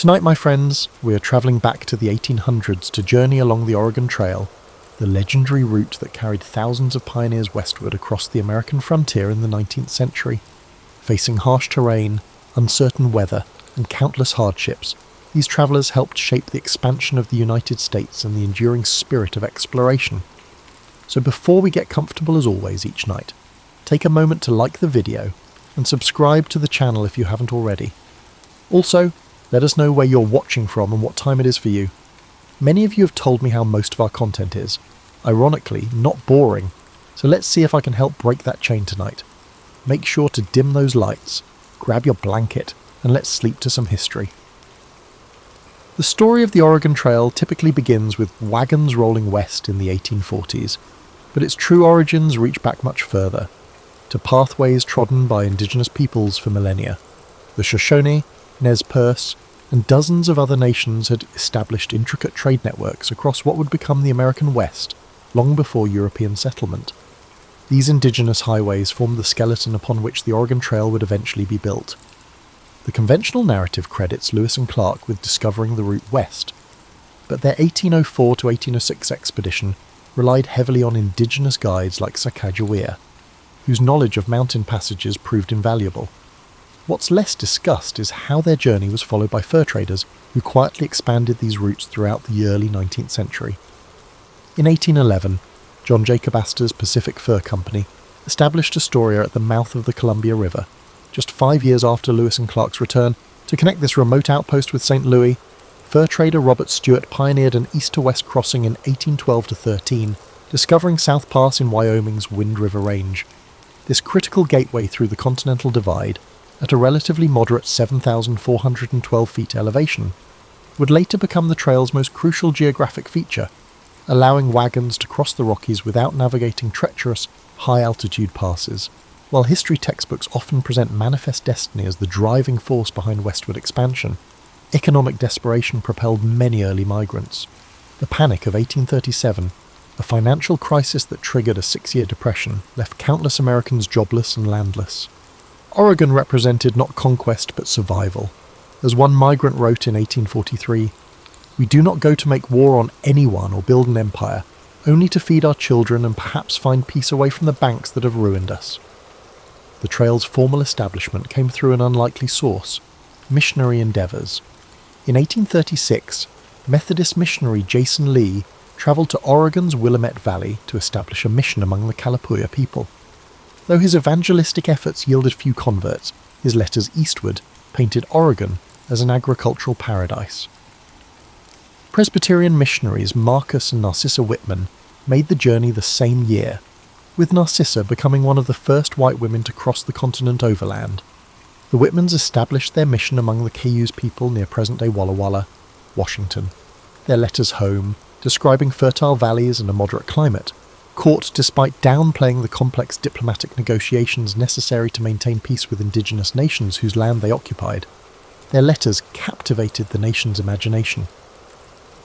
Tonight, my friends, we are travelling back to the 1800s to journey along the Oregon Trail, the legendary route that carried thousands of pioneers westward across the American frontier in the 19th century. Facing harsh terrain, uncertain weather, and countless hardships, these travellers helped shape the expansion of the United States and the enduring spirit of exploration. So before we get comfortable as always each night, take a moment to like the video and subscribe to the channel if you haven't already. Also, let us know where you're watching from and what time it is for you. Many of you have told me how most of our content is. Ironically, not boring, so let's see if I can help break that chain tonight. Make sure to dim those lights, grab your blanket, and let's sleep to some history. The story of the Oregon Trail typically begins with wagons rolling west in the 1840s, but its true origins reach back much further, to pathways trodden by indigenous peoples for millennia. The Shoshone, Nez Perce, and dozens of other nations had established intricate trade networks across what would become the American West long before European settlement. These indigenous highways formed the skeleton upon which the Oregon Trail would eventually be built. The conventional narrative credits Lewis and Clark with discovering the route west, but their 1804 to 1806 expedition relied heavily on indigenous guides like Sacagawea, whose knowledge of mountain passages proved invaluable. What's less discussed is how their journey was followed by fur traders who quietly expanded these routes throughout the early 19th century. In 1811, John Jacob Astor's Pacific Fur Company established Astoria at the mouth of the Columbia River, just 5 years after Lewis and Clark's return. To connect this remote outpost with St. Louis, fur trader Robert Stewart pioneered an east-to-west crossing in 1812-13, discovering South Pass in Wyoming's Wind River Range. This critical gateway through the Continental Divide, at a relatively moderate 7,412 feet elevation, would later become the trail's most crucial geographic feature, allowing wagons to cross the Rockies without navigating treacherous, high-altitude passes. While history textbooks often present manifest destiny as the driving force behind westward expansion, economic desperation propelled many early migrants. The Panic of 1837, a financial crisis that triggered a 6-year depression, left countless Americans jobless and landless. Oregon represented not conquest but survival. As one migrant wrote in 1843, "We do not go to make war on anyone or build an empire, only to feed our children and perhaps find peace away from the banks that have ruined us." The trail's formal establishment came through an unlikely source: missionary endeavours. In 1836, Methodist missionary Jason Lee travelled to Oregon's Willamette Valley to establish a mission among the Kalapuya people. Though his evangelistic efforts yielded few converts, his letters eastward painted Oregon as an agricultural paradise. Presbyterian missionaries Marcus and Narcissa Whitman made the journey the same year, with Narcissa becoming one of the first white women to cross the continent overland. The Whitmans established their mission among the Cayuse people near present-day Walla Walla, Washington. Their letters home, describing fertile valleys and a moderate climate, caught despite downplaying the complex diplomatic negotiations necessary to maintain peace with indigenous nations whose land they occupied. Their letters captivated the nation's imagination.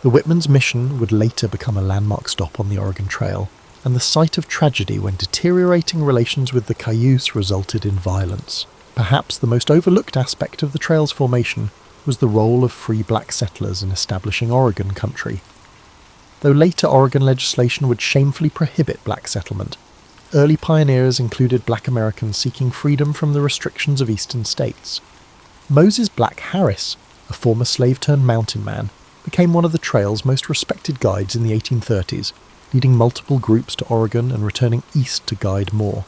The Whitmans' mission would later become a landmark stop on the Oregon Trail, and the site of tragedy when deteriorating relations with the Cayuse resulted in violence. Perhaps the most overlooked aspect of the trail's formation was the role of free black settlers in establishing Oregon country. Though later Oregon legislation would shamefully prohibit black settlement, early pioneers included black Americans seeking freedom from the restrictions of eastern states. Moses Black Harris, a former slave-turned-mountain man, became one of the trail's most respected guides in the 1830s, leading multiple groups to Oregon and returning east to guide more.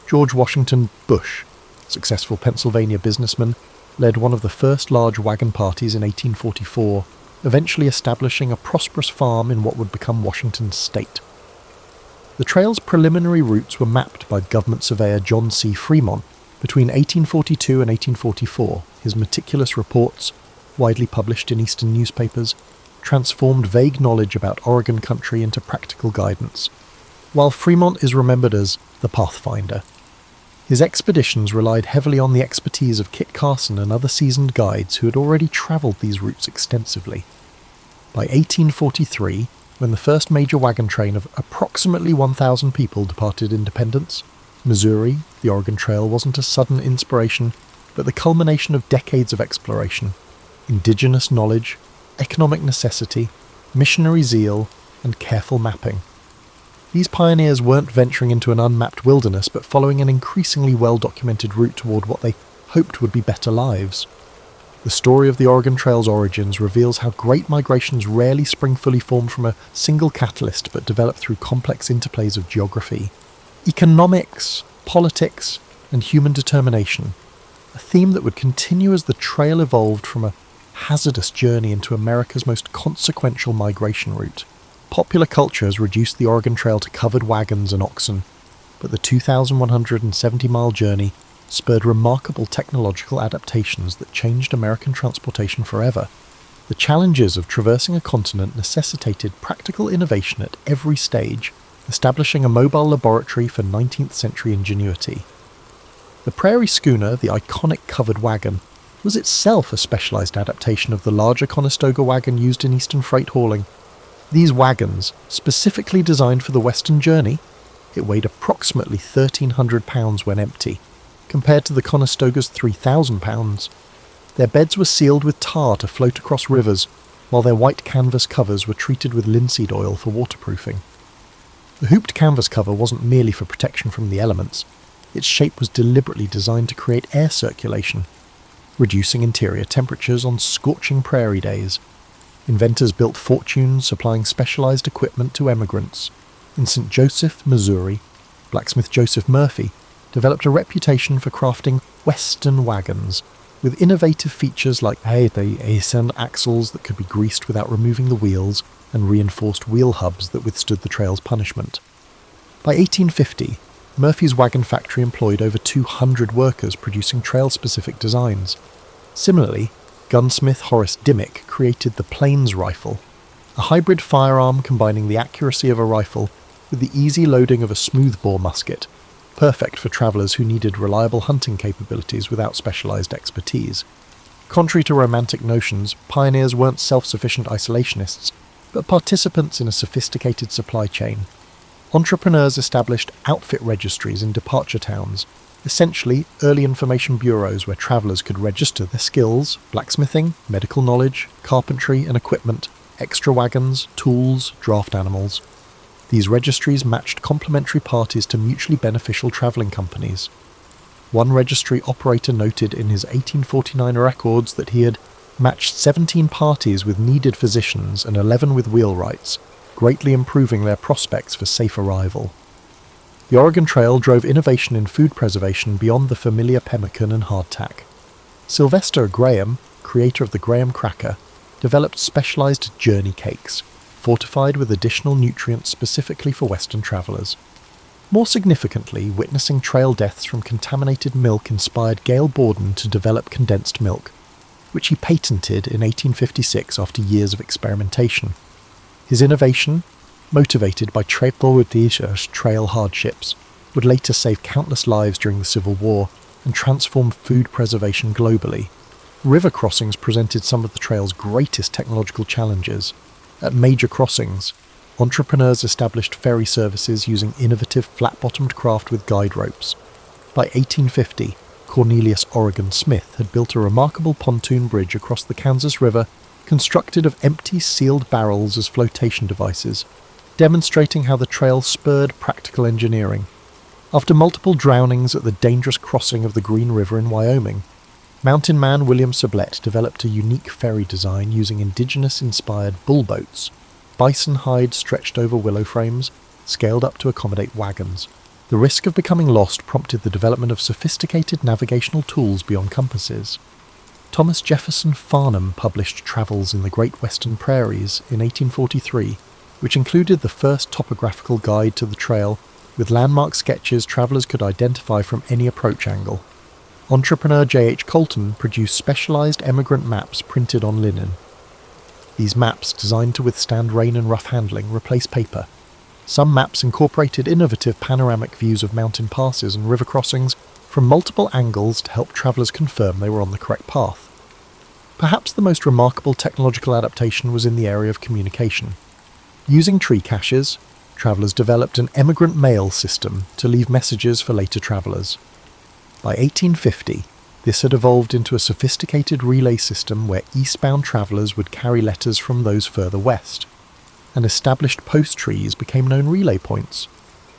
George Washington Bush, successful Pennsylvania businessman, led one of the first large wagon parties in 1844, eventually establishing a prosperous farm in what would become Washington's state. The trail's preliminary routes were mapped by government surveyor John C. Fremont between 1842 and 1844. His meticulous reports, widely published in eastern newspapers, transformed vague knowledge about Oregon country into practical guidance. While Fremont is remembered as the Pathfinder, his expeditions relied heavily on the expertise of Kit Carson and other seasoned guides who had already travelled these routes extensively. By 1843, when the first major wagon train of approximately 1,000 people departed Independence, Missouri, the Oregon Trail wasn't a sudden inspiration, but the culmination of decades of exploration. indigenous knowledge, economic necessity, missionary zeal, and careful mapping. These pioneers weren't venturing into an unmapped wilderness, but following an increasingly well-documented route toward what they hoped would be better lives. The story of the Oregon Trail's origins reveals how great migrations rarely spring fully formed from a single catalyst, but develop through complex interplays of geography, economics, politics, and human determination, a theme that would continue as the trail evolved from a hazardous journey into America's most consequential migration route. Popular culture has reduced the Oregon Trail to covered wagons and oxen, but the 2,170-mile journey spurred remarkable technological adaptations that changed American transportation forever. The challenges of traversing a continent necessitated practical innovation at every stage, establishing a mobile laboratory for 19th century ingenuity. The prairie schooner, the iconic covered wagon, was itself a specialised adaptation of the larger Conestoga wagon used in eastern freight hauling. These wagons, specifically designed for the western journey, it weighed approximately 1,300 pounds when empty, compared to the Conestoga's 3,000 pounds. Their beds were sealed with tar to float across rivers, while their white canvas covers were treated with linseed oil for waterproofing. The hooped canvas cover wasn't merely for protection from the elements. Its shape was deliberately designed to create air circulation, reducing interior temperatures on scorching prairie days. Inventors built fortunes supplying specialized equipment to emigrants. In St. Joseph, Missouri, blacksmith Joseph Murphy developed a reputation for crafting Western wagons, with innovative features like the ascend axles that could be greased without removing the wheels, and reinforced wheel hubs that withstood the trail's punishment. By 1850, Murphy's wagon factory employed over 200 workers producing trail-specific designs. Similarly, gunsmith Horace Dimmick created the Plains rifle, a hybrid firearm combining the accuracy of a rifle with the easy loading of a smoothbore musket, perfect for travellers who needed reliable hunting capabilities without specialised expertise. Contrary to romantic notions, pioneers weren't self-sufficient isolationists, but participants in a sophisticated supply chain. Entrepreneurs established outfit registries in departure towns, essentially early information bureaus where travellers could register their skills, blacksmithing, medical knowledge, carpentry and equipment, extra wagons, tools, draft animals. These registries matched complementary parties to mutually beneficial travelling companies. One registry operator noted in his 1849 records that he had matched 17 parties with needed physicians and 11 with wheelwrights, greatly improving their prospects for safe arrival. The Oregon Trail drove innovation in food preservation beyond the familiar pemmican and hardtack. Sylvester Graham, creator of the Graham cracker, developed specialized journey cakes, fortified with additional nutrients specifically for Western travelers. More significantly, witnessing trail deaths from contaminated milk inspired Gale Borden to develop condensed milk, which he patented in 1856 after years of experimentation. His innovation, motivated by trail hardships, would later save countless lives during the Civil War and transform food preservation globally. River crossings presented some of the trail's greatest technological challenges. At major crossings, entrepreneurs established ferry services using innovative flat-bottomed craft with guide ropes. By 1850, Cornelius Oregon Smith had built a remarkable pontoon bridge across the Kansas River, constructed of empty sealed barrels as flotation devices, demonstrating how the trail spurred practical engineering. After multiple drownings at the dangerous crossing of the Green River in Wyoming, mountain man William Sublette developed a unique ferry design using indigenous-inspired bull boats, bison hide stretched over willow frames, scaled up to accommodate wagons. The risk of becoming lost prompted the development of sophisticated navigational tools beyond compasses. Thomas Jefferson Farnham published Travels in the Great Western Prairies in 1843, which included the first topographical guide to the trail, with landmark sketches travellers could identify from any approach angle. Entrepreneur J.H. Colton produced specialised emigrant maps printed on linen. These maps, designed to withstand rain and rough handling, replaced paper. Some maps incorporated innovative panoramic views of mountain passes and river crossings from multiple angles to help travellers confirm they were on the correct path. Perhaps the most remarkable technological adaptation was in the area of communication. Using tree caches, travellers developed an emigrant mail system to leave messages for later travellers. By 1850, This had evolved into a sophisticated relay system where eastbound travellers would carry letters from those further west, and established post trees became known relay points.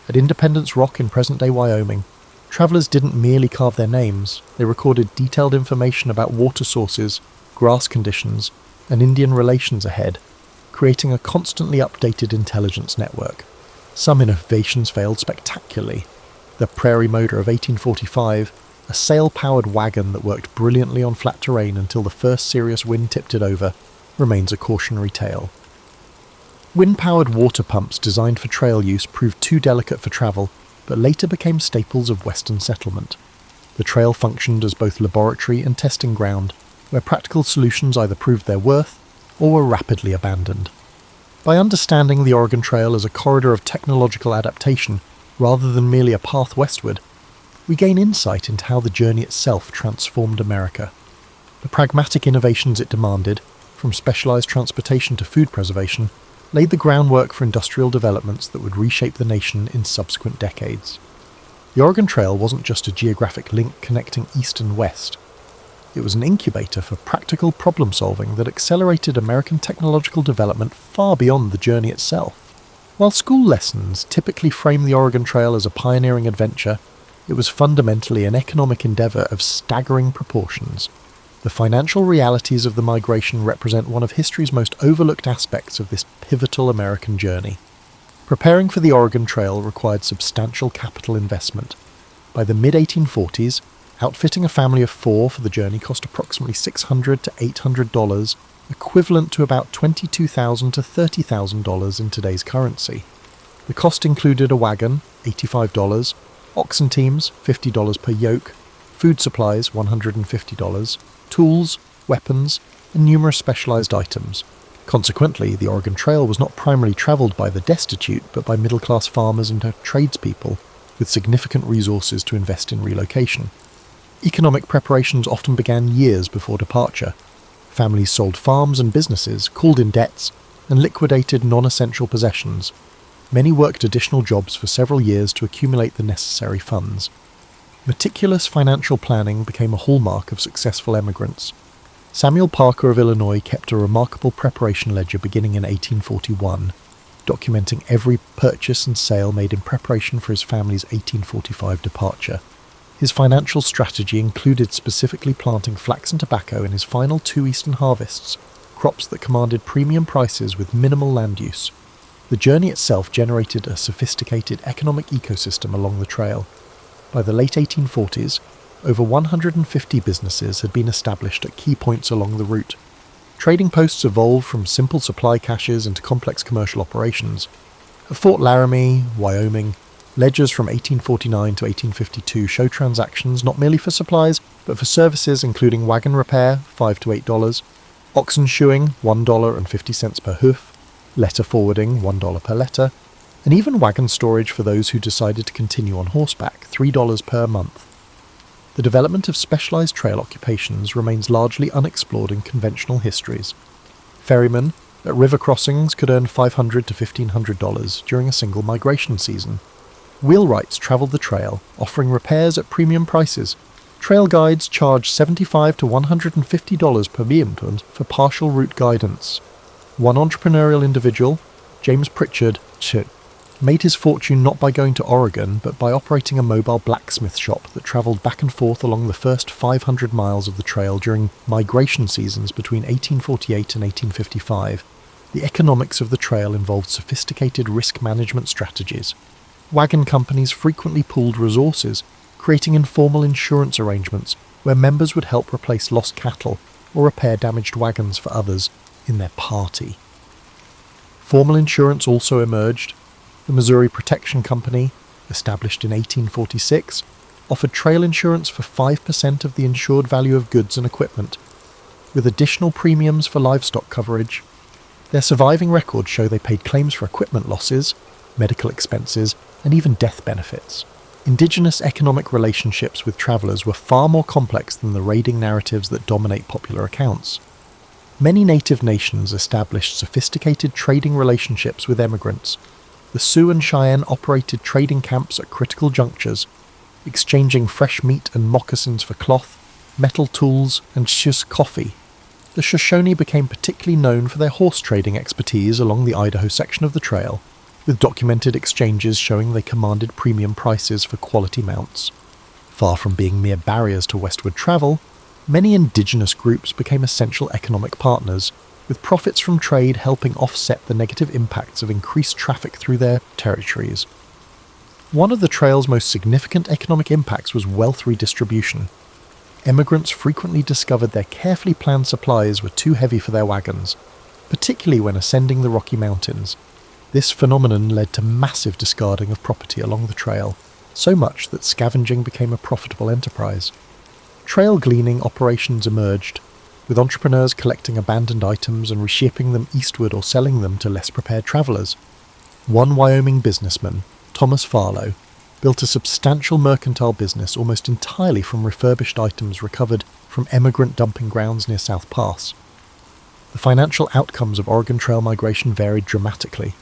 At Independence Rock in present-day Wyoming, travellers didn't merely carve their names, they recorded detailed information about water sources, grass conditions, and Indian relations ahead, creating a constantly updated intelligence network. Some innovations failed spectacularly. The Prairie Motor of 1845, a sail-powered wagon that worked brilliantly on flat terrain until the first serious wind tipped it over, remains a cautionary tale. Wind-powered water pumps designed for trail use proved too delicate for travel, but later became staples of Western settlement. The trail functioned as both laboratory and testing ground, where practical solutions either proved their worth or were rapidly abandoned. By understanding the Oregon Trail as a corridor of technological adaptation, rather than merely a path westward, we gain insight into how the journey itself transformed America. The pragmatic innovations it demanded, from specialized transportation to food preservation, laid the groundwork for industrial developments that would reshape the nation in subsequent decades. The Oregon Trail wasn't just a geographic link connecting east and west. It was an incubator for practical problem-solving that accelerated American technological development far beyond the journey itself. While school lessons typically frame the Oregon Trail as a pioneering adventure, it was fundamentally an economic endeavour of staggering proportions. The financial realities of the migration represent one of history's most overlooked aspects of this pivotal American journey. Preparing for the Oregon Trail required substantial capital investment. By the mid-1840s, outfitting a family of 4 for the journey cost approximately $600 to $800, equivalent to about $22,000 to $30,000 in today's currency. The cost included a wagon, $85, oxen teams, $50 per yoke, food supplies, $150, tools, weapons, and numerous specialized items. Consequently, the Oregon Trail was not primarily traveled by the destitute, but by middle-class farmers and tradespeople with significant resources to invest in relocation. Economic preparations often began years before departure. Families sold farms and businesses, called in debts, and liquidated non-essential possessions. Many worked additional jobs for several years to accumulate the necessary funds. Meticulous financial planning became a hallmark of successful emigrants. Samuel Parker of Illinois kept a remarkable preparation ledger beginning in 1841, documenting every purchase and sale made in preparation for his family's 1845 departure. His financial strategy included specifically planting flax and tobacco in his final 2 eastern harvests, crops that commanded premium prices with minimal land use. The journey itself generated a sophisticated economic ecosystem along the trail. By the late 1840s, over 150 businesses had been established at key points along the route. Trading posts evolved from simple supply caches into complex commercial operations. At Fort Laramie, Wyoming, ledgers from 1849 to 1852 show transactions not merely for supplies, but for services including wagon repair, $5 to $8, oxen shoeing, $1.50 per hoof, letter forwarding, $1 per letter, and even wagon storage for those who decided to continue on horseback, $3 per month. The development of specialized trail occupations remains largely unexplored in conventional histories. Ferrymen at river crossings could earn $500 to $1,500 during a single migration season. Wheelwrights traveled the trail, offering repairs at premium prices. Trail guides charged $75 to $150 per vehicle for partial route guidance. One entrepreneurial individual, James Pritchard, made his fortune not by going to Oregon, but by operating a mobile blacksmith shop that travelled back and forth along the first 500 miles of the trail during migration seasons between 1848 and 1855. The economics of the trail involved sophisticated risk management strategies. Wagon companies frequently pooled resources, creating informal insurance arrangements where members would help replace lost cattle or repair damaged wagons for others in their party. Formal insurance also emerged. The Missouri Protection Company, established in 1846, offered trail insurance for 5% of the insured value of goods and equipment, with additional premiums for livestock coverage. Their surviving records show they paid claims for equipment losses, medical expenses, and even death benefits. Indigenous economic relationships with travellers were far more complex than the raiding narratives that dominate popular accounts. Many native nations established sophisticated trading relationships with emigrants. The Sioux and Cheyenne operated trading camps at critical junctures, exchanging fresh meat and moccasins for cloth, metal tools, and shush coffee. The Shoshone became particularly known for their horse trading expertise along the Idaho section of the trail, with documented exchanges showing they commanded premium prices for quality mounts. Far from being mere barriers to westward travel, many indigenous groups became essential economic partners, with profits from trade helping offset the negative impacts of increased traffic through their territories. One of the trail's most significant economic impacts was wealth redistribution. Emigrants frequently discovered their carefully planned supplies were too heavy for their wagons, particularly when ascending the Rocky Mountains. This phenomenon led to massive discarding of property along the trail, so much that scavenging became a profitable enterprise. Trail gleaning operations emerged, with entrepreneurs collecting abandoned items and reshipping them eastward or selling them to less prepared travellers. One Wyoming businessman, Thomas Farlow, built a substantial mercantile business almost entirely from refurbished items recovered from emigrant dumping grounds near South Pass. The financial outcomes of Oregon Trail migration varied dramatically.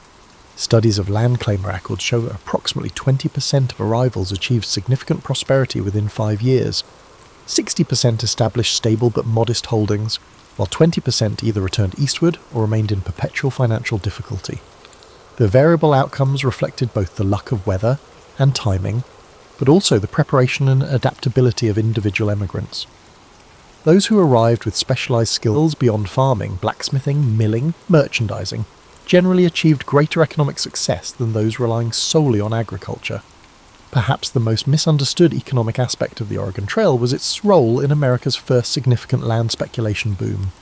Studies of land claim records show that approximately 20% of arrivals achieved significant prosperity within 5 years. 60% established stable but modest holdings, while 20% either returned eastward or remained in perpetual financial difficulty. The variable outcomes reflected both the luck of weather and timing, but also the preparation and adaptability of individual emigrants. Those who arrived with specialised skills beyond farming, blacksmithing, milling, merchandising, generally achieved greater economic success than those relying solely on agriculture. Perhaps the most misunderstood economic aspect of the Oregon Trail was its role in America's first significant land speculation boom.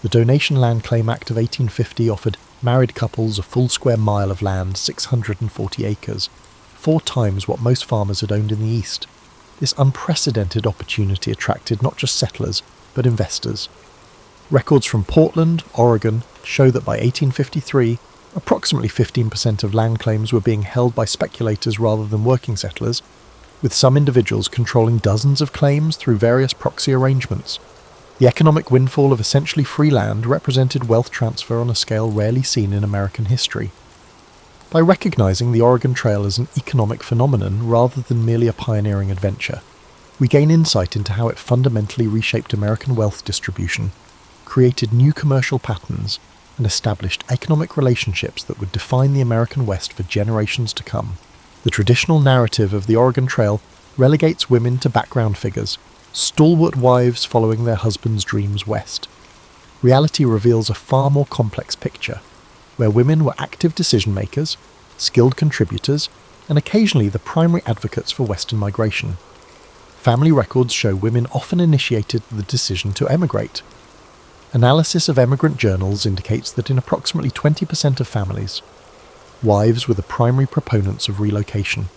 The Donation Land Claim Act of 1850 offered married couples a full square mile of land, 640 acres, 4 times what most farmers had owned in the East. This unprecedented opportunity attracted not just settlers, but investors. Records from Portland, Oregon, show that by 1853, approximately 15% of land claims were being held by speculators rather than working settlers, with some individuals controlling dozens of claims through various proxy arrangements. The economic windfall of essentially free land represented wealth transfer on a scale rarely seen in American history. By recognizing the Oregon Trail as an economic phenomenon rather than merely a pioneering adventure, we gain insight into how it fundamentally reshaped American wealth distribution, created new commercial patterns, and established economic relationships that would define the American West for generations to come. The traditional narrative of the Oregon Trail relegates women to background figures, stalwart wives following their husbands' dreams west. Reality reveals a far more complex picture, where women were active decision-makers, skilled contributors, and occasionally the primary advocates for Western migration. Family records show women often initiated the decision to emigrate. Analysis of emigrant journals indicates that in approximately 20% of families, wives were the primary proponents of relocation.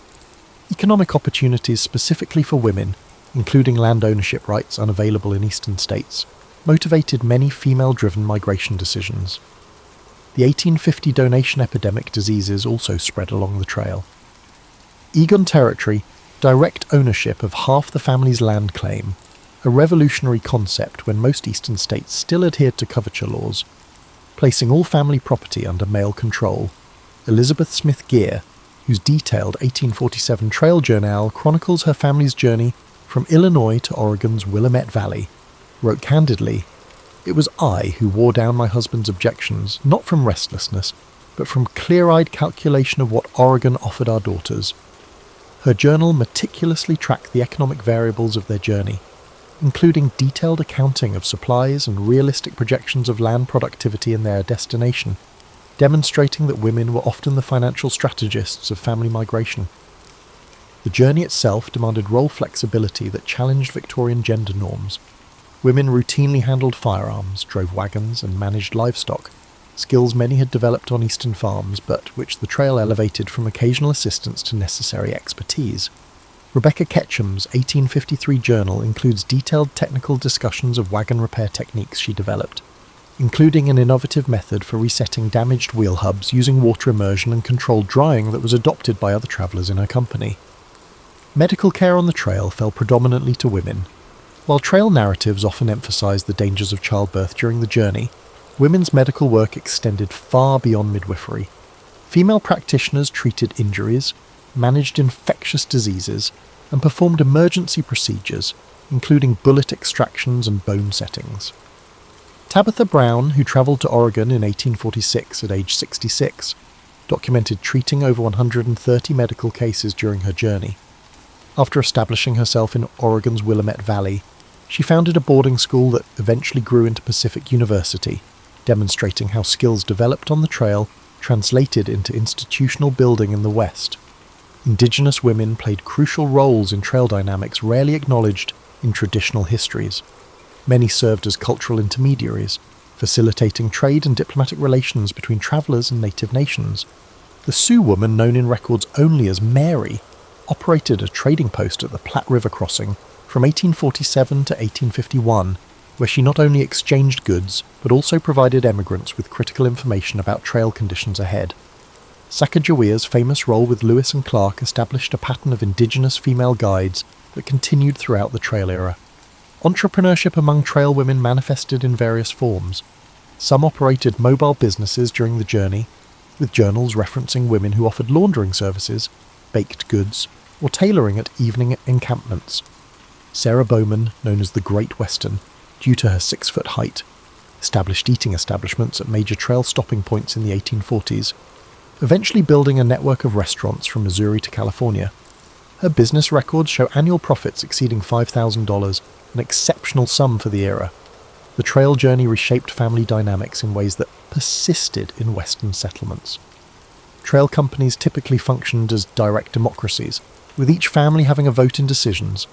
Economic opportunities specifically for women, including land ownership rights unavailable in eastern states, motivated many female-driven migration decisions. The 1850 donation epidemic diseases also spread along the trail. Egon Territory, direct ownership of half the family's land claim, a revolutionary concept when most eastern states still adhered to coverture laws, placing all family property under male control. Elizabeth Smith Geer, whose detailed 1847 trail journal chronicles her family's journey from Illinois to Oregon's Willamette Valley, wrote candidly, "It was I who wore down my husband's objections, not from restlessness, but from clear-eyed calculation of what Oregon offered our daughters." Her journal meticulously tracked the economic variables of their journey, including detailed accounting of supplies and realistic projections of land productivity in their destination, demonstrating that women were often the financial strategists of family migration. The journey itself demanded role flexibility that challenged Victorian gender norms. Women routinely handled firearms, drove wagons, and managed livestock, skills many had developed on eastern farms, but which the trail elevated from occasional assistance to necessary expertise. Rebecca Ketchum's 1853 journal includes detailed technical discussions of wagon repair techniques she developed, including an innovative method for resetting damaged wheel hubs using water immersion and controlled drying that was adopted by other travellers in her company. Medical care on the trail fell predominantly to women. While trail narratives often emphasised the dangers of childbirth during the journey, women's medical work extended far beyond midwifery. Female practitioners treated injuries, managed infectious diseases, and performed emergency procedures, including bullet extractions and bone settings. Tabitha Brown, who travelled to Oregon in 1846 at age 66, documented treating over 130 medical cases during her journey. After establishing herself in Oregon's Willamette Valley, she founded a boarding school that eventually grew into Pacific University, demonstrating how skills developed on the trail translated into institutional building in the West. Indigenous women played crucial roles in trail dynamics rarely acknowledged in traditional histories. Many served as cultural intermediaries, facilitating trade and diplomatic relations between travellers and native nations. The Sioux woman, known in records only as Mary, operated a trading post at the Platte River crossing from 1847 to 1851, where she not only exchanged goods, but also provided emigrants with critical information about trail conditions ahead. Sacagawea's famous role with Lewis and Clark established a pattern of indigenous female guides that continued throughout the trail era. Entrepreneurship among trail women manifested in various forms. Some operated mobile businesses during the journey, with journals referencing women who offered laundering services, baked goods, or tailoring at evening encampments. Sarah Bowman, known as the Great Western, due to her 6-foot height, established eating establishments at major trail stopping points in the 1840s, eventually building a network of restaurants from Missouri to California. Her business records show annual profits exceeding $5,000, an exceptional sum for the era. The trail journey reshaped family dynamics in ways that persisted in Western settlements. Trail companies typically functioned as direct democracies, with each family having a vote in decisions.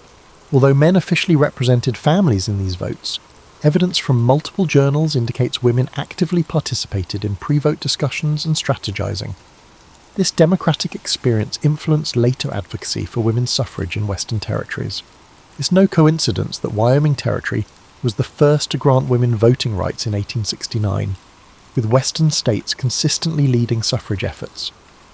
Although men officially represented families in these votes, evidence from multiple journals indicates women actively participated in pre-vote discussions and strategizing. This democratic experience influenced later advocacy for women's suffrage in Western territories. It's no coincidence that Wyoming Territory was the first to grant women voting rights in 1869, with Western states consistently leading suffrage efforts.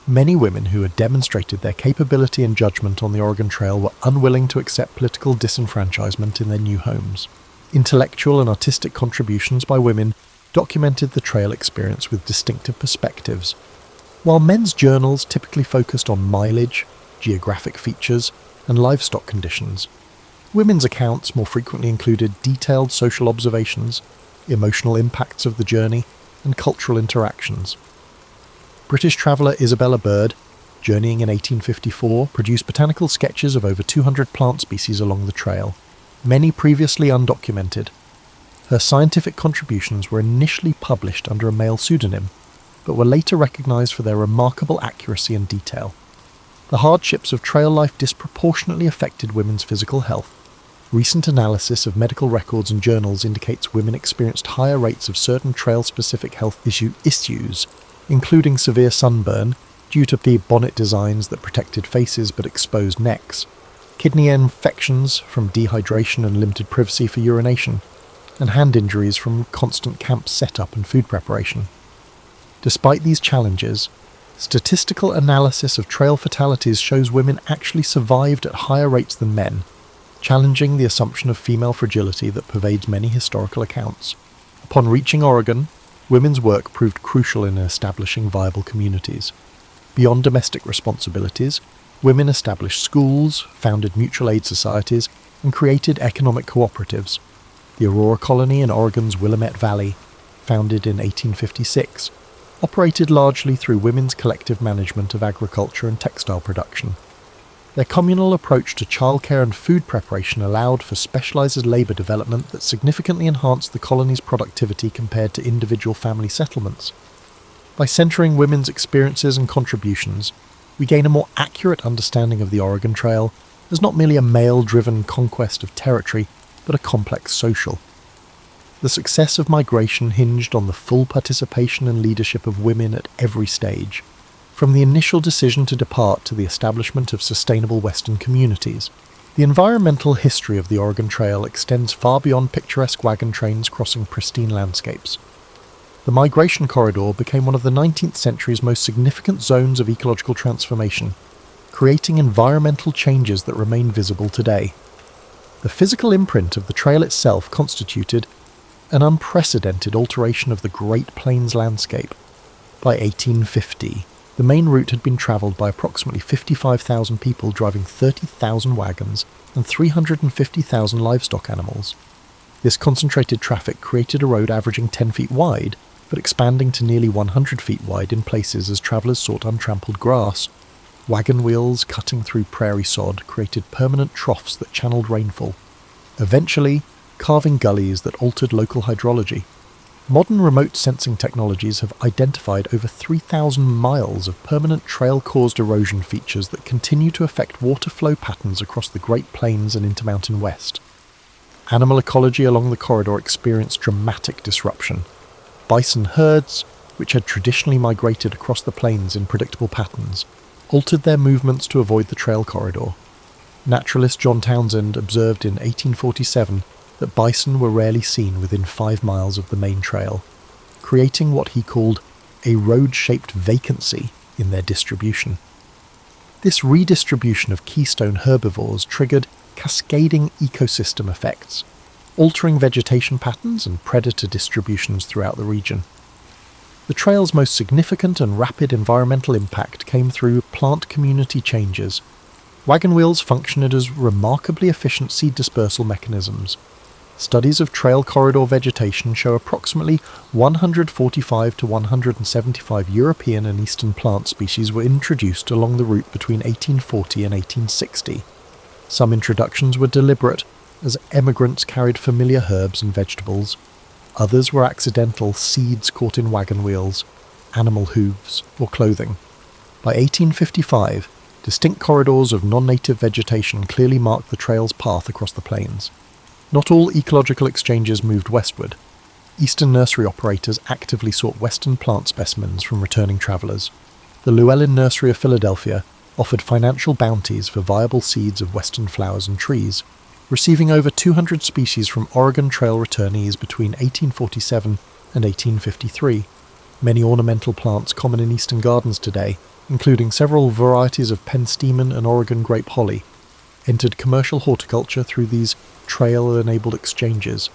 Many women who had demonstrated their capability and judgment on the Oregon Trail were unwilling to accept political disenfranchisement in their new homes. Intellectual and artistic contributions by women documented the trail experience with distinctive perspectives. While men's journals typically focused on mileage, geographic features, and livestock conditions, women's accounts more frequently included detailed social observations, emotional impacts of the journey, and cultural interactions. British traveller Isabella Bird, journeying in 1854, produced botanical sketches of over 200 plant species along the trail, many previously undocumented. Her scientific contributions were initially published under a male pseudonym, but were later recognised for their remarkable accuracy and detail. The hardships of trail life disproportionately affected women's physical health. Recent analysis of medical records and journals indicates women experienced higher rates of certain trail-specific health issues, including severe sunburn due to the bonnet designs that protected faces but exposed necks, kidney infections from dehydration and limited privacy for urination, and hand injuries from constant camp setup and food preparation. Despite these challenges, statistical analysis of trail fatalities shows women actually survived at higher rates than men, challenging the assumption of female fragility that pervades many historical accounts. Upon reaching Oregon, women's work proved crucial in establishing viable communities. Beyond domestic responsibilities, women established schools, founded mutual aid societies, and created economic cooperatives. The Aurora Colony in Oregon's Willamette Valley, founded in 1856, operated largely through women's collective management of agriculture and textile production. Their communal approach to childcare and food preparation allowed for specialised labour development that significantly enhanced the colony's productivity compared to individual family settlements. By centering women's experiences and contributions, we gain a more accurate understanding of the Oregon Trail as not merely a male-driven conquest of territory, but a complex social. The success of migration hinged on the full participation and leadership of women at every stage, from the initial decision to depart to the establishment of sustainable Western communities. The environmental history of the Oregon Trail extends far beyond picturesque wagon trains crossing pristine landscapes. The migration corridor became one of the 19th century's most significant zones of ecological transformation, creating environmental changes that remain visible today. The physical imprint of the trail itself constituted an unprecedented alteration of the Great Plains landscape. By 1850, The main route had been travelled by approximately 55,000 people driving 30,000 wagons and 350,000 livestock animals. This concentrated traffic created a road averaging 10 feet wide, but expanding to nearly 100 feet wide in places as travellers sought untrampled grass. Wagon wheels cutting through prairie sod created permanent troughs that channeled rainfall, eventually carving gullies that altered local hydrology. Modern remote sensing technologies have identified over 3,000 miles of permanent trail-caused erosion features that continue to affect water flow patterns across the Great Plains and Intermountain West. Animal ecology along the corridor experienced dramatic disruption. Bison herds, which had traditionally migrated across the plains in predictable patterns, altered their movements to avoid the trail corridor. Naturalist John Townsend observed in 1847 that bison were rarely seen within 5 miles of the main trail, creating what he called a road-shaped vacancy in their distribution. This redistribution of keystone herbivores triggered cascading ecosystem effects, altering vegetation patterns and predator distributions throughout the region. The trail's most significant and rapid environmental impact came through plant community changes. Wagon wheels functioned as remarkably efficient seed dispersal mechanisms. Studies of trail corridor vegetation show approximately 145 to 175 European and Eastern plant species were introduced along the route between 1840 and 1860. Some introductions were deliberate, as emigrants carried familiar herbs and vegetables. Others were accidental seeds caught in wagon wheels, animal hooves, or clothing. By 1855, distinct corridors of non-native vegetation clearly marked the trail's path across the plains. Not all ecological exchanges moved westward. Eastern nursery operators actively sought western plant specimens from returning travellers. The Llewellyn Nursery of Philadelphia offered financial bounties for viable seeds of western flowers and trees, receiving over 200 species from Oregon Trail returnees between 1847 and 1853. Many ornamental plants common in eastern gardens today, including several varieties of penstemon and Oregon grape holly, entered commercial horticulture through these trail-enabled exchanges.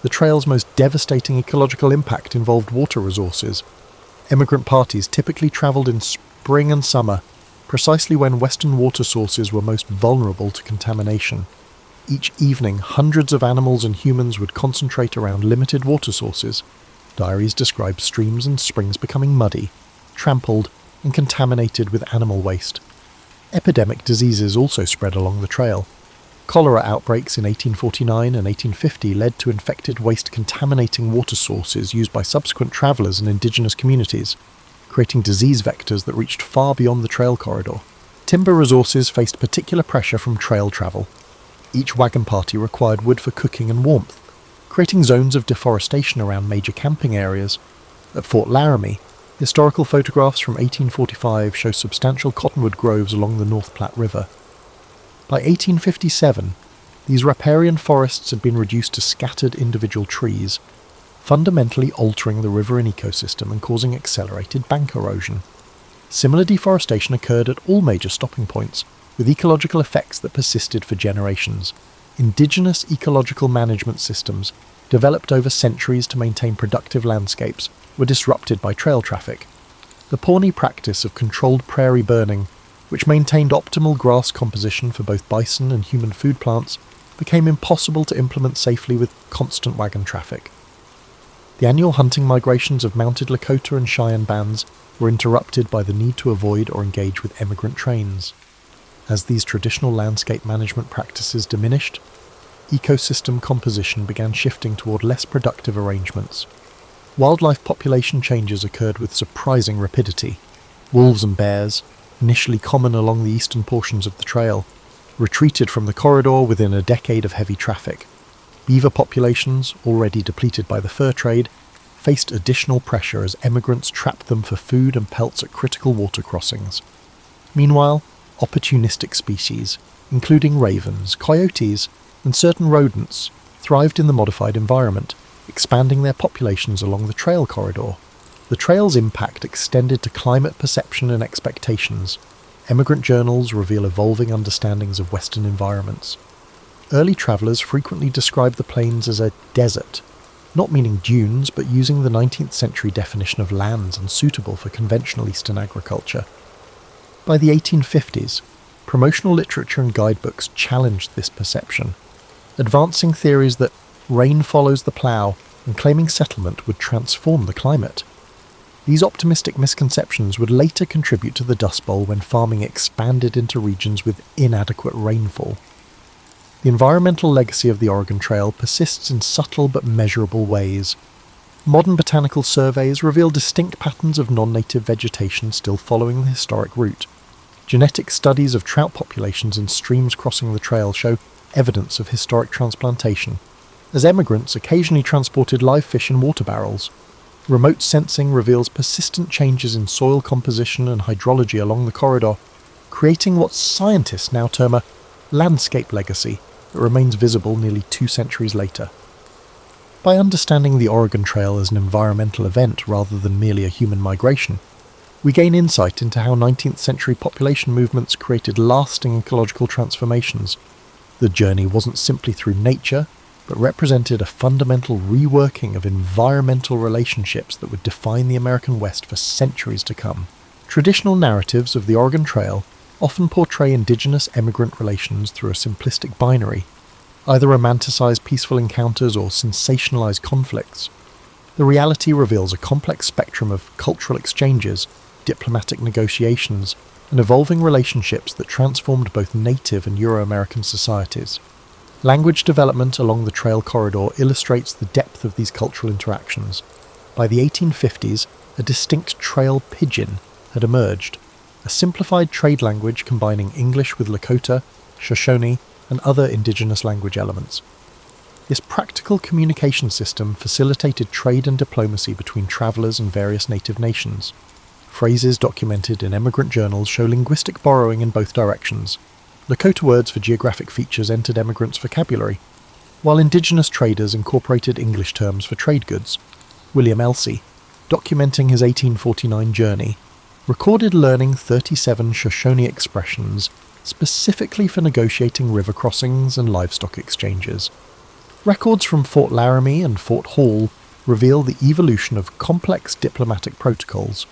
The trail's most devastating ecological impact involved water resources. Emigrant parties typically travelled in spring and summer, precisely when western water sources were most vulnerable to contamination. Each evening, hundreds of animals and humans would concentrate around limited water sources. Diaries describe streams and springs becoming muddy, trampled, and contaminated with animal waste. Epidemic diseases also spread along the trail. Cholera outbreaks in 1849 and 1850 led to infected waste contaminating water sources used by subsequent travellers and indigenous communities, creating disease vectors that reached far beyond the trail corridor. Timber resources faced particular pressure from trail travel. Each wagon party required wood for cooking and warmth, creating zones of deforestation around major camping areas. At Fort Laramie, historical photographs from 1845 show substantial cottonwood groves along the North Platte River. By 1857, these riparian forests had been reduced to scattered individual trees, fundamentally altering the riverine ecosystem and causing accelerated bank erosion. Similar deforestation occurred at all major stopping points, with ecological effects that persisted for generations. Indigenous ecological management systems, developed over centuries to maintain productive landscapes, were disrupted by trail traffic. The Pawnee practice of controlled prairie burning, which maintained optimal grass composition for both bison and human food plants, became impossible to implement safely with constant wagon traffic. The annual hunting migrations of mounted Lakota and Cheyenne bands were interrupted by the need to avoid or engage with emigrant trains. As these traditional landscape management practices diminished, ecosystem composition began shifting toward less productive arrangements. Wildlife population changes occurred with surprising rapidity. Wolves and bears, initially common along the eastern portions of the trail, retreated from the corridor within a decade of heavy traffic. Beaver populations, already depleted by the fur trade, faced additional pressure as emigrants trapped them for food and pelts at critical water crossings. Meanwhile, opportunistic species, including ravens, coyotes, and certain rodents, thrived in the modified environment, expanding their populations along the trail corridor. The trail's impact extended to climate perception and expectations. Emigrant journals reveal evolving understandings of Western environments. Early travellers frequently described the plains as a desert, not meaning dunes, but using the 19th century definition of lands unsuitable for conventional Eastern agriculture. By the 1850s, promotional literature and guidebooks challenged this perception, advancing theories that rain follows the plough and claiming settlement would transform the climate. These optimistic misconceptions would later contribute to the Dust Bowl when farming expanded into regions with inadequate rainfall. The environmental legacy of the Oregon Trail persists in subtle but measurable ways. Modern botanical surveys reveal distinct patterns of non-native vegetation still following the historic route. Genetic studies of trout populations in streams crossing the trail show evidence of historic transplantation, as emigrants occasionally transported live fish in water barrels. Remote sensing reveals persistent changes in soil composition and hydrology along the corridor, creating what scientists now term a landscape legacy that remains visible nearly 2 centuries later. By understanding the Oregon Trail as an environmental event rather than merely a human migration, we gain insight into how 19th century population movements created lasting ecological transformations. The journey wasn't simply through nature, but represented a fundamental reworking of environmental relationships that would define the American West for centuries to come. Traditional narratives of the Oregon Trail often portray indigenous emigrant relations through a simplistic binary, either romanticize peaceful encounters or sensationalize conflicts. The reality reveals a complex spectrum of cultural exchanges, diplomatic negotiations, and evolving relationships that transformed both native and Euro-American societies. Language development along the trail corridor illustrates the depth of these cultural interactions. By the 1850s, a distinct trail pidgin had emerged, a simplified trade language combining English with Lakota, Shoshone, and other indigenous language elements. This practical communication system facilitated trade and diplomacy between travelers and various native nations. Phrases documented in emigrant journals show linguistic borrowing in both directions. Lakota words for geographic features entered emigrants' vocabulary, while indigenous traders incorporated English terms for trade goods. William Elsey, documenting his 1849 journey, recorded learning 37 Shoshone expressions specifically for negotiating river crossings and livestock exchanges. Records from Fort Laramie and Fort Hall reveal the evolution of complex diplomatic protocols.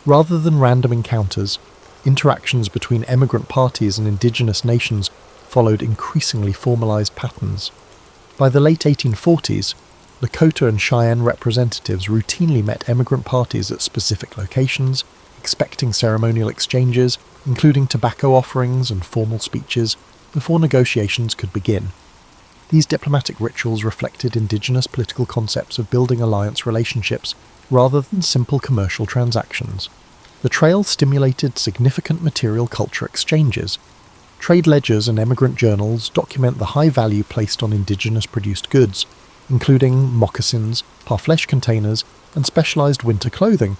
Rather than random encounters, interactions between emigrant parties and indigenous nations followed increasingly formalized patterns. By the late 1840s, Lakota and Cheyenne representatives routinely met emigrant parties at specific locations, expecting ceremonial exchanges, including tobacco offerings and formal speeches, before negotiations could begin. These diplomatic rituals reflected indigenous political concepts of building alliance relationships rather than simple commercial transactions. The trail stimulated significant material culture exchanges. Trade ledgers and emigrant journals document the high value placed on indigenous-produced goods, including moccasins, parfleche containers, and specialized winter clothing.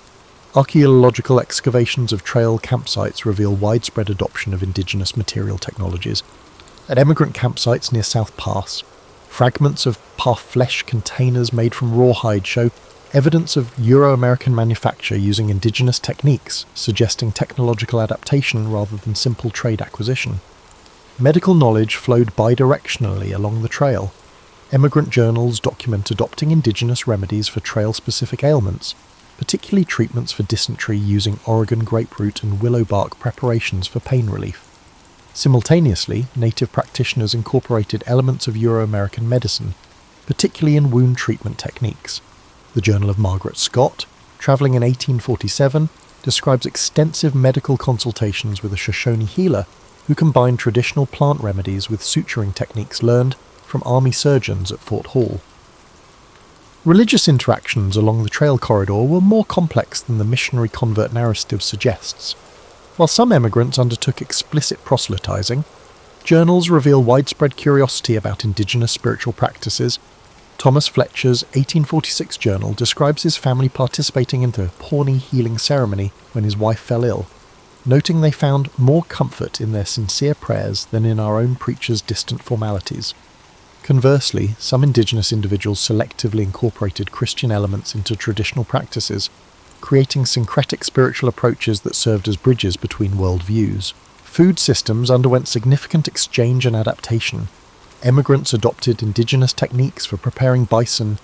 Archaeological excavations of trail campsites reveal widespread adoption of indigenous material technologies. At emigrant campsites near South Pass, fragments of parfleche containers made from rawhide show evidence of Euro-American manufacture using indigenous techniques, suggesting technological adaptation rather than simple trade acquisition. Medical knowledge flowed bidirectionally along the trail. Emigrant journals document adopting indigenous remedies for trail-specific ailments, particularly treatments for dysentery using Oregon grapefruit and willow bark preparations for pain relief. Simultaneously, native practitioners incorporated elements of Euro-American medicine, particularly in wound treatment techniques. The Journal of Margaret Scott, travelling in 1847, describes extensive medical consultations with a Shoshone healer who combined traditional plant remedies with suturing techniques learned from army surgeons at Fort Hall. Religious interactions along the trail corridor were more complex than the missionary convert narrative suggests. While some emigrants undertook explicit proselytizing, journals reveal widespread curiosity about indigenous spiritual practices. Thomas Fletcher's 1846 journal describes his family participating in the Pawnee healing ceremony when his wife fell ill, noting they found more comfort in their sincere prayers than in our own preachers' distant formalities. Conversely, some indigenous individuals selectively incorporated Christian elements into traditional practices, creating syncretic spiritual approaches that served as bridges between worldviews. Food systems underwent significant exchange and adaptation. Emigrants adopted indigenous techniques for preparing bison,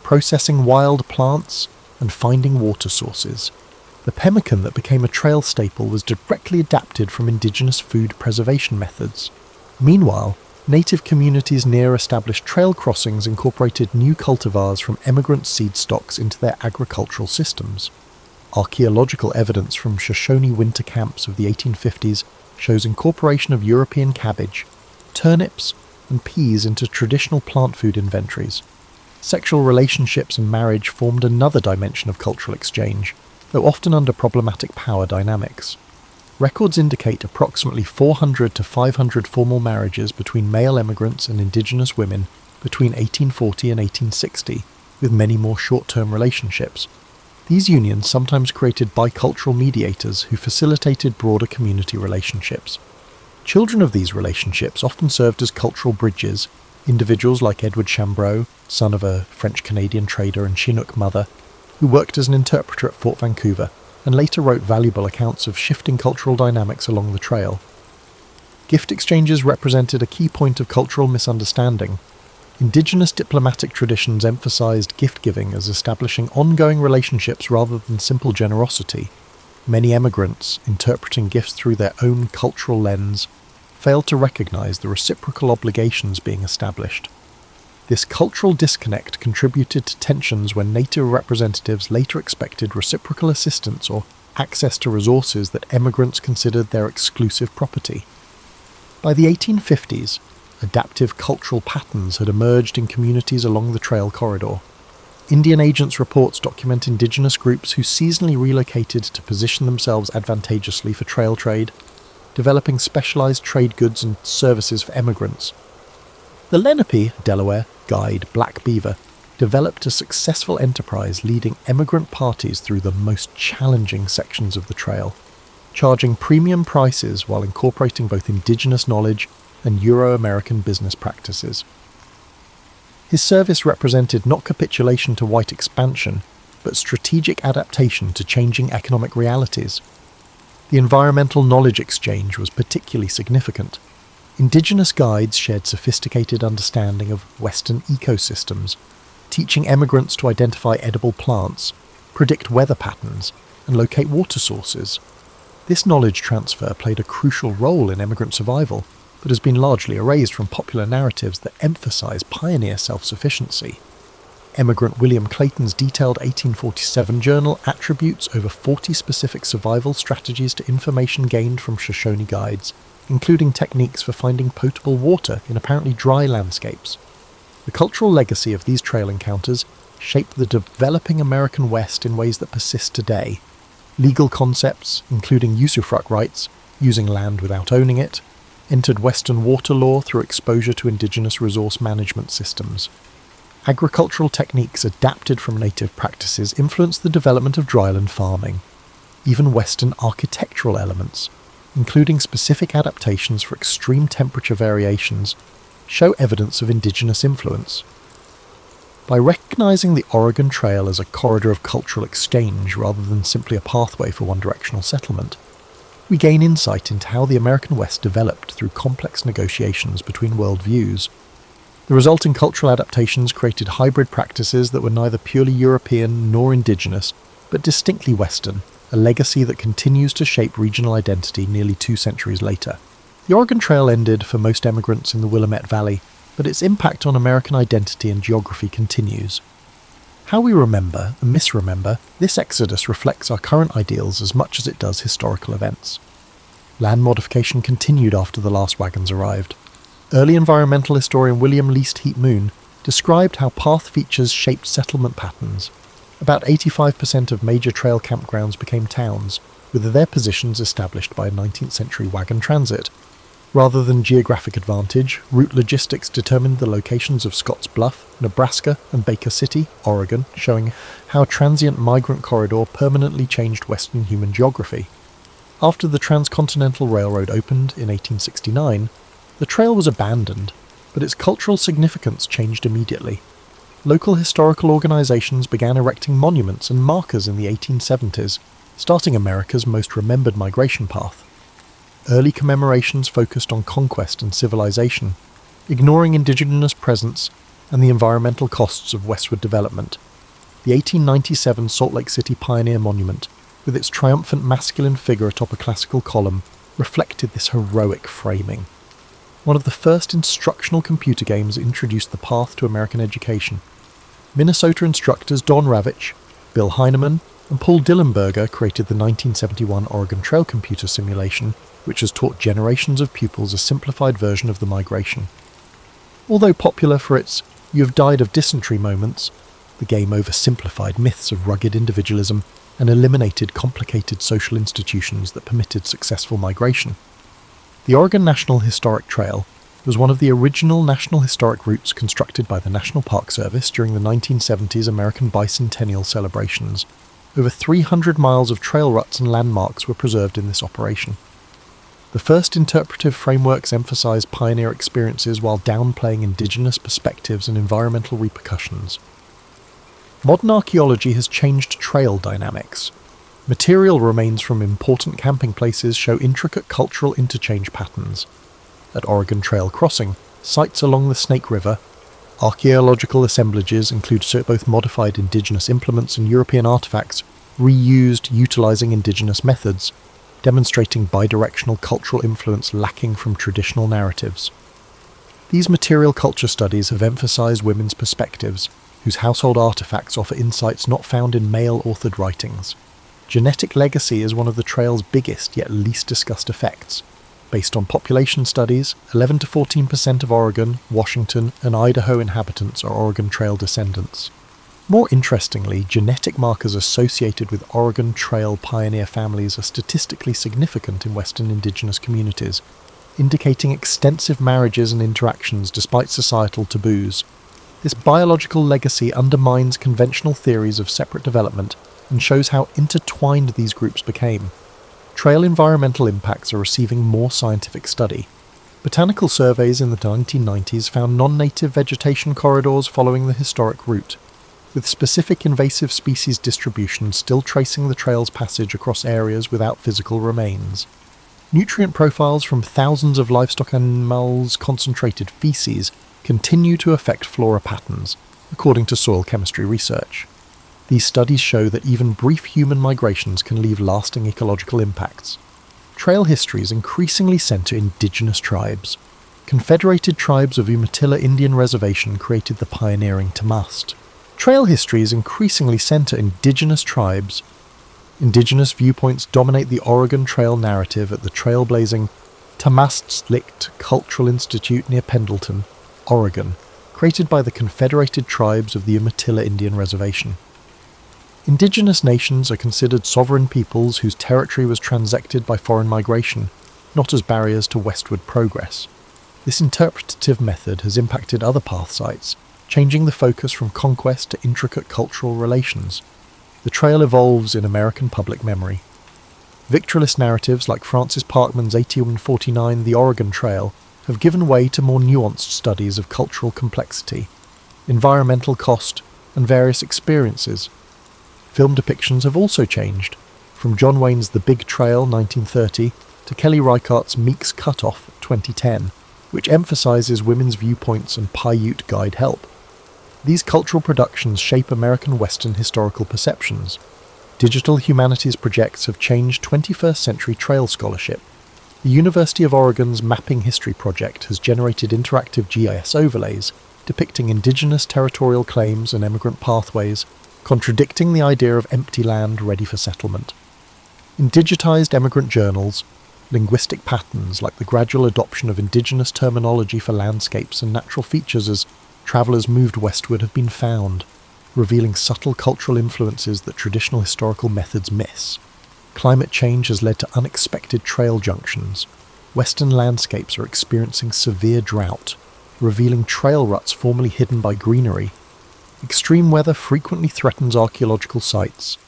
processing wild plants, and finding water sources. The pemmican that became a trail staple was directly adapted from indigenous food preservation methods. Meanwhile, native communities near established trail crossings incorporated new cultivars from emigrant seed stocks into their agricultural systems. Archaeological evidence from Shoshone winter camps of the 1850s shows incorporation of European cabbage, turnips, and peas into traditional plant food inventories. Sexual relationships and marriage formed another dimension of cultural exchange, though often under problematic power dynamics. Records indicate approximately 400 to 500 formal marriages between male emigrants and indigenous women between 1840 and 1860, with many more short-term relationships. These unions sometimes created bicultural mediators who facilitated broader community relationships. Children of these relationships often served as cultural bridges. Individuals like Edward Chambreau, son of a French-Canadian trader and Chinook mother, who worked as an interpreter at Fort Vancouver and later wrote valuable accounts of shifting cultural dynamics along the trail. Gift exchanges represented a key point of cultural misunderstanding. Indigenous diplomatic traditions emphasized gift-giving as establishing ongoing relationships rather than simple generosity. Many emigrants, interpreting gifts through their own cultural lens, failed to recognize the reciprocal obligations being established. This cultural disconnect contributed to tensions when native representatives later expected reciprocal assistance or access to resources that emigrants considered their exclusive property. By the 1850s, adaptive cultural patterns had emerged in communities along the trail corridor. Indian agents' reports document indigenous groups who seasonally relocated to position themselves advantageously for trail trade, developing specialized trade goods and services for emigrants. The Lenape, Delaware, guide Black Beaver developed a successful enterprise leading emigrant parties through the most challenging sections of the trail, charging premium prices while incorporating both indigenous knowledge and Euro-American business practices. His service represented not capitulation to white expansion, but strategic adaptation to changing economic realities. The environmental knowledge exchange was particularly significant. Indigenous guides shared sophisticated understanding of Western ecosystems, teaching emigrants to identify edible plants, predict weather patterns, and locate water sources. This knowledge transfer played a crucial role in emigrant survival, but has been largely erased from popular narratives that emphasize pioneer self-sufficiency. Emigrant William Clayton's detailed 1847 journal attributes over 40 specific survival strategies to information gained from Shoshone guides, including techniques for finding potable water in apparently dry landscapes. The cultural legacy of these trail encounters shaped the developing American West in ways that persist today. Legal concepts, including usufruct rights, using land without owning it, entered Western water law through exposure to indigenous resource management systems. Agricultural techniques adapted from native practices influenced the development of dryland farming. Even Western architectural elements, including specific adaptations for extreme temperature variations, show evidence of indigenous influence. By recognizing the Oregon Trail as a corridor of cultural exchange rather than simply a pathway for one-directional settlement, we gain insight into how the American West developed through complex negotiations between worldviews. The resulting cultural adaptations created hybrid practices that were neither purely European nor indigenous, but distinctly Western, a legacy that continues to shape regional identity nearly 2 centuries later. The Oregon Trail ended for most emigrants in the Willamette Valley, but its impact on American identity and geography continues. How we remember and misremember this exodus reflects our current ideals as much as it does historical events. Land modification continued after the last wagons arrived. Early environmental historian William Least Heat Moon described how path features shaped settlement patterns. About 85% of major trail campgrounds became towns, with their positions established by a 19th century wagon transit. Rather than geographic advantage, route logistics determined the locations of Scotts Bluff, Nebraska, and Baker City, Oregon, showing how a transient migrant corridor permanently changed Western human geography. After the Transcontinental Railroad opened in 1869, the trail was abandoned, but its cultural significance changed immediately. Local historical organizations began erecting monuments and markers in the 1870s, starting America's most remembered migration path. Early commemorations focused on conquest and civilization, ignoring indigenous presence and the environmental costs of westward development. The 1897 Salt Lake City Pioneer Monument, with its triumphant masculine figure atop a classical column, reflected this heroic framing. One of the first instructional computer games introduced the path to American education. Minnesota instructors Don Ravitch, Bill Heineman, and Paul Dillenberger created the 1971 Oregon Trail computer simulation, which has taught generations of pupils a simplified version of the migration. Although popular for its "you-have died of dysentery" moments, the game oversimplified myths of rugged individualism and eliminated complicated social institutions that permitted successful migration. The Oregon National Historic Trail was one of the original national historic routes constructed by the National Park Service during the 1970s American bicentennial celebrations. Over 300 miles of trail ruts and landmarks were preserved in this operation. The first interpretive frameworks emphasized pioneer experiences while downplaying indigenous perspectives and environmental repercussions. Modern archaeology has changed trail dynamics. Material remains from important camping places show intricate cultural interchange patterns. At Oregon Trail Crossing, sites along the Snake River, archaeological assemblages include both modified indigenous implements and European artifacts, reused utilizing indigenous methods, demonstrating bidirectional cultural influence lacking from traditional narratives. These material culture studies have emphasized women's perspectives, whose household artifacts offer insights not found in male-authored writings. Genetic legacy is one of the trail's biggest yet least discussed effects. Based on population studies, 11 to 14% of Oregon, Washington, and Idaho inhabitants are Oregon Trail descendants. More interestingly, genetic markers associated with Oregon Trail pioneer families are statistically significant in Western indigenous communities, indicating extensive marriages and interactions despite societal taboos. This biological legacy undermines conventional theories of separate development and shows how intertwined these groups became. Trail environmental impacts are receiving more scientific study. Botanical surveys in the 1990s found non-native vegetation corridors following the historic route, with specific invasive species distribution still tracing the trail's passage across areas without physical remains. Nutrient profiles from thousands of livestock animals' concentrated feces continue to affect flora patterns, according to soil chemistry research. These studies show that even brief human migrations can leave lasting ecological impacts. Trail histories increasingly center indigenous tribes. Confederated Tribes of Umatilla Indian Reservation created the pioneering Tamast. Trail histories increasingly center indigenous tribes. Indigenous viewpoints dominate the Oregon Trail narrative at the trailblazing Tamast-Licht Cultural Institute near Pendleton, Oregon, created by the Confederated Tribes of the Umatilla Indian Reservation. Indigenous nations are considered sovereign peoples whose territory was transected by foreign migration, not as barriers to westward progress. This interpretative method has impacted other path sites, changing the focus from conquest to intricate cultural relations. The trail evolves in American public memory. Victorialist narratives like Francis Parkman's 1849 The Oregon Trail have given way to more nuanced studies of cultural complexity, environmental cost, and various experiences. Film depictions have also changed, from John Wayne's The Big Trail 1930 to Kelly Reichardt's Meek's Cutoff 2010, which emphasizes women's viewpoints and Paiute guide help. These cultural productions shape American Western historical perceptions. Digital humanities projects have changed 21st century trail scholarship. The University of Oregon's Mapping History project has generated interactive GIS overlays depicting indigenous territorial claims and emigrant pathways, contradicting the idea of empty land ready for settlement. In digitized emigrant journals, linguistic patterns like the gradual adoption of indigenous terminology for landscapes and natural features as travellers moved westward have been found, revealing subtle cultural influences that traditional historical methods miss. Climate change has led to unexpected trail junctions. Western landscapes are experiencing severe drought, revealing trail ruts formerly hidden by greenery. Extreme weather frequently threatens archaeological sites.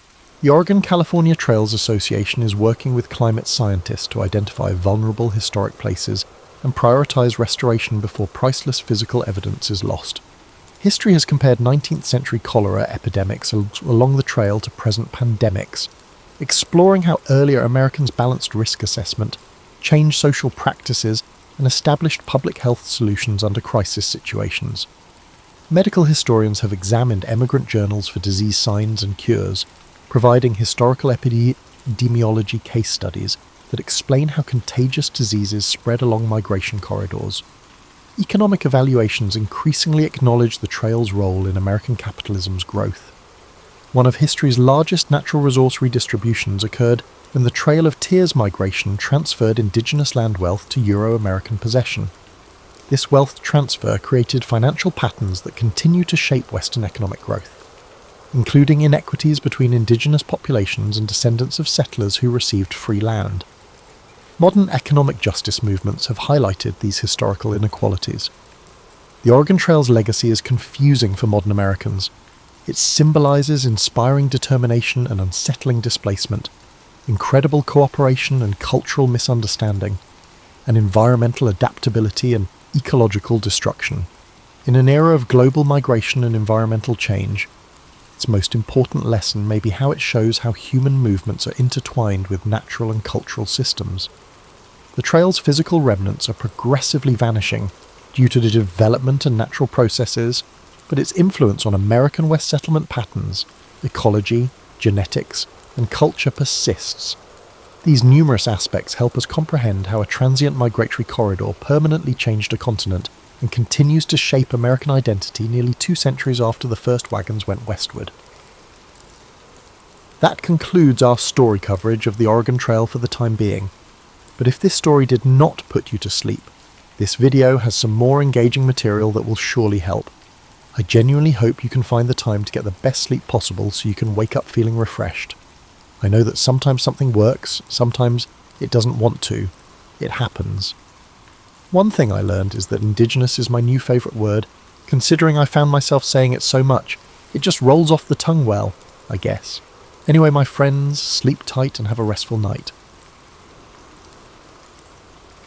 The Oregon-California Trails Association is working with climate scientists to identify vulnerable historic places and prioritize restoration before priceless physical evidence is lost. History has compared 19th century cholera epidemics along the trail to present pandemics, exploring how earlier Americans balanced risk assessment, changed social practices, and established public health solutions under crisis situations. Medical historians have examined emigrant journals for disease signs and cures, providing historical epidemiology case studies that explain how contagious diseases spread along migration corridors. Economic evaluations increasingly acknowledge the trail's role in American capitalism's growth. One of history's largest natural resource redistributions occurred when the Trail of Tears migration transferred indigenous land wealth to Euro-American possession. This wealth transfer created financial patterns that continue to shape Western economic growth, including inequities between indigenous populations and descendants of settlers who received free land. Modern economic justice movements have highlighted these historical inequalities. The Oregon Trail's legacy is confusing for modern Americans. It symbolizes inspiring determination and unsettling displacement, incredible cooperation and cultural misunderstanding, and environmental adaptability and ecological destruction. In an era of global migration and environmental change, its most important lesson may be how it shows how human movements are intertwined with natural and cultural systems. The trail's physical remnants are progressively vanishing due to the development and natural processes, but its influence on American West settlement patterns, ecology, genetics, and culture persists. These numerous aspects help us comprehend how a transient migratory corridor permanently changed a continent and continues to shape American identity nearly 2 centuries after the first wagons went westward. That concludes our story coverage of the Oregon Trail for the time being. But if this story did not put you to sleep, this video has some more engaging material that will surely help. I genuinely hope you can find the time to get the best sleep possible so you can wake up feeling refreshed. I know that sometimes something works, sometimes it doesn't want to. It happens. One thing I learned is that Indigenous is my new favourite word, considering I found myself saying it so much. It just rolls off the tongue well, I guess. Anyway, my friends, sleep tight and have a restful night.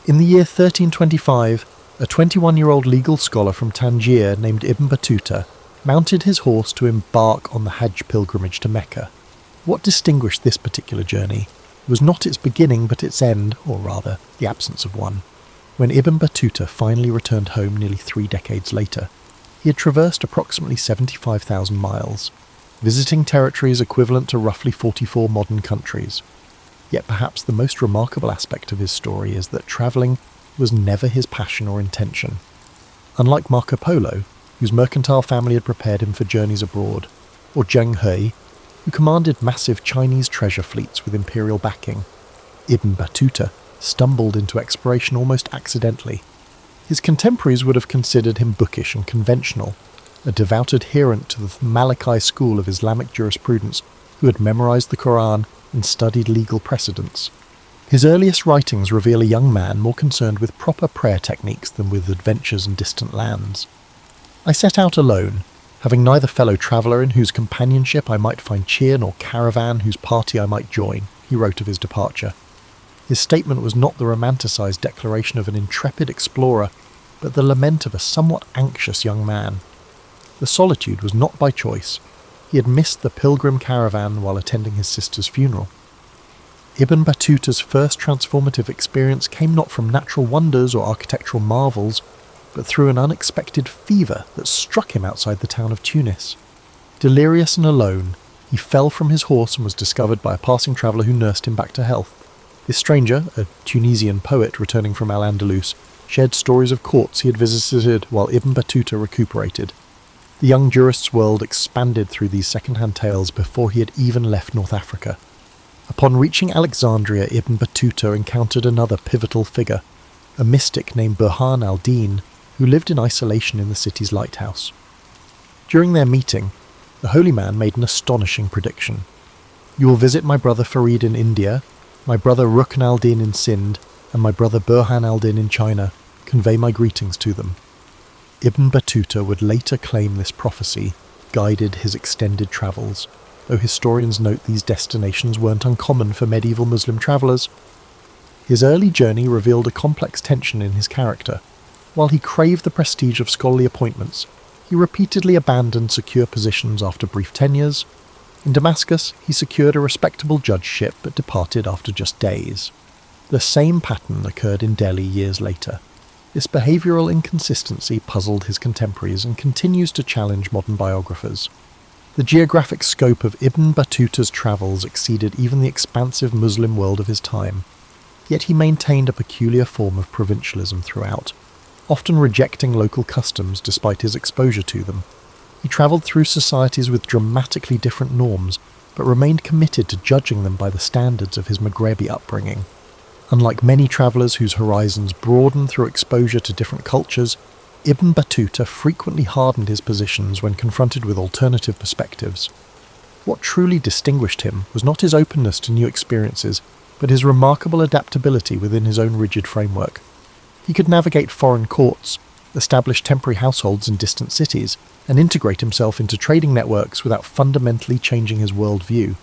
In the year 1325, a 21-year-old legal scholar from Tangier named Ibn Battuta mounted his horse to embark on the Hajj pilgrimage to Mecca. What distinguished this particular journey was not its beginning but its end, or rather, the absence of one. When Ibn Battuta finally returned home nearly 3 decades later, he had traversed approximately 75,000 miles, visiting territories equivalent to roughly 44 modern countries. Yet perhaps the most remarkable aspect of his story is that travelling was never his passion or intention. Unlike Marco Polo, whose mercantile family had prepared him for journeys abroad, or Zheng He, who commanded massive Chinese treasure fleets with imperial backing, Ibn Battuta stumbled into exploration almost accidentally. His contemporaries would have considered him bookish and conventional, a devout adherent to the Maliki school of Islamic jurisprudence who had memorized the Quran and studied legal precedents. His earliest writings reveal a young man more concerned with proper prayer techniques than with adventures in distant lands. I set out alone, having neither fellow traveller in whose companionship I might find cheer nor caravan whose party I might join, he wrote of his departure. His statement was not the romanticised declaration of an intrepid explorer, but the lament of a somewhat anxious young man. The solitude was not by choice. He had missed the pilgrim caravan while attending his sister's funeral. Ibn Battuta's first transformative experience came not from natural wonders or architectural marvels, but through an unexpected fever that struck him outside the town of Tunis. Delirious and alone, he fell from his horse and was discovered by a passing traveller who nursed him back to health. This stranger, a Tunisian poet returning from Al-Andalus, shared stories of courts he had visited while Ibn Battuta recuperated. The young jurist's world expanded through these second-hand tales before he had even left North Africa. Upon reaching Alexandria, Ibn Battuta encountered another pivotal figure, a mystic named Burhan al-Din, who lived in isolation in the city's lighthouse. During their meeting, the holy man made an astonishing prediction. "You will visit my brother Farid in India, my brother Rukn al-Din in Sind, and my brother Burhan al-Din in China. Convey my greetings to them." Ibn Battuta would later claim this prophecy guided his extended travels, though historians note these destinations weren't uncommon for medieval Muslim travellers. His early journey revealed a complex tension in his character. While he craved the prestige of scholarly appointments, he repeatedly abandoned secure positions after brief tenures. In Damascus, he secured a respectable judgeship but departed after just days. The same pattern occurred in Delhi years later. This behavioural inconsistency puzzled his contemporaries and continues to challenge modern biographers. The geographic scope of Ibn Battuta's travels exceeded even the expansive Muslim world of his time, yet he maintained a peculiar form of provincialism throughout, often rejecting local customs despite his exposure to them. He travelled through societies with dramatically different norms, but remained committed to judging them by the standards of his Maghrebi upbringing. Unlike many travellers whose horizons broadened through exposure to different cultures, Ibn Battuta frequently hardened his positions when confronted with alternative perspectives. What truly distinguished him was not his openness to new experiences, but his remarkable adaptability within his own rigid framework. He could navigate foreign courts, establish temporary households in distant cities, and integrate himself into trading networks without fundamentally changing his worldview.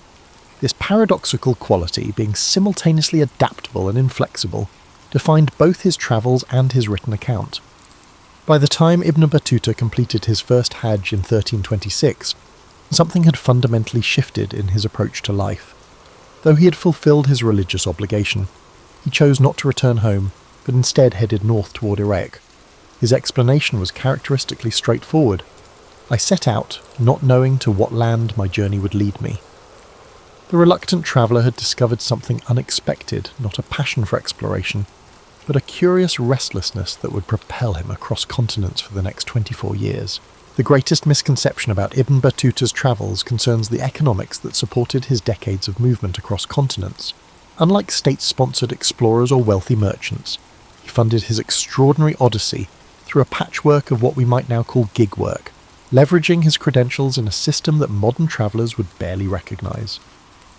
This paradoxical quality, being simultaneously adaptable and inflexible, defined both his travels and his written account. By the time Ibn Battuta completed his first Hajj in 1326, something had fundamentally shifted in his approach to life. Though he had fulfilled his religious obligation, he chose not to return home, but instead headed north toward Iraq. His explanation was characteristically straightforward. I set out, not knowing to what land my journey would lead me. The reluctant traveller had discovered something unexpected, not a passion for exploration, but a curious restlessness that would propel him across continents for the next 24 years. The greatest misconception about Ibn Battuta's travels concerns the economics that supported his decades of movement across continents. Unlike state-sponsored explorers or wealthy merchants, he funded his extraordinary odyssey through a patchwork of what we might now call gig work, leveraging his credentials in a system that modern travellers would barely recognise.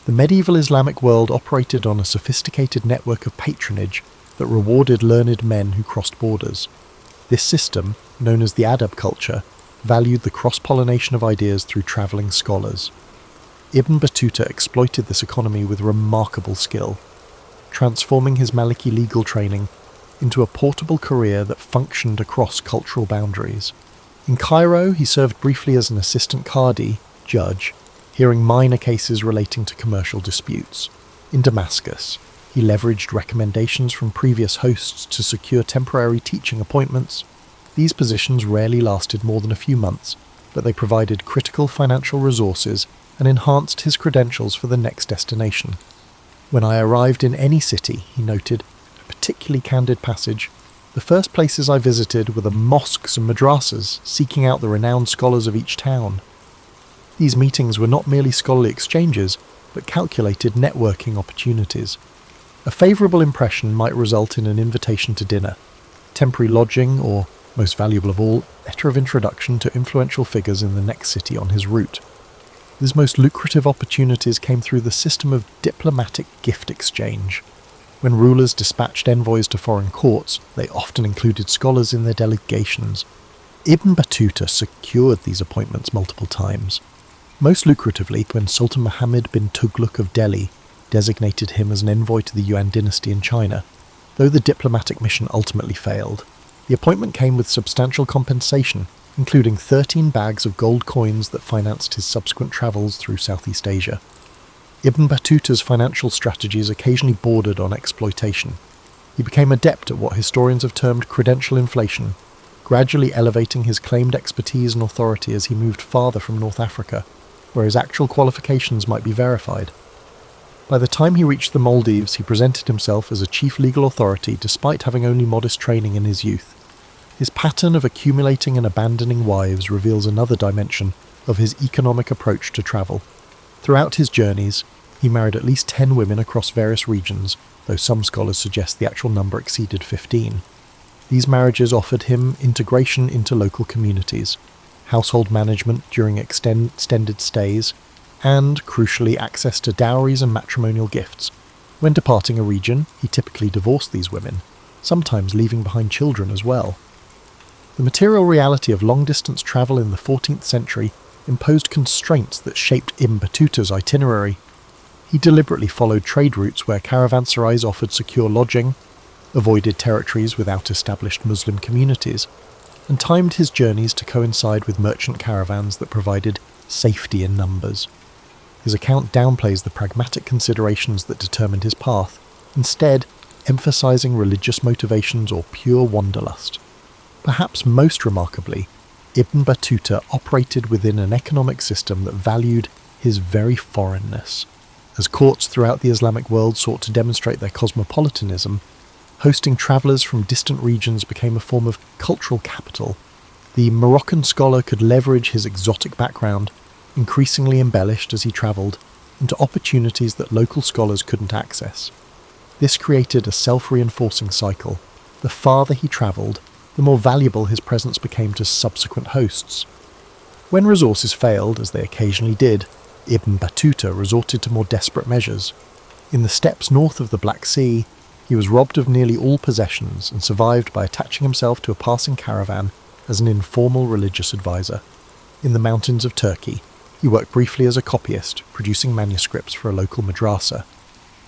The medieval Islamic world operated on a sophisticated network of patronage that rewarded learned men who crossed borders. This system, known as the adab culture, valued the cross-pollination of ideas through travelling scholars. Ibn Battuta exploited this economy with remarkable skill, transforming his Maliki legal training into a portable career that functioned across cultural boundaries. In Cairo, he served briefly as an assistant qadi, judge, hearing minor cases relating to commercial disputes. In Damascus, he leveraged recommendations from previous hosts to secure temporary teaching appointments. These positions rarely lasted more than a few months, but they provided critical financial resources and enhanced his credentials for the next destination. When I arrived in any city, he noted, a particularly candid passage, the first places I visited were the mosques and madrasas, seeking out the renowned scholars of each town. These meetings were not merely scholarly exchanges, but calculated networking opportunities. A favourable impression might result in an invitation to dinner, temporary lodging, or, most valuable of all, letter of introduction to influential figures in the next city on his route. His most lucrative opportunities came through the system of diplomatic gift exchange. When rulers dispatched envoys to foreign courts, they often included scholars in their delegations. Ibn Battuta secured these appointments multiple times. Most lucratively, when Sultan Muhammad bin Tughlaq of Delhi designated him as an envoy to the Yuan dynasty in China. Though the diplomatic mission ultimately failed, the appointment came with substantial compensation, including 13 bags of gold coins that financed his subsequent travels through Southeast Asia. Ibn Battuta's financial strategies occasionally bordered on exploitation. He became adept at what historians have termed credential inflation, gradually elevating his claimed expertise and authority as he moved farther from North Africa, where his actual qualifications might be verified. By the time he reached the Maldives, he presented himself as a chief legal authority despite having only modest training in his youth. His pattern of accumulating and abandoning wives reveals another dimension of his economic approach to travel. Throughout his journeys, he married at least 10 women across various regions, though some scholars suggest the actual number exceeded 15. These marriages offered him integration into local communities, household management during extended stays, and, crucially, access to dowries and matrimonial gifts. When departing a region, he typically divorced these women, sometimes leaving behind children as well. The material reality of long-distance travel in the 14th century imposed constraints that shaped Ibn Battuta's itinerary. He deliberately followed trade routes where caravanserais offered secure lodging, avoided territories without established Muslim communities, and timed his journeys to coincide with merchant caravans that provided safety in numbers. His account downplays the pragmatic considerations that determined his path. Instead, emphasizing religious motivations or pure wanderlust. Perhaps most remarkably, Ibn Battuta operated within an economic system that valued his very foreignness. As courts throughout the Islamic world sought to demonstrate their cosmopolitanism, hosting travellers from distant regions became a form of cultural capital. The Moroccan scholar could leverage his exotic background, increasingly embellished as he travelled, into opportunities that local scholars couldn't access. This created a self-reinforcing cycle. The farther he travelled, the more valuable his presence became to subsequent hosts. When resources failed, as they occasionally did, Ibn Battuta resorted to more desperate measures. In the steppes north of the Black Sea, he was robbed of nearly all possessions and survived by attaching himself to a passing caravan as an informal religious advisor. In the mountains of Turkey, he worked briefly as a copyist, producing manuscripts for a local madrasa.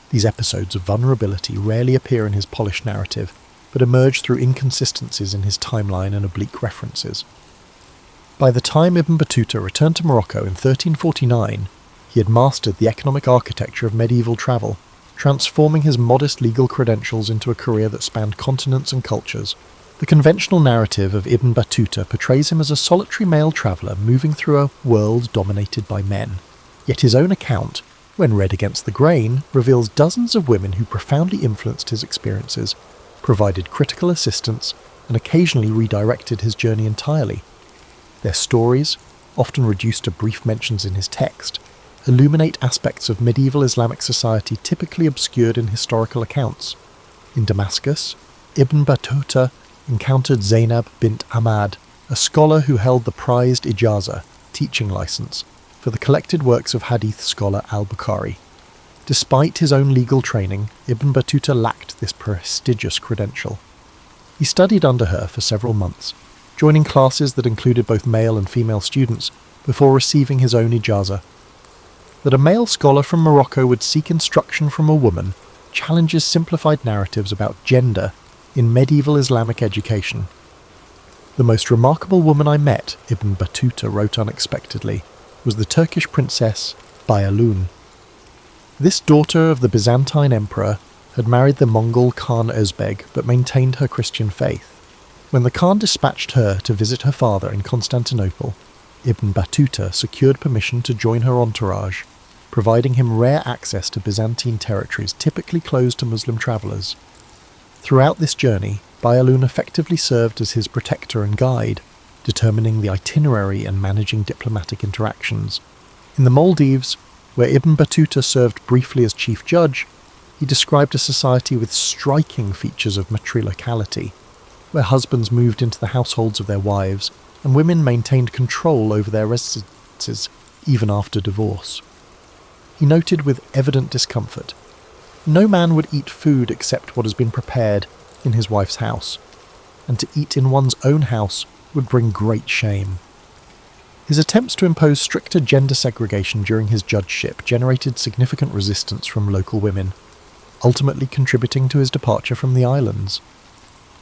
These episodes of vulnerability rarely appear in his polished narrative, but emerge through inconsistencies in his timeline and oblique references. By the time Ibn Battuta returned to Morocco in 1349, he had mastered the economic architecture of medieval travel, transforming his modest legal credentials into a career that spanned continents and cultures. The conventional narrative of Ibn Battuta portrays him as a solitary male traveller moving through a world dominated by men. Yet his own account, when read against the grain, reveals dozens of women who profoundly influenced his experiences, provided critical assistance, and occasionally redirected his journey entirely. Their stories, often reduced to brief mentions in his text, illuminate aspects of medieval Islamic society typically obscured in historical accounts. In Damascus, Ibn Battuta encountered Zainab bint Ahmad, a scholar who held the prized ijaza, teaching license, for the collected works of hadith scholar al-Bukhari. Despite his own legal training, Ibn Battuta lacked this prestigious credential. He studied under her for several months, joining classes that included both male and female students, before receiving his own ijaza. That a male scholar from Morocco would seek instruction from a woman challenges simplified narratives about gender in medieval Islamic education. The most remarkable woman I met, Ibn Battuta wrote unexpectedly, was the Turkish princess Bayalun. This daughter of the Byzantine emperor had married the Mongol Khan Özbeg but maintained her Christian faith. When the Khan dispatched her to visit her father in Constantinople, Ibn Battuta secured permission to join her entourage, providing him rare access to Byzantine territories typically closed to Muslim travellers. Throughout this journey, Bayalun effectively served as his protector and guide, determining the itinerary and managing diplomatic interactions. In the Maldives, where Ibn Battuta served briefly as chief judge, he described a society with striking features of matriarchality, where husbands moved into the households of their wives and women maintained control over their residences even after divorce. He noted with evident discomfort, no man would eat food except what has been prepared in his wife's house, and to eat in one's own house would bring great shame. His attempts to impose stricter gender segregation during his judgeship generated significant resistance from local women, ultimately contributing to his departure from the islands.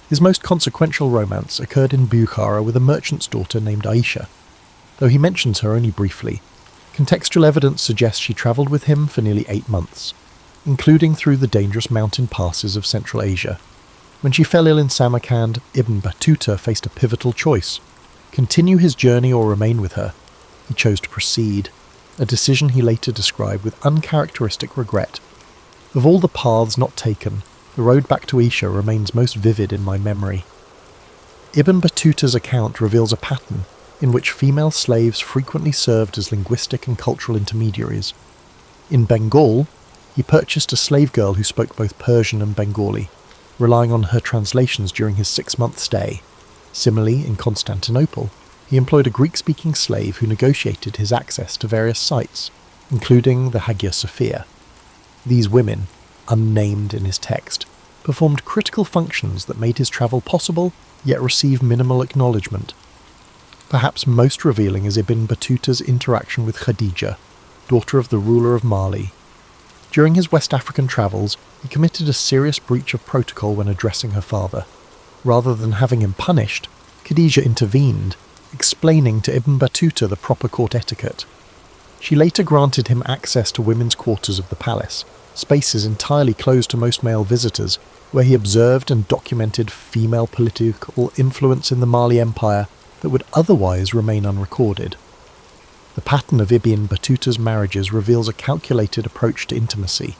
His most consequential romance occurred in Bukhara with a merchant's daughter named Aisha. Though he mentions her only briefly, contextual evidence suggests she travelled with him for nearly 8 months, including through the dangerous mountain passes of Central Asia. When she fell ill in Samarkand, Ibn Battuta faced a pivotal choice: continue his journey or remain with her. He chose to proceed, a decision he later described with uncharacteristic regret. Of all the paths not taken, the road back to Isha remains most vivid in my memory. Ibn Battuta's account reveals a pattern in which female slaves frequently served as linguistic and cultural intermediaries. In Bengal, he purchased a slave girl who spoke both Persian and Bengali, relying on her translations during his 6-month stay. Similarly, in Constantinople, he employed a Greek-speaking slave who negotiated his access to various sites, including the Hagia Sophia. These women, unnamed in his text, performed critical functions that made his travel possible, yet received minimal acknowledgement. Perhaps most revealing is Ibn Battuta's interaction with Khadija, daughter of the ruler of Mali. During his West African travels, he committed a serious breach of protocol when addressing her father. Rather than having him punished, Khadija intervened, explaining to Ibn Battuta the proper court etiquette. She later granted him access to women's quarters of the palace, spaces entirely closed to most male visitors, where he observed and documented female political influence in the Mali Empire that would otherwise remain unrecorded. The pattern of Ibn Battuta's marriages reveals a calculated approach to intimacy,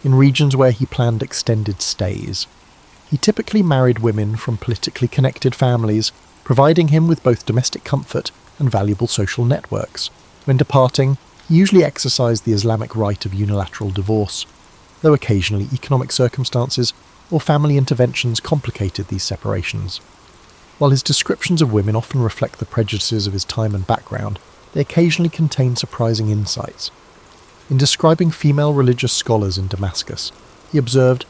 in regions where he planned extended stays. He typically married women from politically connected families, providing him with both domestic comfort and valuable social networks. When departing, he usually exercised the Islamic rite of unilateral divorce, though occasionally economic circumstances or family interventions complicated these separations. While his descriptions of women often reflect the prejudices of his time and background, they occasionally contain surprising insights. In describing female religious scholars in Damascus, he observed,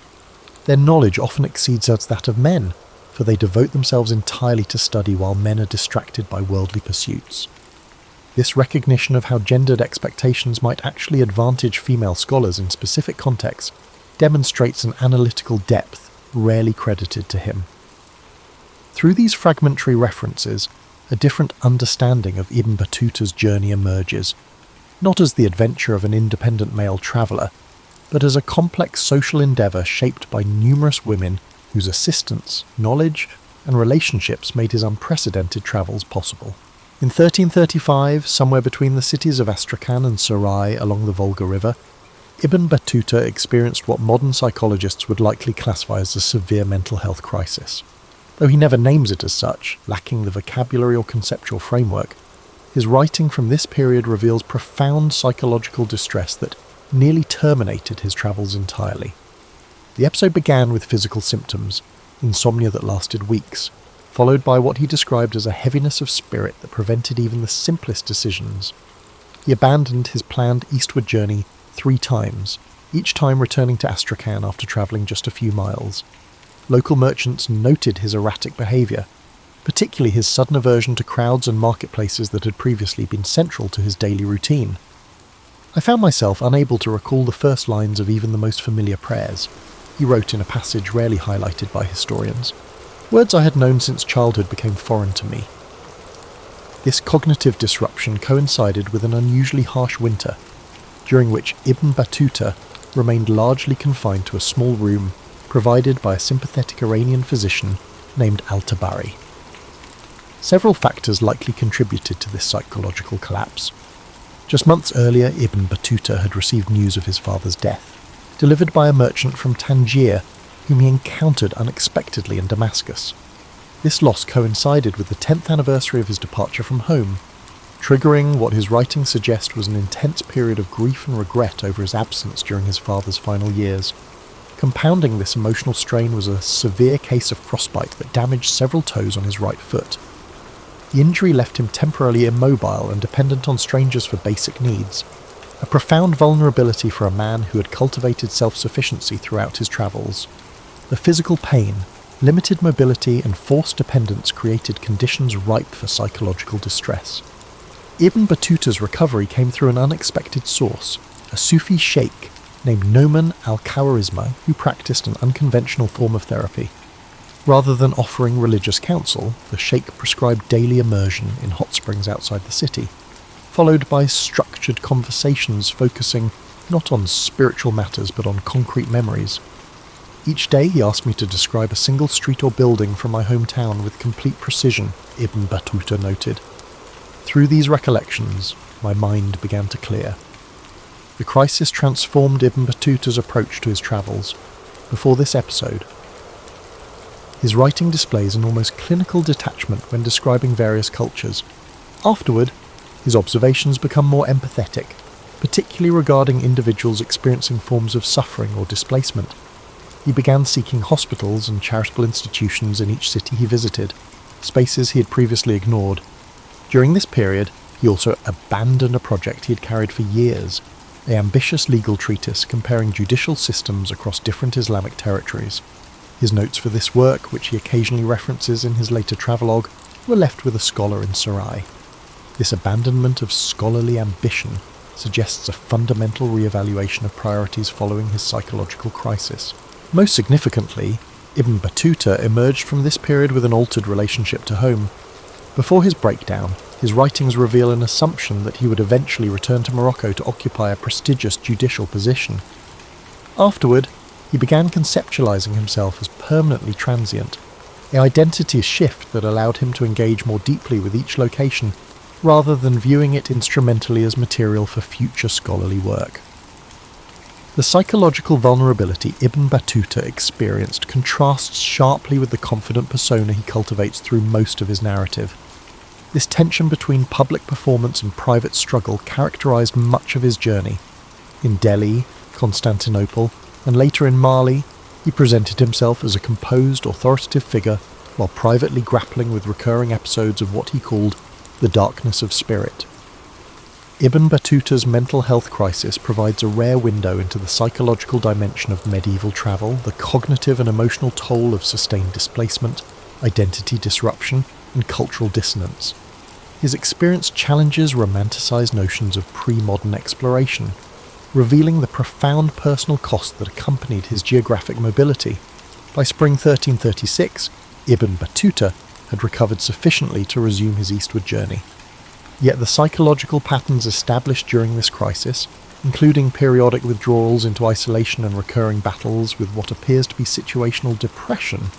"Their knowledge often exceeds that of men, for they devote themselves entirely to study while men are distracted by worldly pursuits." This recognition of how gendered expectations might actually advantage female scholars in specific contexts demonstrates an analytical depth rarely credited to him. Through these fragmentary references, a different understanding of Ibn Battuta's journey emerges, not as the adventure of an independent male traveller, but as a complex social endeavour shaped by numerous women whose assistance, knowledge, and relationships made his unprecedented travels possible. In 1335, somewhere between the cities of Astrakhan and Sarai along the Volga River, Ibn Battuta experienced what modern psychologists would likely classify as a severe mental health crisis. Though he never names it as such, lacking the vocabulary or conceptual framework, his writing from this period reveals profound psychological distress that nearly terminated his travels entirely. The episode began with physical symptoms, insomnia that lasted weeks, followed by what he described as a heaviness of spirit that prevented even the simplest decisions. He abandoned his planned eastward journey 3 times, each time returning to Astrakhan after travelling just a few miles. Local merchants noted his erratic behaviour, particularly his sudden aversion to crowds and marketplaces that had previously been central to his daily routine. "I found myself unable to recall the first lines of even the most familiar prayers," he wrote in a passage rarely highlighted by historians. "Words I had known since childhood became foreign to me." This cognitive disruption coincided with an unusually harsh winter, during which Ibn Battuta remained largely confined to a small room provided by a sympathetic Iranian physician named Al-Tabari. Several factors likely contributed to this psychological collapse. Just months earlier, Ibn Battuta had received news of his father's death, delivered by a merchant from Tangier whom he encountered unexpectedly in Damascus. This loss coincided with the 10th anniversary of his departure from home, triggering what his writings suggest was an intense period of grief and regret over his absence during his father's final years. Compounding this emotional strain was a severe case of frostbite that damaged several toes on his right foot. The injury left him temporarily immobile and dependent on strangers for basic needs, a profound vulnerability for a man who had cultivated self-sufficiency throughout his travels. The physical pain, limited mobility and forced dependence created conditions ripe for psychological distress. Ibn Battuta's recovery came through an unexpected source, a Sufi sheikh named Noman al-Khawarizmi who practiced an unconventional form of therapy. Rather than offering religious counsel, the sheikh prescribed daily immersion in hot springs outside the city, followed by structured conversations focusing not on spiritual matters but on concrete memories. Each day he asked me to describe a single street or building from my hometown with complete precision, Ibn Battuta noted. Through these recollections, my mind began to clear. The crisis transformed Ibn Battuta's approach to his travels. Before this episode, his writing displays an almost clinical detachment when describing various cultures. Afterward, his observations become more empathetic, particularly regarding individuals experiencing forms of suffering or displacement. He began seeking hospitals and charitable institutions in each city he visited, spaces he had previously ignored. During this period, he also abandoned a project he had carried for years, an ambitious legal treatise comparing judicial systems across different Islamic territories. His notes for this work, which he occasionally references in his later travelogue, were left with a scholar in Sarai. This abandonment of scholarly ambition suggests a fundamental re-evaluation of priorities following his psychological crisis. Most significantly, Ibn Battuta emerged from this period with an altered relationship to home. Before his breakdown, his writings reveal an assumption that he would eventually return to Morocco to occupy a prestigious judicial position. Afterward, he began conceptualizing himself as permanently transient, an identity shift that allowed him to engage more deeply with each location, rather than viewing it instrumentally as material for future scholarly work. The psychological vulnerability Ibn Battuta experienced contrasts sharply with the confident persona he cultivates through most of his narrative. This tension between public performance and private struggle characterized much of his journey. In Delhi, Constantinople, and later in Mali, he presented himself as a composed, authoritative figure while privately grappling with recurring episodes of what he called the darkness of spirit. Ibn Battuta's mental health crisis provides a rare window into the psychological dimension of medieval travel, the cognitive and emotional toll of sustained displacement, identity disruption, and cultural dissonance. His experience challenges romanticized notions of pre-modern exploration, revealing the profound personal cost that accompanied his geographic mobility. By spring 1336, Ibn Battuta had recovered sufficiently to resume his eastward journey. Yet the psychological patterns established during this crisis, including periodic withdrawals into isolation and recurring battles with what appears to be situational depression,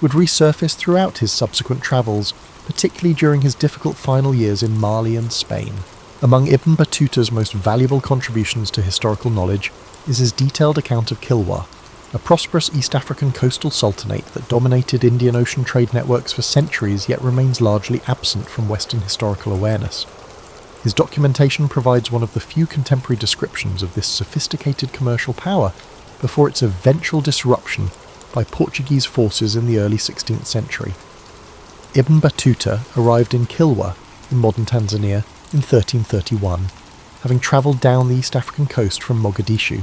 would resurface throughout his subsequent travels, particularly during his difficult final years in Mali and Spain. Among Ibn Battuta's most valuable contributions to historical knowledge is his detailed account of Kilwa, a prosperous East African coastal sultanate that dominated Indian Ocean trade networks for centuries yet remains largely absent from Western historical awareness. His documentation provides one of the few contemporary descriptions of this sophisticated commercial power before its eventual disruption by Portuguese forces in the early 16th century. Ibn Battuta arrived in Kilwa, in modern Tanzania, in 1331, having travelled down the East African coast from Mogadishu.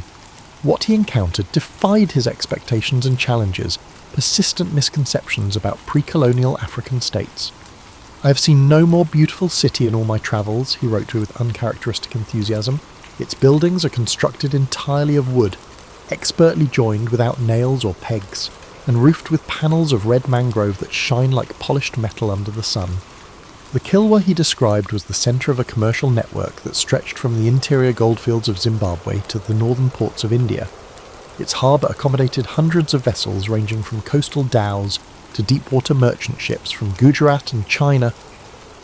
What he encountered defied his expectations and challenges persistent misconceptions about pre-colonial African states. "I have seen no more beautiful city in all my travels," he wrote with uncharacteristic enthusiasm. "Its buildings are constructed entirely of wood, expertly joined without nails or pegs, and roofed with panels of red mangrove that shine like polished metal under the sun." The Kilwa he described was the centre of a commercial network that stretched from the interior goldfields of Zimbabwe to the northern ports of India. Its harbour accommodated hundreds of vessels ranging from coastal dhows to deep-water merchant ships from Gujarat and China.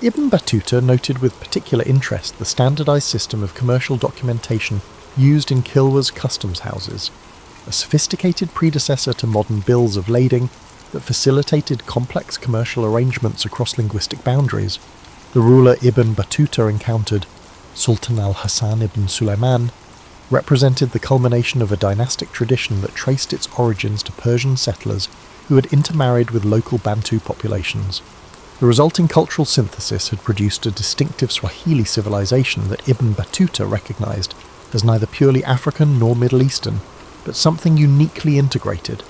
Ibn Battuta noted with particular interest the standardised system of commercial documentation used in Kilwa's customs houses, a sophisticated predecessor to modern bills of lading that facilitated complex commercial arrangements across linguistic boundaries. The ruler Ibn Battuta encountered, Sultan al-Hassan ibn Sulaiman, represented the culmination of a dynastic tradition that traced its origins to Persian settlers who had intermarried with local Bantu populations. The resulting cultural synthesis had produced a distinctive Swahili civilization that Ibn Battuta recognized as neither purely African nor Middle Eastern, but something uniquely integrated.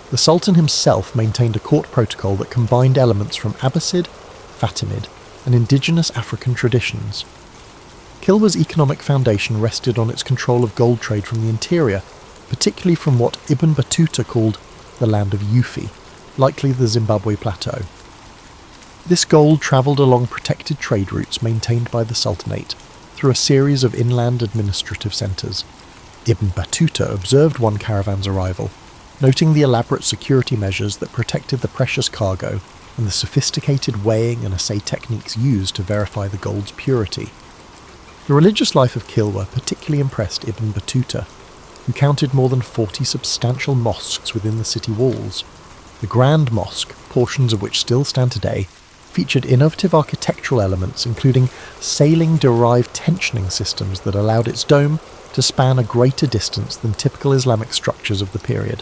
The Sultan himself maintained a court protocol that combined elements from Abbasid, Fatimid, and indigenous African traditions. Kilwa's economic foundation rested on its control of gold trade from the interior, particularly from what Ibn Battuta called the land of Yufi, likely the Zimbabwe Plateau. This gold travelled along protected trade routes maintained by the Sultanate, through a series of inland administrative centres. Ibn Battuta observed one caravan's arrival, noting the elaborate security measures that protected the precious cargo and the sophisticated weighing and assay techniques used to verify the gold's purity. The religious life of Kilwa particularly impressed Ibn Battuta, who counted more than 40 substantial mosques within the city walls. The Grand Mosque, portions of which still stand today, featured innovative architectural elements including sailing-derived tensioning systems that allowed its dome to span a greater distance than typical Islamic structures of the period.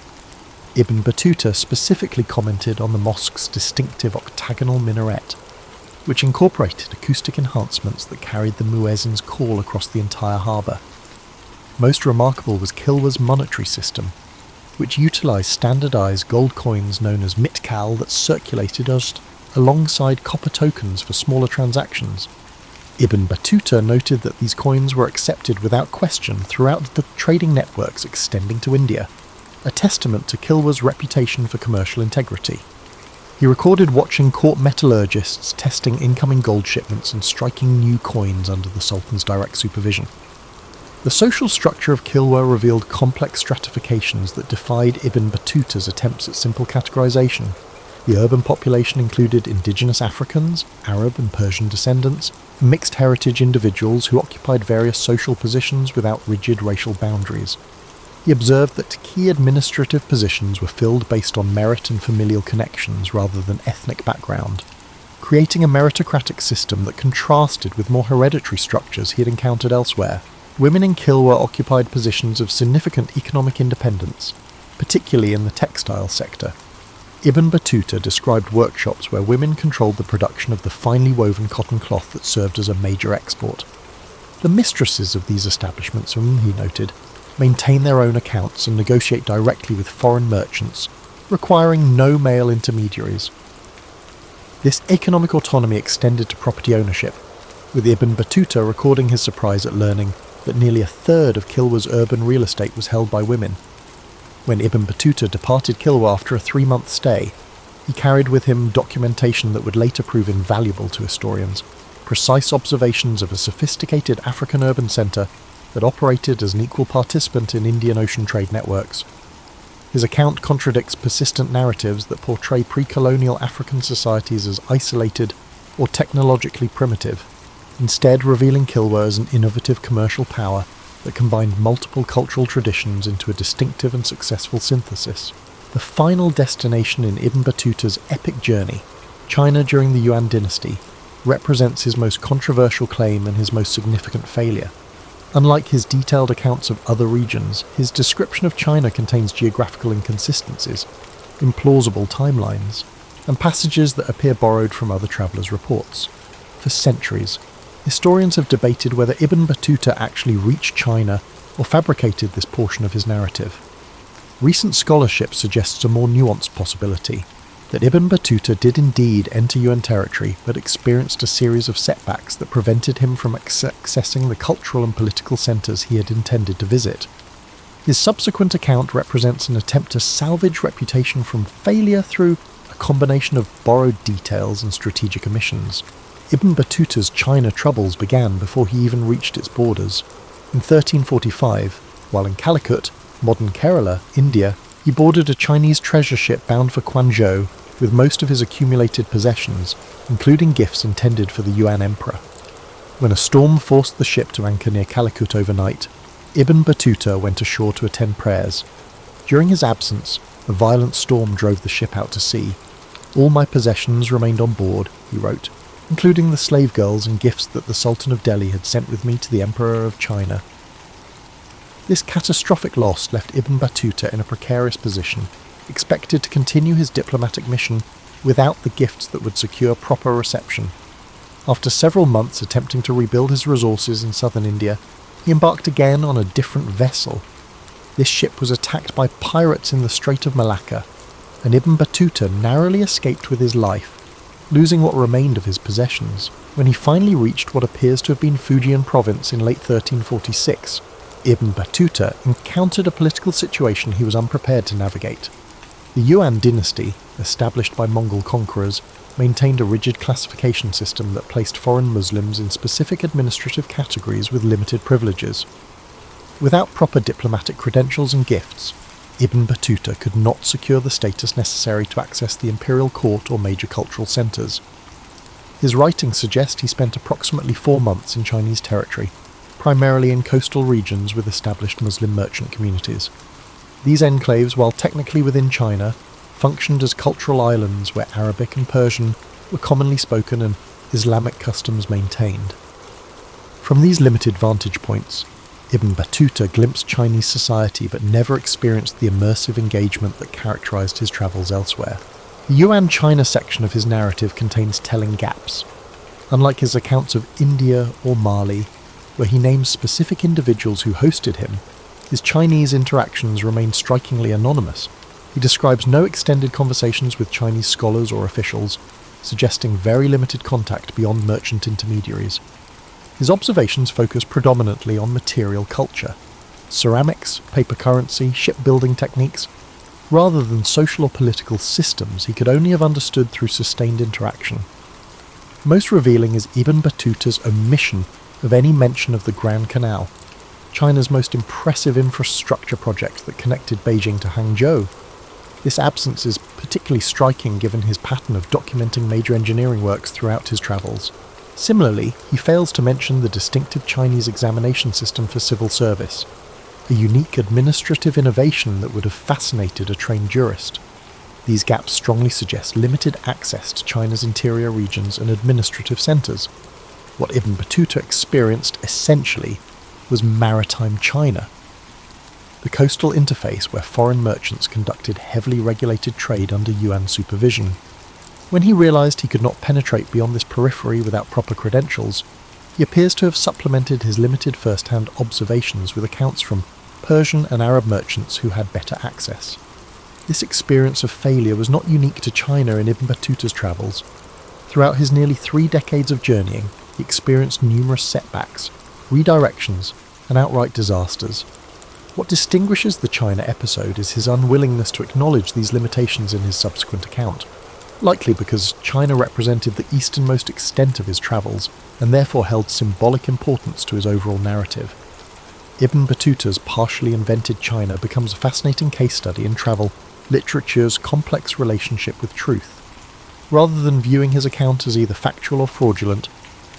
Ibn Battuta specifically commented on the mosque's distinctive octagonal minaret, which incorporated acoustic enhancements that carried the muezzin's call across the entire harbour. Most remarkable was Kilwa's monetary system, which utilised standardised gold coins known as mitkal that circulated just alongside copper tokens for smaller transactions. Ibn Battuta noted that these coins were accepted without question throughout the trading networks extending to India, a testament to Kilwa's reputation for commercial integrity. He recorded watching court metallurgists testing incoming gold shipments and striking new coins under the Sultan's direct supervision. The social structure of Kilwa revealed complex stratifications that defied Ibn Battuta's attempts at simple categorization. The urban population included indigenous Africans, Arab and Persian descendants, and mixed heritage individuals who occupied various social positions without rigid racial boundaries. He observed that key administrative positions were filled based on merit and familial connections rather than ethnic background, creating a meritocratic system that contrasted with more hereditary structures he had encountered elsewhere. Women in Kilwa occupied positions of significant economic independence, particularly in the textile sector. Ibn Battuta described workshops where women controlled the production of the finely woven cotton cloth that served as a major export. The mistresses of these establishments, he noted, maintain their own accounts and negotiate directly with foreign merchants, requiring no male intermediaries. This economic autonomy extended to property ownership, with Ibn Battuta recording his surprise at learning that nearly a third of Kilwa's urban real estate was held by women. When Ibn Battuta departed Kilwa after a 3-month stay, he carried with him documentation that would later prove invaluable to historians, precise observations of a sophisticated African urban centre that operated as an equal participant in Indian Ocean trade networks. His account contradicts persistent narratives that portray pre-colonial African societies as isolated or technologically primitive, instead revealing Kilwa as an innovative commercial power that combined multiple cultural traditions into a distinctive and successful synthesis. The final destination in Ibn Battuta's epic journey, China during the Yuan dynasty, represents his most controversial claim and his most significant failure. Unlike his detailed accounts of other regions, his description of China contains geographical inconsistencies, implausible timelines, and passages that appear borrowed from other travellers' reports. For centuries, historians have debated whether Ibn Battuta actually reached China or fabricated this portion of his narrative. Recent scholarship suggests a more nuanced possibility, that Ibn Battuta did indeed enter Yuan territory but experienced a series of setbacks that prevented him from accessing the cultural and political centres he had intended to visit. His subsequent account represents an attempt to salvage reputation from failure through a combination of borrowed details and strategic omissions. Ibn Battuta's China troubles began before he even reached its borders. In 1345, while in Calicut, modern Kerala, India, he boarded a Chinese treasure ship bound for Quanzhou with most of his accumulated possessions, including gifts intended for the Yuan emperor. When a storm forced the ship to anchor near Calicut overnight, Ibn Battuta went ashore to attend prayers. During his absence, a violent storm drove the ship out to sea. "All my possessions remained on board," he wrote, including the slave girls and gifts that the Sultan of Delhi had sent with me to the Emperor of China. This catastrophic loss left Ibn Battuta in a precarious position, expected to continue his diplomatic mission without the gifts that would secure proper reception. After several months attempting to rebuild his resources in southern India, he embarked again on a different vessel. This ship was attacked by pirates in the Strait of Malacca, and Ibn Battuta narrowly escaped with his life, losing what remained of his possessions. When he finally reached what appears to have been Fujian province in late 1346, Ibn Battuta encountered a political situation he was unprepared to navigate. The Yuan dynasty, established by Mongol conquerors, maintained a rigid classification system that placed foreign Muslims in specific administrative categories with limited privileges. Without proper diplomatic credentials and gifts, Ibn Battuta could not secure the status necessary to access the imperial court or major cultural centres. His writings suggest he spent approximately 4 months in Chinese territory, primarily in coastal regions with established Muslim merchant communities. These enclaves, while technically within China, functioned as cultural islands where Arabic and Persian were commonly spoken and Islamic customs maintained. From these limited vantage points, Ibn Battuta glimpsed Chinese society but never experienced the immersive engagement that characterized his travels elsewhere. The Yuan-China section of his narrative contains telling gaps. Unlike his accounts of India or Mali, where he names specific individuals who hosted him, his Chinese interactions remain strikingly anonymous. He describes no extended conversations with Chinese scholars or officials, suggesting very limited contact beyond merchant intermediaries. His observations focus predominantly on material culture, ceramics, paper currency, shipbuilding techniques, rather than social or political systems he could only have understood through sustained interaction. Most revealing is Ibn Battuta's omission of any mention of the Grand Canal. China's most impressive infrastructure project that connected Beijing to Hangzhou. This absence is particularly striking given his pattern of documenting major engineering works throughout his travels. Similarly, he fails to mention the distinctive Chinese examination system for civil service, a unique administrative innovation that would have fascinated a trained jurist. These gaps strongly suggest limited access to China's interior regions and administrative centres. What Ibn Battuta experienced, essentially, was maritime China, the coastal interface where foreign merchants conducted heavily regulated trade under Yuan supervision. When he realised he could not penetrate beyond this periphery without proper credentials, he appears to have supplemented his limited first-hand observations with accounts from Persian and Arab merchants who had better access. This experience of failure was not unique to China in Ibn Battuta's travels. Throughout his nearly 3 decades of journeying, he experienced numerous setbacks, redirections, and outright disasters. What distinguishes the China episode is his unwillingness to acknowledge these limitations in his subsequent account, likely because China represented the easternmost extent of his travels and therefore held symbolic importance to his overall narrative. Ibn Battuta's partially invented China becomes a fascinating case study in travel literature's complex relationship with truth. Rather than viewing his account as either factual or fraudulent,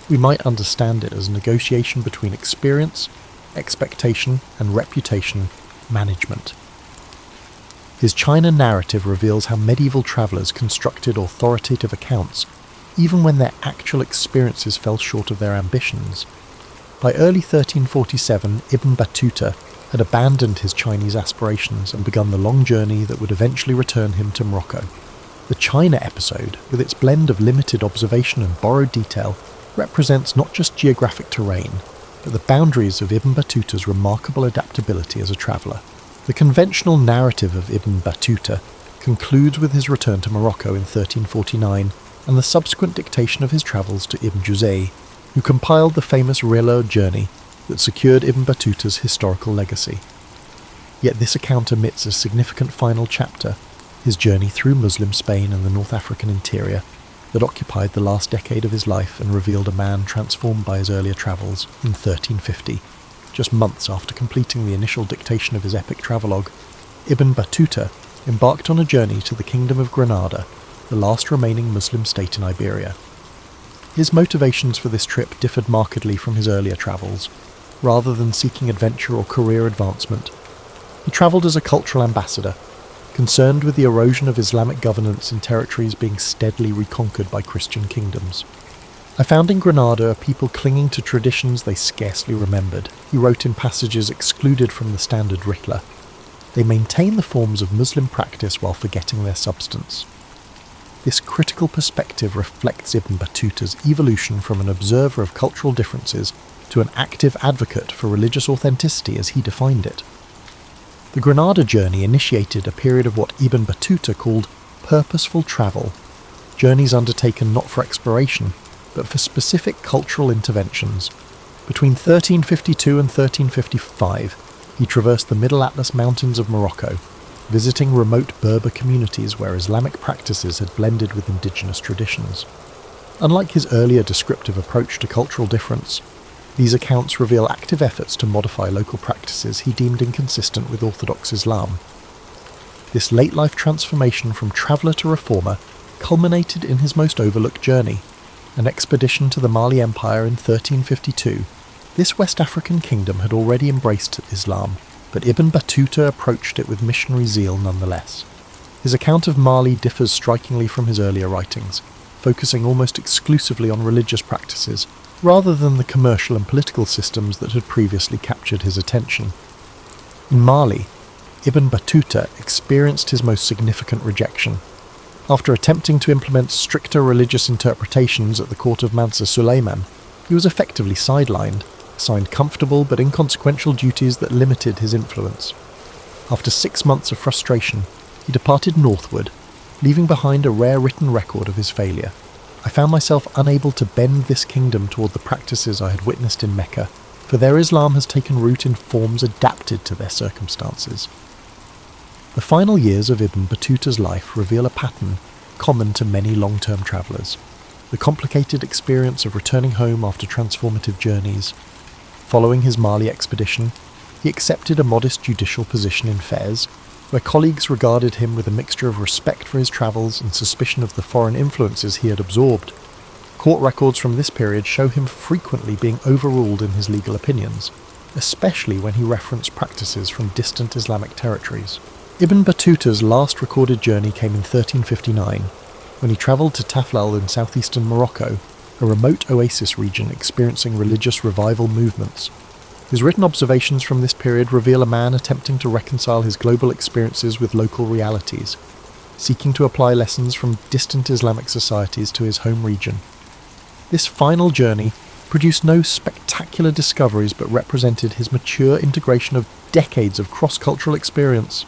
we might understand it as a negotiation between experience, expectation, and reputation management. His China narrative reveals how medieval travellers constructed authoritative accounts, even when their actual experiences fell short of their ambitions. By early 1347, Ibn Battuta had abandoned his Chinese aspirations and begun the long journey that would eventually return him to Morocco. The China episode, with its blend of limited observation and borrowed detail, represents not just geographic terrain, but the boundaries of Ibn Battuta's remarkable adaptability as a traveller. The conventional narrative of Ibn Battuta concludes with his return to Morocco in 1349 and the subsequent dictation of his travels to Ibn Juzay, who compiled the famous Reupload journey that secured Ibn Battuta's historical legacy. Yet this account omits a significant final chapter, his journey through Muslim Spain and the North African interior, that occupied the last decade of his life and revealed a man transformed by his earlier travels in 1350. Just months after completing the initial dictation of his epic travelogue, Ibn Battuta embarked on a journey to the Kingdom of Granada, the last remaining Muslim state in Iberia. His motivations for this trip differed markedly from his earlier travels. Rather than seeking adventure or career advancement, he travelled as a cultural ambassador, concerned with the erosion of Islamic governance in territories being steadily reconquered by Christian kingdoms. I found in Granada a people clinging to traditions they scarcely remembered, he wrote in passages excluded from the standard Rittler. They maintain the forms of Muslim practice while forgetting their substance. This critical perspective reflects Ibn Battuta's evolution from an observer of cultural differences to an active advocate for religious authenticity as he defined it. The Granada journey initiated a period of what Ibn Battuta called purposeful travel, journeys undertaken not for exploration, but for specific cultural interventions. Between 1352 and 1355, he traversed the Middle Atlas Mountains of Morocco, visiting remote Berber communities where Islamic practices had blended with indigenous traditions. Unlike his earlier descriptive approach to cultural difference, these accounts reveal active efforts to modify local practices he deemed inconsistent with Orthodox Islam. This late-life transformation from traveller to reformer culminated in his most overlooked journey, an expedition to the Mali Empire in 1352. This West African kingdom had already embraced Islam, but Ibn Battuta approached it with missionary zeal nonetheless. His account of Mali differs strikingly from his earlier writings, focusing almost exclusively on religious practices, rather than the commercial and political systems that had previously captured his attention. In Mali, Ibn Battuta experienced his most significant rejection. After attempting to implement stricter religious interpretations at the court of Mansa Suleiman, he was effectively sidelined, assigned comfortable but inconsequential duties that limited his influence. After 6 months of frustration, he departed northward, leaving behind a rare written record of his failure. I found myself unable to bend this kingdom toward the practices I had witnessed in Mecca, for their Islam has taken root in forms adapted to their circumstances. The final years of Ibn Battuta's life reveal a pattern common to many long-term travellers: the complicated experience of returning home after transformative journeys, Following his Mali expedition, he accepted a modest judicial position in Fez, where colleagues regarded him with a mixture of respect for his travels and suspicion of the foreign influences he had absorbed. Court records from this period show him frequently being overruled in his legal opinions, especially when he referenced practices from distant Islamic territories. Ibn Battuta's last recorded journey came in 1359, when he travelled to Taflal in southeastern Morocco, a remote oasis region experiencing religious revival movements. His written observations from this period reveal a man attempting to reconcile his global experiences with local realities, seeking to apply lessons from distant Islamic societies to his home region. This final journey produced no spectacular discoveries but represented his mature integration of decades of cross-cultural experience.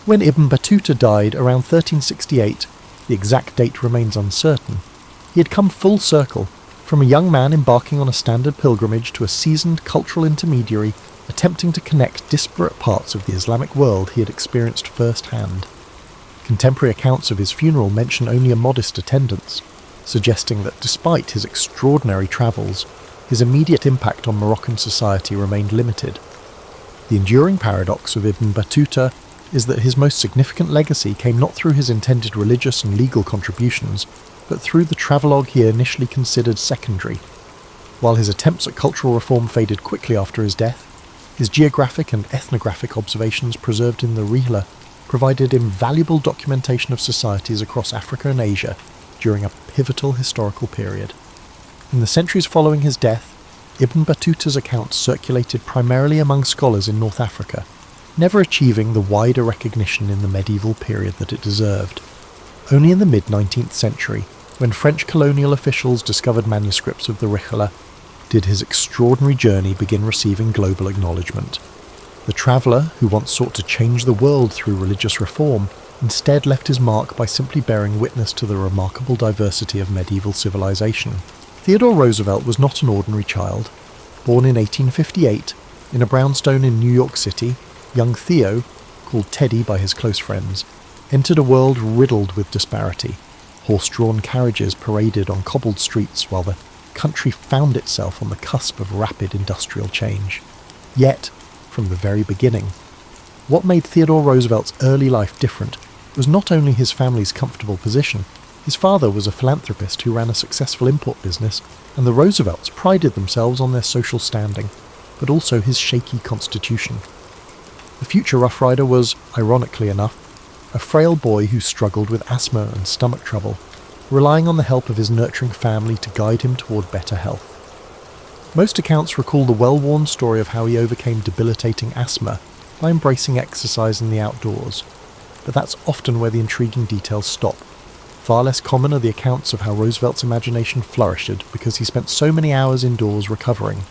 When Ibn Battuta died around 1368, the exact date remains uncertain, he had come full circle, from a young man embarking on a standard pilgrimage to a seasoned cultural intermediary attempting to connect disparate parts of the Islamic world he had experienced firsthand. Contemporary accounts of his funeral mention only a modest attendance, suggesting that despite his extraordinary travels, his immediate impact on Moroccan society remained limited. The enduring paradox of Ibn Battuta is that his most significant legacy came not through his intended religious and legal contributions, but through the travelogue he initially considered secondary. While his attempts at cultural reform faded quickly after his death, his geographic and ethnographic observations preserved in the Rihla provided invaluable documentation of societies across Africa and Asia during a pivotal historical period. In the centuries following his death, Ibn Battuta's accounts circulated primarily among scholars in North Africa, never achieving the wider recognition in the medieval period that it deserved. Only in the mid-19th century, when French colonial officials discovered manuscripts of the Rihla, did his extraordinary journey begin receiving global acknowledgement. The traveller, who once sought to change the world through religious reform, instead left his mark by simply bearing witness to the remarkable diversity of medieval civilization. Theodore Roosevelt was not an ordinary child. Born in 1858, in a brownstone in New York City, young Theo, called Teddy by his close friends, entered a world riddled with disparity. Horse-drawn carriages paraded on cobbled streets while the country found itself on the cusp of rapid industrial change. Yet, from the very beginning, what made Theodore Roosevelt's early life different was not only his family's comfortable position. His father was a philanthropist who ran a successful import business, and the Roosevelts prided themselves on their social standing, but also his shaky constitution. The future Rough Rider was, ironically enough, a frail boy who struggled with asthma and stomach trouble, relying on the help of his nurturing family to guide him toward better health. Most accounts recall the well-worn story of how he overcame debilitating asthma by embracing exercise in the outdoors, but that's often where the intriguing details stop. Far less common are the accounts of how Roosevelt's imagination flourished because he spent so many hours indoors recovering.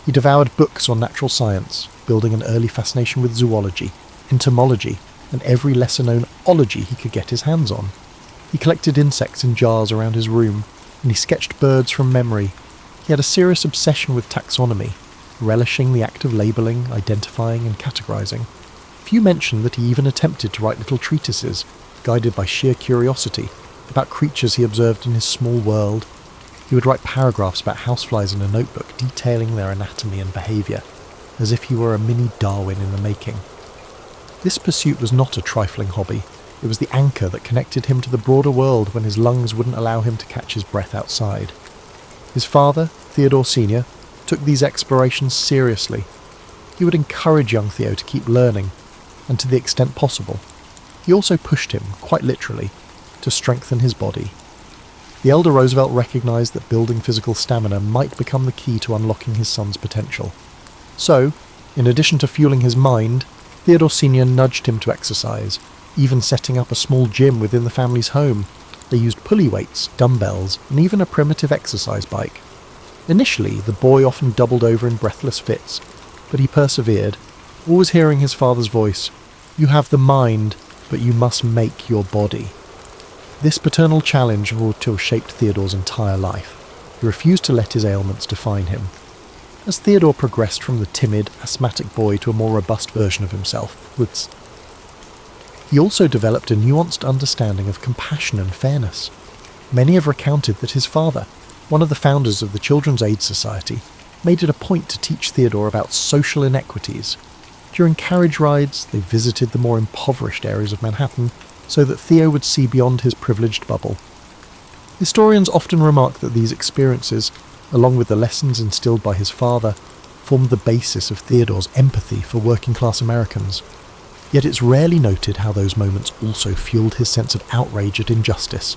He devoured books on natural science, building an early fascination with zoology, entomology, and every lesser-known ology he could get his hands on. He collected insects in jars around his room, and he sketched birds from memory. He had a serious obsession with taxonomy, relishing the act of labelling, identifying, and categorising. Few mention that he even attempted to write little treatises, guided by sheer curiosity, about creatures he observed in his small world. He would write paragraphs about houseflies in a notebook, detailing their anatomy and behaviour, as if he were a mini Darwin in the making. This pursuit was not a trifling hobby. It was the anchor that connected him to the broader world when his lungs wouldn't allow him to catch his breath outside. His father, Theodore Sr., took these explorations seriously. He would encourage young Theo to keep learning, and to the extent possible. He also pushed him, quite literally, to strengthen his body. The elder Roosevelt recognised that building physical stamina might become the key to unlocking his son's potential. So, in addition to fueling his mind, Theodore Sr. nudged him to exercise, even setting up a small gym within the family's home. They used pulley weights, dumbbells, and even a primitive exercise bike. Initially, the boy often doubled over in breathless fits, but he persevered, always hearing his father's voice, "You have the mind, but you must make your body." This paternal challenge would to have shaped Theodore's entire life. He refused to let his ailments define him. As Theodore progressed from the timid, asthmatic boy to a more robust version of himself, he also developed a nuanced understanding of compassion and fairness. Many have recounted that his father, one of the founders of the Children's Aid Society, made it a point to teach Theodore about social inequities. During carriage rides, they visited the more impoverished areas of Manhattan so that Theo would see beyond his privileged bubble. Historians often remark that these experiences, along with the lessons instilled by his father, formed the basis of Theodore's empathy for working-class Americans. Yet it's rarely noted how those moments also fueled his sense of outrage at injustice,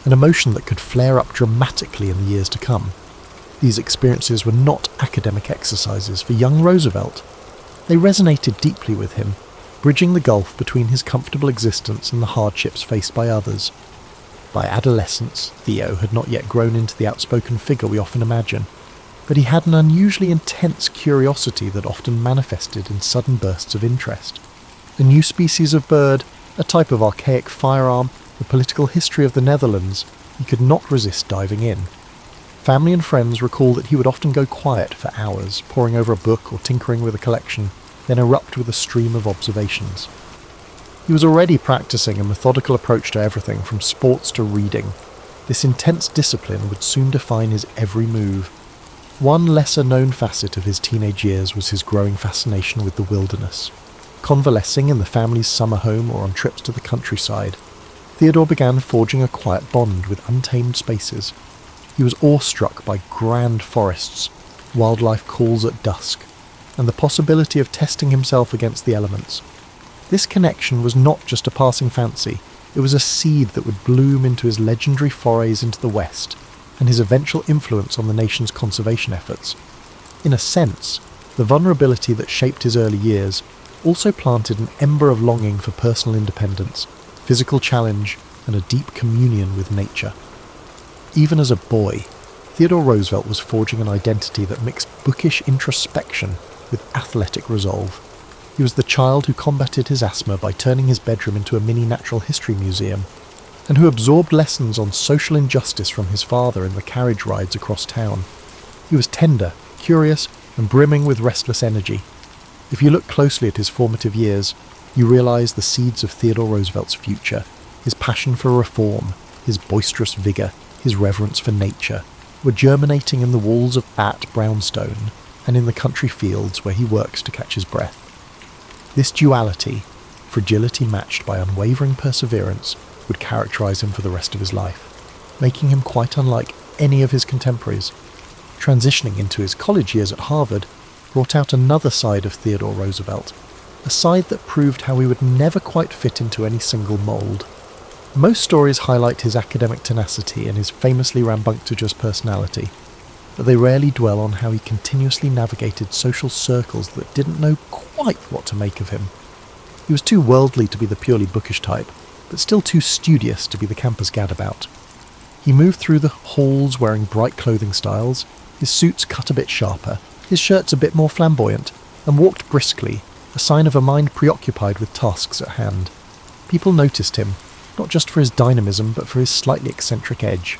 an emotion that could flare up dramatically in the years to come. These experiences were not academic exercises for young Roosevelt. They resonated deeply with him, bridging the gulf between his comfortable existence and the hardships faced by others. By adolescence, Theo had not yet grown into the outspoken figure we often imagine, but he had an unusually intense curiosity that often manifested in sudden bursts of interest. A new species of bird, a type of archaic firearm, the political history of the Netherlands, he could not resist diving in. Family and friends recall that he would often go quiet for hours, poring over a book or tinkering with a collection, then erupt with a stream of observations. He was already practicing a methodical approach to everything from sports to reading. This intense discipline would soon define his every move. One lesser-known facet of his teenage years was his growing fascination with the wilderness. Convalescing in the family's summer home or on trips to the countryside, Theodore began forging a quiet bond with untamed spaces. He was awestruck by grand forests, wildlife calls at dusk, and the possibility of testing himself against the elements. This connection was not just a passing fancy, it was a seed that would bloom into his legendary forays into the West, and his eventual influence on the nation's conservation efforts. In a sense, the vulnerability that shaped his early years also planted an ember of longing for personal independence, physical challenge, and a deep communion with nature. Even as a boy, Theodore Roosevelt was forging an identity that mixed bookish introspection with athletic resolve. He was the child who combated his asthma by turning his bedroom into a mini natural history museum, and who absorbed lessons on social injustice from his father in the carriage rides across town. He was tender, curious, and brimming with restless energy. If you look closely at his formative years, you realise the seeds of Theodore Roosevelt's future, his passion for reform, his boisterous vigour, his reverence for nature, were germinating in the walls of Brownstone and in the country fields where he works to catch his breath. This duality, fragility matched by unwavering perseverance, would characterise him for the rest of his life, making him quite unlike any of his contemporaries. Transitioning into his college years at Harvard brought out another side of Theodore Roosevelt, a side that proved how he would never quite fit into any single mould. Most stories highlight his academic tenacity and his famously rambunctious personality, but they rarely dwell on how he continuously navigated social circles that didn't know quite what to make of him. He was too worldly to be the purely bookish type, but still too studious to be the campus gadabout. He moved through the halls wearing bright clothing styles, his suits cut a bit sharper, his shirts a bit more flamboyant, and walked briskly, a sign of a mind preoccupied with tasks at hand. People noticed him, not just for his dynamism, but for his slightly eccentric edge.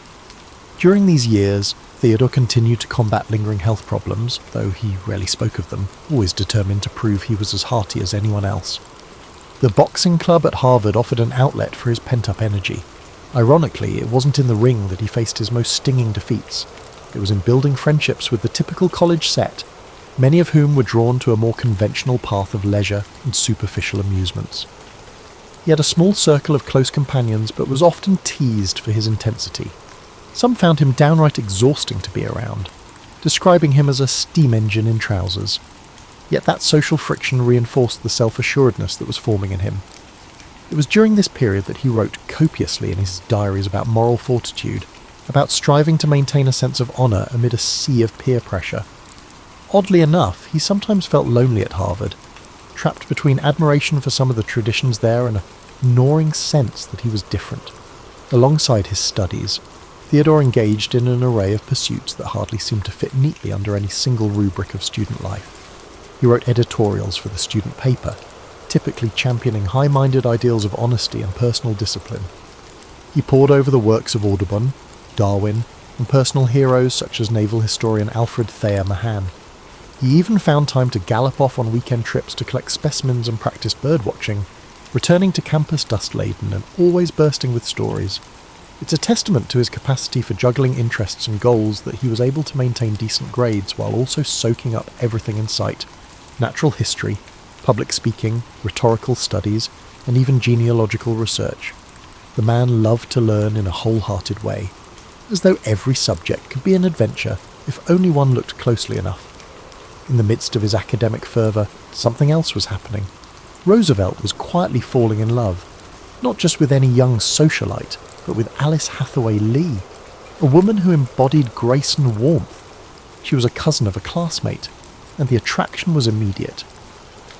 During these years, Theodore continued to combat lingering health problems, though he rarely spoke of them, always determined to prove he was as hearty as anyone else. The boxing club at Harvard offered an outlet for his pent-up energy. Ironically, it wasn't in the ring that he faced his most stinging defeats. It was in building friendships with the typical college set, many of whom were drawn to a more conventional path of leisure and superficial amusements. He had a small circle of close companions, but was often teased for his intensity. Some found him downright exhausting to be around, describing him as a steam engine in trousers. Yet that social friction reinforced the self-assuredness that was forming in him. It was during this period that he wrote copiously in his diaries about moral fortitude, about striving to maintain a sense of honour amid a sea of peer pressure. Oddly enough, he sometimes felt lonely at Harvard, trapped between admiration for some of the traditions there and a gnawing sense that he was different. Alongside his studies, Theodore engaged in an array of pursuits that hardly seemed to fit neatly under any single rubric of student life. He wrote editorials for the student paper, typically championing high-minded ideals of honesty and personal discipline. He pored over the works of Audubon, Darwin, and personal heroes such as naval historian Alfred Thayer Mahan. He even found time to gallop off on weekend trips to collect specimens and practice birdwatching, returning to campus dust-laden and always bursting with stories. It's a testament to his capacity for juggling interests and goals that he was able to maintain decent grades while also soaking up everything in sight: natural history, public speaking, rhetorical studies, and even genealogical research. The man loved to learn in a wholehearted way, as though every subject could be an adventure if only one looked closely enough. In the midst of his academic fervour, something else was happening. Roosevelt was quietly falling in love, not just with any young socialite, but with Alice Hathaway Lee, a woman who embodied grace and warmth. She was a cousin of a classmate, and the attraction was immediate.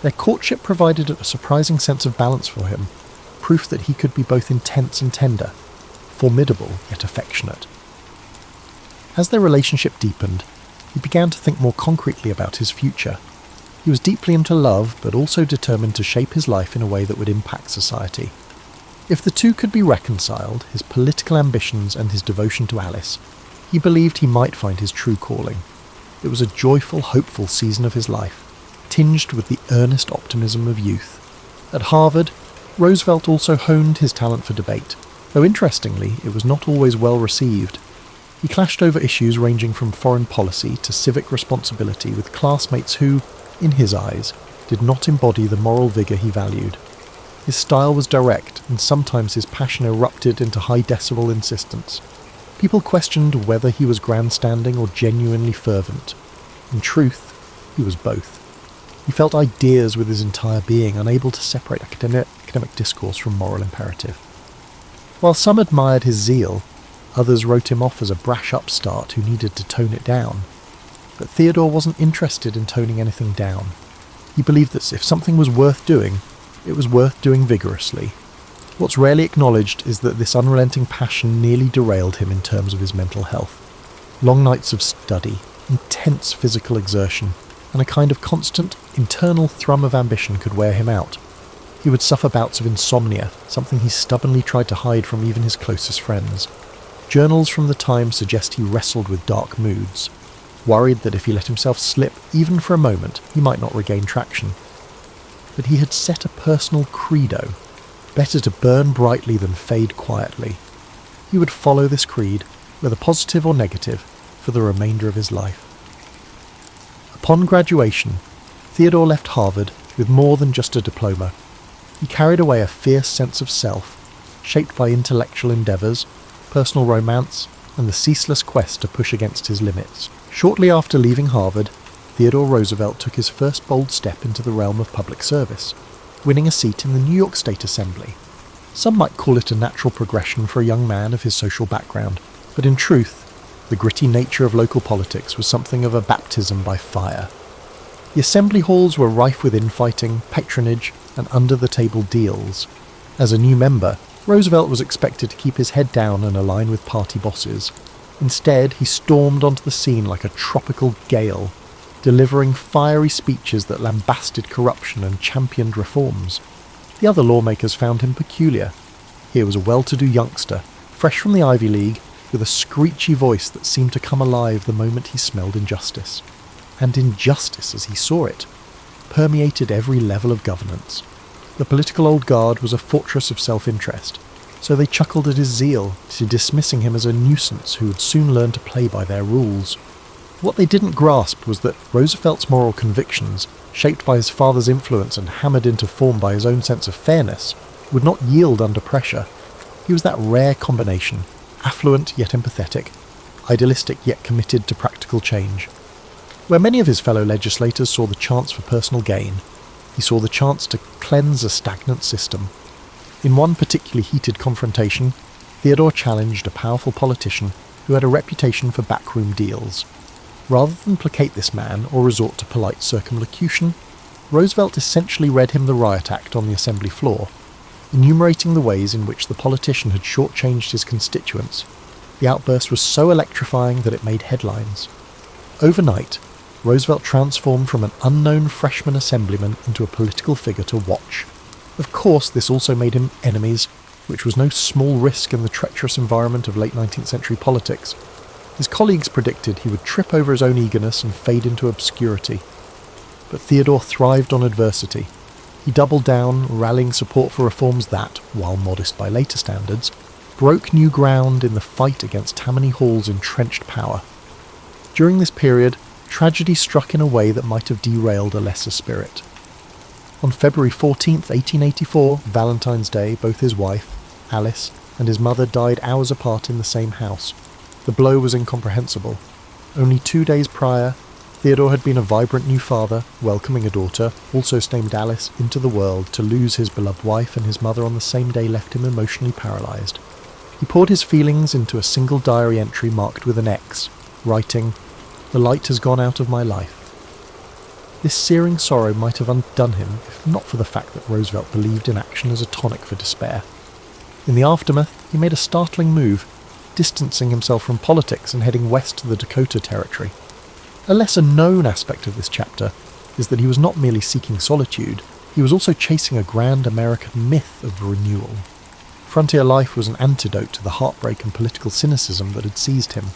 Their courtship provided a surprising sense of balance for him, proof that he could be both intense and tender, formidable yet affectionate. As their relationship deepened, he began to think more concretely about his future. He was deeply into love, but also determined to shape his life in a way that would impact society. If the two could be reconciled, his political ambitions and his devotion to Alice, he believed he might find his true calling. It was a joyful, hopeful season of his life, tinged with the earnest optimism of youth. At Harvard, Roosevelt also honed his talent for debate, though interestingly, it was not always well received. He clashed over issues ranging from foreign policy to civic responsibility with classmates who, in his eyes, did not embody the moral vigour he valued. His style was direct, and sometimes his passion erupted into high-decibel insistence. People questioned whether he was grandstanding or genuinely fervent. In truth, he was both. He felt ideas with his entire being, unable to separate academic discourse from moral imperative. While some admired his zeal, others wrote him off as a brash upstart who needed to tone it down. But Theodore wasn't interested in toning anything down. He believed that if something was worth doing, it was worth doing vigorously. What's rarely acknowledged is that this unrelenting passion nearly derailed him in terms of his mental health. Long nights of study, intense physical exertion, and a kind of constant internal thrum of ambition could wear him out. He would suffer bouts of insomnia, something he stubbornly tried to hide from even his closest friends. Journals from the time suggest he wrestled with dark moods, worried that if he let himself slip even for a moment, he might not regain traction. But he had set a personal credo: better to burn brightly than fade quietly. He would follow this creed, whether positive or negative, for the remainder of his life. Upon graduation, Theodore left Harvard with more than just a diploma. He carried away a fierce sense of self, shaped by intellectual endeavours, personal romance, and the ceaseless quest to push against his limits. Shortly after leaving Harvard, Theodore Roosevelt took his first bold step into the realm of public service, winning a seat in the New York State Assembly. Some might call it a natural progression for a young man of his social background, but in truth, the gritty nature of local politics was something of a baptism by fire. The assembly halls were rife with infighting, patronage, and under-the-table deals. As a new member, Roosevelt was expected to keep his head down and align with party bosses. Instead, he stormed onto the scene like a tropical gale, delivering fiery speeches that lambasted corruption and championed reforms. The other lawmakers found him peculiar. Here was a well-to-do youngster, fresh from the Ivy League, with a screechy voice that seemed to come alive the moment he smelled injustice. And injustice, as he saw it, permeated every level of governance. The political old guard was a fortress of self-interest, so they chuckled at his zeal, dismissing him as a nuisance who would soon learn to play by their rules. What they didn't grasp was that Roosevelt's moral convictions, shaped by his father's influence and hammered into form by his own sense of fairness, would not yield under pressure. He was that rare combination, affluent yet empathetic, idealistic yet committed to practical change. Where many of his fellow legislators saw the chance for personal gain, he saw the chance to cleanse a stagnant system. In one particularly heated confrontation, Theodore challenged a powerful politician who had a reputation for backroom deals. Rather than placate this man or resort to polite circumlocution, Roosevelt essentially read him the riot act on the assembly floor, enumerating the ways in which the politician had shortchanged his constituents. The outburst was so electrifying that it made headlines. Overnight, Roosevelt transformed from an unknown freshman assemblyman into a political figure to watch. Of course, this also made him enemies, which was no small risk in the treacherous environment of late 19th century politics. His colleagues predicted he would trip over his own eagerness and fade into obscurity. But Theodore thrived on adversity. He doubled down, rallying support for reforms that, while modest by later standards, broke new ground in the fight against Tammany Hall's entrenched power. During this period, tragedy struck in a way that might have derailed a lesser spirit. On February 14th, 1884, Valentine's Day, both his wife, Alice, and his mother died hours apart in the same house. The blow was incomprehensible. Only 2 days prior, Theodore had been a vibrant new father, welcoming a daughter, also named Alice, into the world. To lose his beloved wife and his mother on the same day left him emotionally paralysed. He poured his feelings into a single diary entry marked with an X, writing, "The light has gone out of my life." This searing sorrow might have undone him if not for the fact that Roosevelt believed in action as a tonic for despair. In the aftermath, he made a startling move, distancing himself from politics and heading west to the Dakota Territory. A lesser-known aspect of this chapter is that he was not merely seeking solitude, he was also chasing a grand American myth of renewal. Frontier life was an antidote to the heartbreak and political cynicism that had seized him.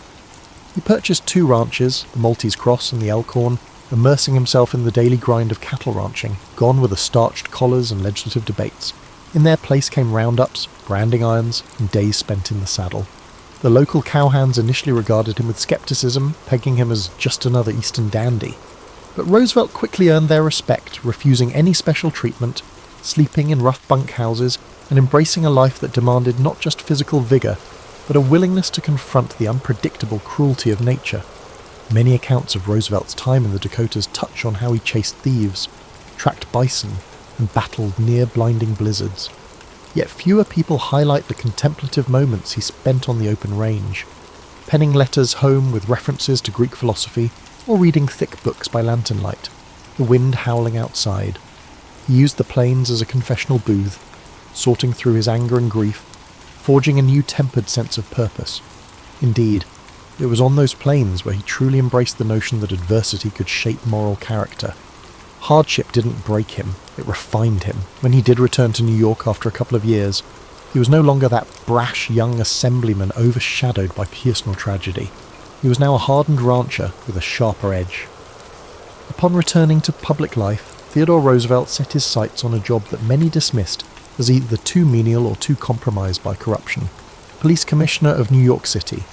He purchased 2 ranches, the Maltese Cross and the Elkhorn, immersing himself in the daily grind of cattle ranching, gone were the starched collars and legislative debates. In their place came roundups, branding irons, and days spent in the saddle. The local cowhands initially regarded him with skepticism, pegging him as just another Eastern dandy. But Roosevelt quickly earned their respect, refusing any special treatment, sleeping in rough bunkhouses, and embracing a life that demanded not just physical vigour, but a willingness to confront the unpredictable cruelty of nature. Many accounts of Roosevelt's time in the Dakotas touch on how he chased thieves, tracked bison, and battled near-blinding blizzards. Yet fewer people highlight the contemplative moments he spent on the open range, penning letters home with references to Greek philosophy, or reading thick books by lantern light, the wind howling outside. He used the plains as a confessional booth, sorting through his anger and grief, forging a new tempered sense of purpose. Indeed, it was on those plains where he truly embraced the notion that adversity could shape moral character. Hardship didn't break him, it refined him. When he did return to New York after a couple of years, he was no longer that brash young assemblyman overshadowed by personal tragedy. He was now a hardened rancher with a sharper edge. Upon returning to public life, Theodore Roosevelt set his sights on a job that many dismissed as either too menial or too compromised by corruption. Police Commissioner of New York City.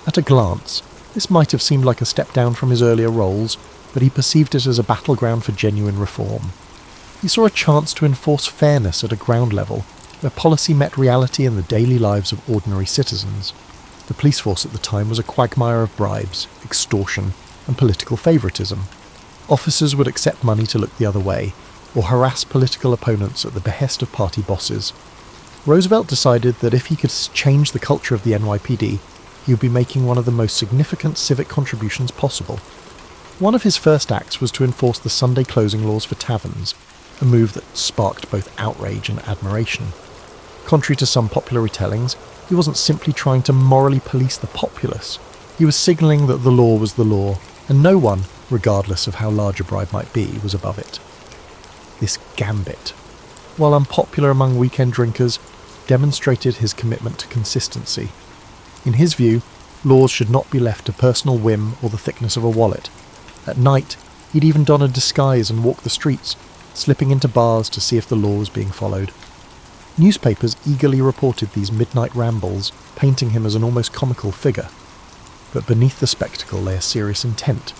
At a glance, this might have seemed like a step down from his earlier roles, but he perceived it as a battleground for genuine reform. He saw a chance to enforce fairness at a ground level, where policy met reality in the daily lives of ordinary citizens. The police force at the time was a quagmire of bribes, extortion, and political favouritism. Officers would accept money to look the other way, or harass political opponents at the behest of party bosses. Roosevelt decided that if he could change the culture of the NYPD, he would be making one of the most significant civic contributions possible. One of his first acts was to enforce the Sunday closing laws for taverns, a move that sparked both outrage and admiration. Contrary to some popular retellings, he wasn't simply trying to morally police the populace. He was signalling that the law was the law, and no one, regardless of how large a bribe might be, was above it. This gambit, while unpopular among weekend drinkers, demonstrated his commitment to consistency. In his view, laws should not be left to personal whim or the thickness of a wallet. At night, he'd even don a disguise and walk the streets, slipping into bars to see if the law was being followed. Newspapers eagerly reported these midnight rambles, painting him as an almost comical figure. But beneath the spectacle lay a serious intent,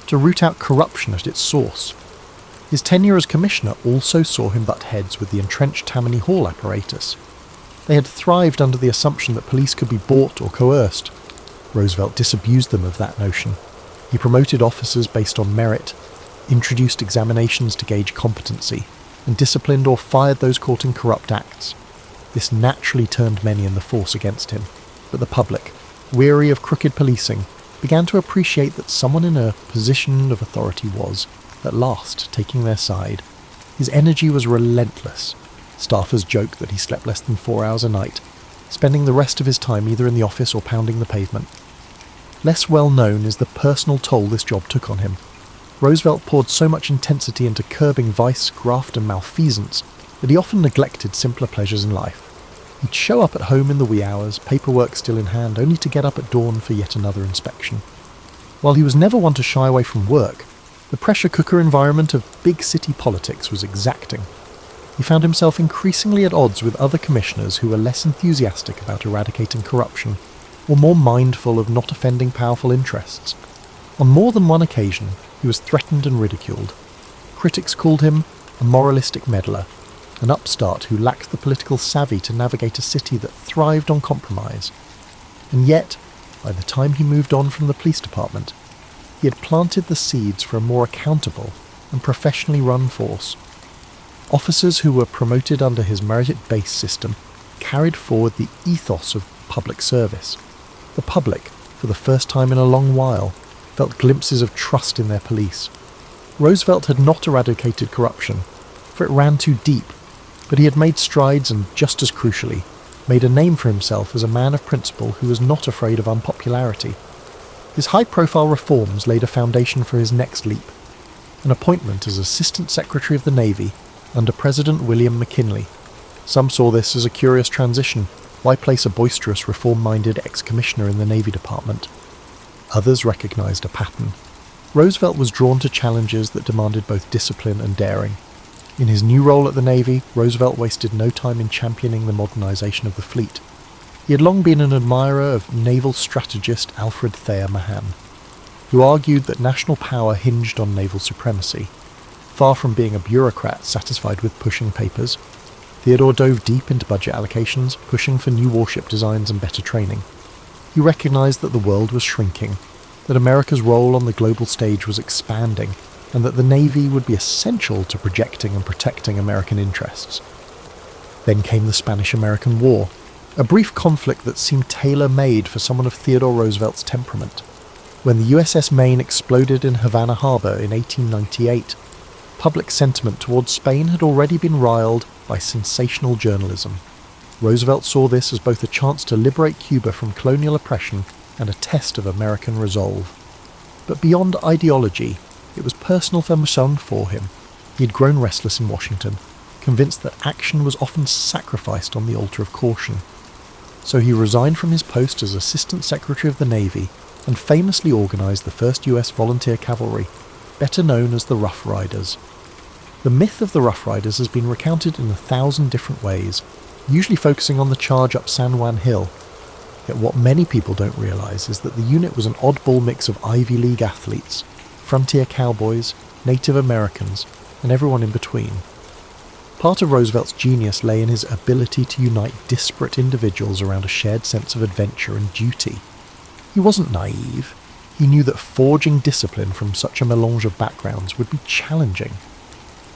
to root out corruption at its source. His tenure as commissioner also saw him butt heads with the entrenched Tammany Hall apparatus. They had thrived under the assumption that police could be bought or coerced. Roosevelt disabused them of that notion. He promoted officers based on merit, introduced examinations to gauge competency, and disciplined or fired those caught in corrupt acts. This naturally turned many in the force against him, but the public, weary of crooked policing, began to appreciate that someone in a position of authority was, at last, taking their side. His energy was relentless. Staffers joked that he slept less than 4 hours a night, spending the rest of his time either in the office or pounding the pavement. Less well known is the personal toll this job took on him. Roosevelt poured so much intensity into curbing vice, graft and malfeasance that he often neglected simpler pleasures in life. He'd show up at home in the wee hours, paperwork still in hand, only to get up at dawn for yet another inspection. While he was never one to shy away from work, the pressure cooker environment of big city politics was exacting. He found himself increasingly at odds with other commissioners who were less enthusiastic about eradicating corruption, or more mindful of not offending powerful interests. On more than one occasion, he was threatened and ridiculed. Critics called him a moralistic meddler, an upstart who lacked the political savvy to navigate a city that thrived on compromise. And yet, by the time he moved on from the police department, he had planted the seeds for a more accountable and professionally run force. Officers who were promoted under his merit-based system carried forward the ethos of public service. The public, for the first time in a long while, felt glimpses of trust in their police. Roosevelt had not eradicated corruption, for it ran too deep, but he had made strides and, just as crucially, made a name for himself as a man of principle who was not afraid of unpopularity. His high-profile reforms laid a foundation for his next leap, an appointment as Assistant Secretary of the Navy under President William McKinley. Some saw this as a curious transition. Why place a boisterous, reform-minded ex-commissioner in the Navy Department? Others recognised a pattern. Roosevelt was drawn to challenges that demanded both discipline and daring. In his new role at the Navy, Roosevelt wasted no time in championing the modernisation of the fleet. He had long been an admirer of naval strategist Alfred Thayer Mahan, who argued that national power hinged on naval supremacy. Far from being a bureaucrat satisfied with pushing papers, Theodore dove deep into budget allocations, pushing for new warship designs and better training. He recognised that the world was shrinking, that America's role on the global stage was expanding, and that the Navy would be essential to projecting and protecting American interests. Then came the Spanish-American War, a brief conflict that seemed tailor-made for someone of Theodore Roosevelt's temperament. When the USS Maine exploded in Havana Harbour in 1898, public sentiment towards Spain had already been riled by sensational journalism. Roosevelt saw this as both a chance to liberate Cuba from colonial oppression and a test of American resolve. But beyond ideology, it was personal for him. He had grown restless in Washington, convinced that action was often sacrificed on the altar of caution. So he resigned from his post as Assistant Secretary of the Navy and famously organised the 1st US Volunteer Cavalry, better known as the Rough Riders. The myth of the Rough Riders has been recounted in 1,000 different ways, usually focusing on the charge up San Juan Hill. Yet what many people don't realise is that the unit was an oddball mix of Ivy League athletes, frontier cowboys, Native Americans, and everyone in between. Part of Roosevelt's genius lay in his ability to unite disparate individuals around a shared sense of adventure and duty. He wasn't naive. He knew that forging discipline from such a melange of backgrounds would be challenging.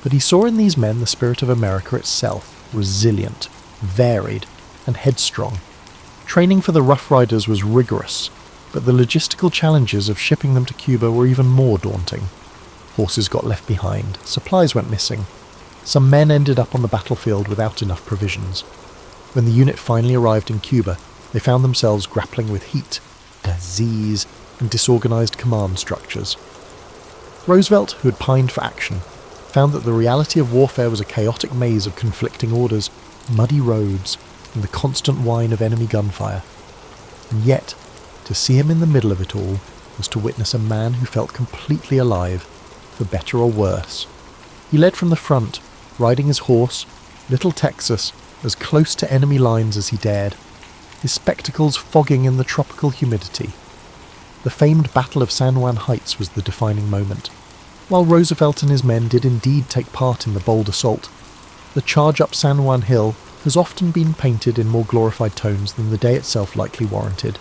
But he saw in these men the spirit of America itself, resilient, varied, and headstrong. Training for the Rough Riders was rigorous, but the logistical challenges of shipping them to Cuba were even more daunting. Horses got left behind, supplies went missing. Some men ended up on the battlefield without enough provisions. When the unit finally arrived in Cuba, they found themselves grappling with heat, disease, and disorganized command structures. Roosevelt, who had pined for action, found that the reality of warfare was a chaotic maze of conflicting orders, muddy roads, and the constant whine of enemy gunfire. And yet, to see him in the middle of it all was to witness a man who felt completely alive, for better or worse. He led from the front, riding his horse, Little Texas, as close to enemy lines as he dared, his spectacles fogging in the tropical humidity. The famed Battle of San Juan Heights was the defining moment. While Roosevelt and his men did indeed take part in the bold assault, the charge up San Juan Hill has often been painted in more glorified tones than the day itself likely warranted.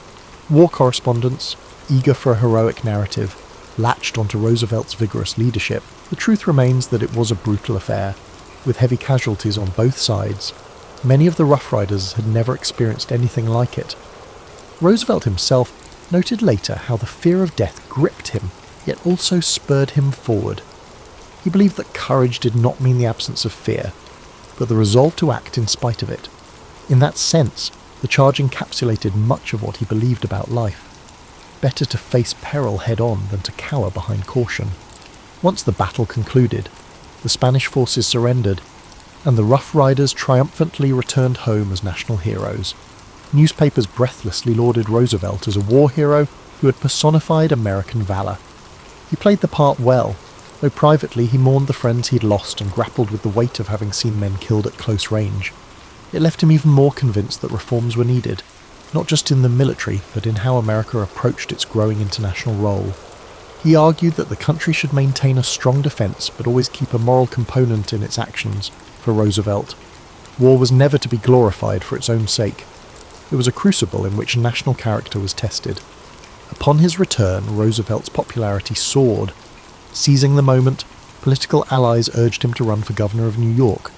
War correspondents, eager for a heroic narrative, latched onto Roosevelt's vigorous leadership. The truth remains that it was a brutal affair, with heavy casualties on both sides. Many of the Rough Riders had never experienced anything like it. Roosevelt himself noted later how the fear of death gripped him, yet also spurred him forward. He believed that courage did not mean the absence of fear, but the resolve to act in spite of it. In that sense, the charge encapsulated much of what he believed about life. Better to face peril head-on than to cower behind caution. Once the battle concluded, the Spanish forces surrendered, and the Rough Riders triumphantly returned home as national heroes. Newspapers breathlessly lauded Roosevelt as a war hero who had personified American valor. He played the part well, though privately he mourned the friends he'd lost and grappled with the weight of having seen men killed at close range. It left him even more convinced that reforms were needed, not just in the military, but in how America approached its growing international role. He argued that the country should maintain a strong defence, but always keep a moral component in its actions. For Roosevelt, war was never to be glorified for its own sake. It was a crucible in which national character was tested. Upon his return, Roosevelt's popularity soared. Seizing the moment, political allies urged him to run for governor of New York.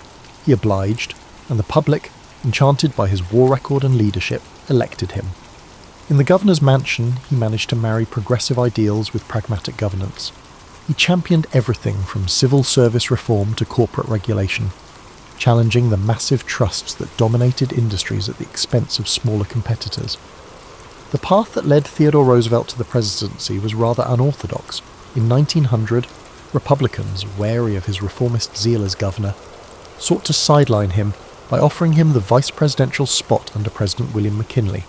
He obliged, and the public, enchanted by his war record and leadership, elected him. In the governor's mansion, he managed to marry progressive ideals with pragmatic governance. He championed everything from civil service reform to corporate regulation, challenging the massive trusts that dominated industries at the expense of smaller competitors. The path that led Theodore Roosevelt to the presidency was rather unorthodox. In 1900, Republicans, wary of his reformist zeal as governor, sought to sideline him by offering him the vice presidential spot under President William McKinley.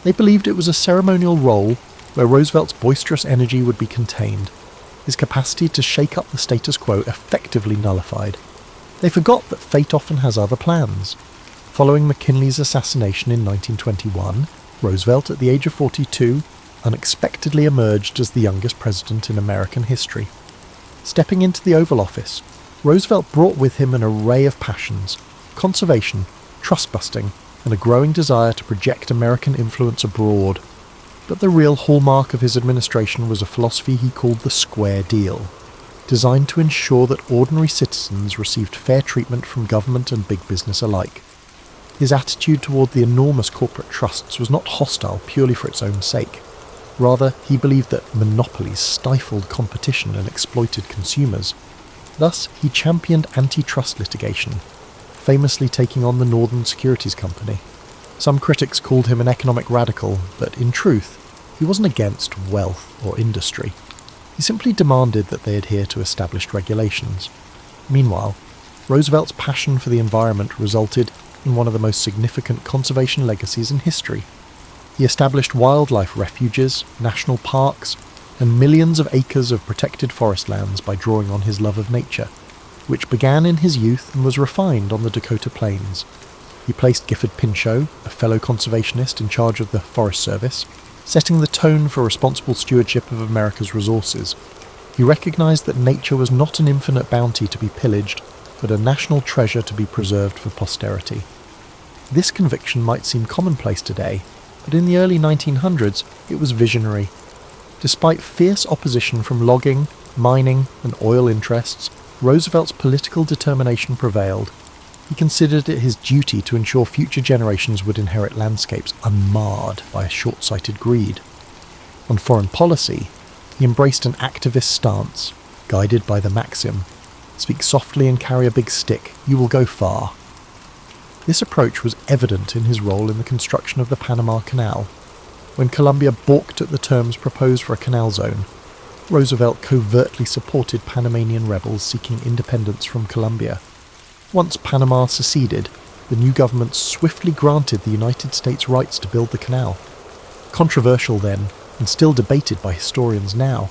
They believed it was a ceremonial role where Roosevelt's boisterous energy would be contained, his capacity to shake up the status quo effectively nullified. They forgot that fate often has other plans. Following McKinley's assassination in 1921, Roosevelt, at the age of 42, unexpectedly emerged as the youngest president in American history. Stepping into the Oval Office, Roosevelt brought with him an array of passions: conservation, trust-busting, and a growing desire to project American influence abroad. But the real hallmark of his administration was a philosophy he called the Square Deal, designed to ensure that ordinary citizens received fair treatment from government and big business alike. His attitude toward the enormous corporate trusts was not hostile purely for its own sake. Rather, he believed that monopolies stifled competition and exploited consumers. Thus, he championed antitrust litigation, famously taking on the Northern Securities Company. Some critics called him an economic radical, but in truth, he wasn't against wealth or industry. He simply demanded that they adhere to established regulations. Meanwhile, Roosevelt's passion for the environment resulted in one of the most significant conservation legacies in history. He established wildlife refuges, national parks, and millions of acres of protected forest lands by drawing on his love of nature, which began in his youth and was refined on the Dakota Plains. He placed Gifford Pinchot, a fellow conservationist in charge of the Forest Service, setting the tone for responsible stewardship of America's resources. He recognized that nature was not an infinite bounty to be pillaged, but a national treasure to be preserved for posterity. This conviction might seem commonplace today, but in the early 1900s it was visionary. Despite fierce opposition from logging, mining, and oil interests, Roosevelt's political determination prevailed. He considered it his duty to ensure future generations would inherit landscapes unmarred by a short-sighted greed. On foreign policy, he embraced an activist stance, guided by the maxim, "Speak softly and carry a big stick, you will go far." This approach was evident in his role in the construction of the Panama Canal. When Colombia balked at the terms proposed for a canal zone, Roosevelt covertly supported Panamanian rebels seeking independence from Colombia. Once Panama seceded, the new government swiftly granted the United States rights to build the canal. Controversial then, and still debated by historians now,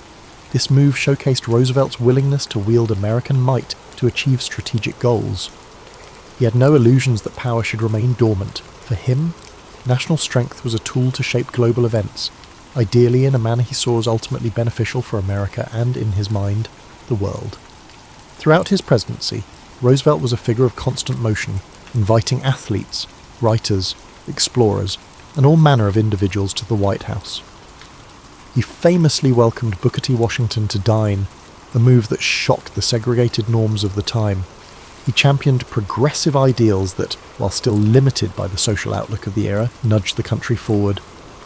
this move showcased Roosevelt's willingness to wield American might to achieve strategic goals. He had no illusions that power should remain dormant. For him, national strength was a tool to shape global events, ideally in a manner he saw as ultimately beneficial for America and, in his mind, the world. Throughout his presidency, Roosevelt was a figure of constant motion, inviting athletes, writers, explorers, and all manner of individuals to the White House. He famously welcomed Booker T. Washington to dine, a move that shocked the segregated norms of the time. He championed progressive ideals that, while still limited by the social outlook of the era, nudged the country forward.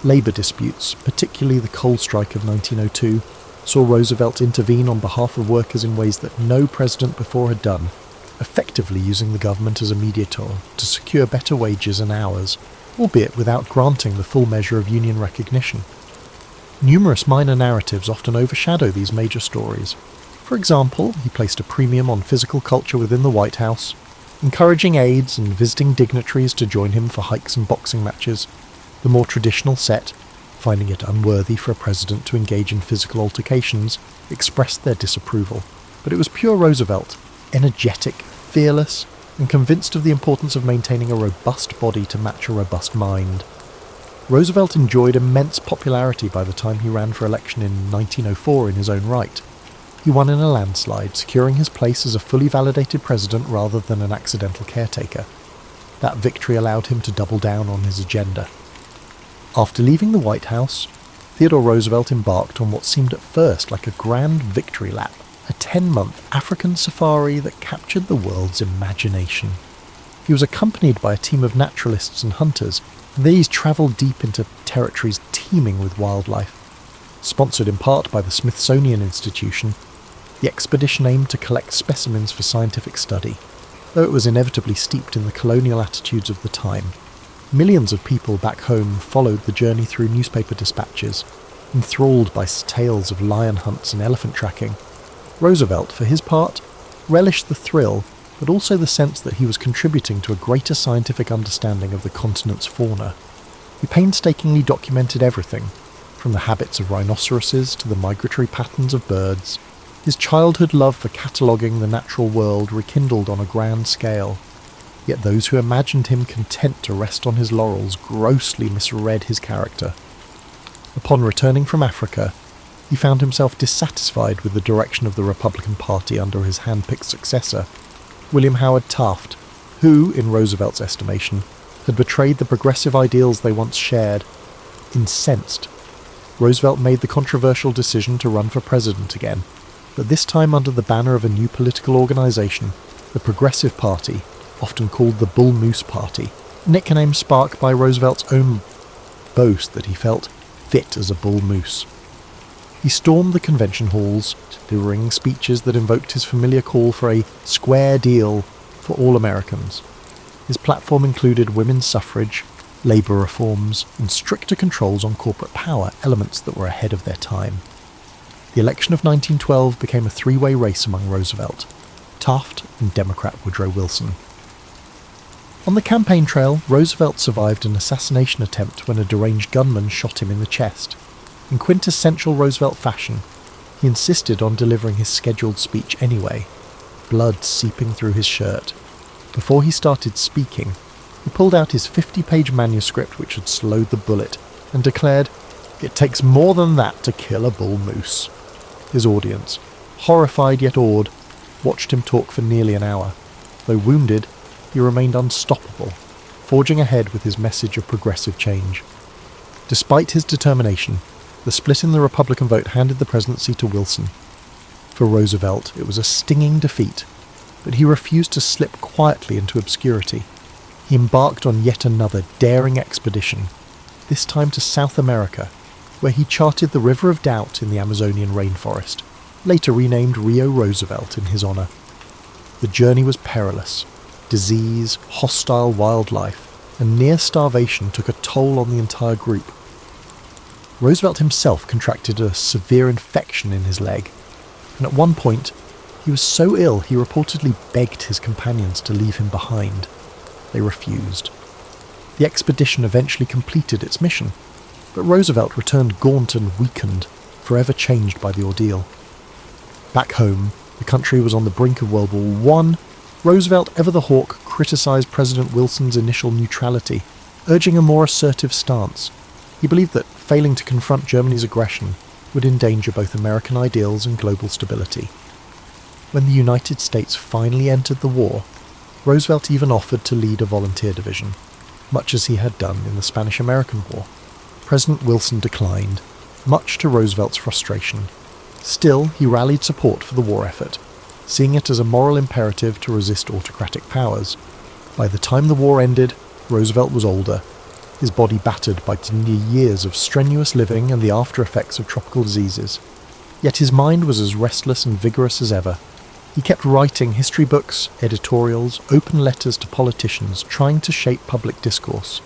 Labour disputes, particularly the coal strike of 1902, saw Roosevelt intervene on behalf of workers in ways that no president before had done, effectively using the government as a mediator to secure better wages and hours, albeit without granting the full measure of union recognition. Numerous minor narratives often overshadow these major stories. For example, he placed a premium on physical culture within the White House, encouraging aides and visiting dignitaries to join him for hikes and boxing matches. The more traditional set, finding it unworthy for a president to engage in physical altercations, expressed their disapproval. But it was pure Roosevelt, energetic, fearless, and convinced of the importance of maintaining a robust body to match a robust mind. Roosevelt enjoyed immense popularity by the time he ran for election in 1904 in his own right. He won in a landslide, securing his place as a fully validated president rather than an accidental caretaker. That victory allowed him to double down on his agenda. After leaving the White House, Theodore Roosevelt embarked on what seemed at first like a grand victory lap, a 10-month African safari that captured the world's imagination. He was accompanied by a team of naturalists and hunters, and these travelled deep into territories teeming with wildlife. Sponsored in part by the Smithsonian Institution, the expedition aimed to collect specimens for scientific study, though it was inevitably steeped in the colonial attitudes of the time. Millions of people back home followed the journey through newspaper dispatches, enthralled by tales of lion hunts and elephant tracking. Roosevelt, for his part, relished the thrill, but also the sense that he was contributing to a greater scientific understanding of the continent's fauna. He painstakingly documented everything, from the habits of rhinoceroses to the migratory patterns of birds. His childhood love for cataloguing the natural world rekindled on a grand scale. Yet those who imagined him content to rest on his laurels grossly misread his character. Upon returning from Africa, he found himself dissatisfied with the direction of the Republican Party under his hand-picked successor, William Howard Taft, who, in Roosevelt's estimation, had betrayed the progressive ideals they once shared. Incensed, Roosevelt made the controversial decision to run for president again, but this time under the banner of a new political organisation, the Progressive Party, often called the Bull Moose Party, a nickname sparked by Roosevelt's own boast that he felt fit as a bull moose. He stormed the convention halls, delivering speeches that invoked his familiar call for a square deal for all Americans. His platform included women's suffrage, labour reforms, and stricter controls on corporate power, elements that were ahead of their time. The election of 1912 became a three-way race among Roosevelt, Taft, and Democrat Woodrow Wilson. On the campaign trail, Roosevelt survived an assassination attempt when a deranged gunman shot him in the chest. In quintessential Roosevelt fashion, he insisted on delivering his scheduled speech anyway, blood seeping through his shirt. Before he started speaking, he pulled out his 50-page manuscript which had slowed the bullet and declared, "It takes more than that to kill a bull moose." His audience, horrified yet awed, watched him talk for nearly an hour. Though wounded, he remained unstoppable, forging ahead with his message of progressive change. Despite his determination, the split in the Republican vote handed the presidency to Wilson. For Roosevelt, it was a stinging defeat, but he refused to slip quietly into obscurity. He embarked on yet another daring expedition, this time to South America, where he charted the River of Doubt in the Amazonian rainforest, later renamed Rio Roosevelt in his honour. The journey was perilous. Disease, hostile wildlife, and near starvation took a toll on the entire group. Roosevelt himself contracted a severe infection in his leg, and at one point he was so ill he reportedly begged his companions to leave him behind. They refused. The expedition eventually completed its mission, but Roosevelt returned gaunt and weakened, forever changed by the ordeal. Back home, the country was on the brink of World War I. Roosevelt, ever the hawk, criticised President Wilson's initial neutrality, urging a more assertive stance. He believed that failing to confront Germany's aggression would endanger both American ideals and global stability. When the United States finally entered the war, Roosevelt even offered to lead a volunteer division, much as he had done in the Spanish-American War. President Wilson declined, much to Roosevelt's frustration. Still, he rallied support for the war effort, seeing it as a moral imperative to resist autocratic powers. By the time the war ended, Roosevelt was older, his body battered by years of strenuous living and the after-effects of tropical diseases. Yet his mind was as restless and vigorous as ever. He kept writing history books, editorials, open letters to politicians, trying to shape public discourse.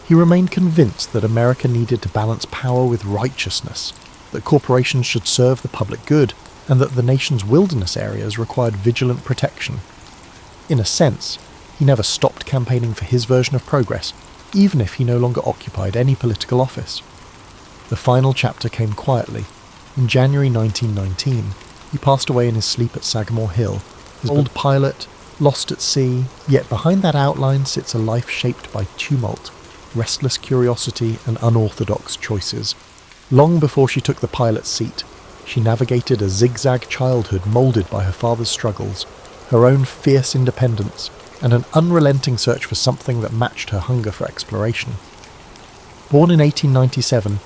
He remained convinced that America needed to balance power with righteousness, that corporations should serve the public good, and that the nation's wilderness areas required vigilant protection. In a sense, he never stopped campaigning for his version of progress, even if he no longer occupied any political office. The final chapter came quietly. In January 1919, he passed away in his sleep at Sagamore Hill, his old pilot, lost at sea, yet behind that outline sits a life shaped by tumult, restless curiosity and unorthodox choices. Long before she took the pilot's seat, she navigated a zigzag childhood moulded by her father's struggles, her own fierce independence, and an unrelenting search for something that matched her hunger for exploration. Born in 1897,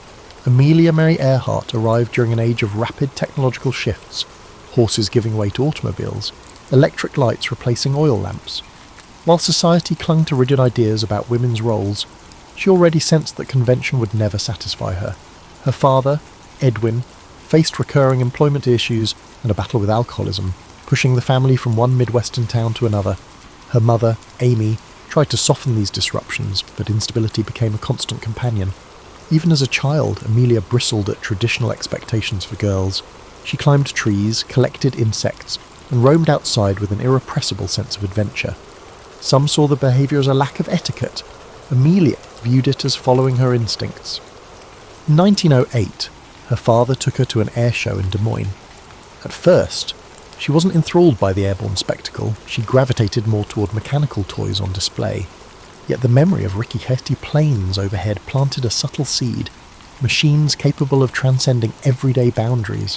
Amelia Mary Earhart arrived during an age of rapid technological shifts, horses giving way to automobiles, electric lights replacing oil lamps. While society clung to rigid ideas about women's roles, she already sensed that convention would never satisfy her. Her father, Edwin, faced recurring employment issues and a battle with alcoholism, pushing the family from one Midwestern town to another. Her mother, Amy, tried to soften these disruptions, but instability became a constant companion. Even as a child, Amelia bristled at traditional expectations for girls. She climbed trees, collected insects, and roamed outside with an irrepressible sense of adventure. Some saw the behaviour as a lack of etiquette. Amelia viewed it as following her instincts. In 1908, her father took her to an air show in Des Moines. At first, she wasn't enthralled by the airborne spectacle. She gravitated more toward mechanical toys on display. Yet the memory of Rickety planes overhead planted a subtle seed, machines capable of transcending everyday boundaries.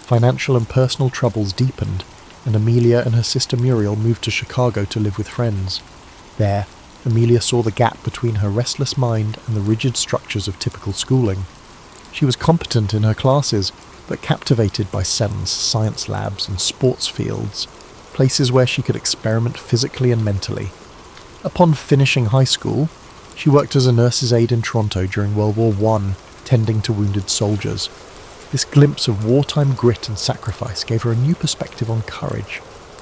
Financial and personal troubles deepened, and Amelia and her sister Muriel moved to Chicago to live with friends. There, Amelia saw the gap between her restless mind and the rigid structures of typical schooling. She was competent in her classes, but captivated by SEMS, science labs, and sports fields, places where she could experiment physically and mentally. Upon finishing high school, she worked as a nurse's aide in Toronto during World War I, tending to wounded soldiers. This glimpse of wartime grit and sacrifice gave her a new perspective on courage.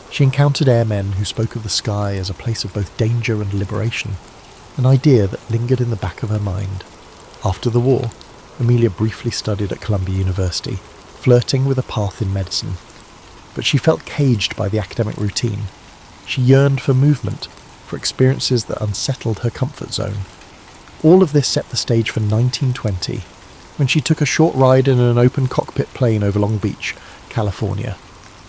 She encountered airmen who spoke of the sky as a place of both danger and liberation, an idea that lingered in the back of her mind. After the war, Amelia briefly studied at Columbia University, flirting with a path in medicine. But she felt caged by the academic routine. She yearned for movement, for experiences that unsettled her comfort zone. All of this set the stage for 1920, when she took a short ride in an open cockpit plane over Long Beach, California.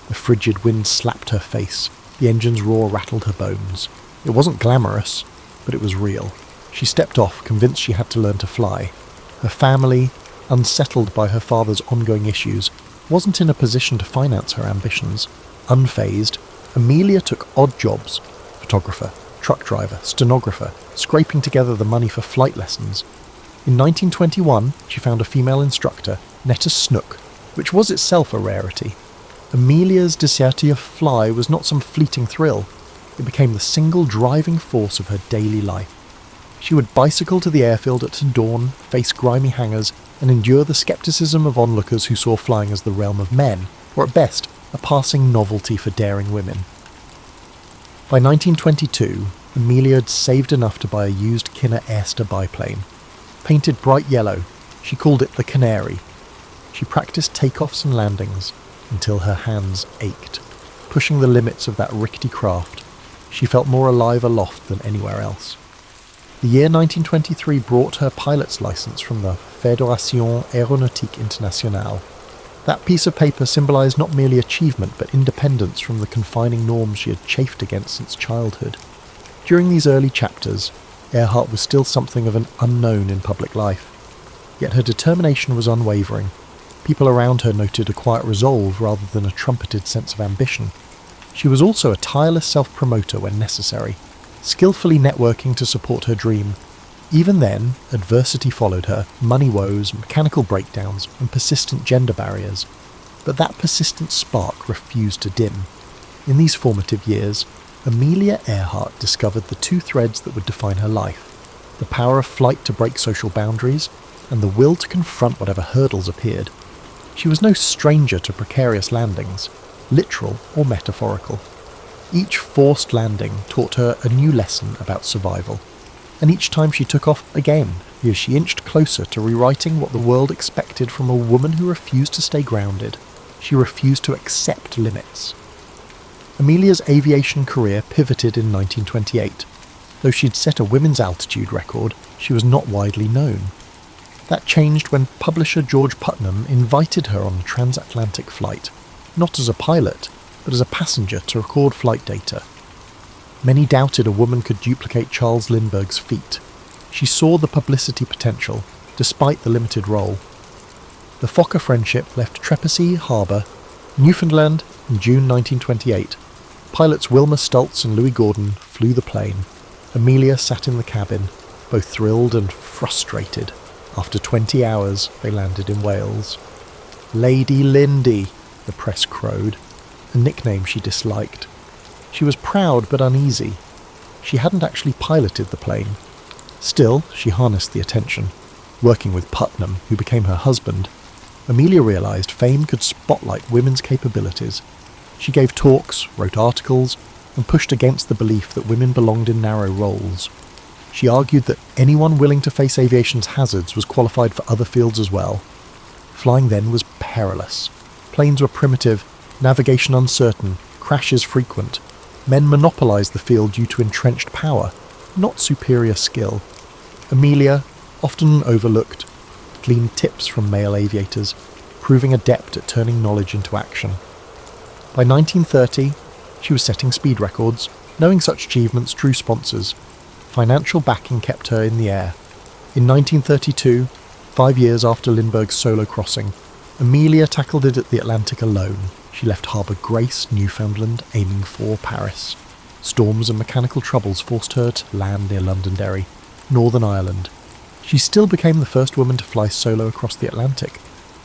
The frigid wind slapped her face, the engine's roar rattled her bones. It wasn't glamorous, but it was real. She stepped off, convinced she had to learn to fly. Her family, unsettled by her father's ongoing issues, wasn't in a position to finance her ambitions. Unfazed, Amelia took odd jobs: photographer, truck driver, stenographer, scraping together the money for flight lessons. In 1921, she found a female instructor, Netta Snook, which was itself a rarity. Amelia's desire to fly was not some fleeting thrill. It became the single driving force of her daily life. She would bicycle to the airfield at dawn, face grimy hangars, and endure the skepticism of onlookers who saw flying as the realm of men, or at best, a passing novelty for daring women. By 1922, Amelia had saved enough to buy a used Kinner Airster biplane. Painted bright yellow, she called it the Canary. She practiced takeoffs and landings until her hands ached. Pushing the limits of that rickety craft, she felt more alive aloft than anywhere else. The year 1923 brought her pilot's license from the Fédération Aéronautique Internationale. That piece of paper symbolised not merely achievement but independence from the confining norms she had chafed against since childhood. During these early chapters, Earhart was still something of an unknown in public life. Yet her determination was unwavering. People around her noted a quiet resolve rather than a trumpeted sense of ambition. She was also a tireless self-promoter when necessary, skillfully networking to support her dream. Even then, adversity followed her: money woes, mechanical breakdowns, and persistent gender barriers. But that persistent spark refused to dim. In these formative years, Amelia Earhart discovered the two threads that would define her life: the power of flight to break social boundaries, and the will to confront whatever hurdles appeared. She was no stranger to precarious landings, literal or metaphorical. Each forced landing taught her a new lesson about survival. And each time she took off again, as she inched closer to rewriting what the world expected from a woman who refused to stay grounded. She refused to accept limits. Amelia's aviation career pivoted in 1928. Though she'd set a women's altitude record, she was not widely known. That changed when publisher George Putnam invited her on a transatlantic flight, not as a pilot, but as a passenger to record flight data. Many doubted a woman could duplicate Charles Lindbergh's feat. She saw the publicity potential, despite the limited role. The Fokker friendship left Trepassey Harbour, Newfoundland, in June 1928. Pilots Wilma Stultz and Louis Gordon flew the plane. Amelia sat in the cabin, both thrilled and frustrated. After 20 hours, they landed in Wales. Lady Lindy, the press crowed, a nickname she disliked. She was proud but uneasy. She hadn't actually piloted the plane. Still, she harnessed the attention. Working with Putnam, who became her husband, Amelia realised fame could spotlight women's capabilities. She gave talks, wrote articles, and pushed against the belief that women belonged in narrow roles. She argued that anyone willing to face aviation's hazards was qualified for other fields as well. Flying then was perilous. Planes were primitive, navigation uncertain, crashes frequent. Men monopolised the field due to entrenched power, not superior skill. Amelia, often overlooked, gleaned tips from male aviators, proving adept at turning knowledge into action. By 1930, she was setting speed records. Knowing such achievements drew sponsors. Financial backing kept her in the air. In 1932, 5 years after Lindbergh's solo crossing, Amelia tackled it at the Atlantic alone. She left Harbour Grace, Newfoundland, aiming for Paris. Storms and mechanical troubles forced her to land near Londonderry, Northern Ireland. She still became the first woman to fly solo across the Atlantic.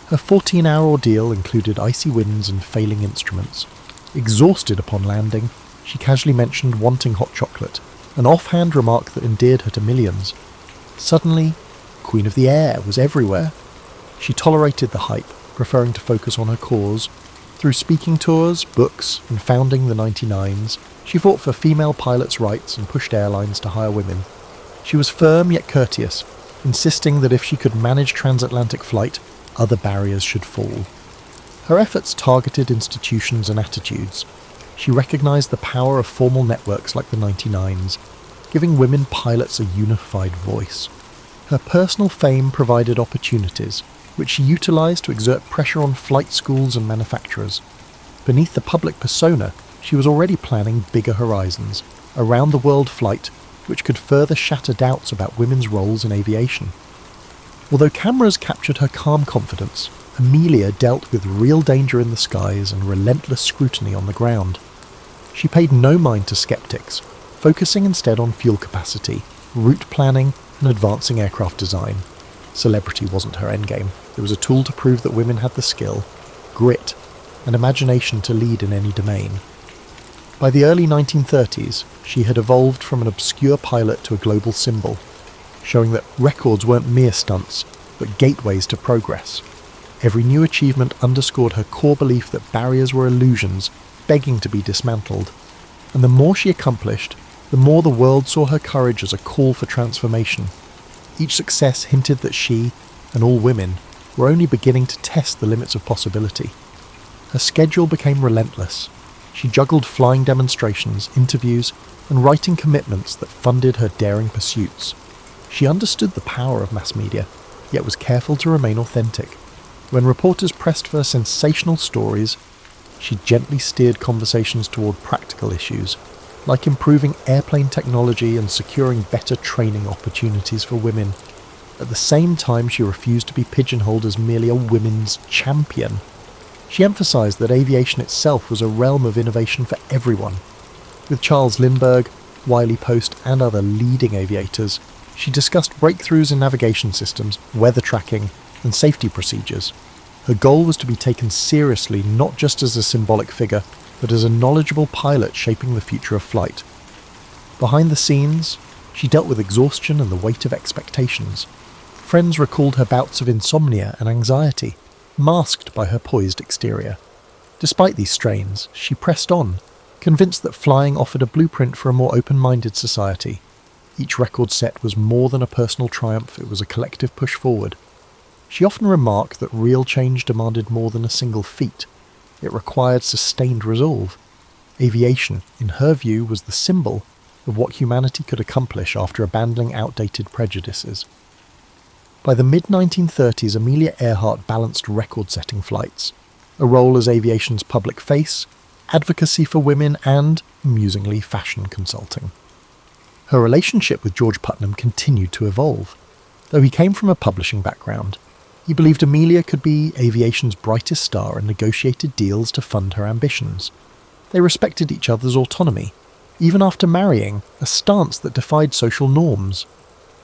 Her 14-hour ordeal included icy winds and failing instruments. Exhausted upon landing, she casually mentioned wanting hot chocolate, an offhand remark that endeared her to millions. Suddenly, Queen of the Air was everywhere. She tolerated the hype, preferring to focus on her cause. Through speaking tours, books, and founding the 99s, she fought for female pilots' rights and pushed airlines to hire women. She was firm yet courteous, insisting that if she could manage transatlantic flight, other barriers should fall. Her efforts targeted institutions and attitudes. She recognised the power of formal networks like the 99s, giving women pilots a unified voice. Her personal fame provided opportunities, which she utilised to exert pressure on flight schools and manufacturers. Beneath the public persona, she was already planning bigger horizons, a round-the-world flight which could further shatter doubts about women's roles in aviation. Although cameras captured her calm confidence, Amelia dealt with real danger in the skies and relentless scrutiny on the ground. She paid no mind to skeptics, focusing instead on fuel capacity, route planning, and advancing aircraft design. Celebrity wasn't her endgame. It was a tool to prove that women had the skill, grit, and imagination to lead in any domain. By the early 1930s, she had evolved from an obscure pilot to a global symbol, showing that records weren't mere stunts, but gateways to progress. Every new achievement underscored her core belief that barriers were illusions, begging to be dismantled. And the more she accomplished, the more the world saw her courage as a call for transformation. Each success hinted that she, and all women, were only beginning to test the limits of possibility. Her schedule became relentless. She juggled flying demonstrations, interviews, and writing commitments that funded her daring pursuits. She understood the power of mass media, yet was careful to remain authentic. When reporters pressed for sensational stories, she gently steered conversations toward practical issues, like improving airplane technology and securing better training opportunities for women. At the same time, she refused to be pigeonholed as merely a women's champion. She emphasised that aviation itself was a realm of innovation for everyone. With Charles Lindbergh, Wiley Post, and other leading aviators, she discussed breakthroughs in navigation systems, weather tracking, and safety procedures. Her goal was to be taken seriously not just as a symbolic figure, but as a knowledgeable pilot shaping the future of flight. Behind the scenes, she dealt with exhaustion and the weight of expectations. Friends recalled her bouts of insomnia and anxiety, masked by her poised exterior. Despite these strains, she pressed on, convinced that flying offered a blueprint for a more open-minded society. Each record set was more than a personal triumph, it was a collective push forward. She often remarked that real change demanded more than a single feat. It required sustained resolve. Aviation, in her view, was the symbol of what humanity could accomplish after abandoning outdated prejudices. By the mid-1930s, Amelia Earhart balanced record-setting flights, a role as aviation's public face, advocacy for women, and, amusingly, fashion consulting. Her relationship with George Putnam continued to evolve. Though he came from a publishing background, he believed Amelia could be aviation's brightest star and negotiated deals to fund her ambitions. They respected each other's autonomy, even after marrying, a stance that defied social norms.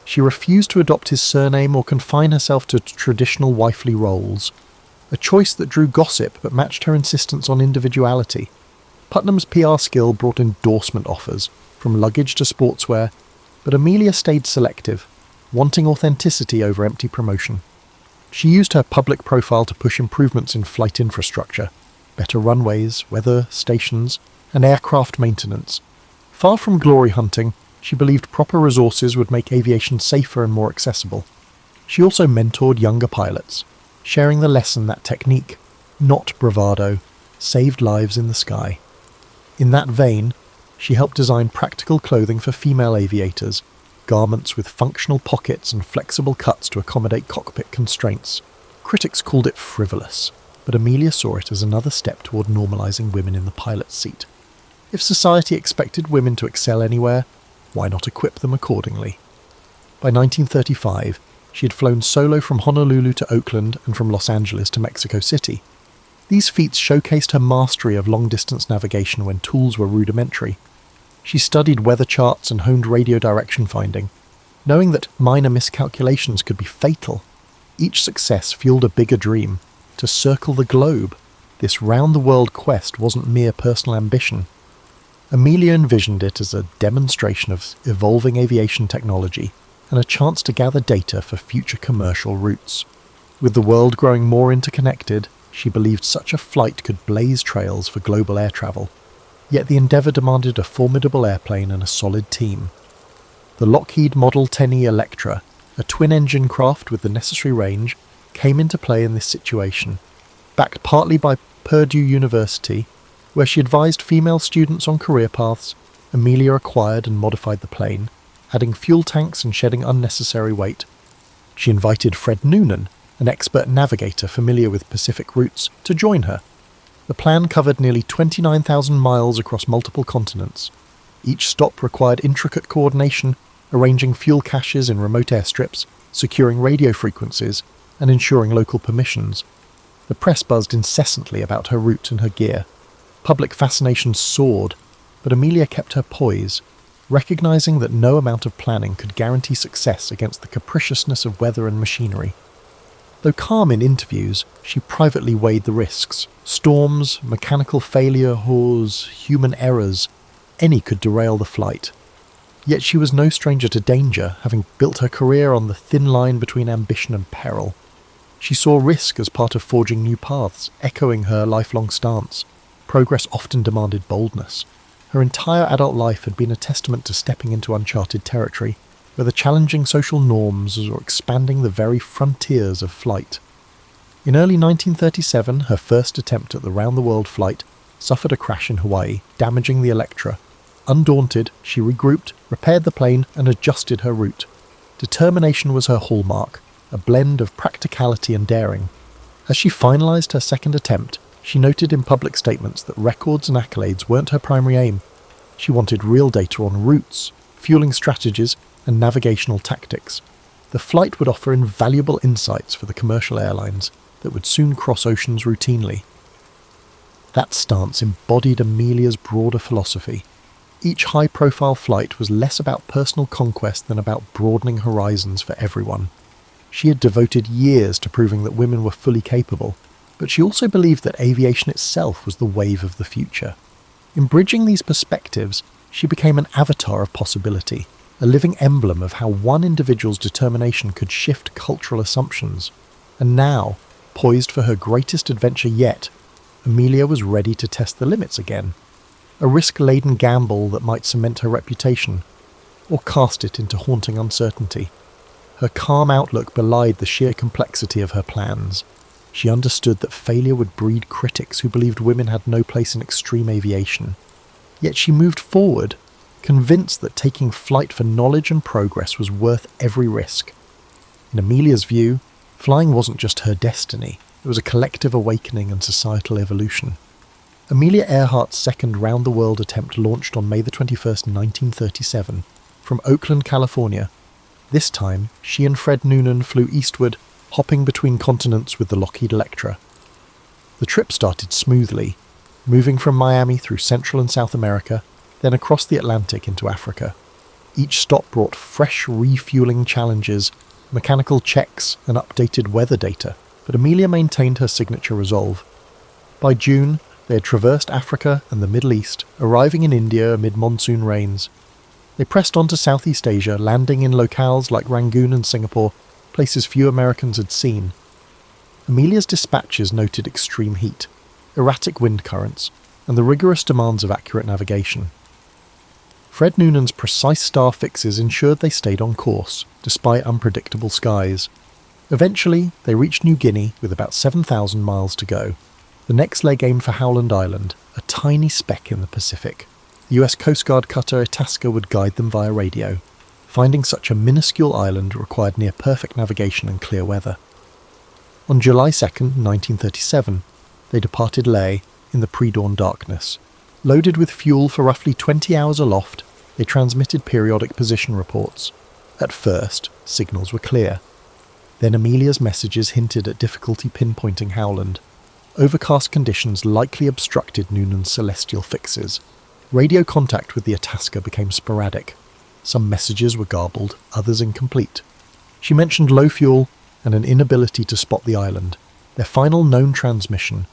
She refused to adopt his surname or confine herself to traditional wifely roles, a choice that drew gossip but matched her insistence on individuality. Putnam's PR skill brought endorsement offers, from luggage to sportswear, but Amelia stayed selective, wanting authenticity over empty promotion. She used her public profile to push improvements in flight infrastructure, better runways, weather stations, and aircraft maintenance. Far from glory hunting, she believed proper resources would make aviation safer and more accessible. She also mentored younger pilots, sharing the lesson that technique, not bravado, saved lives in the sky. In that vein, she helped design practical clothing for female aviators, garments with functional pockets and flexible cuts to accommodate cockpit constraints. Critics called it frivolous, but Amelia saw it as another step toward normalizing women in the pilot's seat. If society expected women to excel anywhere, why not equip them accordingly? By 1935, she had flown solo from Honolulu to Oakland and from Los Angeles to Mexico City. These feats showcased her mastery of long-distance navigation when tools were rudimentary. She studied weather charts and honed radio direction finding, knowing that minor miscalculations could be fatal. Each success fueled a bigger dream, to circle the globe. This round-the-world quest wasn't mere personal ambition. Amelia envisioned it as a demonstration of evolving aviation technology and a chance to gather data for future commercial routes. With the world growing more interconnected, she believed such a flight could blaze trails for global air travel. Yet the endeavour demanded a formidable airplane and a solid team. The Lockheed Model 10E Electra, a twin-engine craft with the necessary range, came into play in this situation. Backed partly by Purdue University, where she advised female students on career paths, Amelia acquired and modified the plane, adding fuel tanks and shedding unnecessary weight. She invited Fred Noonan, an expert navigator familiar with Pacific routes, to join her. The plan covered nearly 29,000 miles across multiple continents. Each stop required intricate coordination, arranging fuel caches in remote airstrips, securing radio frequencies, and ensuring local permissions. The press buzzed incessantly about her route and her gear. Public fascination soared, but Amelia kept her poise, recognizing that no amount of planning could guarantee success against the capriciousness of weather and machinery. Though calm in interviews, she privately weighed the risks. Storms, mechanical failures, human errors, any could derail the flight. Yet she was no stranger to danger, having built her career on the thin line between ambition and peril. She saw risk as part of forging new paths, echoing her lifelong stance. Progress often demanded boldness. Her entire adult life had been a testament to stepping into uncharted territory, whether challenging social norms or expanding the very frontiers of flight. In early 1937, her first attempt at the round-the-world flight suffered a crash in Hawaii, damaging the Electra. Undaunted, she regrouped, repaired the plane, and adjusted her route. Determination was her hallmark, a blend of practicality and daring. As she finalized her second attempt, she noted in public statements that records and accolades weren't her primary aim. She wanted real data on routes, fueling strategies, and navigational tactics. The flight would offer invaluable insights for the commercial airlines that would soon cross oceans routinely. That stance embodied Amelia's broader philosophy. Each high-profile flight was less about personal conquest than about broadening horizons for everyone. She had devoted years to proving that women were fully capable, but she also believed that aviation itself was the wave of the future. In bridging these perspectives, she became an avatar of possibility, a living emblem of how one individual's determination could shift cultural assumptions. And now, poised for her greatest adventure yet, Amelia was ready to test the limits again. A risk-laden gamble that might cement her reputation, or cast it into haunting uncertainty. Her calm outlook belied the sheer complexity of her plans. She understood that failure would breed critics who believed women had no place in extreme aviation. Yet she moved forward, convinced that taking flight for knowledge and progress was worth every risk. In Amelia's view, flying wasn't just her destiny, it was a collective awakening and societal evolution. Amelia Earhart's second round-the-world attempt launched on May 21st, 1937, from Oakland, California. This time, she and Fred Noonan flew eastward, hopping between continents with the Lockheed Electra. The trip started smoothly, moving from Miami through Central and South America, then across the Atlantic into Africa. Each stop brought fresh refueling challenges, mechanical checks, and updated weather data, but Amelia maintained her signature resolve. By June, they had traversed Africa and the Middle East, arriving in India amid monsoon rains. They pressed on to Southeast Asia, landing in locales like Rangoon and Singapore, places few Americans had seen. Amelia's dispatches noted extreme heat, erratic wind currents, and the rigorous demands of accurate navigation. Fred Noonan's precise star fixes ensured they stayed on course, despite unpredictable skies. Eventually, they reached New Guinea with about 7,000 miles to go. The next leg aimed for Howland Island, a tiny speck in the Pacific. The US Coast Guard cutter Itasca would guide them via radio. Finding such a minuscule island required near-perfect navigation and clear weather. On July 2nd, 1937, they departed Lae in the pre-dawn darkness. Loaded with fuel for roughly 20 hours aloft, they transmitted periodic position reports. At first, signals were clear. Then Amelia's messages hinted at difficulty pinpointing Howland. Overcast conditions likely obstructed Noonan's celestial fixes. Radio contact with the Itasca became sporadic. Some messages were garbled, others incomplete. She mentioned low fuel and an inability to spot the island. Their final known transmission: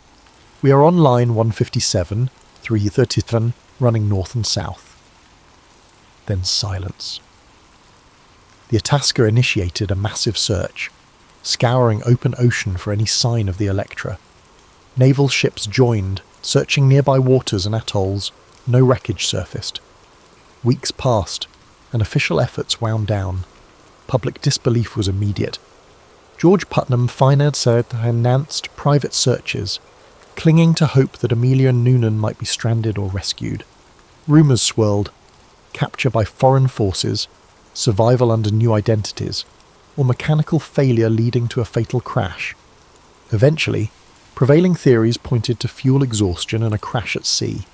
"We are on line 157, 337, running north and south." Then silence. The Itasca initiated a massive search, scouring open ocean for any sign of the Electra. Naval ships joined, searching nearby waters and atolls. No wreckage surfaced. Weeks passed, and official efforts wound down. Public disbelief was immediate. George Putnam financed private searches, clinging to hope that Amelia and Noonan might be stranded or rescued. Rumours swirled: capture by foreign forces, survival under new identities, or mechanical failure leading to a fatal crash. Eventually, prevailing theories pointed to fuel exhaustion and a crash at sea.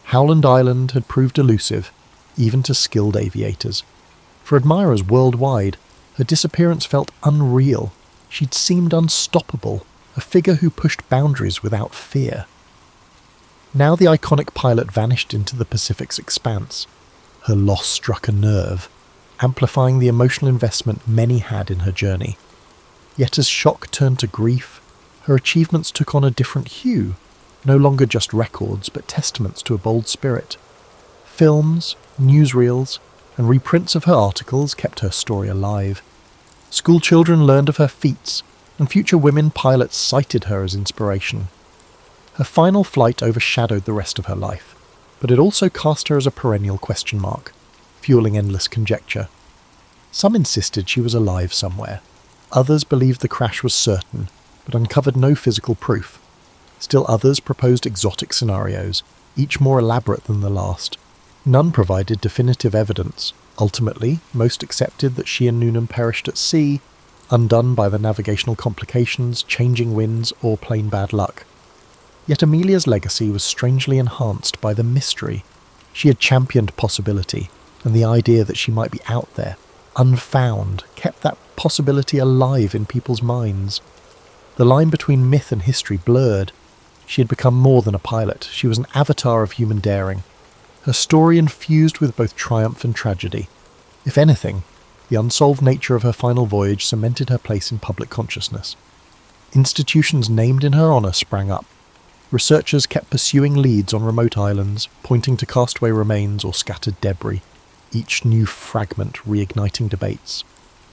Howland Island had proved elusive, even to skilled aviators. For admirers worldwide, her disappearance felt unreal. She'd seemed unstoppable, a figure who pushed boundaries without fear. Now the iconic pilot vanished into the Pacific's expanse. Her loss struck a nerve, amplifying the emotional investment many had in her journey. Yet as shock turned to grief, her achievements took on a different hue, no longer just records but testaments to a bold spirit. Films, newsreels, and reprints of her articles kept her story alive. School children learned of her feats, and future women pilots cited her as inspiration. Her final flight overshadowed the rest of her life, but it also cast her as a perennial question mark, fueling endless conjecture. Some insisted she was alive somewhere. Others believed the crash was certain, but uncovered no physical proof. Still others proposed exotic scenarios, each more elaborate than the last. None provided definitive evidence. Ultimately, most accepted that she and Noonan perished at sea, undone by the navigational complications, changing winds, or plain bad luck. Yet Amelia's legacy was strangely enhanced by the mystery. She had championed possibility, and the idea that she might be out there, unfound, kept that possibility alive in people's minds. The line between myth and history blurred. She had become more than a pilot. She was an avatar of human daring. Her story infused with both triumph and tragedy. If anything, the unsolved nature of her final voyage cemented her place in public consciousness. Institutions named in her honour sprang up. Researchers kept pursuing leads on remote islands, pointing to castaway remains or scattered debris, each new fragment reigniting debates.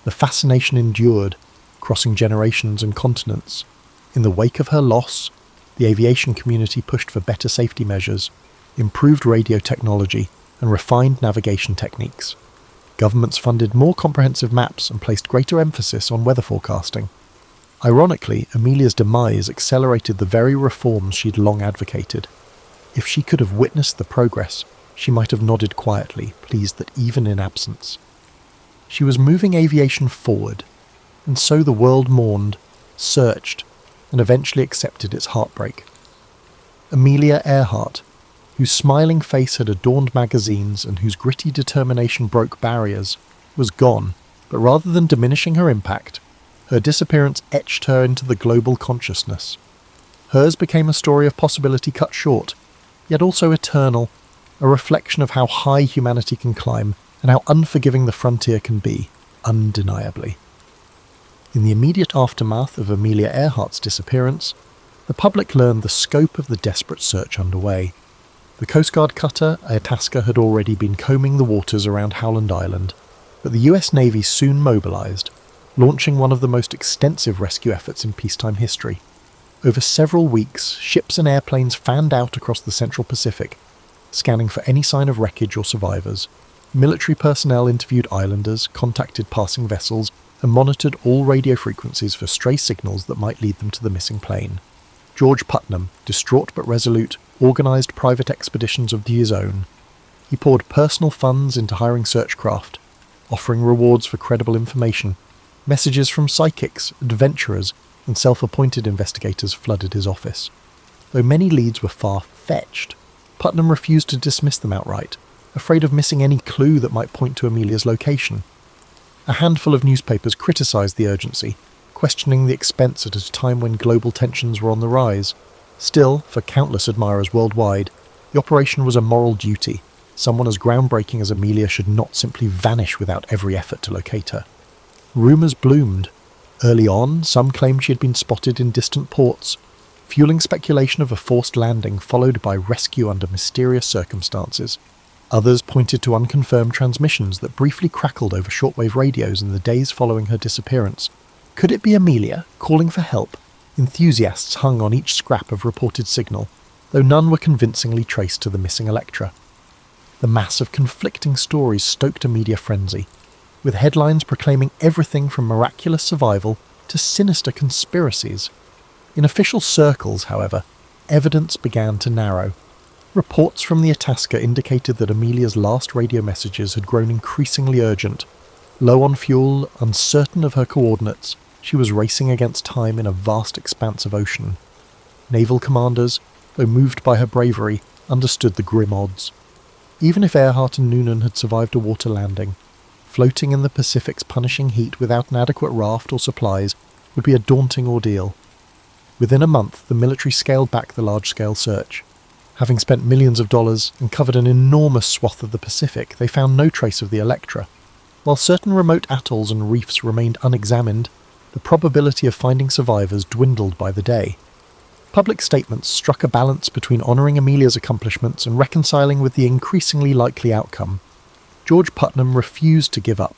The fascination endured, crossing generations and continents. In the wake of her loss, the aviation community pushed for better safety measures, improved radio technology, and refined navigation techniques. Governments funded more comprehensive maps and placed greater emphasis on weather forecasting. Ironically, Amelia's demise accelerated the very reforms she'd long advocated. If she could have witnessed the progress, she might have nodded quietly, pleased that even in absence. She was moving aviation forward, and so the world mourned, searched, and eventually accepted its heartbreak. Amelia Earhart, whose smiling face had adorned magazines and whose gritty determination broke barriers, was gone, but rather than diminishing her impact, her disappearance etched her into the global consciousness. Hers became a story of possibility cut short, yet also eternal, a reflection of how high humanity can climb and how unforgiving the frontier can be, undeniably. In the immediate aftermath of Amelia Earhart's disappearance, the public learned the scope of the desperate search underway. The Coast Guard cutter Itasca had already been combing the waters around Howland Island, but the US Navy soon mobilised, launching one of the most extensive rescue efforts in peacetime history. Over several weeks, ships and airplanes fanned out across the Central Pacific, scanning for any sign of wreckage or survivors. Military personnel interviewed islanders, contacted passing vessels, and monitored all radio frequencies for stray signals that might lead them to the missing plane. George Putnam, distraught but resolute, organised private expeditions of his own. He poured personal funds into hiring search craft, offering rewards for credible information. Messages from psychics, adventurers, and self-appointed investigators flooded his office. Though many leads were far-fetched, Putnam refused to dismiss them outright, afraid of missing any clue that might point to Amelia's location. A handful of newspapers criticised the urgency, questioning the expense at a time when global tensions were on the rise. Still, for countless admirers worldwide, the operation was a moral duty. Someone as groundbreaking as Amelia should not simply vanish without every effort to locate her. Rumours bloomed. Early on, some claimed she had been spotted in distant ports, fueling speculation of a forced landing followed by rescue under mysterious circumstances. Others pointed to unconfirmed transmissions that briefly crackled over shortwave radios in the days following her disappearance. Could it be Amelia, calling for help? Enthusiasts hung on each scrap of reported signal, though none were convincingly traced to the missing Electra. The mass of conflicting stories stoked a media frenzy, with headlines proclaiming everything from miraculous survival to sinister conspiracies. In official circles, however, evidence began to narrow. Reports from the Itasca indicated that Amelia's last radio messages had grown increasingly urgent. Low on fuel, uncertain of her coordinates, she was racing against time in a vast expanse of ocean. Naval commanders, though moved by her bravery, understood the grim odds. Even if Earhart and Noonan had survived a water landing, floating in the Pacific's punishing heat without an adequate raft or supplies would be a daunting ordeal. Within a month, the military scaled back the large-scale search. Having spent millions of dollars and covered an enormous swath of the Pacific, they found no trace of the Electra. While certain remote atolls and reefs remained unexamined, the probability of finding survivors dwindled by the day. Public statements struck a balance between honouring Amelia's accomplishments and reconciling with the increasingly likely outcome. George Putnam refused to give up.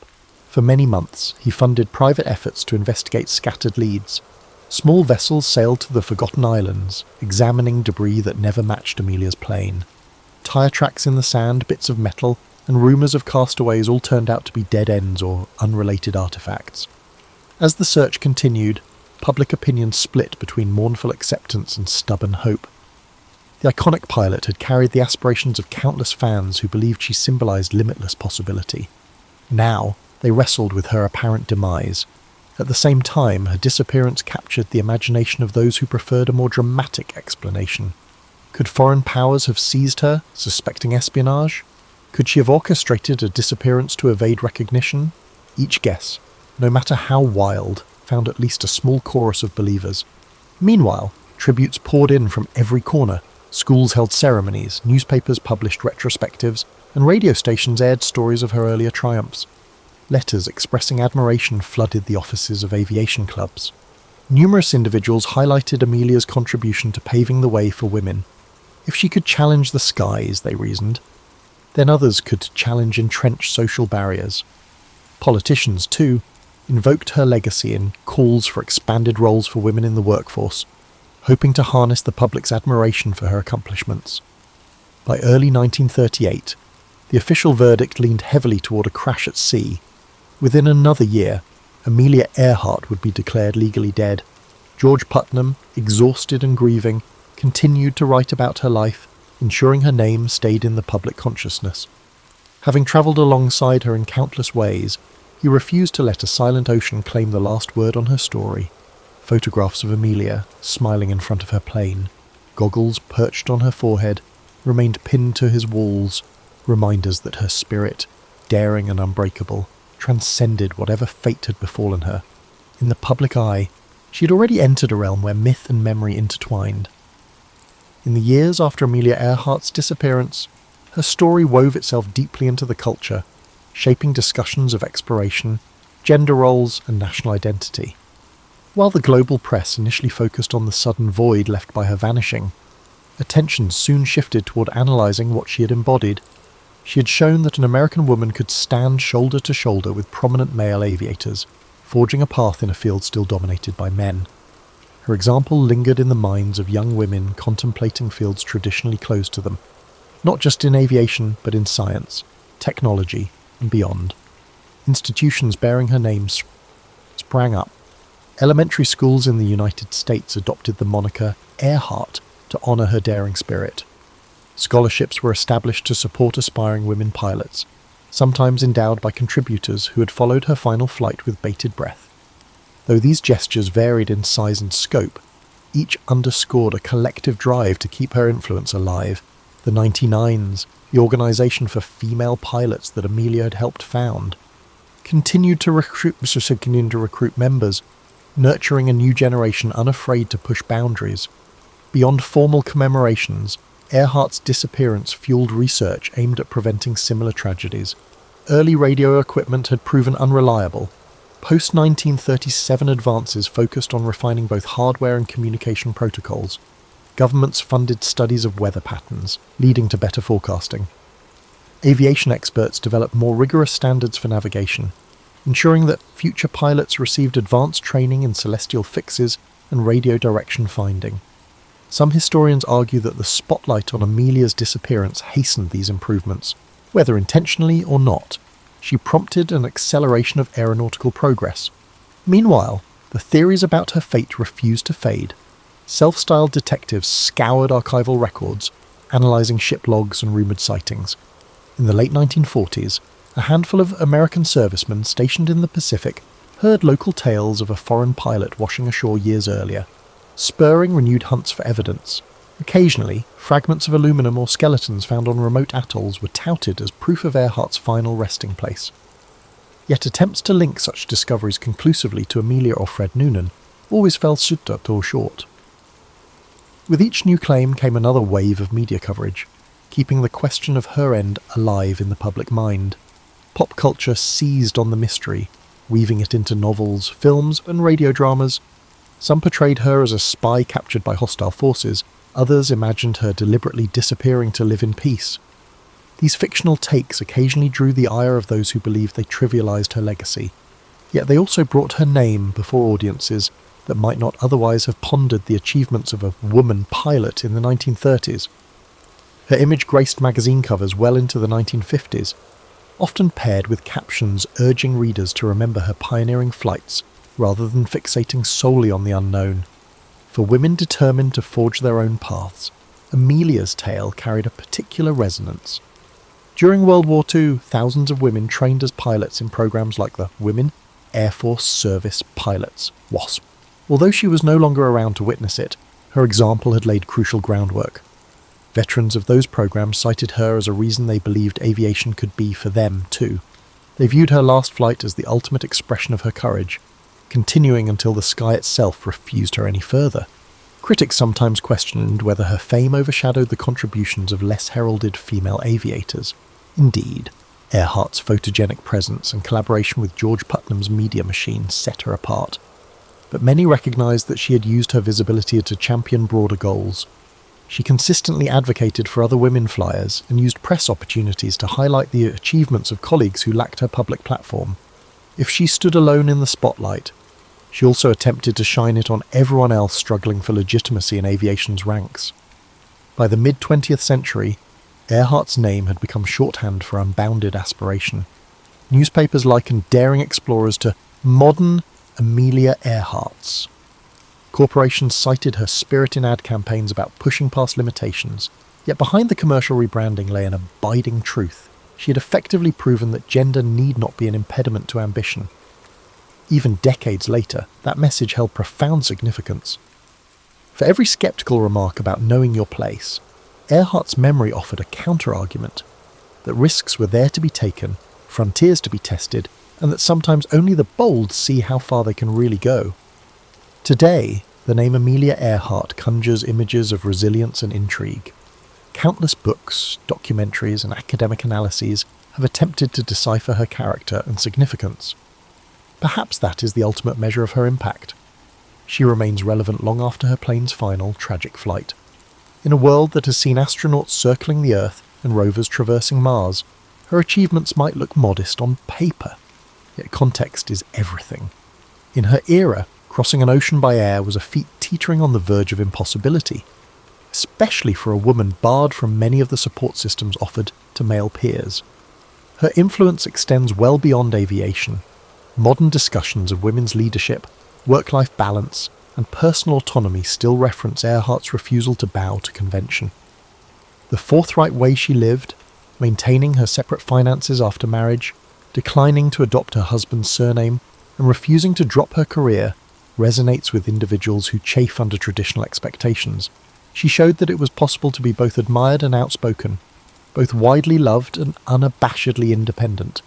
For many months, he funded private efforts to investigate scattered leads. Small vessels sailed to the Forgotten Islands, examining debris that never matched Amelia's plane. Tyre tracks in the sand, bits of metal, and rumours of castaways all turned out to be dead ends or unrelated artefacts. As the search continued, public opinion split between mournful acceptance and stubborn hope. The iconic pilot had carried the aspirations of countless fans who believed she symbolised limitless possibility. Now, they wrestled with her apparent demise. At the same time, her disappearance captured the imagination of those who preferred a more dramatic explanation. Could foreign powers have seized her, suspecting espionage? Could she have orchestrated a disappearance to evade recognition? Each guess, no matter how wild, found at least a small chorus of believers. Meanwhile, tributes poured in from every corner. Schools held ceremonies, newspapers published retrospectives, and radio stations aired stories of her earlier triumphs. Letters expressing admiration flooded the offices of aviation clubs. Numerous individuals highlighted Amelia's contribution to paving the way for women. If she could challenge the skies, they reasoned, then others could challenge entrenched social barriers. Politicians, too, invoked her legacy in calls for expanded roles for women in the workforce, hoping to harness the public's admiration for her accomplishments. By early 1938, the official verdict leaned heavily toward a crash at sea. Within another year, Amelia Earhart would be declared legally dead. George Putnam, exhausted and grieving, continued to write about her life, ensuring her name stayed in the public consciousness. Having travelled alongside her in countless ways, He refused to let a silent ocean claim the last word on her story. Photographs of Amelia, smiling in front of her plane, goggles perched on her forehead, remained pinned to his walls, reminders that her spirit, daring and unbreakable, transcended whatever fate had befallen her. In the public eye, she had already entered a realm where myth and memory intertwined. In the years after Amelia Earhart's disappearance, her story wove itself deeply into the culture, shaping discussions of exploration, gender roles, and national identity. While the global press initially focused on the sudden void left by her vanishing, attention soon shifted toward analysing what she had embodied. She had shown that an American woman could stand shoulder to shoulder with prominent male aviators, forging a path in a field still dominated by men. Her example lingered in the minds of young women contemplating fields traditionally closed to them, not just in aviation but in science, technology, and beyond. Institutions bearing her name sprang up. Elementary schools in the United States adopted the moniker Earhart to honour her daring spirit. Scholarships were established to support aspiring women pilots, sometimes endowed by contributors who had followed her final flight with bated breath. Though these gestures varied in size and scope, each underscored a collective drive to keep her influence alive. The 99s, the organisation for female pilots that Amelia had helped found, continued to recruit members, nurturing a new generation unafraid to push boundaries. Beyond formal commemorations, Earhart's disappearance fueled research aimed at preventing similar tragedies. Early radio equipment had proven unreliable. Post-1937 advances focused on refining both hardware and communication protocols. Governments funded studies of weather patterns, leading to better forecasting. Aviation experts developed more rigorous standards for navigation, ensuring that future pilots received advanced training in celestial fixes and radio direction finding. Some historians argue that the spotlight on Amelia's disappearance hastened these improvements. Whether intentionally or not, she prompted an acceleration of aeronautical progress. Meanwhile, the theories about her fate refused to fade. Self-styled detectives scoured archival records, analysing ship logs and rumoured sightings. In the late 1940s, a handful of American servicemen stationed in the Pacific heard local tales of a foreign pilot washing ashore years earlier, spurring renewed hunts for evidence. Occasionally, fragments of aluminum or skeletons found on remote atolls were touted as proof of Earhart's final resting place. Yet attempts to link such discoveries conclusively to Amelia or Fred Noonan always fell short. With each new claim came another wave of media coverage, keeping the question of her end alive in the public mind. Pop culture seized on the mystery, weaving it into novels, films, and radio dramas. Some portrayed her as a spy captured by hostile forces, others imagined her deliberately disappearing to live in peace. These fictional takes occasionally drew the ire of those who believed they trivialized her legacy, yet they also brought her name before audiences that might not otherwise have pondered the achievements of a woman pilot in the 1930s. Her image graced magazine covers well into the 1950s, often paired with captions urging readers to remember her pioneering flights rather than fixating solely on the unknown. For women determined to forge their own paths, Amelia's tale carried a particular resonance. During World War II, thousands of women trained as pilots in programs like the Women Air Force Service Pilots, WASP. Although she was no longer around to witness it, her example had laid crucial groundwork. Veterans of those programs cited her as a reason they believed aviation could be for them too. They viewed her last flight as the ultimate expression of her courage, continuing until the sky itself refused her any further. Critics sometimes questioned whether her fame overshadowed the contributions of less heralded female aviators. Indeed, Earhart's photogenic presence and collaboration with George Putnam's media machine set her apart. But many recognised that she had used her visibility to champion broader goals. She consistently advocated for other women flyers and used press opportunities to highlight the achievements of colleagues who lacked her public platform. If she stood alone in the spotlight, she also attempted to shine it on everyone else struggling for legitimacy in aviation's ranks. By the mid-20th century, Earhart's name had become shorthand for unbounded aspiration. Newspapers likened daring explorers to modern Amelia Earharts. Corporations cited her spirit in ad campaigns about pushing past limitations, yet behind the commercial rebranding lay an abiding truth. she had effectively proven that gender need not be an impediment to ambition. Even decades later, that message held profound significance. For every sceptical remark about knowing your place, Earhart's memory offered a counter-argument, that risks were there to be taken, frontiers to be tested, and that sometimes only the bold see how far they can really go. Today, the name Amelia Earhart conjures images of resilience and intrigue. Countless books, documentaries, and academic analyses have attempted to decipher her character and significance. Perhaps that is the ultimate measure of her impact. She remains relevant long after her plane's final, tragic flight. In a world that has seen astronauts circling the Earth and rovers traversing Mars, her achievements might look modest on paper, yet context is everything. In her era, crossing an ocean by air was a feat teetering on the verge of impossibility, especially for a woman barred from many of the support systems offered to male peers. Her influence extends well beyond aviation. Modern discussions of women's leadership, work-life balance, and personal autonomy still reference Earhart's refusal to bow to convention. The forthright way she lived, maintaining her separate finances after marriage, declining to adopt her husband's surname, and refusing to drop her career, resonates with individuals who chafe under traditional expectations. She showed that it was possible to be both admired and outspoken, both widely loved and unabashedly independent.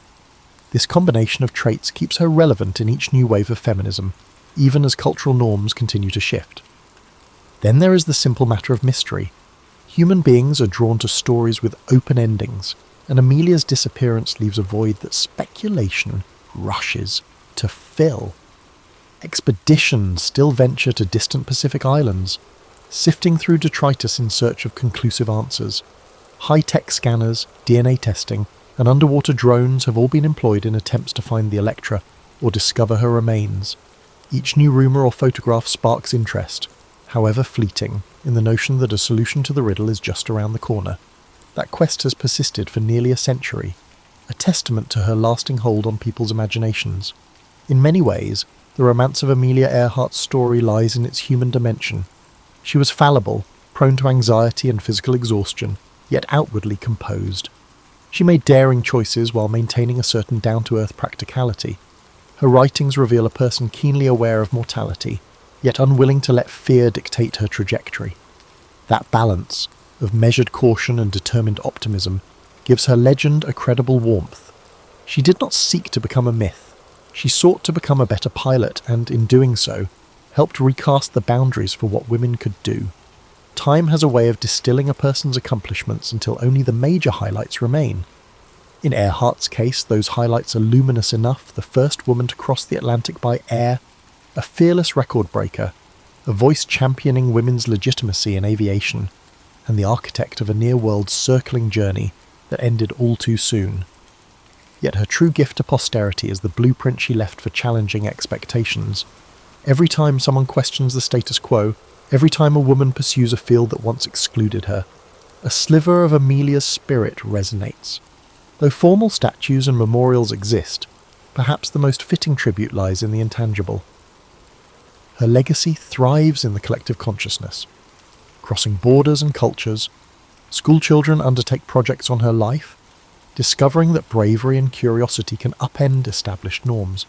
This combination of traits keeps her relevant in each new wave of feminism, even as cultural norms continue to shift. Then there is the simple matter of mystery. Human beings are drawn to stories with open endings, and Amelia's disappearance leaves a void that speculation rushes to fill. Expeditions still venture to distant Pacific islands, sifting through detritus in search of conclusive answers. High-tech scanners, DNA testing, and underwater drones have all been employed in attempts to find the Electra or discover her remains. Each new rumour or photograph sparks interest, however fleeting, in the notion that a solution to the riddle is just around the corner. That quest has persisted for nearly a century, a testament to her lasting hold on people's imaginations. In many ways, the romance of Amelia Earhart's story lies in its human dimension. She was fallible, prone to anxiety and physical exhaustion, yet outwardly composed. She made daring choices while maintaining a certain down-to-earth practicality. Her writings reveal a person keenly aware of mortality, yet unwilling to let fear dictate her trajectory. That balance, of measured caution and determined optimism, gives her legend a credible warmth. She did not seek to become a myth. She sought to become a better pilot and, in doing so, helped recast the boundaries for what women could do. Time has a way of distilling a person's accomplishments until only the major highlights remain. In Earhart's case, those highlights are luminous enough: the first woman to cross the Atlantic by air, a fearless record breaker, a voice championing women's legitimacy in aviation, and the architect of a near-world circling journey that ended all too soon. Yet her true gift to posterity is the blueprint she left for challenging expectations. Every time someone questions the status quo, every time a woman pursues a field that once excluded her, a sliver of Amelia's spirit resonates. Though formal statues and memorials exist, perhaps the most fitting tribute lies in the intangible. Her legacy thrives in the collective consciousness. Crossing borders and cultures, schoolchildren undertake projects on her life, discovering that bravery and curiosity can upend established norms.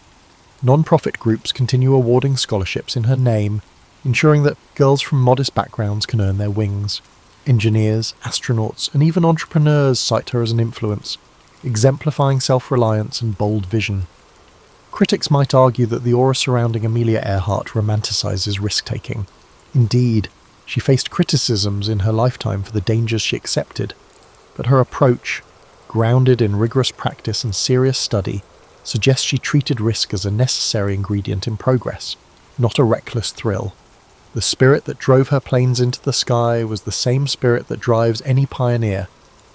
Non-profit groups continue awarding scholarships in her name, ensuring that girls from modest backgrounds can earn their wings. Engineers, astronauts, and even entrepreneurs cite her as an influence, exemplifying self-reliance and bold vision. Critics might argue that the aura surrounding Amelia Earhart romanticizes risk-taking. Indeed, she faced criticisms in her lifetime for the dangers she accepted, but her approach, grounded in rigorous practice and serious study, suggests she treated risk as a necessary ingredient in progress, not a reckless thrill. The spirit that drove her planes into the sky was the same spirit that drives any pioneer,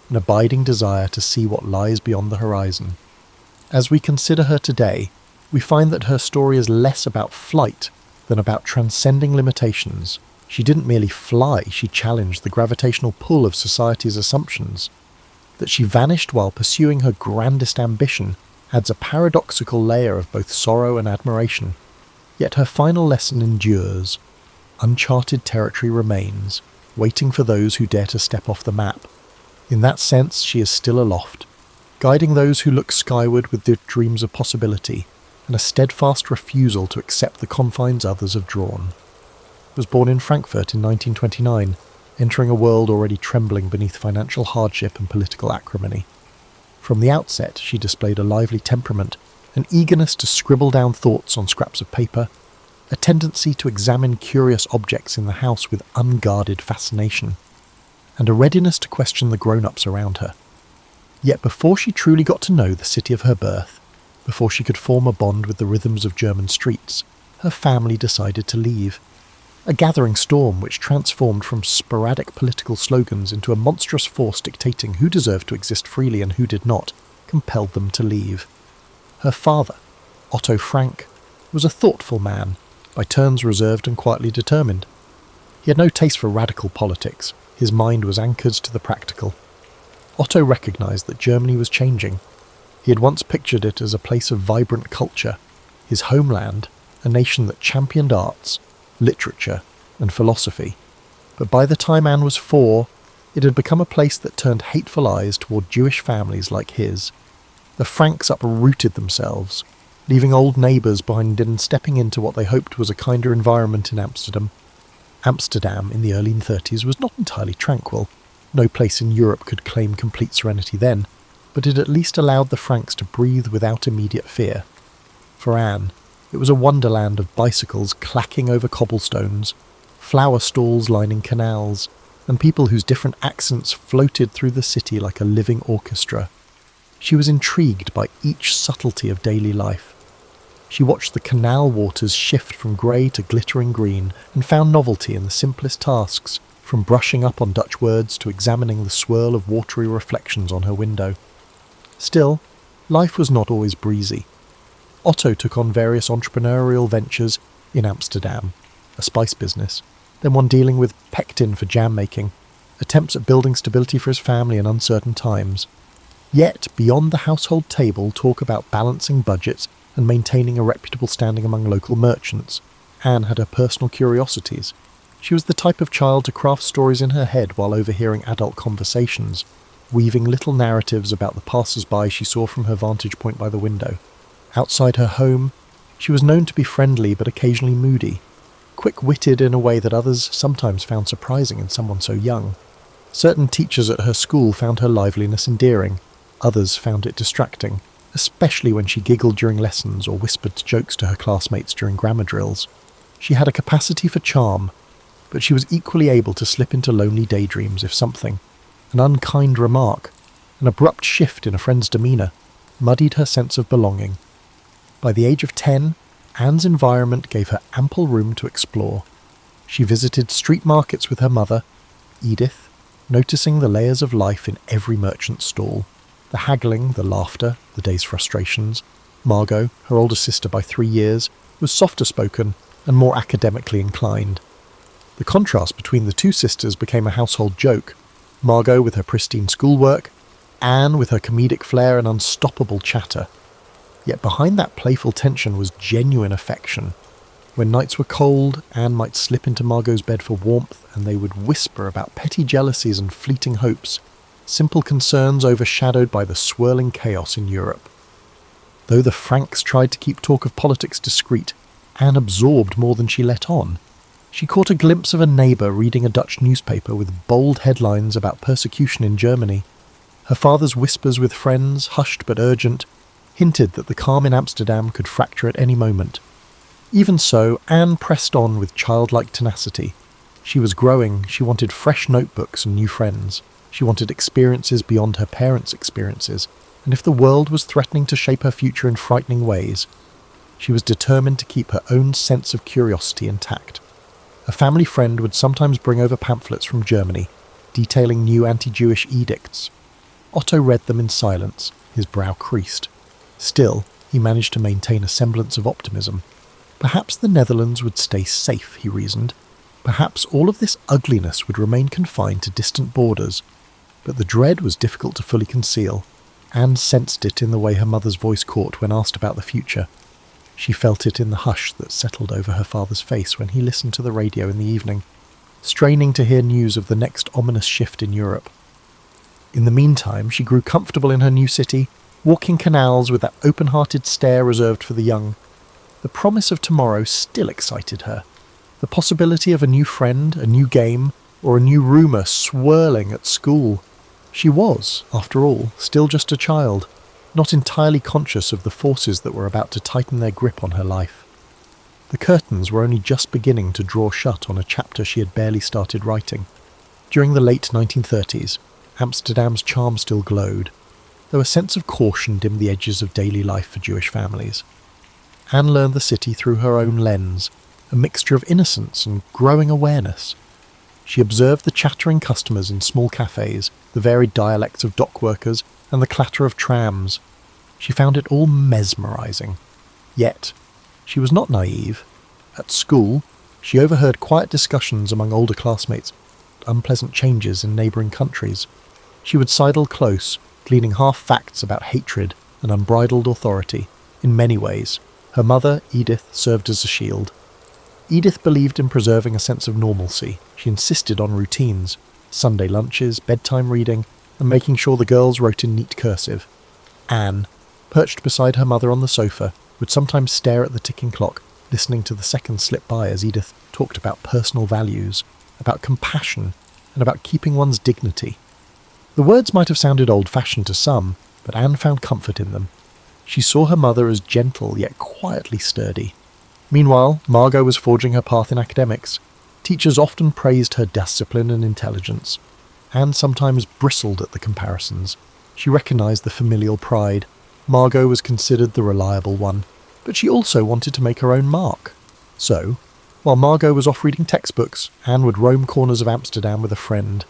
an abiding desire to see what lies beyond the horizon. As we consider her today, we find that her story is less about flight than about transcending limitations. She didn't merely fly, she challenged the gravitational pull of society's assumptions. That she vanished while pursuing her grandest ambition adds a paradoxical layer of both sorrow and admiration. Yet her final lesson endures. Uncharted territory remains, waiting for those who dare to step off the map. In that sense, she is still aloft, guiding those who look skyward with their dreams of possibility and a steadfast refusal to accept the confines others have drawn. Was born in Frankfurt in 1929, entering a world already trembling beneath financial hardship and political acrimony. From the outset, she displayed a lively temperament, an eagerness to scribble down thoughts on scraps of paper, a tendency to examine curious objects in the house with unguarded fascination, and a readiness to question the grown-ups around her. Yet before she truly got to know the city of her birth, before she could form a bond with the rhythms of German streets, her family decided to leave. A gathering storm which transformed from sporadic political slogans into a monstrous force dictating who deserved to exist freely and who did not, compelled them to leave. Her father, Otto Frank, was a thoughtful man, by turns reserved and quietly determined. He had no taste for radical politics. His mind was anchored to the practical. Otto recognised that Germany was changing. He had once pictured it as a place of vibrant culture, his homeland, a nation that championed arts, literature, and philosophy. But by the time Anne was 4, it had become a place that turned hateful eyes toward Jewish families like his. The Franks uprooted themselves, leaving old neighbours behind and stepping into what they hoped was a kinder environment in Amsterdam. Amsterdam in the early 30s was not entirely tranquil. No place in Europe could claim complete serenity then, but it at least allowed the Franks to breathe without immediate fear. For Anne, it was a wonderland of bicycles clacking over cobblestones, flower stalls lining canals, and people whose different accents floated through the city like a living orchestra. She was intrigued by each subtlety of daily life. She watched the canal waters shift from grey to glittering green and found novelty in the simplest tasks, from brushing up on Dutch words to examining the swirl of watery reflections on her window. Still, life was not always breezy. Otto took on various entrepreneurial ventures in Amsterdam, a spice business, then one dealing with pectin for jam making, attempts at building stability for his family in uncertain times. Yet, beyond the household table, talk about balancing budgets and maintaining a reputable standing among local merchants, Anne had her personal curiosities. She was the type of child to craft stories in her head while overhearing adult conversations, weaving little narratives about the passers-by she saw from her vantage point by the window. Outside her home, she was known to be friendly but occasionally moody, quick-witted in a way that others sometimes found surprising in someone so young. Certain teachers at her school found her liveliness endearing, others found it distracting, especially when she giggled during lessons or whispered jokes to her classmates during grammar drills. She had a capacity for charm, but she was equally able to slip into lonely daydreams if something, an unkind remark, an abrupt shift in a friend's demeanour, muddied her sense of belonging. By the age of 10, Anne's environment gave her ample room to explore. She visited street markets with her mother, Edith, noticing the layers of life in every merchant's stall. The haggling, the laughter, the day's frustrations. Margot, her older sister by 3 years, was softer spoken and more academically inclined. The contrast between the two sisters became a household joke. Margot with her pristine schoolwork, Anne with her comedic flair and unstoppable chatter. Yet behind that playful tension was genuine affection. When nights were cold, Anne might slip into Margot's bed for warmth, and they would whisper about petty jealousies and fleeting hopes, simple concerns overshadowed by the swirling chaos in Europe. Though the Franks tried to keep talk of politics discreet, Anne absorbed more than she let on. She caught a glimpse of a neighbour reading a Dutch newspaper with bold headlines about persecution in Germany. Her father's whispers with friends, hushed but urgent, hinted that the calm in Amsterdam could fracture at any moment. Even so, Anne pressed on with childlike tenacity. She was growing, she wanted fresh notebooks and new friends. She wanted experiences beyond her parents' experiences, and if the world was threatening to shape her future in frightening ways, she was determined to keep her own sense of curiosity intact. A family friend would sometimes bring over pamphlets from Germany, detailing new anti-Jewish edicts. Otto read them in silence, his brow creased. Still, he managed to maintain a semblance of optimism. Perhaps the Netherlands would stay safe, he reasoned. Perhaps all of this ugliness would remain confined to distant borders. But the dread was difficult to fully conceal. Anne sensed it in the way her mother's voice caught when asked about the future. She felt it in the hush that settled over her father's face when he listened to the radio in the evening, straining to hear news of the next ominous shift in Europe. In the meantime, she grew comfortable in her new city, walking canals with that open-hearted stare reserved for the young. The promise of tomorrow still excited her. The possibility of a new friend, a new game, or a new rumour swirling at school. She was, after all, still just a child, not entirely conscious of the forces that were about to tighten their grip on her life. The curtains were only just beginning to draw shut on a chapter she had barely started writing. During the late 1930s, Amsterdam's charm still glowed, though a sense of caution dimmed the edges of daily life for Jewish families. Anne learned the city through her own lens, a mixture of innocence and growing awareness. She observed the chattering customers in small cafes, the varied dialects of dock workers, and the clatter of trams. She found it all mesmerising. Yet, she was not naive. At school, she overheard quiet discussions among older classmates, unpleasant changes in neighbouring countries. She would sidle close, gleaning half-facts about hatred and unbridled authority. In many ways, her mother, Edith, served as a shield. Edith believed in preserving a sense of normalcy. She insisted on routines, Sunday lunches, bedtime reading, and making sure the girls wrote in neat cursive. Anne, perched beside her mother on the sofa, would sometimes stare at the ticking clock, listening to the seconds slip by as Edith talked about personal values, about compassion, and about keeping one's dignity. The words might have sounded old-fashioned to some, but Anne found comfort in them. She saw her mother as gentle yet quietly sturdy. Meanwhile, Margot was forging her path in academics. Teachers often praised her discipline and intelligence. Anne sometimes bristled at the comparisons. She recognised the familial pride. Margot was considered the reliable one, but she also wanted to make her own mark. So, while Margot was off reading textbooks, Anne would roam corners of Amsterdam with a friend,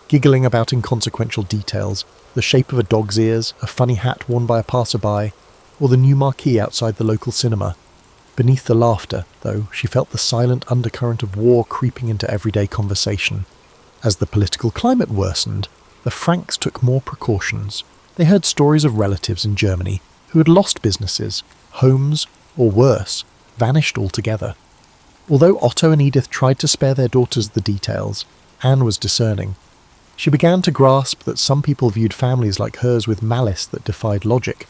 giggling about inconsequential details, the shape of a dog's ears, a funny hat worn by a passerby, or the new marquee outside the local cinema. Beneath the laughter, though, she felt the silent undercurrent of war creeping into everyday conversation. As the political climate worsened, the Franks took more precautions. They heard stories of relatives in Germany who had lost businesses, homes, or worse, vanished altogether. Although Otto and Edith tried to spare their daughters the details, Anne was discerning. She began to grasp that some people viewed families like hers with malice that defied logic.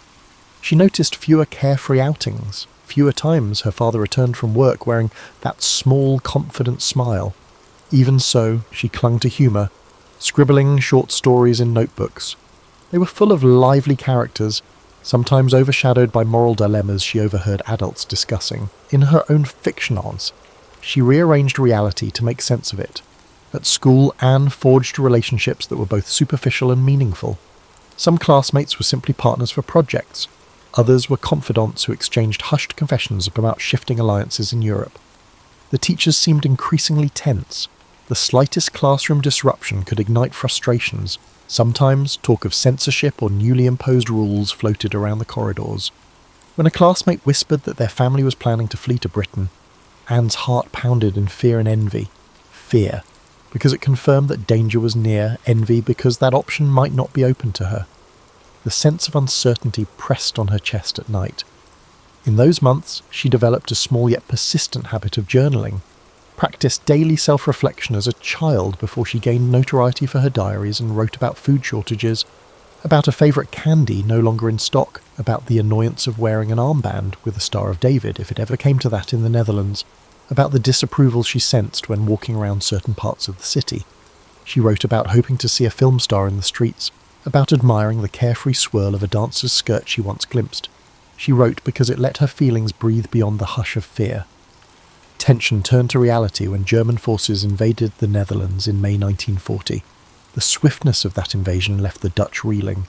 She noticed fewer carefree outings, fewer times her father returned from work wearing that small, confident smile. Even so, she clung to humour, scribbling short stories in notebooks. They were full of lively characters, sometimes overshadowed by moral dilemmas she overheard adults discussing. In her own fictionals, she rearranged reality to make sense of it. At school, Anne forged relationships that were both superficial and meaningful. Some classmates were simply partners for projects. Others were confidants who exchanged hushed confessions about shifting alliances in Europe. The teachers seemed increasingly tense. The slightest classroom disruption could ignite frustrations. Sometimes talk of censorship or newly imposed rules floated around the corridors. When a classmate whispered that their family was planning to flee to Britain, Anne's heart pounded in fear and envy. Fear, because it confirmed that danger was near, envy because that option might not be open to her. The sense of uncertainty pressed on her chest at night. In those months, she developed a small yet persistent habit of journaling, practiced daily self-reflection as a child before she gained notoriety for her diaries and wrote about food shortages, about a favourite candy no longer in stock, about the annoyance of wearing an armband with a Star of David if it ever came to that in the Netherlands, about the disapproval she sensed when walking around certain parts of the city. She wrote about hoping to see a film star in the streets, about admiring the carefree swirl of a dancer's skirt she once glimpsed. She wrote because it let her feelings breathe beyond the hush of fear. Tension turned to reality when German forces invaded the Netherlands in May 1940. The swiftness of that invasion left the Dutch reeling.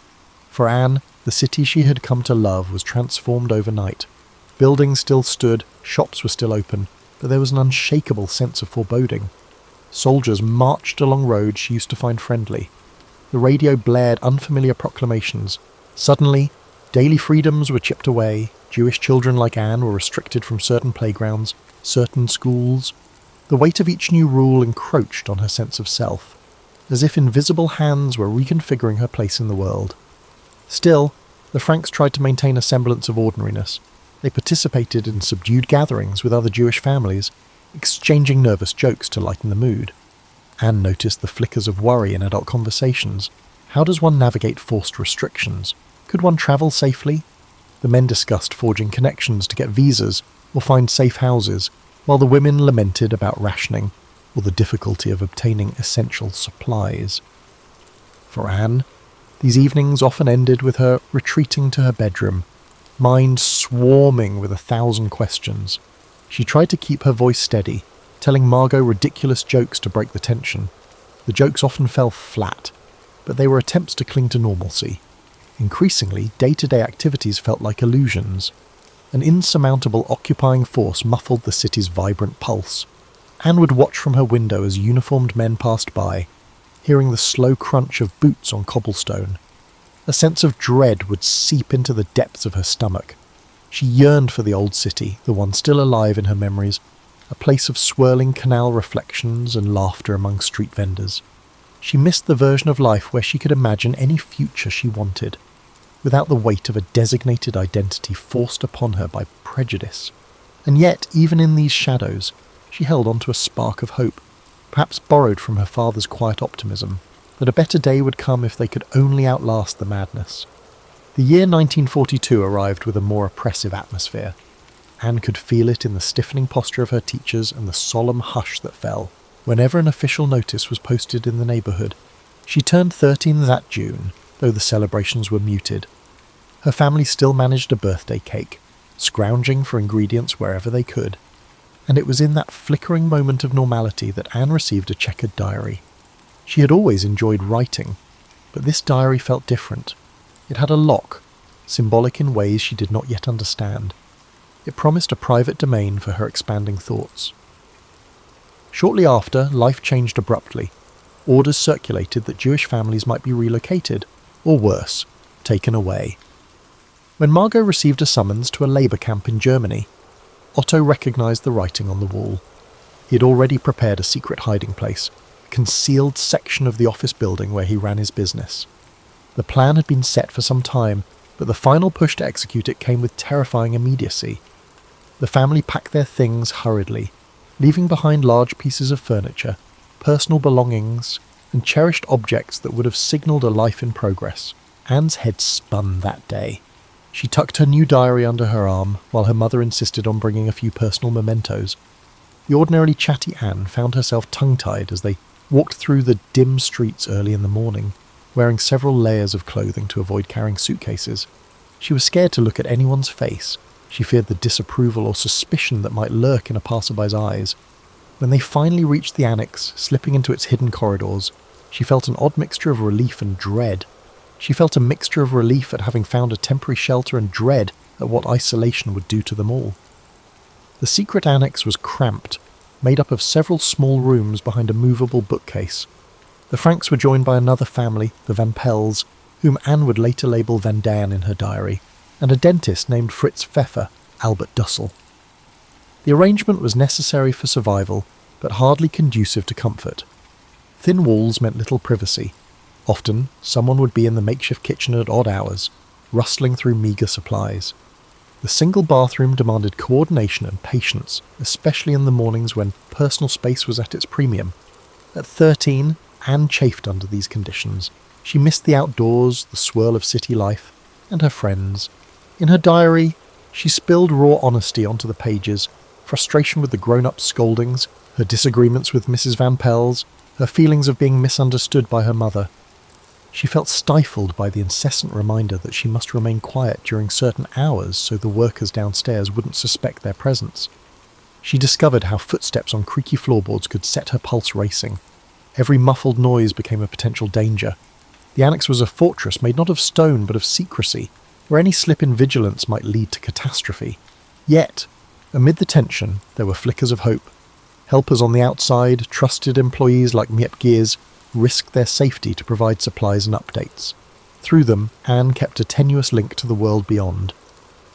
For Anne, the city she had come to love was transformed overnight. Buildings still stood, shops were still open, but there was an unshakable sense of foreboding. Soldiers marched along roads she used to find friendly. The radio blared unfamiliar proclamations. Suddenly, daily freedoms were chipped away. Jewish children like Anne were restricted from certain playgrounds, certain schools. The weight of each new rule encroached on her sense of self, as if invisible hands were reconfiguring her place in the world. Still, the Franks tried to maintain a semblance of ordinariness. They participated in subdued gatherings with other Jewish families, exchanging nervous jokes to lighten the mood. Anne noticed the flickers of worry in adult conversations. How does one navigate forced restrictions? Could one travel safely? The men discussed forging connections to get visas or find safe houses, while the women lamented about rationing or the difficulty of obtaining essential supplies. For Anne, these evenings often ended with her retreating to her bedroom, mind swarming with 1,000 questions. She tried to keep her voice steady, telling Margot ridiculous jokes to break the tension. The jokes often fell flat, but they were attempts to cling to normalcy. Increasingly, day-to-day activities felt like illusions. An insurmountable occupying force muffled the city's vibrant pulse. Anne would watch from her window as uniformed men passed by, hearing the slow crunch of boots on cobblestone. A sense of dread would seep into the depths of her stomach. She yearned for the old city, the one still alive in her memories, a place of swirling canal reflections and laughter among street vendors. She missed the version of life where she could imagine any future she wanted, without the weight of a designated identity forced upon her by prejudice. And yet, even in these shadows, she held on to a spark of hope, perhaps borrowed from her father's quiet optimism, that a better day would come if they could only outlast the madness. The year 1942 arrived with a more oppressive atmosphere. Anne could feel it in the stiffening posture of her teachers and the solemn hush that fell whenever an official notice was posted in the neighbourhood. She turned 13 that June, though the celebrations were muted. Her family still managed a birthday cake, scrounging for ingredients wherever they could, and it was in that flickering moment of normality that Anne received a checkered diary. She had always enjoyed writing, but this diary felt different. It had a lock, symbolic in ways she did not yet understand. It promised a private domain for her expanding thoughts. Shortly after, life changed abruptly. Orders circulated that Jewish families might be relocated, or worse, taken away. When Margot received a summons to a labour camp in Germany, Otto recognised the writing on the wall. He had already prepared a secret hiding place, a concealed section of the office building where he ran his business. The plan had been set for some time, but the final push to execute it came with terrifying immediacy. The family packed their things hurriedly, leaving behind large pieces of furniture, personal belongings, and cherished objects that would have signalled a life in progress. Anne's head spun that day. She tucked her new diary under her arm, while her mother insisted on bringing a few personal mementos. The ordinarily chatty Anne found herself tongue-tied as they walked through the dim streets early in the morning, wearing several layers of clothing to avoid carrying suitcases. She was scared to look at anyone's face. She feared the disapproval or suspicion that might lurk in a passerby's eyes. When they finally reached the annex, slipping into its hidden corridors, she felt an odd mixture of relief and dread. She felt a mixture of relief at having found a temporary shelter and dread at what isolation would do to them all. The secret annex was cramped, made up of several small rooms behind a movable bookcase. The Franks were joined by another family, the Van Pels, whom Anne would later label Van Daen in her diary, and a dentist named Fritz Pfeffer, Albert Dussel. The arrangement was necessary for survival, but hardly conducive to comfort. Thin walls meant little privacy. Often, someone would be in the makeshift kitchen at odd hours, rustling through meagre supplies. The single bathroom demanded coordination and patience, especially in the mornings when personal space was at its premium. At 13, Anne chafed under these conditions. She missed the outdoors, the swirl of city life, and her friends. In her diary, she spilled raw honesty onto the pages, frustration with the grown-up scoldings, her disagreements with Mrs. Van Pels, her feelings of being misunderstood by her mother. She felt stifled by the incessant reminder that she must remain quiet during certain hours so the workers downstairs wouldn't suspect their presence. She discovered how footsteps on creaky floorboards could set her pulse racing. Every muffled noise became a potential danger. The annex was a fortress made not of stone but of secrecy, where any slip in vigilance might lead to catastrophe. Yet, amid the tension, there were flickers of hope. Helpers on the outside, trusted employees like Miep Gears, risked their safety to provide supplies and updates. Through them, Anne kept a tenuous link to the world beyond.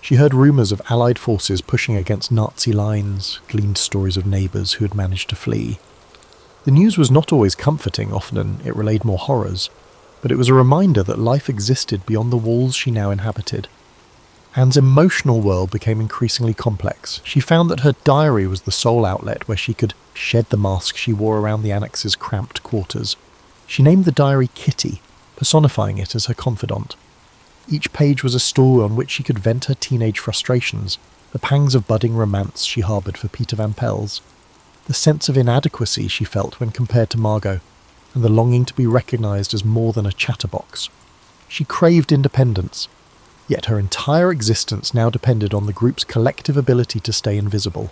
She heard rumours of Allied forces pushing against Nazi lines, gleaned stories of neighbours who had managed to flee. The news was not always comforting, often it relayed more horrors, but it was a reminder that life existed beyond the walls she now inhabited. Anne's emotional world became increasingly complex. She found that her diary was the sole outlet where she could shed the mask she wore around the annex's cramped quarters. She named the diary Kitty, personifying it as her confidant. Each page was a story on which she could vent her teenage frustrations, the pangs of budding romance she harboured for Peter Van Pels, the sense of inadequacy she felt when compared to Margot, and the longing to be recognised as more than a chatterbox. She craved independence, yet her entire existence now depended on the group's collective ability to stay invisible.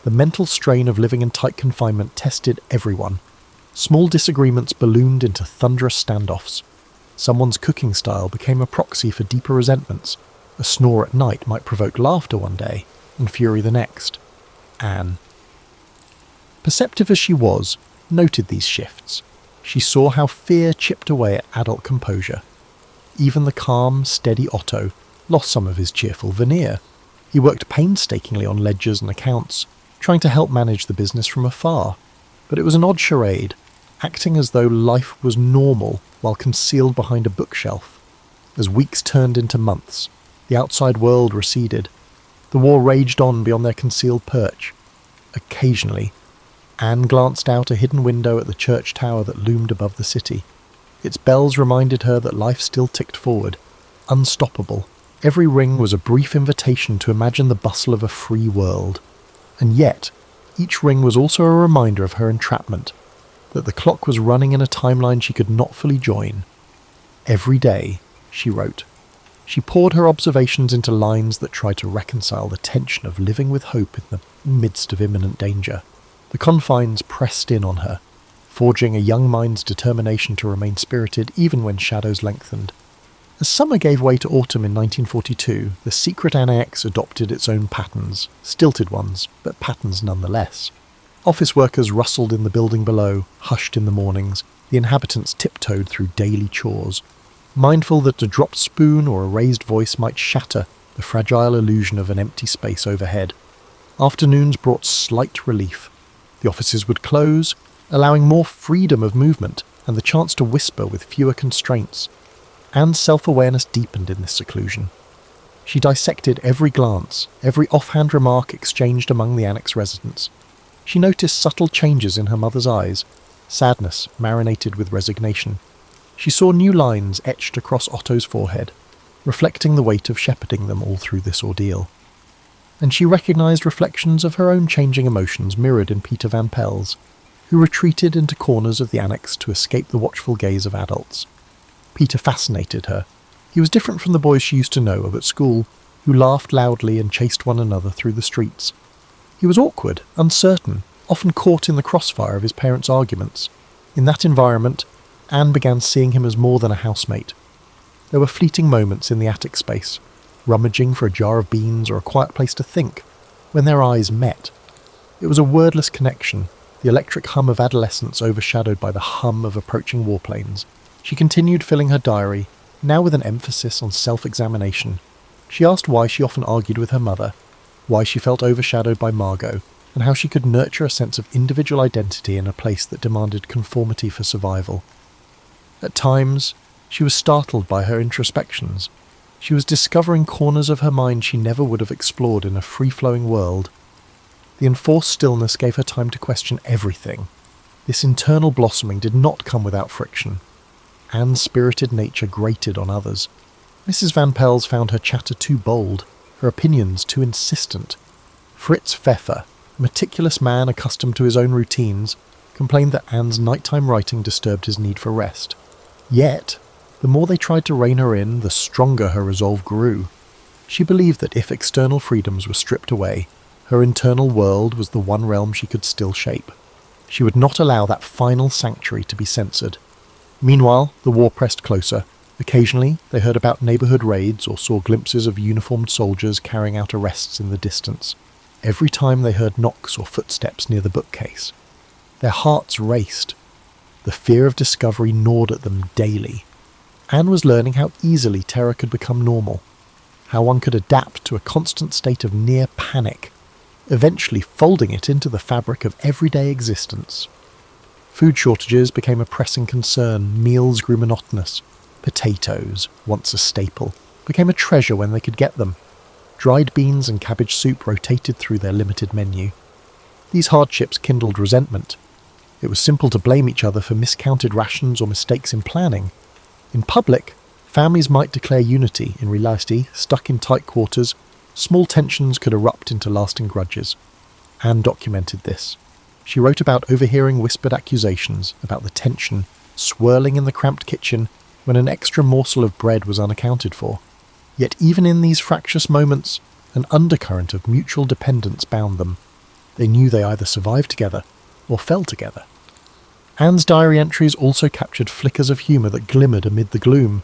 The mental strain of living in tight confinement tested everyone. Small disagreements ballooned into thunderous standoffs. Someone's cooking style became a proxy for deeper resentments. A snore at night might provoke laughter one day, and fury the next. Anne, perceptive as she was, noted these shifts. She saw how fear chipped away at adult composure. Even the calm, steady Otto lost some of his cheerful veneer. He worked painstakingly on ledgers and accounts, trying to help manage the business from afar. But it was an odd charade, acting as though life was normal while concealed behind a bookshelf. As weeks turned into months, the outside world receded. The war raged on beyond their concealed perch. Occasionally, Anne glanced out a hidden window at the church tower that loomed above the city. Its bells reminded her that life still ticked forward, unstoppable. Every ring was a brief invitation to imagine the bustle of a free world. And yet, each ring was also a reminder of her entrapment, that the clock was running in a timeline she could not fully join. Every day, she wrote. She poured her observations into lines that tried to reconcile the tension of living with hope in the midst of imminent danger. The confines pressed in on her, forging a young mind's determination to remain spirited even when shadows lengthened. As summer gave way to autumn in 1942, the secret annex adopted its own patterns, stilted ones, but patterns nonetheless. Office workers rustled in the building below, hushed in the mornings. The inhabitants tiptoed through daily chores, mindful that a dropped spoon or a raised voice might shatter the fragile illusion of an empty space overhead. Afternoons brought slight relief. The offices would close, allowing more freedom of movement and the chance to whisper with fewer constraints. Anne's self-awareness deepened in this seclusion. She dissected every glance, every offhand remark exchanged among the annex residents. She noticed subtle changes in her mother's eyes, sadness marinated with resignation. She saw new lines etched across Otto's forehead, reflecting the weight of shepherding them all through this ordeal. And she recognised reflections of her own changing emotions mirrored in Peter Van Pels, who retreated into corners of the annex to escape the watchful gaze of adults. Peter fascinated her. He was different from the boys she used to know of at school, who laughed loudly and chased one another through the streets. He was awkward, uncertain, often caught in the crossfire of his parents' arguments. In that environment, Anne began seeing him as more than a housemate. There were fleeting moments in the attic space, rummaging for a jar of beans or a quiet place to think, when their eyes met. It was a wordless connection, the electric hum of adolescence overshadowed by the hum of approaching warplanes. She continued filling her diary, now with an emphasis on self-examination. She asked why she often argued with her mother, why she felt overshadowed by Margot, and how she could nurture a sense of individual identity in a place that demanded conformity for survival. At times, she was startled by her introspections. She was discovering corners of her mind she never would have explored in a free-flowing world. The enforced stillness gave her time to question everything. This internal blossoming did not come without friction. Anne's spirited nature grated on others. Mrs. Van Pels found her chatter too bold, her opinions too insistent. Fritz Pfeffer, a meticulous man accustomed to his own routines, complained that Anne's nighttime writing disturbed his need for rest. Yet, the more they tried to rein her in, the stronger her resolve grew. She believed that if external freedoms were stripped away, her internal world was the one realm she could still shape. She would not allow that final sanctuary to be censored. Meanwhile, the war pressed closer. Occasionally, they heard about neighbourhood raids or saw glimpses of uniformed soldiers carrying out arrests in the distance. Every time they heard knocks or footsteps near the bookcase, their hearts raced. The fear of discovery gnawed at them daily. Anne was learning how easily terror could become normal, how one could adapt to a constant state of near panic, eventually folding it into the fabric of everyday existence. Food shortages became a pressing concern, meals grew monotonous. Potatoes, once a staple, became a treasure when they could get them. Dried beans and cabbage soup rotated through their limited menu. These hardships kindled resentment. It was simple to blame each other for miscounted rations or mistakes in planning. In public, families might declare unity. In reality, stuck in tight quarters, small tensions could erupt into lasting grudges. Anne documented this. She wrote about overhearing whispered accusations, about the tension swirling in the cramped kitchen when an extra morsel of bread was unaccounted for. Yet even in these fractious moments, an undercurrent of mutual dependence bound them. They knew they either survived together or fell together. Anne's diary entries also captured flickers of humour that glimmered amid the gloom.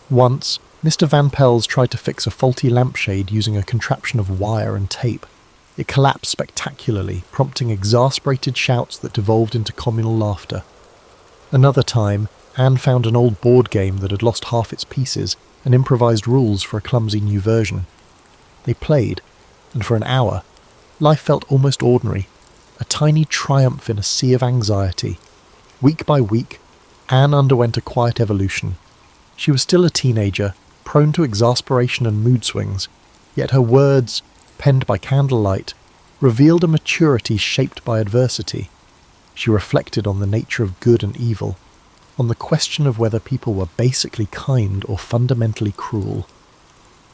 Once, Mr. Van Pels tried to fix a faulty lampshade using a contraption of wire and tape. It collapsed spectacularly, prompting exasperated shouts that devolved into communal laughter. Another time, Anne found an old board game that had lost half its pieces and improvised rules for a clumsy new version. They played, and for an hour, life felt almost ordinary, a tiny triumph in a sea of anxiety. Week by week, Anne underwent a quiet evolution. She was still a teenager, prone to exasperation and mood swings, yet her words, penned by candlelight, revealed a maturity shaped by adversity. She reflected on the nature of good and evil, on the question of whether people were basically kind or fundamentally cruel.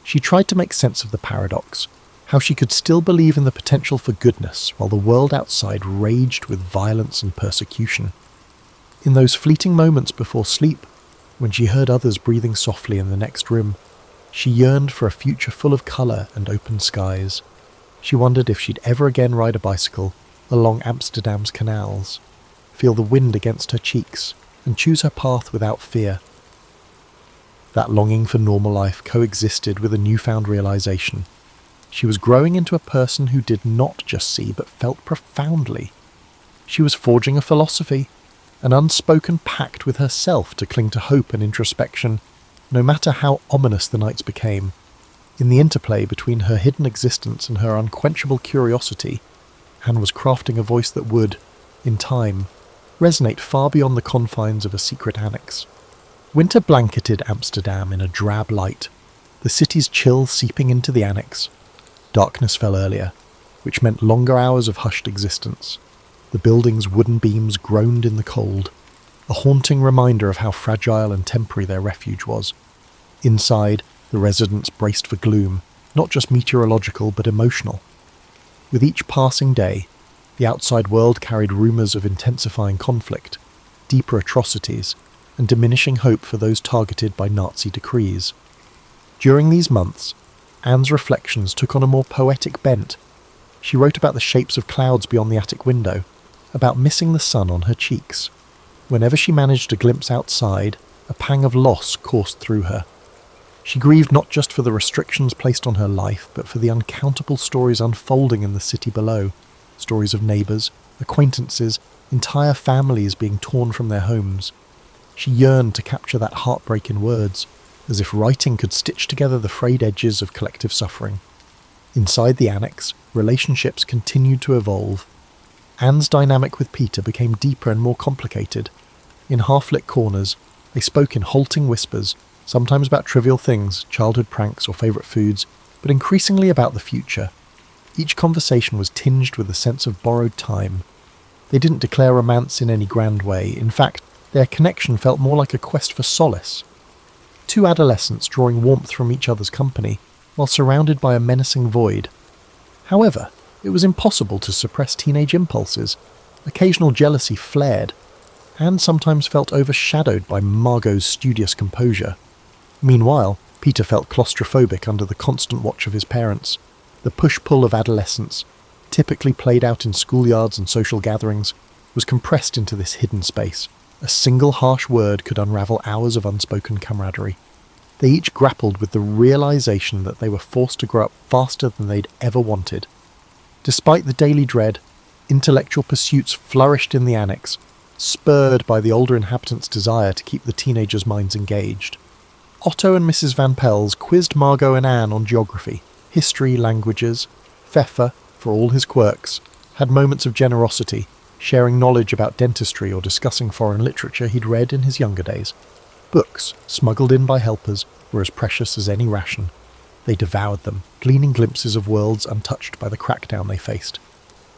She tried to make sense of the paradox, how she could still believe in the potential for goodness while the world outside raged with violence and persecution. In those fleeting moments before sleep, when she heard others breathing softly in the next room, she yearned for a future full of colour and open skies. She wondered if she'd ever again ride a bicycle along Amsterdam's canals, feel the wind against her cheeks, and choose her path without fear. That longing for normal life coexisted with a newfound realisation. She was growing into a person who did not just see but felt profoundly. She was forging a philosophy, an unspoken pact with herself to cling to hope and introspection, no matter how ominous the nights became. In the interplay between her hidden existence and her unquenchable curiosity, Anne was crafting a voice that would, in time, resonate far beyond the confines of a secret annex. Winter blanketed Amsterdam in a drab light, the city's chill seeping into the annex. Darkness fell earlier, which meant longer hours of hushed existence. The building's wooden beams groaned in the cold, a haunting reminder of how fragile and temporary their refuge was. Inside, the residents braced for gloom, not just meteorological but emotional. With each passing day, the outside world carried rumours of intensifying conflict, deeper atrocities, and diminishing hope for those targeted by Nazi decrees. During these months, Anne's reflections took on a more poetic bent. She wrote about the shapes of clouds beyond the attic window, about missing the sun on her cheeks. Whenever she managed a glimpse outside, a pang of loss coursed through her. She grieved not just for the restrictions placed on her life, but for the uncountable stories unfolding in the city below. Stories of neighbours, acquaintances, entire families being torn from their homes. She yearned to capture that heartbreak in words, as if writing could stitch together the frayed edges of collective suffering. Inside the annex, relationships continued to evolve. Anne's dynamic with Peter became deeper and more complicated. In half-lit corners, they spoke in halting whispers, sometimes about trivial things, childhood pranks or favourite foods, but increasingly about the future. Each conversation was tinged with a sense of borrowed time. They didn't declare romance in any grand way. In fact, their connection felt more like a quest for solace. Two adolescents drawing warmth from each other's company, while surrounded by a menacing void. However, it was impossible to suppress teenage impulses. Occasional jealousy flared. Anne sometimes felt overshadowed by Margot's studious composure. Meanwhile, Peter felt claustrophobic under the constant watch of his parents. The push-pull of adolescence, typically played out in schoolyards and social gatherings, was compressed into this hidden space. A single harsh word could unravel hours of unspoken camaraderie. They each grappled with the realization that they were forced to grow up faster than they'd ever wanted. Despite the daily dread, intellectual pursuits flourished in the annex, spurred by the older inhabitants' desire to keep the teenagers' minds engaged. Otto and Mrs. Van Pels quizzed Margot and Anne on geography, history, languages. Pfeffer, for all his quirks, had moments of generosity, sharing knowledge about dentistry or discussing foreign literature he'd read in his younger days. Books, smuggled in by helpers, were as precious as any ration. They devoured them, gleaning glimpses of worlds untouched by the crackdown they faced.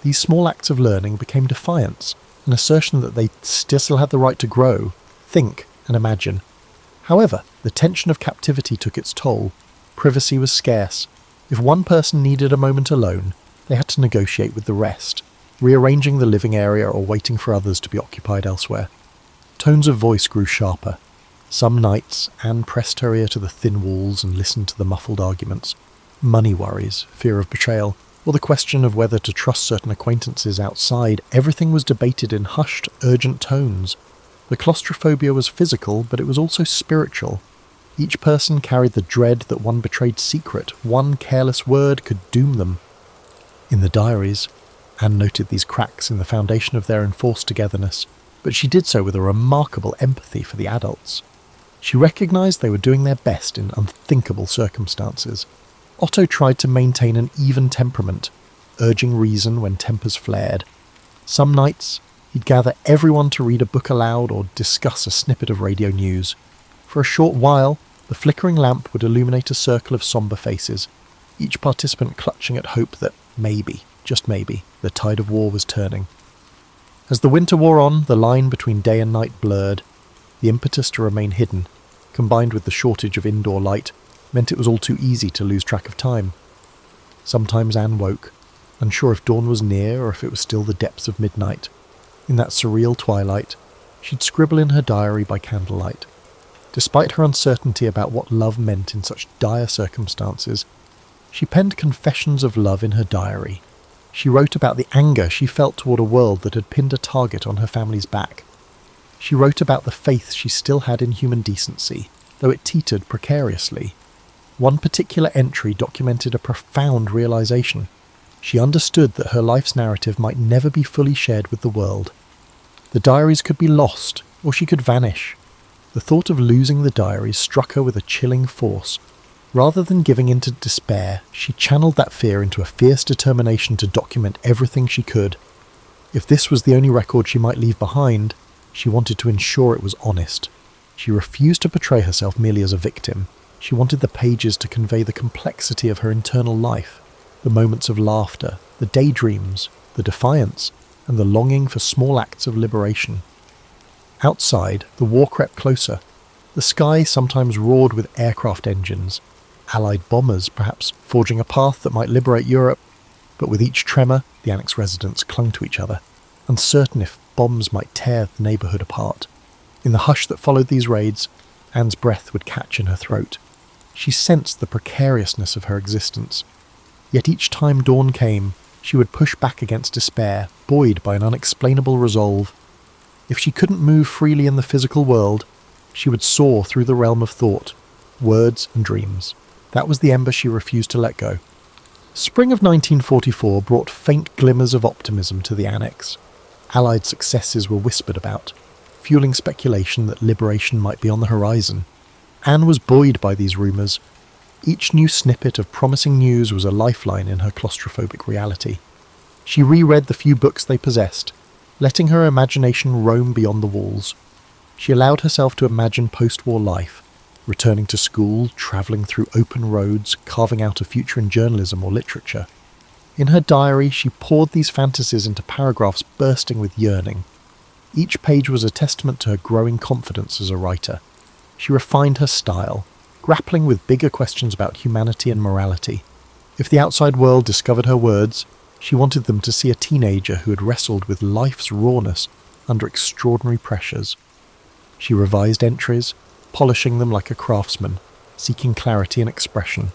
These small acts of learning became defiance, an assertion that they still had the right to grow, think, and imagine. However, the tension of captivity took its toll. Privacy was scarce. If one person needed a moment alone, they had to negotiate with the rest, rearranging the living area or waiting for others to be occupied elsewhere. Tones of voice grew sharper. Some nights, Anne pressed her ear to the thin walls and listened to the muffled arguments. Money worries, fear of betrayal, or the question of whether to trust certain acquaintances outside, everything was debated in hushed, urgent tones. The claustrophobia was physical, but it was also spiritual. Each person carried the dread that one betrayed secret, one careless word could doom them. In the diaries, Anne noted these cracks in the foundation of their enforced togetherness, but she did so with a remarkable empathy for the adults. She recognised they were doing their best in unthinkable circumstances. Otto tried to maintain an even temperament, urging reason when tempers flared. Some nights, he'd gather everyone to read a book aloud or discuss a snippet of radio news. For a short while, the flickering lamp would illuminate a circle of sombre faces, each participant clutching at hope that maybe, just maybe, the tide of war was turning. As the winter wore on, the line between day and night blurred. The impetus to remain hidden, combined with the shortage of indoor light, meant it was all too easy to lose track of time. Sometimes Anne woke, unsure if dawn was near or if it was still the depths of midnight. In that surreal twilight, she'd scribble in her diary by candlelight. Despite her uncertainty about what love meant in such dire circumstances, she penned confessions of love in her diary. She wrote about the anger she felt toward a world that had pinned a target on her family's back. She wrote about the faith she still had in human decency, though it teetered precariously. One particular entry documented a profound realization. She understood that her life's narrative might never be fully shared with the world. The diaries could be lost, or she could vanish. The thought of losing the diaries struck her with a chilling force. Rather than giving in to despair, she channeled that fear into a fierce determination to document everything she could. If this was the only record she might leave behind, she wanted to ensure it was honest. She refused to portray herself merely as a victim. She wanted the pages to convey the complexity of her internal life, the moments of laughter, the daydreams, the defiance, and the longing for small acts of liberation. Outside, the war crept closer. The sky sometimes roared with aircraft engines, Allied bombers perhaps forging a path that might liberate Europe, but with each tremor, the Annex residents clung to each other, uncertain if bombs might tear the neighbourhood apart. In the hush that followed these raids, Anne's breath would catch in her throat. She sensed the precariousness of her existence. Yet each time dawn came, she would push back against despair, buoyed by an unexplainable resolve. If she couldn't move freely in the physical world, she would soar through the realm of thought, words and dreams. That was the ember she refused to let go. Spring of 1944 brought faint glimmers of optimism to the Annex. Allied successes were whispered about, fueling speculation that liberation might be on the horizon. Anne was buoyed by these rumours. Each new snippet of promising news was a lifeline in her claustrophobic reality. She reread the few books they possessed, letting her imagination roam beyond the walls. She allowed herself to imagine post-war life, returning to school, travelling through open roads, carving out a future in journalism or literature. In her diary, she poured these fantasies into paragraphs bursting with yearning. Each page was a testament to her growing confidence as a writer. She refined her style, grappling with bigger questions about humanity and morality. If the outside world discovered her words, she wanted them to see a teenager who had wrestled with life's rawness under extraordinary pressures. She revised entries, polishing them like a craftsman, seeking clarity and expression.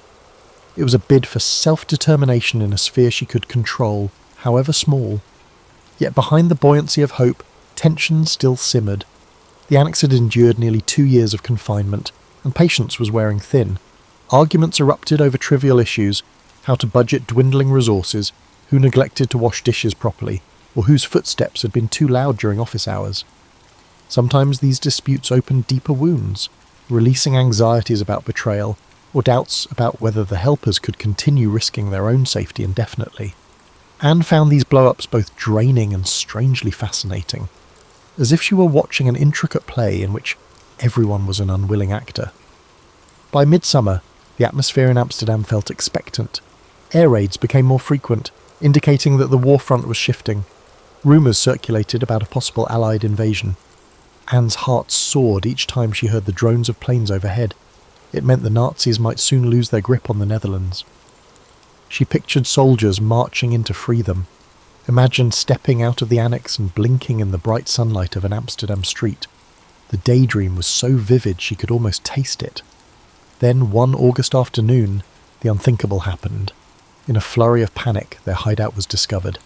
It was a bid for self-determination in a sphere she could control, however small. Yet behind the buoyancy of hope, tension still simmered. The Annex had endured nearly 2 years of confinement, and patience was wearing thin. Arguments erupted over trivial issues, how to budget dwindling resources, who neglected to wash dishes properly, or whose footsteps had been too loud during office hours. Sometimes these disputes opened deeper wounds, releasing anxieties about betrayal, or doubts about whether the helpers could continue risking their own safety indefinitely. Anne found these blow-ups both draining and strangely fascinating, as if she were watching an intricate play in which everyone was an unwilling actor. By midsummer, the atmosphere in Amsterdam felt expectant. Air raids became more frequent, indicating that the war front was shifting. Rumours circulated about a possible Allied invasion. Anne's heart soared each time she heard the drones of planes overhead. It meant the Nazis might soon lose their grip on the Netherlands. She pictured soldiers marching in to free them, imagined stepping out of the annex and blinking in the bright sunlight of an Amsterdam street. The daydream was so vivid she could almost taste it. Then, one August afternoon, the unthinkable happened. In a flurry of panic, their hideout was discovered.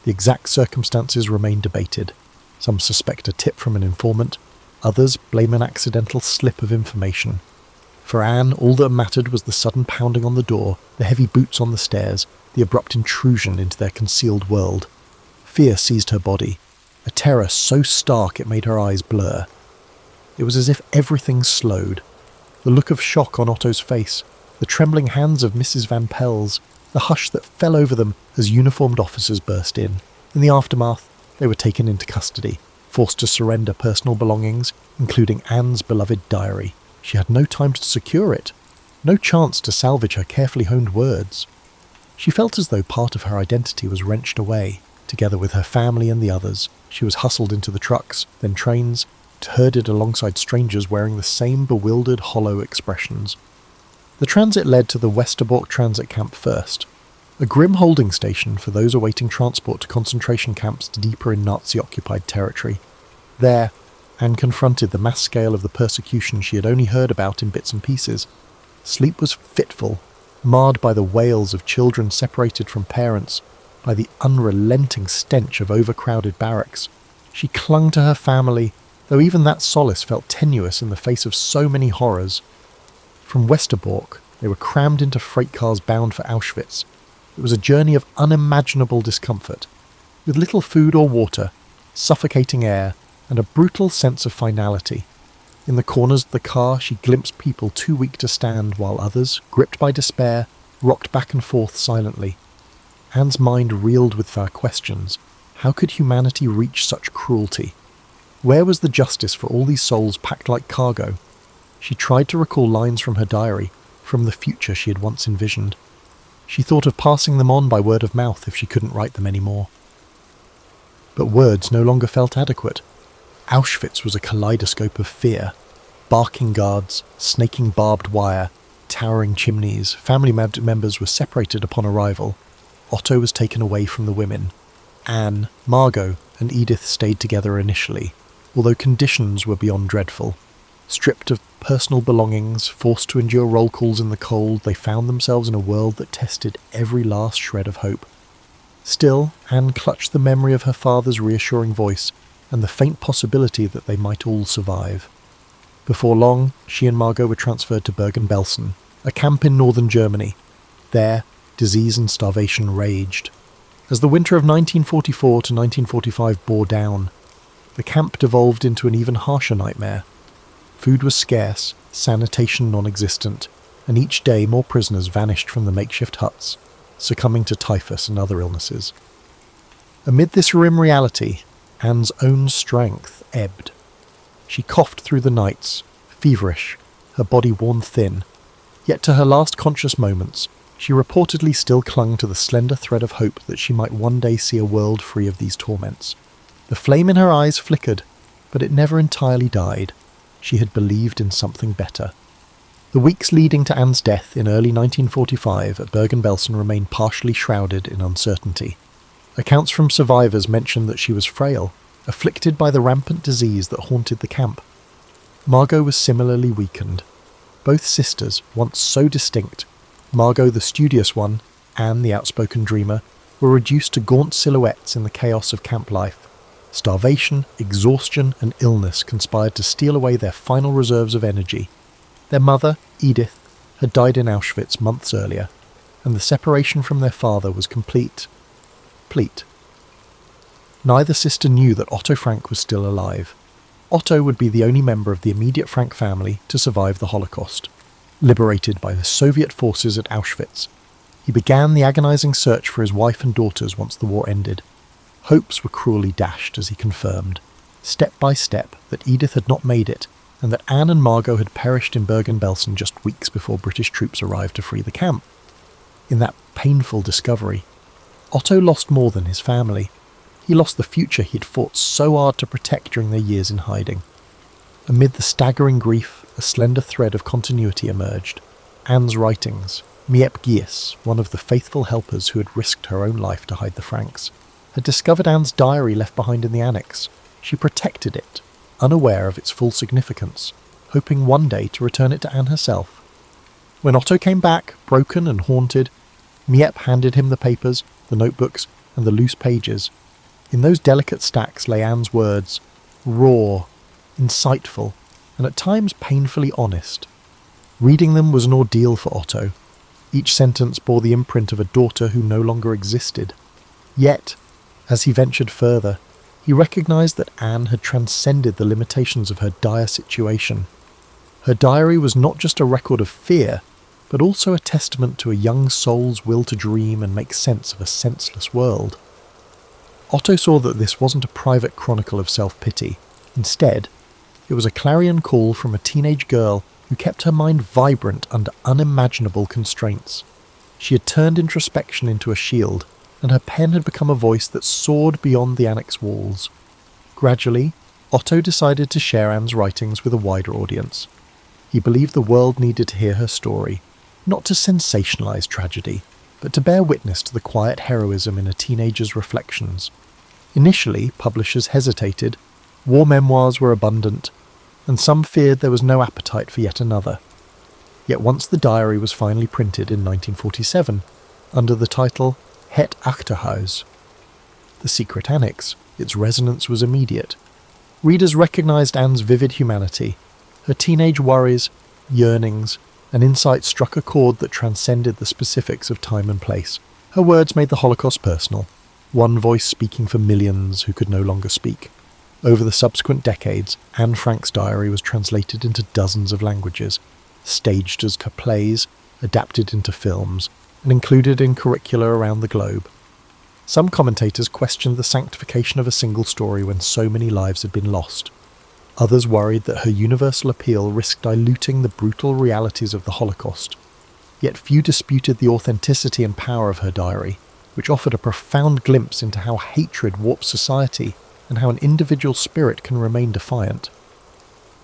The exact circumstances remain debated. Some suspect a tip from an informant, others blame an accidental slip of information. For Anne, all that mattered was the sudden pounding on the door, the heavy boots on the stairs, the abrupt intrusion into their concealed world. Fear seized her body, a terror so stark it made her eyes blur. It was as if everything slowed. The look of shock on Otto's face, the trembling hands of Mrs. Van Pels, the hush that fell over them as uniformed officers burst in. In the aftermath, they were taken into custody, forced to surrender personal belongings, including Anne's beloved diary. She had no time to secure it, no chance to salvage her carefully honed words. She felt as though part of her identity was wrenched away. Together with her family and the others, she was hustled into the trucks, then trains, herded alongside strangers wearing the same bewildered, hollow expressions. The transit led to the Westerbork transit camp first, a grim holding station for those awaiting transport to concentration camps deeper in Nazi-occupied territory. There, Anne confronted the mass scale of the persecution she had only heard about in bits and pieces. Sleep was fitful, marred by the wails of children separated from parents, by the unrelenting stench of overcrowded barracks. She clung to her family, though even that solace felt tenuous in the face of so many horrors. From Westerbork, they were crammed into freight cars bound for Auschwitz. It was a journey of unimaginable discomfort, with little food or water, suffocating air, and a brutal sense of finality. In the corners of the car, she glimpsed people too weak to stand, while others, gripped by despair, rocked back and forth silently. Anne's mind reeled with her questions. How could humanity reach such cruelty? Where was the justice for all these souls packed like cargo? She tried to recall lines from her diary, from the future she had once envisioned. She thought of passing them on by word of mouth if she couldn't write them anymore. But words no longer felt adequate. Auschwitz was a kaleidoscope of fear. Barking guards, snaking barbed wire, towering chimneys. Family members were separated upon arrival. Otto was taken away from the women. Anne, Margot, and Edith stayed together initially, although conditions were beyond dreadful. Stripped of personal belongings, forced to endure roll calls in the cold, they found themselves in a world that tested every last shred of hope. Still, Anne clutched the memory of her father's reassuring voice and the faint possibility that they might all survive. Before long, she and Margot were transferred to Bergen-Belsen, a camp in northern Germany. There, disease and starvation raged. As the winter of 1944 to 1945 bore down, the camp devolved into an even harsher nightmare. Food was scarce, sanitation non-existent, and each day more prisoners vanished from the makeshift huts, succumbing to typhus and other illnesses. Amid this grim reality, Anne's own strength ebbed. She coughed through the nights, feverish, her body worn thin, yet to her last conscious moments, she reportedly still clung to the slender thread of hope that she might one day see a world free of these torments. The flame in her eyes flickered, but it never entirely died. She had believed in something better. The weeks leading to Anne's death in early 1945 at Bergen-Belsen remained partially shrouded in uncertainty. Accounts from survivors mentioned that she was frail, afflicted by the rampant disease that haunted the camp. Margot was similarly weakened. Both sisters, once so distinct, Margot the studious one, Anne the outspoken dreamer, were reduced to gaunt silhouettes in the chaos of camp life. Starvation, exhaustion, and illness conspired to steal away their final reserves of energy. Their mother, Edith, had died in Auschwitz months earlier, and the separation from their father was complete. Neither sister knew that Otto Frank was still alive. Otto would be the only member of the immediate Frank family to survive the Holocaust. Liberated by the Soviet forces at Auschwitz, he began the agonizing search for his wife and daughters once the war ended. Hopes were cruelly dashed as he confirmed, step by step, that Edith had not made it, and that Anne and Margot had perished in Bergen-Belsen just weeks before British troops arrived to free the camp. In that painful discovery, Otto lost more than his family. He lost the future he'd fought so hard to protect during their years in hiding. Amid the staggering grief, a slender thread of continuity emerged. Anne's writings, Miep Gies, one of the faithful helpers who had risked her own life to hide the Franks, had discovered Anne's diary left behind in the annex. She protected it, unaware of its full significance, hoping one day to return it to Anne herself. When Otto came back, broken and haunted, Miep handed him the papers, the notebooks, and the loose pages. In those delicate stacks lay Anne's words, raw, insightful, and at times painfully honest. Reading them was an ordeal for Otto. Each sentence bore the imprint of a daughter who no longer existed. Yet, as he ventured further, he recognised that Anne had transcended the limitations of her dire situation. Her diary was not just a record of fear, but also a testament to a young soul's will to dream and make sense of a senseless world. Otto saw that this wasn't a private chronicle of self-pity. Instead, it was a clarion call from a teenage girl who kept her mind vibrant under unimaginable constraints. She had turned introspection into a shield, and her pen had become a voice that soared beyond the annex walls. Gradually, Otto decided to share Anne's writings with a wider audience. He believed the world needed to hear her story, not to sensationalise tragedy, but to bear witness to the quiet heroism in a teenager's reflections. Initially, publishers hesitated. War memoirs were abundant, and some feared there was no appetite for yet another. Yet once the diary was finally printed in 1947, under the title Het Achterhuis, The Secret Annex, its resonance was immediate. Readers recognised Anne's vivid humanity. Her teenage worries, yearnings, and insight struck a chord that transcended the specifics of time and place. Her words made the Holocaust personal, one voice speaking for millions who could no longer speak. Over the subsequent decades, Anne Frank's diary was translated into dozens of languages, staged as plays, adapted into films, and included in curricula around the globe. Some commentators questioned the sanctification of a single story when so many lives had been lost. Others worried that her universal appeal risked diluting the brutal realities of the Holocaust. Yet few disputed the authenticity and power of her diary, which offered a profound glimpse into how hatred warps society and how an individual spirit can remain defiant.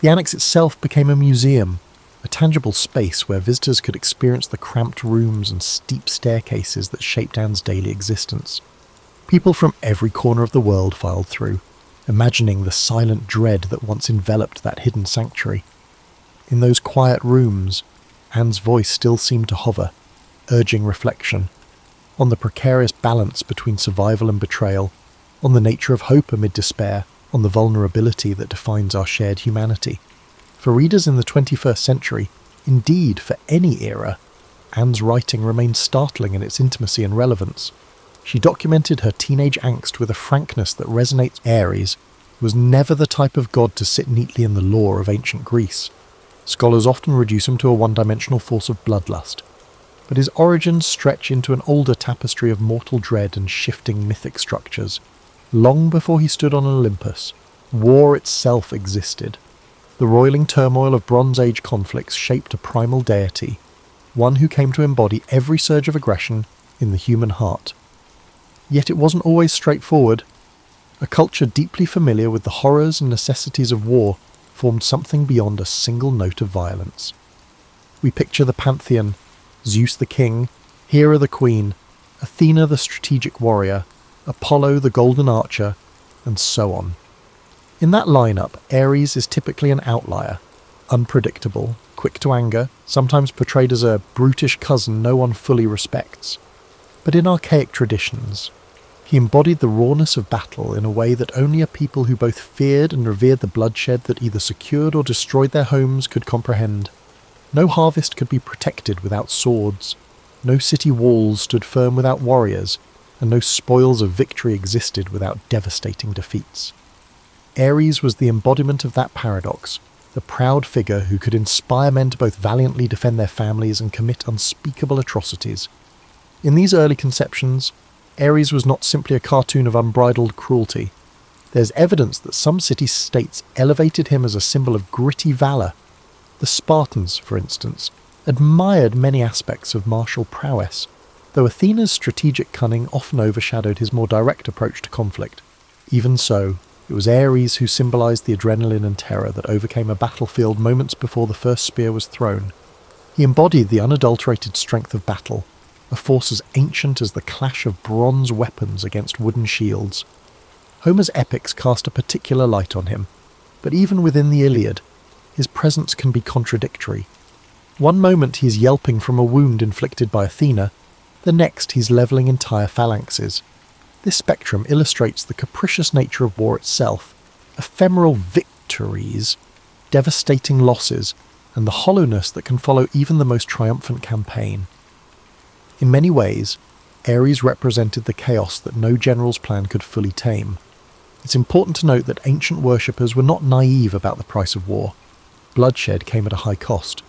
The annex itself became a museum, a tangible space where visitors could experience the cramped rooms and steep staircases that shaped Anne's daily existence. People from every corner of the world filed through, imagining the silent dread that once enveloped that hidden sanctuary. In those quiet rooms, Anne's voice still seemed to hover, urging reflection, on the precarious balance between survival and betrayal, on the nature of hope amid despair, on the vulnerability that defines our shared humanity. For readers in the 21st century, indeed for any era, Anne's writing remains startling in its intimacy and relevance. She documented her teenage angst with a frankness that resonates. Ares was never the type of god to sit neatly in the lore of ancient Greece. Scholars often reduce him to a one-dimensional force of bloodlust, but his origins stretch into an older tapestry of mortal dread and shifting mythic structures. Long before he stood on Olympus, war itself existed. The roiling turmoil of Bronze Age conflicts shaped a primal deity, one who came to embody every surge of aggression in the human heart. Yet it wasn't always straightforward. A culture deeply familiar with the horrors and necessities of war formed something beyond a single note of violence. We picture the pantheon, Zeus the king, Hera the queen, Athena the strategic warrior, Apollo the golden archer, and so on. In that lineup, Ares is typically an outlier, unpredictable, quick to anger, sometimes portrayed as a brutish cousin no one fully respects. But in archaic traditions, he embodied the rawness of battle in a way that only a people who both feared and revered the bloodshed that either secured or destroyed their homes could comprehend. No harvest could be protected without swords, no city walls stood firm without warriors, and no spoils of victory existed without devastating defeats. Ares was the embodiment of that paradox, the proud figure who could inspire men to both valiantly defend their families and commit unspeakable atrocities. In these early conceptions, Ares was not simply a cartoon of unbridled cruelty. There's evidence that some city-states elevated him as a symbol of gritty valour. The Spartans, for instance, admired many aspects of martial prowess, though Athena's strategic cunning often overshadowed his more direct approach to conflict. Even so, it was Ares who symbolised the adrenaline and terror that overcame a battlefield moments before the first spear was thrown. He embodied the unadulterated strength of battle, a force as ancient as the clash of bronze weapons against wooden shields. Homer's epics cast a particular light on him, but even within the Iliad, his presence can be contradictory. One moment he is yelping from a wound inflicted by Athena, the next he's levelling entire phalanxes. This spectrum illustrates the capricious nature of war itself, ephemeral victories, devastating losses, and the hollowness that can follow even the most triumphant campaign. In many ways, Ares represented the chaos that no general's plan could fully tame. It's important to note that ancient worshippers were not naive about the price of war. Bloodshed came at a high cost.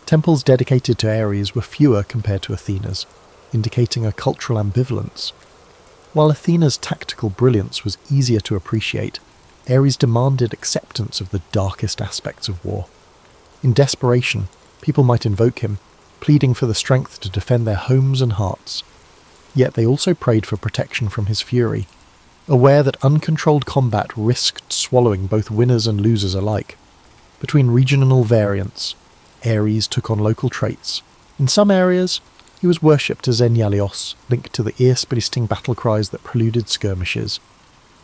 Temples dedicated to Ares were fewer compared to Athena's, indicating a cultural ambivalence. While Athena's tactical brilliance was easier to appreciate, Ares demanded acceptance of the darkest aspects of war. In desperation, people might invoke him, pleading for the strength to defend their homes and hearts. Yet they also prayed for protection from his fury, aware that uncontrolled combat risked swallowing both winners and losers alike. Between regional variants, Ares took on local traits. In some areas, he was worshipped as Enyalios, linked to the ear-splitting battle cries that preluded skirmishes.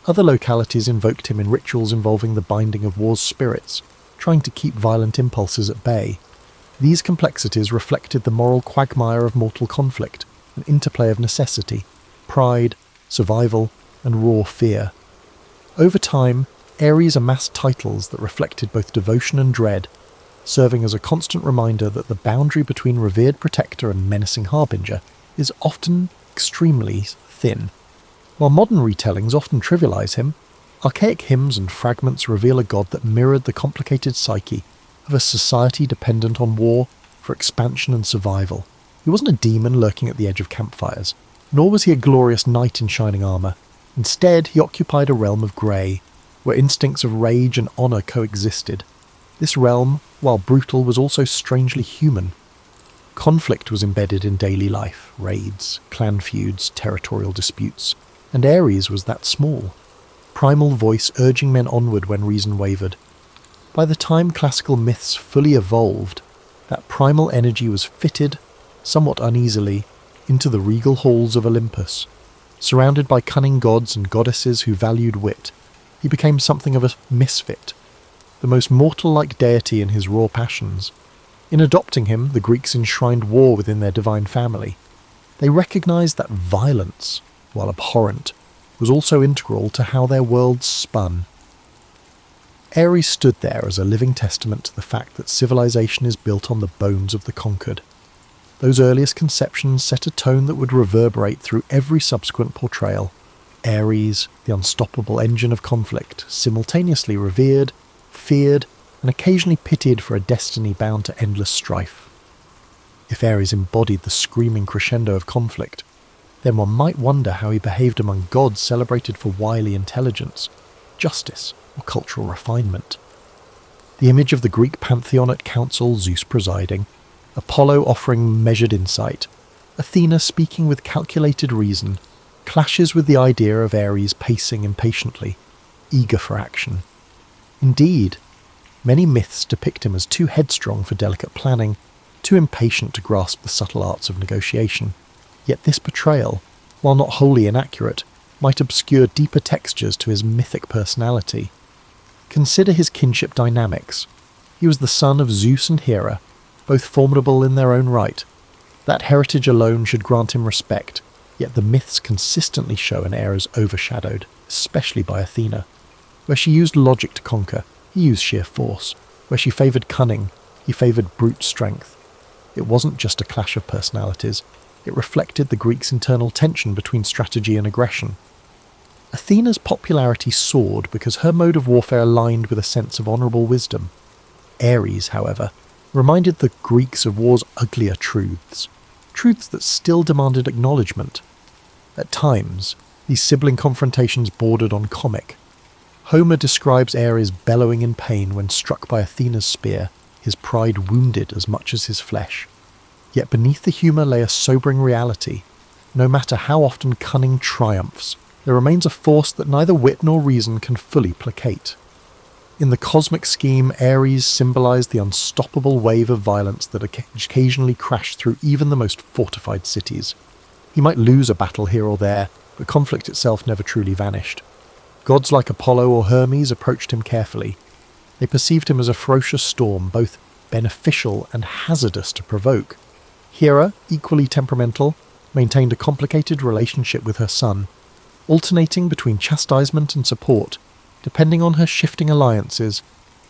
Other localities invoked him in rituals involving the binding of war's spirits, trying to keep violent impulses at bay. These complexities reflected the moral quagmire of mortal conflict, an interplay of necessity, pride, survival, and raw fear. Over time, Ares amassed titles that reflected both devotion and dread, serving as a constant reminder that the boundary between revered protector and menacing harbinger is often extremely thin. While modern retellings often trivialise him, archaic hymns and fragments reveal a god that mirrored the complicated psyche of a society dependent on war for expansion and survival. He wasn't a demon lurking at the edge of campfires, nor was he a glorious knight in shining armour. Instead, he occupied a realm of grey, where instincts of rage and honour coexisted. This realm, while brutal, was also strangely human. Conflict was embedded in daily life, raids, clan feuds, territorial disputes, and Ares was that small. Primal voice urging men onward when reason wavered. By the time classical myths fully evolved, that primal energy was fitted, somewhat uneasily, into the regal halls of Olympus. Surrounded by cunning gods and goddesses who valued wit, he became something of a misfit, the most mortal-like deity in his raw passions. In adopting him, the Greeks enshrined war within their divine family. They recognized that violence, while abhorrent, was also integral to how their worlds spun. Ares stood there as a living testament to the fact that civilization is built on the bones of the conquered. Those earliest conceptions set a tone that would reverberate through every subsequent portrayal. Ares, the unstoppable engine of conflict, simultaneously revered, feared, and occasionally pitied for a destiny bound to endless strife. If Ares embodied the screaming crescendo of conflict, then one might wonder how he behaved among gods celebrated for wily intelligence, justice, or cultural refinement. The image of the Greek pantheon at council, Zeus presiding, Apollo offering measured insight, Athena speaking with calculated reason, clashes with the idea of Ares pacing impatiently, eager for action. Indeed, many myths depict him as too headstrong for delicate planning, too impatient to grasp the subtle arts of negotiation. Yet this portrayal, while not wholly inaccurate, might obscure deeper textures to his mythic personality. Consider his kinship dynamics. He was the son of Zeus and Hera, both formidable in their own right. That heritage alone should grant him respect, yet the myths consistently show an heir as overshadowed, especially by Athena. Where she used logic to conquer, he used sheer force. Where she favoured cunning, he favoured brute strength. It wasn't just a clash of personalities, it reflected the Greeks' internal tension between strategy and aggression. Athena's popularity soared because her mode of warfare aligned with a sense of honourable wisdom. Ares, however, reminded the Greeks of war's uglier truths that still demanded acknowledgement. At times, these sibling confrontations bordered on comic. Homer describes Ares bellowing in pain when struck by Athena's spear, his pride wounded as much as his flesh. Yet beneath the humour lay a sobering reality. No matter how often cunning triumphs, there remains a force that neither wit nor reason can fully placate. In the cosmic scheme, Ares symbolised the unstoppable wave of violence that occasionally crashed through even the most fortified cities. He might lose a battle here or there, but conflict itself never truly vanished. Gods like Apollo or Hermes approached him carefully. They perceived him as a ferocious storm, both beneficial and hazardous to provoke. Hera, equally temperamental, maintained a complicated relationship with her son, alternating between chastisement and support, depending on her shifting alliances.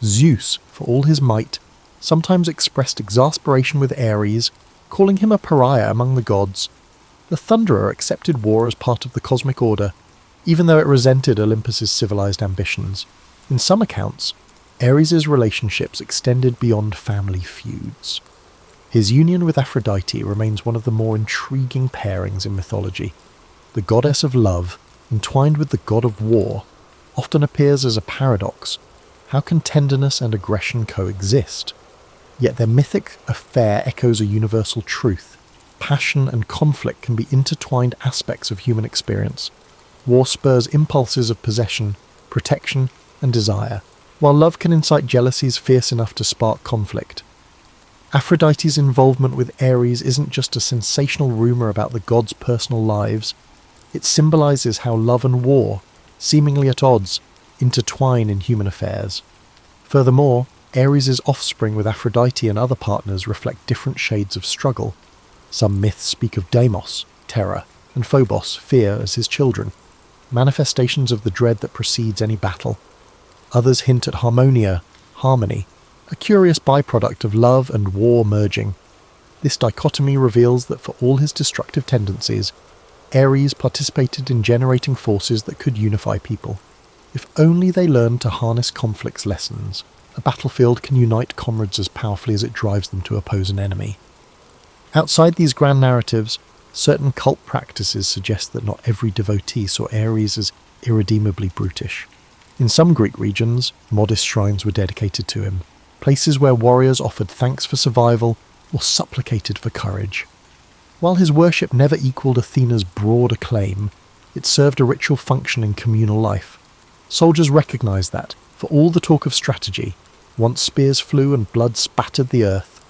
Zeus, for all his might, sometimes expressed exasperation with Ares, calling him a pariah among the gods. The Thunderer accepted war as part of the cosmic order, even though it resented Olympus's civilized ambitions. In some accounts, Ares' relationships extended beyond family feuds. His union with Aphrodite remains one of the more intriguing pairings in mythology. The goddess of love, entwined with the god of war, often appears as a paradox. How can tenderness and aggression coexist? Yet their mythic affair echoes a universal truth. Passion and conflict can be intertwined aspects of human experience. War spurs impulses of possession, protection, and desire, while love can incite jealousies fierce enough to spark conflict. Aphrodite's involvement with Ares isn't just a sensational rumour about the gods' personal lives. It symbolises how love and war, seemingly at odds, intertwine in human affairs. Furthermore, Ares' offspring with Aphrodite and other partners reflect different shades of struggle. Some myths speak of Deimos, terror, and Phobos, fear, as his children, manifestations of the dread that precedes any battle. Others hint at Harmonia, harmony, a curious byproduct of love and war merging. This dichotomy reveals that for all his destructive tendencies, Ares participated in generating forces that could unify people. If only they learned to harness conflict's lessons, a battlefield can unite comrades as powerfully as it drives them to oppose an enemy. Outside these grand narratives, certain cult practices suggest that not every devotee saw Ares as irredeemably brutish. In some Greek regions, modest shrines were dedicated to him, places where warriors offered thanks for survival or supplicated for courage. While his worship never equalled Athena's broad acclaim, it served a ritual function in communal life. Soldiers recognised that, for all the talk of strategy, once spears flew and blood spattered the earth,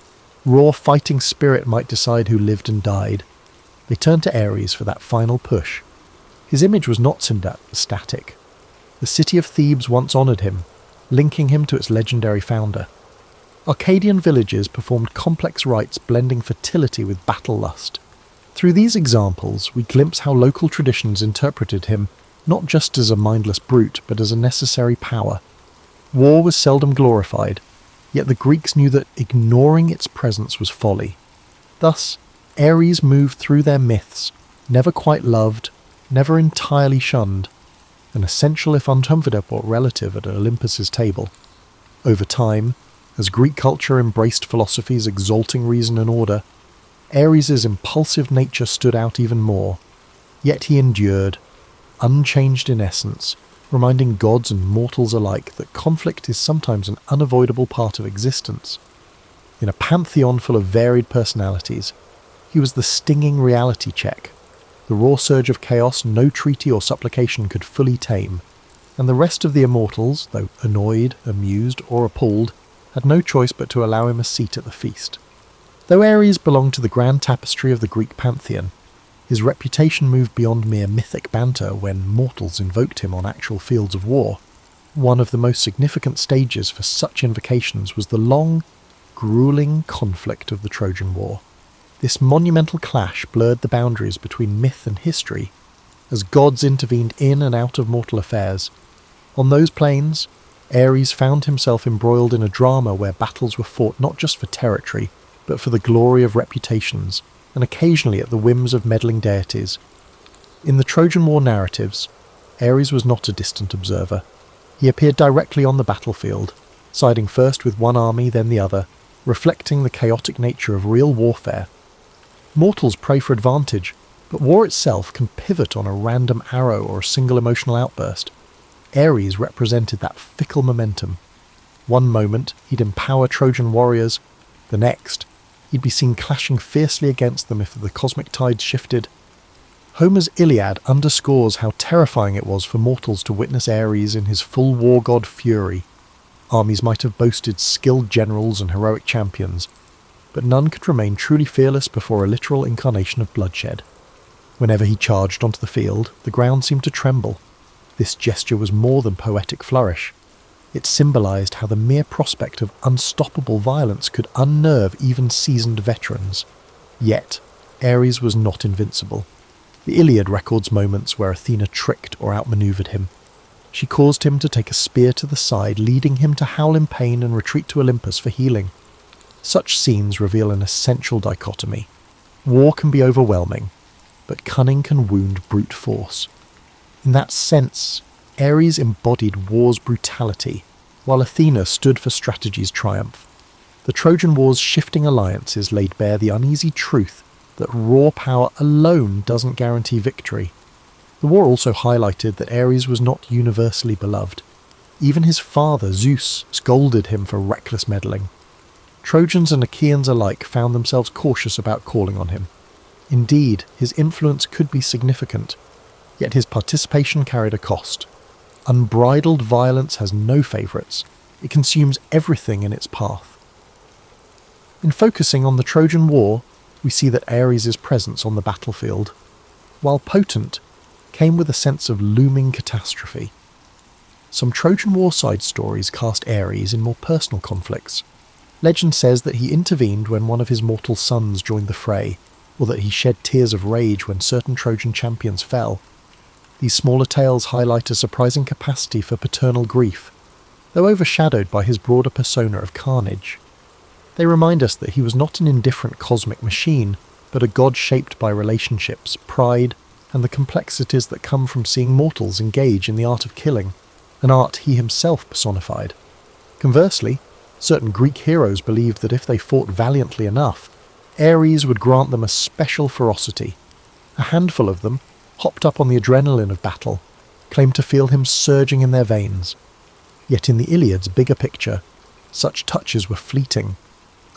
raw fighting spirit might decide who lived and died. They turned to Ares for that final push. His image was not static. The city of Thebes once honoured him, linking him to its legendary founder. Arcadian villages performed complex rites blending fertility with battle lust. Through these examples, we glimpse how local traditions interpreted him not just as a mindless brute, but as a necessary power. War was seldom glorified, yet the Greeks knew that ignoring its presence was folly. Thus, Ares moved through their myths, never quite loved, never entirely shunned, an essential if uncomfortable relative at Olympus's table. Over time, as Greek culture embraced philosophies exalting reason and order, Ares' impulsive nature stood out even more. Yet he endured, unchanged in essence, reminding gods and mortals alike that conflict is sometimes an unavoidable part of existence. In a pantheon full of varied personalities, he was the stinging reality check, the raw surge of chaos no treaty or supplication could fully tame, and the rest of the immortals, though annoyed, amused, or appalled, had no choice but to allow him a seat at the feast. Though Ares belonged to the grand tapestry of the Greek pantheon, his reputation moved beyond mere mythic banter when mortals invoked him on actual fields of war. One of the most significant stages for such invocations was the long, grueling conflict of the Trojan War. This monumental clash blurred the boundaries between myth and history, as gods intervened in and out of mortal affairs. On those plains, Ares found himself embroiled in a drama where battles were fought not just for territory, but for the glory of reputations, and occasionally at the whims of meddling deities. In the Trojan War narratives, Ares was not a distant observer. He appeared directly on the battlefield, siding first with one army then the other, reflecting the chaotic nature of real warfare. Mortals pray for advantage, but war itself can pivot on a random arrow or a single emotional outburst. Ares represented that fickle momentum. One moment, he'd empower Trojan warriors. The next, he'd be seen clashing fiercely against them if the cosmic tides shifted. Homer's Iliad underscores how terrifying it was for mortals to witness Ares in his full war god fury. Armies might have boasted skilled generals and heroic champions, but none could remain truly fearless before a literal incarnation of bloodshed. Whenever he charged onto the field, the ground seemed to tremble. This gesture was more than poetic flourish. It symbolised how the mere prospect of unstoppable violence could unnerve even seasoned veterans. Yet, Ares was not invincible. The Iliad records moments where Athena tricked or outmanoeuvred him. She caused him to take a spear to the side, leading him to howl in pain and retreat to Olympus for healing. Such scenes reveal an essential dichotomy. War can be overwhelming, but cunning can wound brute force. In that sense, Ares embodied war's brutality, while Athena stood for strategy's triumph. The Trojan War's shifting alliances laid bare the uneasy truth that raw power alone doesn't guarantee victory. The war also highlighted that Ares was not universally beloved. Even his father, Zeus, scolded him for reckless meddling. Trojans and Achaeans alike found themselves cautious about calling on him. Indeed, his influence could be significant, yet his participation carried a cost. Unbridled violence has no favourites. It consumes everything in its path. In focusing on the Trojan War, we see that Ares' presence on the battlefield, while potent, came with a sense of looming catastrophe. Some Trojan War side stories cast Ares in more personal conflicts. Legend says that he intervened when one of his mortal sons joined the fray, or that he shed tears of rage when certain Trojan champions fell. These smaller tales highlight a surprising capacity for paternal grief, though overshadowed by his broader persona of carnage. They remind us that he was not an indifferent cosmic machine, but a god shaped by relationships, pride, and the complexities that come from seeing mortals engage in the art of killing, an art he himself personified. Conversely, certain Greek heroes believed that if they fought valiantly enough, Ares would grant them a special ferocity. A handful of them, hopped up on the adrenaline of battle, claimed to feel him surging in their veins. Yet in the Iliad's bigger picture, such touches were fleeting,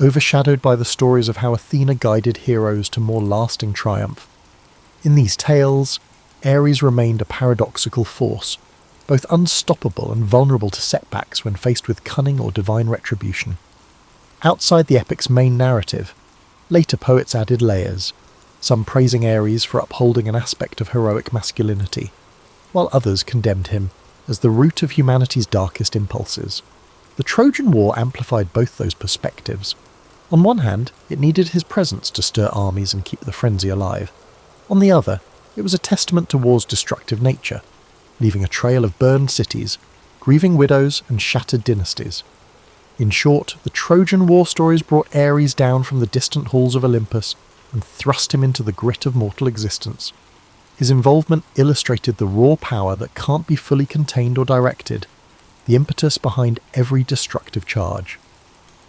overshadowed by the stories of how Athena guided heroes to more lasting triumph. In these tales, Ares remained a paradoxical force, both unstoppable and vulnerable to setbacks when faced with cunning or divine retribution. Outside the epic's main narrative, later poets added layers, some praising Ares for upholding an aspect of heroic masculinity, while others condemned him as the root of humanity's darkest impulses. The Trojan War amplified both those perspectives. On one hand, it needed his presence to stir armies and keep the frenzy alive. On the other, it was a testament to war's destructive nature, leaving a trail of burned cities, grieving widows and shattered dynasties. In short, the Trojan War stories brought Ares down from the distant halls of Olympus and thrust him into the grit of mortal existence. His involvement illustrated the raw power that can't be fully contained or directed, the impetus behind every destructive charge.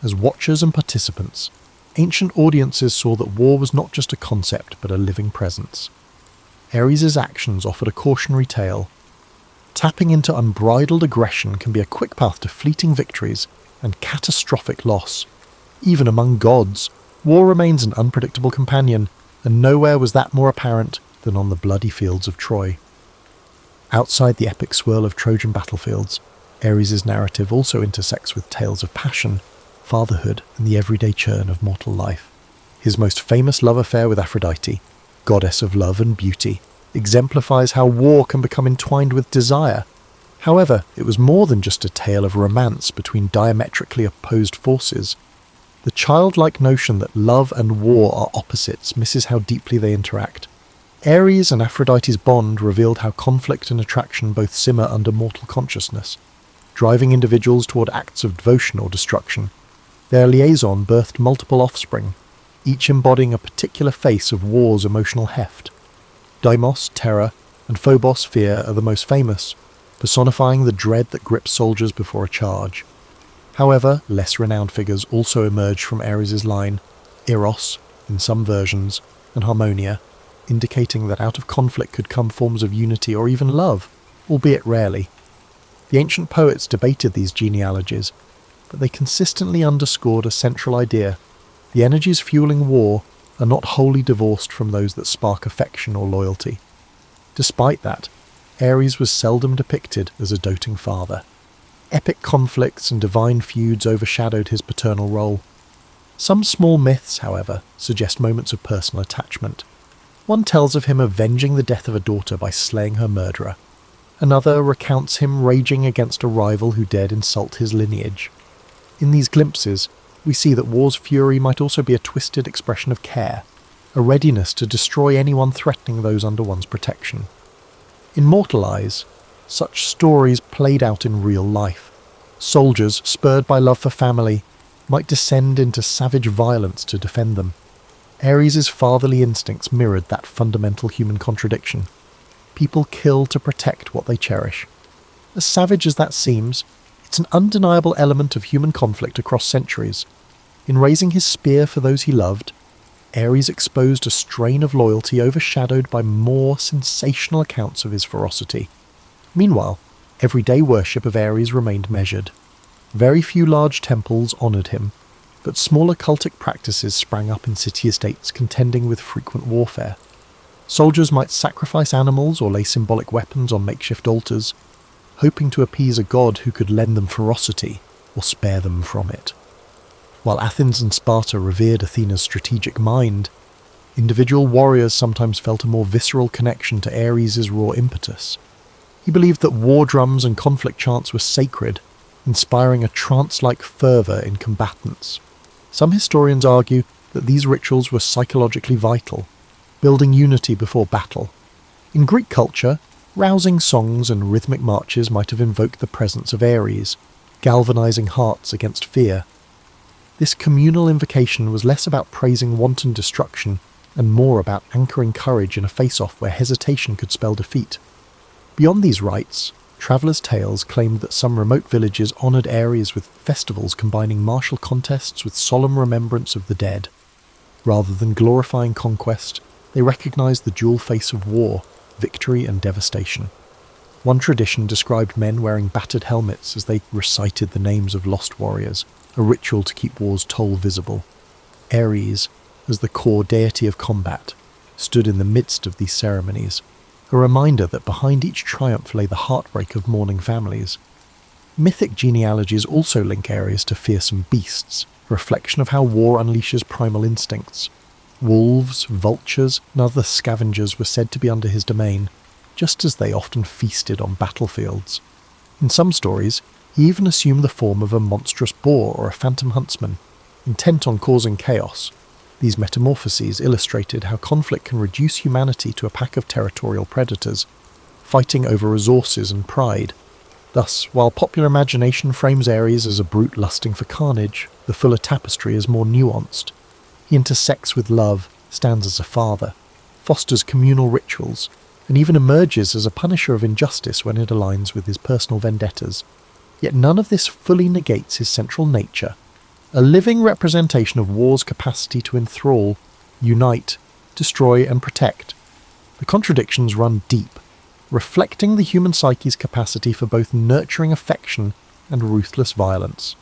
As watchers and participants, ancient audiences saw that war was not just a concept but a living presence. Ares' actions offered a cautionary tale. Tapping into unbridled aggression can be a quick path to fleeting victories and catastrophic loss. Even among gods, war remains an unpredictable companion, and nowhere was that more apparent than on the bloody fields of Troy. Outside the epic swirl of Trojan battlefields, Ares' narrative also intersects with tales of passion, fatherhood, and the everyday churn of mortal life. His most famous love affair with Aphrodite, goddess of love and beauty, exemplifies how war can become entwined with desire. However, it was more than just a tale of romance between diametrically opposed forces. The childlike notion that love and war are opposites misses how deeply they interact. Ares and Aphrodite's bond revealed how conflict and attraction both simmer under mortal consciousness, driving individuals toward acts of devotion or destruction. Their liaison birthed multiple offspring, each embodying a particular face of war's emotional heft. Deimos, terror, and Phobos, fear, are the most famous, personifying the dread that grips soldiers before a charge. However, less renowned figures also emerged from Ares' line, Eros, in some versions, and Harmonia, indicating that out of conflict could come forms of unity or even love, albeit rarely. The ancient poets debated these genealogies, but they consistently underscored a central idea. The energies fueling war are not wholly divorced from those that spark affection or loyalty. Despite that, Ares was seldom depicted as a doting father. Epic conflicts and divine feuds overshadowed his paternal role. Some small myths, however, suggest moments of personal attachment. One tells of him avenging the death of a daughter by slaying her murderer. Another recounts him raging against a rival who dared insult his lineage. In these glimpses, we see that war's fury might also be a twisted expression of care, a readiness to destroy anyone threatening those under one's protection. In mortal eyes, such stories played out in real life. Soldiers, spurred by love for family, might descend into savage violence to defend them. Ares' fatherly instincts mirrored that fundamental human contradiction. People kill to protect what they cherish. As savage as that seems, it's an undeniable element of human conflict across centuries. In raising his spear for those he loved, Ares exposed a strain of loyalty overshadowed by more sensational accounts of his ferocity. Meanwhile, everyday worship of Ares remained measured. Very few large temples honoured him, but smaller cultic practices sprang up in city-estates contending with frequent warfare. Soldiers might sacrifice animals or lay symbolic weapons on makeshift altars, hoping to appease a god who could lend them ferocity or spare them from it. While Athens and Sparta revered Athena's strategic mind, individual warriors sometimes felt a more visceral connection to Ares' raw impetus. He believed that war drums and conflict chants were sacred, inspiring a trance-like fervour in combatants. Some historians argue that these rituals were psychologically vital, building unity before battle. In Greek culture, rousing songs and rhythmic marches might have invoked the presence of Ares, galvanizing hearts against fear. This communal invocation was less about praising wanton destruction and more about anchoring courage in a face-off where hesitation could spell defeat. Beyond these rites, travellers' tales claimed that some remote villages honoured Ares with festivals combining martial contests with solemn remembrance of the dead. Rather than glorifying conquest, they recognised the dual face of war, victory and devastation. One tradition described men wearing battered helmets as they recited the names of lost warriors, a ritual to keep war's toll visible. Ares, as the core deity of combat, stood in the midst of these ceremonies, a reminder that behind each triumph lay the heartbreak of mourning families. Mythic genealogies also link Ares to fearsome beasts, a reflection of how war unleashes primal instincts. Wolves, vultures, and other scavengers were said to be under his domain, just as they often feasted on battlefields. In some stories, he even assumed the form of a monstrous boar or a phantom huntsman, intent on causing chaos. These metamorphoses illustrated how conflict can reduce humanity to a pack of territorial predators, fighting over resources and pride. Thus, while popular imagination frames Ares as a brute lusting for carnage, the fuller tapestry is more nuanced. He intersects with love, stands as a father, fosters communal rituals, and even emerges as a punisher of injustice when it aligns with his personal vendettas. Yet none of this fully negates his central nature, a living representation of war's capacity to enthrall, unite, destroy and protect. The contradictions run deep, reflecting the human psyche's capacity for both nurturing affection and ruthless violence.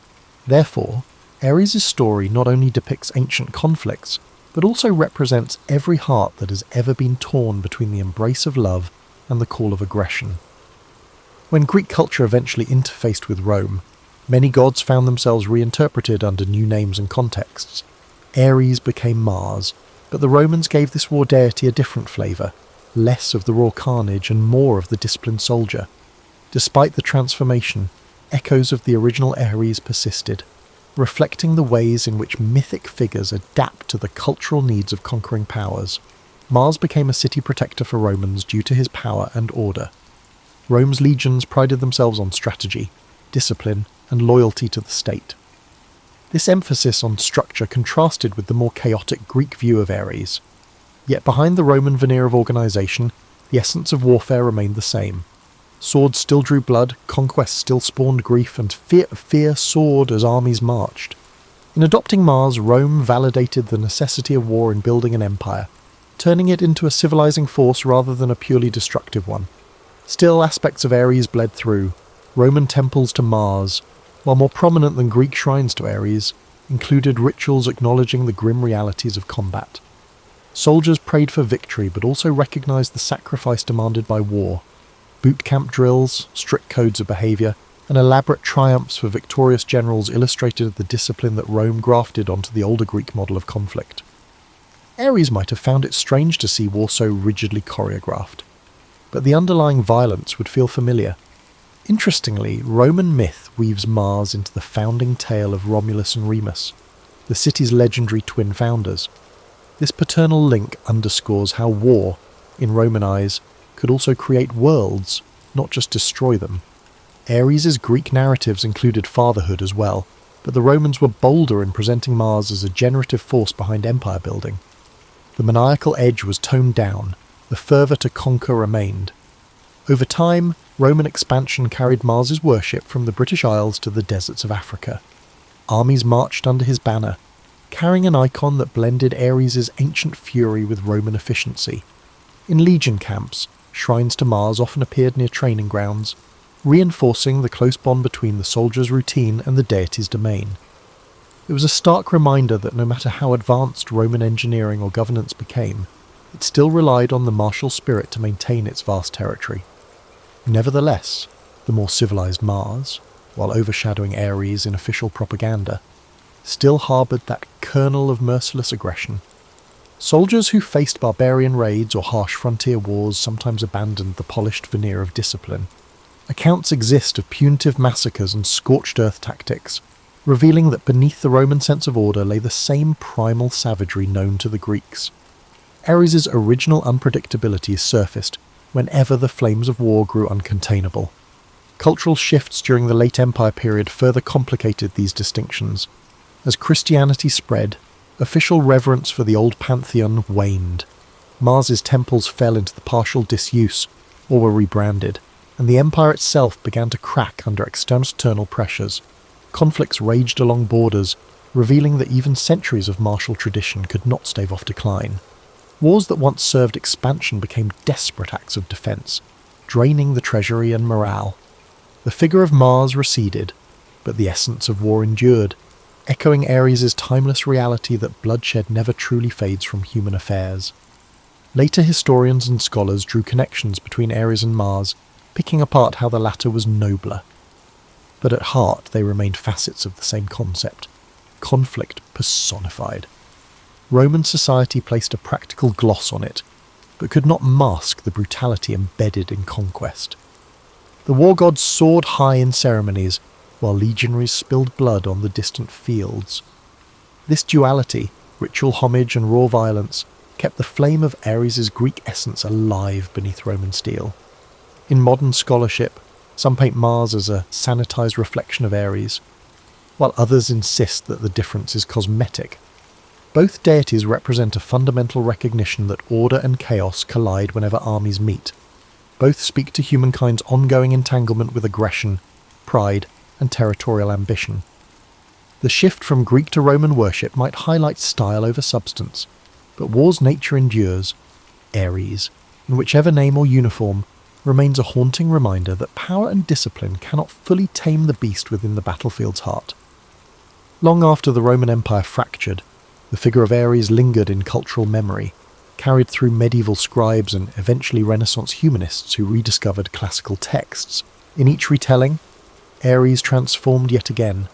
Therefore, Ares' story not only depicts ancient conflicts, but also represents every heart that has ever been torn between the embrace of love and the call of aggression. When Greek culture eventually interfaced with Rome, many gods found themselves reinterpreted under new names and contexts. Ares became Mars, but the Romans gave this war deity a different flavour, less of the raw carnage and more of the disciplined soldier. Despite the transformation, echoes of the original Ares persisted, reflecting the ways in which mythic figures adapt to the cultural needs of conquering powers. Mars became a city protector for Romans due to his power and order. Rome's legions prided themselves on strategy, discipline, and loyalty to the state. This emphasis on structure contrasted with the more chaotic Greek view of Ares. Yet behind the Roman veneer of organisation, the essence of warfare remained the same. Swords still drew blood, conquest still spawned grief, and fear soared as armies marched. In adopting Mars, Rome validated the necessity of war in building an empire, turning it into a civilizing force rather than a purely destructive one. Still, aspects of Ares bled through. Roman temples to Mars, while more prominent than Greek shrines to Ares, included rituals acknowledging the grim realities of combat. Soldiers prayed for victory but also recognised the sacrifice demanded by war. Boot camp drills, strict codes of behaviour, and elaborate triumphs for victorious generals illustrated the discipline that Rome grafted onto the older Greek model of conflict. Ares might have found it strange to see war so rigidly choreographed, but the underlying violence would feel familiar. Interestingly, Roman myth weaves Mars into the founding tale of Romulus and Remus, the city's legendary twin founders. This paternal link underscores how war, in Roman eyes, could also create worlds, not just destroy them. Ares' Greek narratives included fatherhood as well, but the Romans were bolder in presenting Mars as a generative force behind empire building. The maniacal edge was toned down, the fervour to conquer remained. Over time, Roman expansion carried Mars's worship from the British Isles to the deserts of Africa. Armies marched under his banner, carrying an icon that blended Ares' ancient fury with Roman efficiency. In legion camps, shrines to Mars often appeared near training grounds, reinforcing the close bond between the soldier's routine and the deity's domain. It was a stark reminder that no matter how advanced Roman engineering or governance became, it still relied on the martial spirit to maintain its vast territory. Nevertheless, the more civilized Mars, while overshadowing Ares in official propaganda, still harboured that kernel of merciless aggression. Soldiers who faced barbarian raids or harsh frontier wars sometimes abandoned the polished veneer of discipline. Accounts exist of punitive massacres and scorched earth tactics, revealing that beneath the Roman sense of order lay the same primal savagery known to the Greeks. Ares' original unpredictability surfaced whenever the flames of war grew uncontainable. Cultural shifts during the late Empire period further complicated these distinctions. As Christianity spread, official reverence for the old pantheon waned. Mars's temples fell into the partial disuse or were rebranded, and the empire itself began to crack under external pressures. Conflicts raged along borders, revealing that even centuries of martial tradition could not stave off decline. Wars that once served expansion became desperate acts of defence, draining the treasury and morale. The figure of Mars receded, but the essence of war endured, echoing Ares' timeless reality that bloodshed never truly fades from human affairs. Later historians and scholars drew connections between Ares and Mars, picking apart how the latter was nobler. But at heart they remained facets of the same concept, conflict personified. Roman society placed a practical gloss on it, but could not mask the brutality embedded in conquest. The war gods soared high in ceremonies, while legionaries spilled blood on the distant fields. This duality, ritual homage and raw violence, kept the flame of Ares' Greek essence alive beneath Roman steel. In modern scholarship, some paint Mars as a sanitized reflection of Ares, while others insist that the difference is cosmetic. Both deities represent a fundamental recognition that order and chaos collide whenever armies meet. Both speak to humankind's ongoing entanglement with aggression, pride, and territorial ambition. The shift from Greek to Roman worship might highlight style over substance, but war's nature endures. Ares, in whichever name or uniform, remains a haunting reminder that power and discipline cannot fully tame the beast within the battlefield's heart. Long after the Roman Empire fractured, the figure of Ares lingered in cultural memory, carried through medieval scribes and eventually Renaissance humanists who rediscovered classical texts. In each retelling, Ares transformed yet again,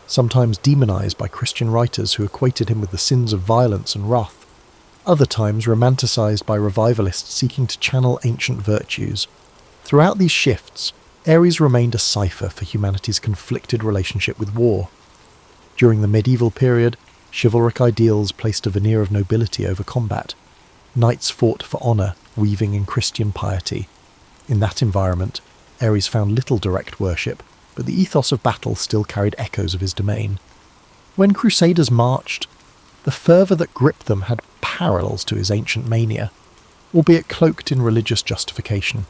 sometimes demonized by Christian writers who equated him with the sins of violence and wrath, other times romanticized by revivalists seeking to channel ancient virtues. Throughout these shifts, Ares remained a cipher for humanity's conflicted relationship with war. During the medieval period, chivalric ideals placed a veneer of nobility over combat. Knights fought for honour, weaving in Christian piety. In that environment, Ares found little direct worship, but the ethos of battle still carried echoes of his domain. When crusaders marched, the fervour that gripped them had parallels to his ancient mania, albeit cloaked in religious justification.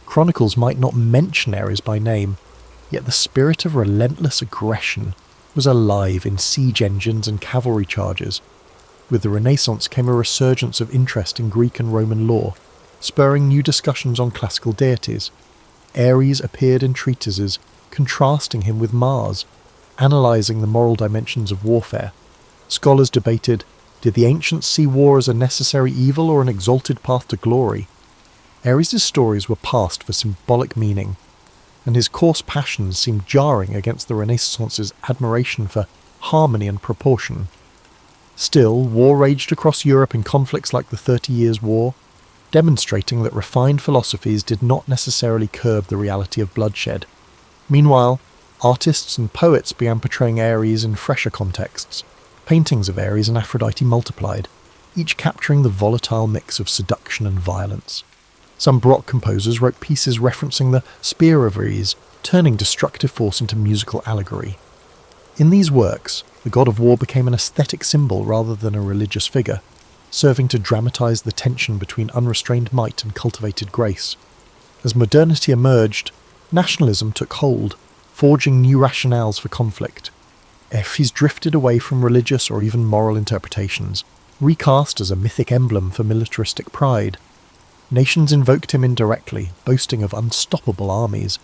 Chronicles might not mention Ares by name, yet the spirit of relentless aggression was alive in siege engines and cavalry charges. With the Renaissance came a resurgence of interest in Greek and Roman lore, spurring new discussions on classical deities. Ares appeared in treatises, contrasting him with Mars, analysing the moral dimensions of warfare. Scholars debated, Did the ancients see war as a necessary evil or an exalted path to glory? Ares' stories were passed for symbolic meaning, and his coarse passions seemed jarring against the Renaissance's admiration for harmony and proportion. Still, war raged across Europe in conflicts like the 30 Years' War, demonstrating that refined philosophies did not necessarily curb the reality of bloodshed. Meanwhile, artists and poets began portraying Ares in fresher contexts. Paintings of Ares and Aphrodite multiplied, each capturing the volatile mix of seduction and violence. Some Baroque composers wrote pieces referencing the spear of Ares, turning destructive force into musical allegory. In these works, the god of war became an aesthetic symbol rather than a religious figure, serving to dramatize the tension between unrestrained might and cultivated grace. As modernity emerged, nationalism took hold, forging new rationales for conflict. Ares drifted away from religious or even moral interpretations, recast as a mythic emblem for militaristic pride. Nations invoked him indirectly, boasting of unstoppable armies.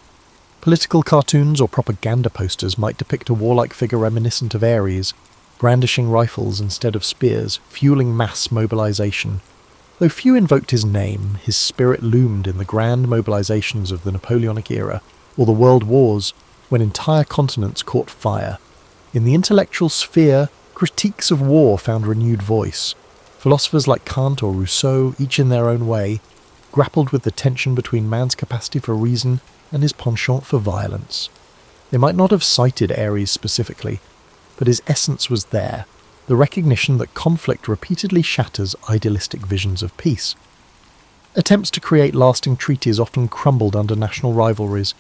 Political cartoons or propaganda posters might depict a warlike figure reminiscent of Ares, brandishing rifles instead of spears, fueling mass mobilization. Though few invoked his name, his spirit loomed in the grand mobilizations of the Napoleonic era, or the World Wars, when entire continents caught fire. In the intellectual sphere, critiques of war found renewed voice. Philosophers like Kant or Rousseau, each in their own way, grappled with the tension between man's capacity for reason and his penchant for violence. They might not have cited Ares specifically, but his essence was there, the recognition that conflict repeatedly shatters idealistic visions of peace. Attempts to create lasting treaties often crumbled under national rivalries,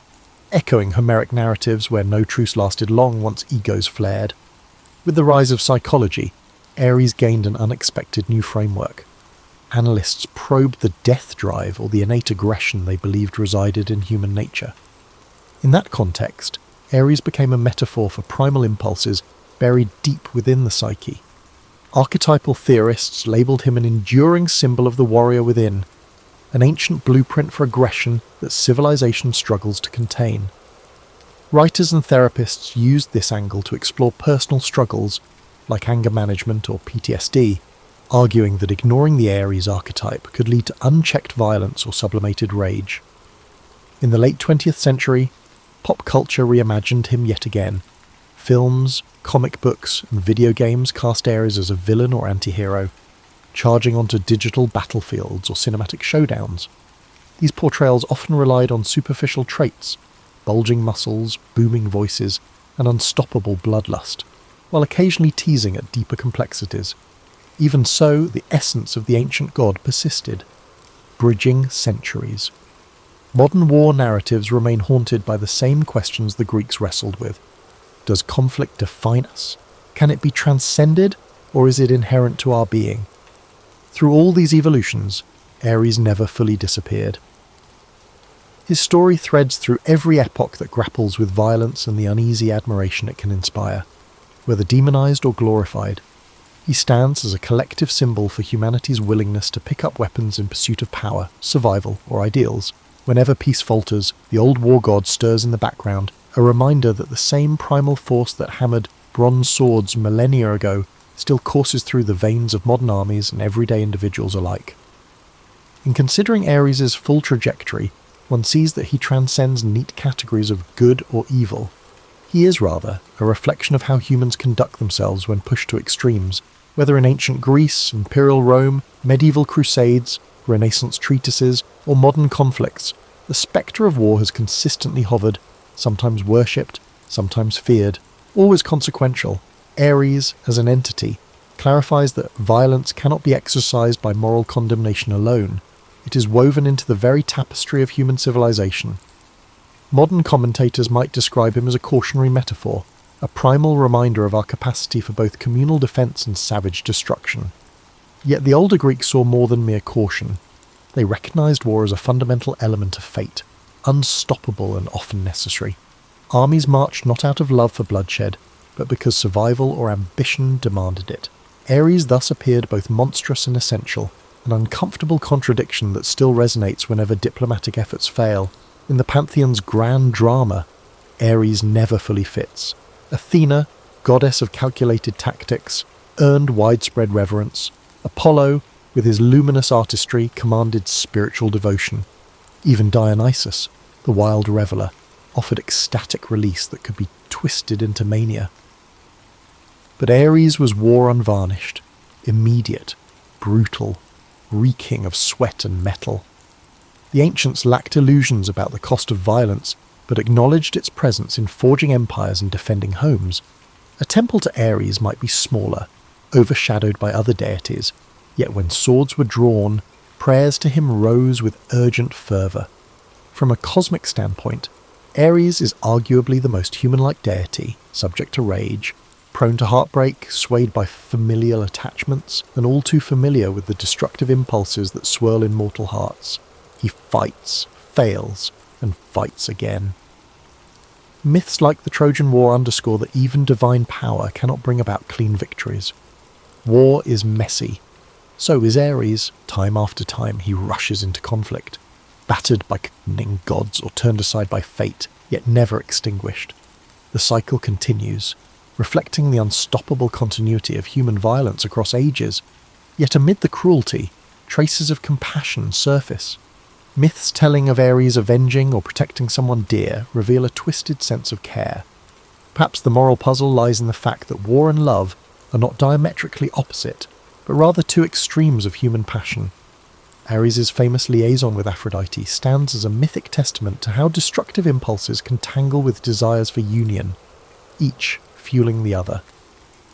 echoing Homeric narratives where no truce lasted long once egos flared. With the rise of psychology, Ares gained an unexpected new framework. Analysts probed the death drive or the innate aggression they believed resided in human nature. In that context, Ares became a metaphor for primal impulses buried deep within the psyche. Archetypal theorists labelled him an enduring symbol of the warrior within, an ancient blueprint for aggression that civilization struggles to contain. Writers and therapists used this angle to explore personal struggles, like anger management or PTSD, arguing that ignoring the Ares archetype could lead to unchecked violence or sublimated rage. In the late 20th century, pop culture reimagined him yet again. Films, comic books, and video games cast Ares as a villain or anti-hero, charging onto digital battlefields or cinematic showdowns. These portrayals often relied on superficial traits, bulging muscles, booming voices, and unstoppable bloodlust, while occasionally teasing at deeper complexities. Even so, the essence of the ancient god persisted, bridging centuries. Modern war narratives remain haunted by the same questions the Greeks wrestled with. Does conflict define us? Can it be transcended, or is it inherent to our being? Through all these evolutions, Ares never fully disappeared. His story threads through every epoch that grapples with violence and the uneasy admiration it can inspire. Whether demonized or glorified, he stands as a collective symbol for humanity's willingness to pick up weapons in pursuit of power, survival, or ideals. Whenever peace falters, the old war god stirs in the background, a reminder that the same primal force that hammered bronze swords millennia ago still courses through the veins of modern armies and everyday individuals alike. In considering Ares' full trajectory, one sees that he transcends neat categories of good or evil. He is, rather, a reflection of how humans conduct themselves when pushed to extremes, whether in ancient Greece, imperial Rome, medieval crusades, Renaissance treatises, or modern conflicts. The spectre of war has consistently hovered, sometimes worshipped, sometimes feared, always consequential. Ares, as an entity, clarifies that violence cannot be exercised by moral condemnation alone. It is woven into the very tapestry of human civilization. Modern commentators might describe him as a cautionary metaphor, a primal reminder of our capacity for both communal defense and savage destruction. Yet the older Greeks saw more than mere caution. They recognized war as a fundamental element of fate, unstoppable and often necessary. Armies marched not out of love for bloodshed, but because survival or ambition demanded it. Ares thus appeared both monstrous and essential, an uncomfortable contradiction that still resonates whenever diplomatic efforts fail. In the Pantheon's grand drama, Ares never fully fits. Athena, goddess of calculated tactics, earned widespread reverence. Apollo, with his luminous artistry, commanded spiritual devotion. Even Dionysus, the wild reveller, offered ecstatic release that could be twisted into mania. But Ares was war unvarnished, immediate, brutal, reeking of sweat and metal. The ancients lacked illusions about the cost of violence, but acknowledged its presence in forging empires and defending homes. A temple to Ares might be smaller, overshadowed by other deities, yet when swords were drawn, prayers to him rose with urgent fervour. From a cosmic standpoint, Ares is arguably the most human-like deity, subject to rage, prone to heartbreak, swayed by familial attachments, and all too familiar with the destructive impulses that swirl in mortal hearts. He fights, fails, and fights again. Myths like the Trojan War underscore that even divine power cannot bring about clean victories. War is messy. So is Ares. Time after time he rushes into conflict, battered by contending gods or turned aside by fate, yet never extinguished. The cycle continues, reflecting the unstoppable continuity of human violence across ages. Yet amid the cruelty, traces of compassion surface. Myths telling of Ares avenging or protecting someone dear reveal a twisted sense of care. Perhaps the moral puzzle lies in the fact that war and love are not diametrically opposite, but rather two extremes of human passion. Ares' famous liaison with Aphrodite stands as a mythic testament to how destructive impulses can tangle with desires for union, each fueling the other.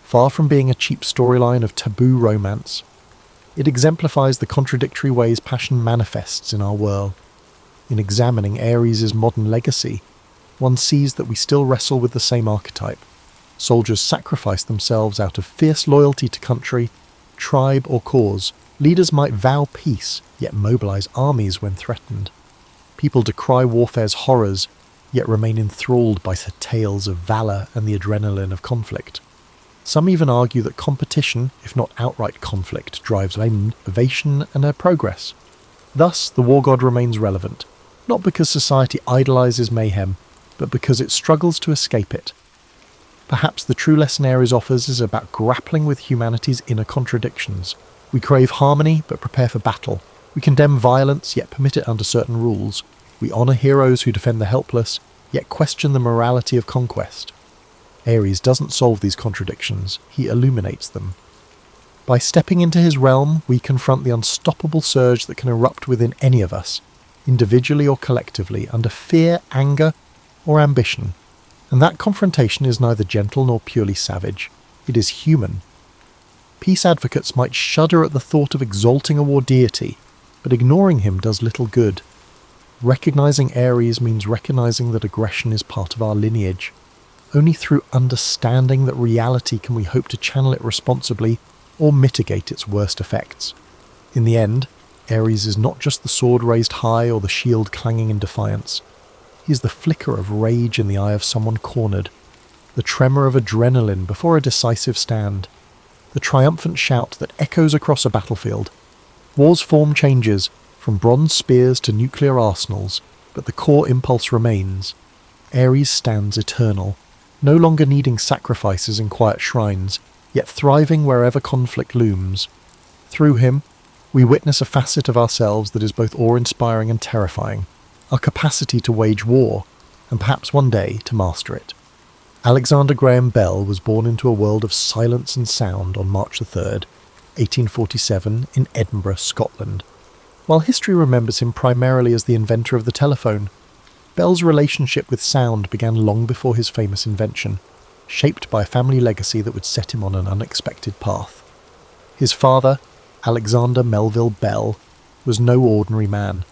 Far from being a cheap storyline of taboo romance, it exemplifies the contradictory ways passion manifests in our world. In examining Ares' modern legacy, one sees that we still wrestle with the same archetype. Soldiers sacrifice themselves out of fierce loyalty to country, tribe or cause. Leaders might vow peace, yet mobilize armies when threatened. People decry warfare's horrors, yet remain enthralled by the tales of valour and the adrenaline of conflict. Some even argue that competition, if not outright conflict, drives innovation and progress. Thus, the war god remains relevant, not because society idolizes mayhem, but because it struggles to escape it. Perhaps the true lesson Ares offers is about grappling with humanity's inner contradictions. We crave harmony, but prepare for battle. We condemn violence, yet permit it under certain rules. We honour heroes who defend the helpless, yet question the morality of conquest. Ares doesn't solve these contradictions, he illuminates them. By stepping into his realm, we confront the unstoppable surge that can erupt within any of us, individually or collectively, under fear, anger, or ambition. And that confrontation is neither gentle nor purely savage. It is human. Peace advocates might shudder at the thought of exalting a war deity, but ignoring him does little good. Recognizing Ares means recognizing that aggression is part of our lineage. Only through understanding that reality can we hope to channel it responsibly or mitigate its worst effects. In the end, Ares is not just the sword raised high or the shield clanging in defiance. He is the flicker of rage in the eye of someone cornered, the tremor of adrenaline before a decisive stand, the triumphant shout that echoes across a battlefield. War's form changes, from bronze spears to nuclear arsenals, but the core impulse remains. Ares stands eternal, no longer needing sacrifices in quiet shrines, yet thriving wherever conflict looms. Through him, we witness a facet of ourselves that is both awe-inspiring and terrifying, our capacity to wage war, and perhaps one day to master it. Alexander Graham Bell was born into a world of silence and sound on March 3rd, 1847, in Edinburgh, Scotland. While history remembers him primarily as the inventor of the telephone, Bell's relationship with sound began long before his famous invention, shaped by a family legacy that would set him on an unexpected path. His father, Alexander Melville Bell, was no ordinary man,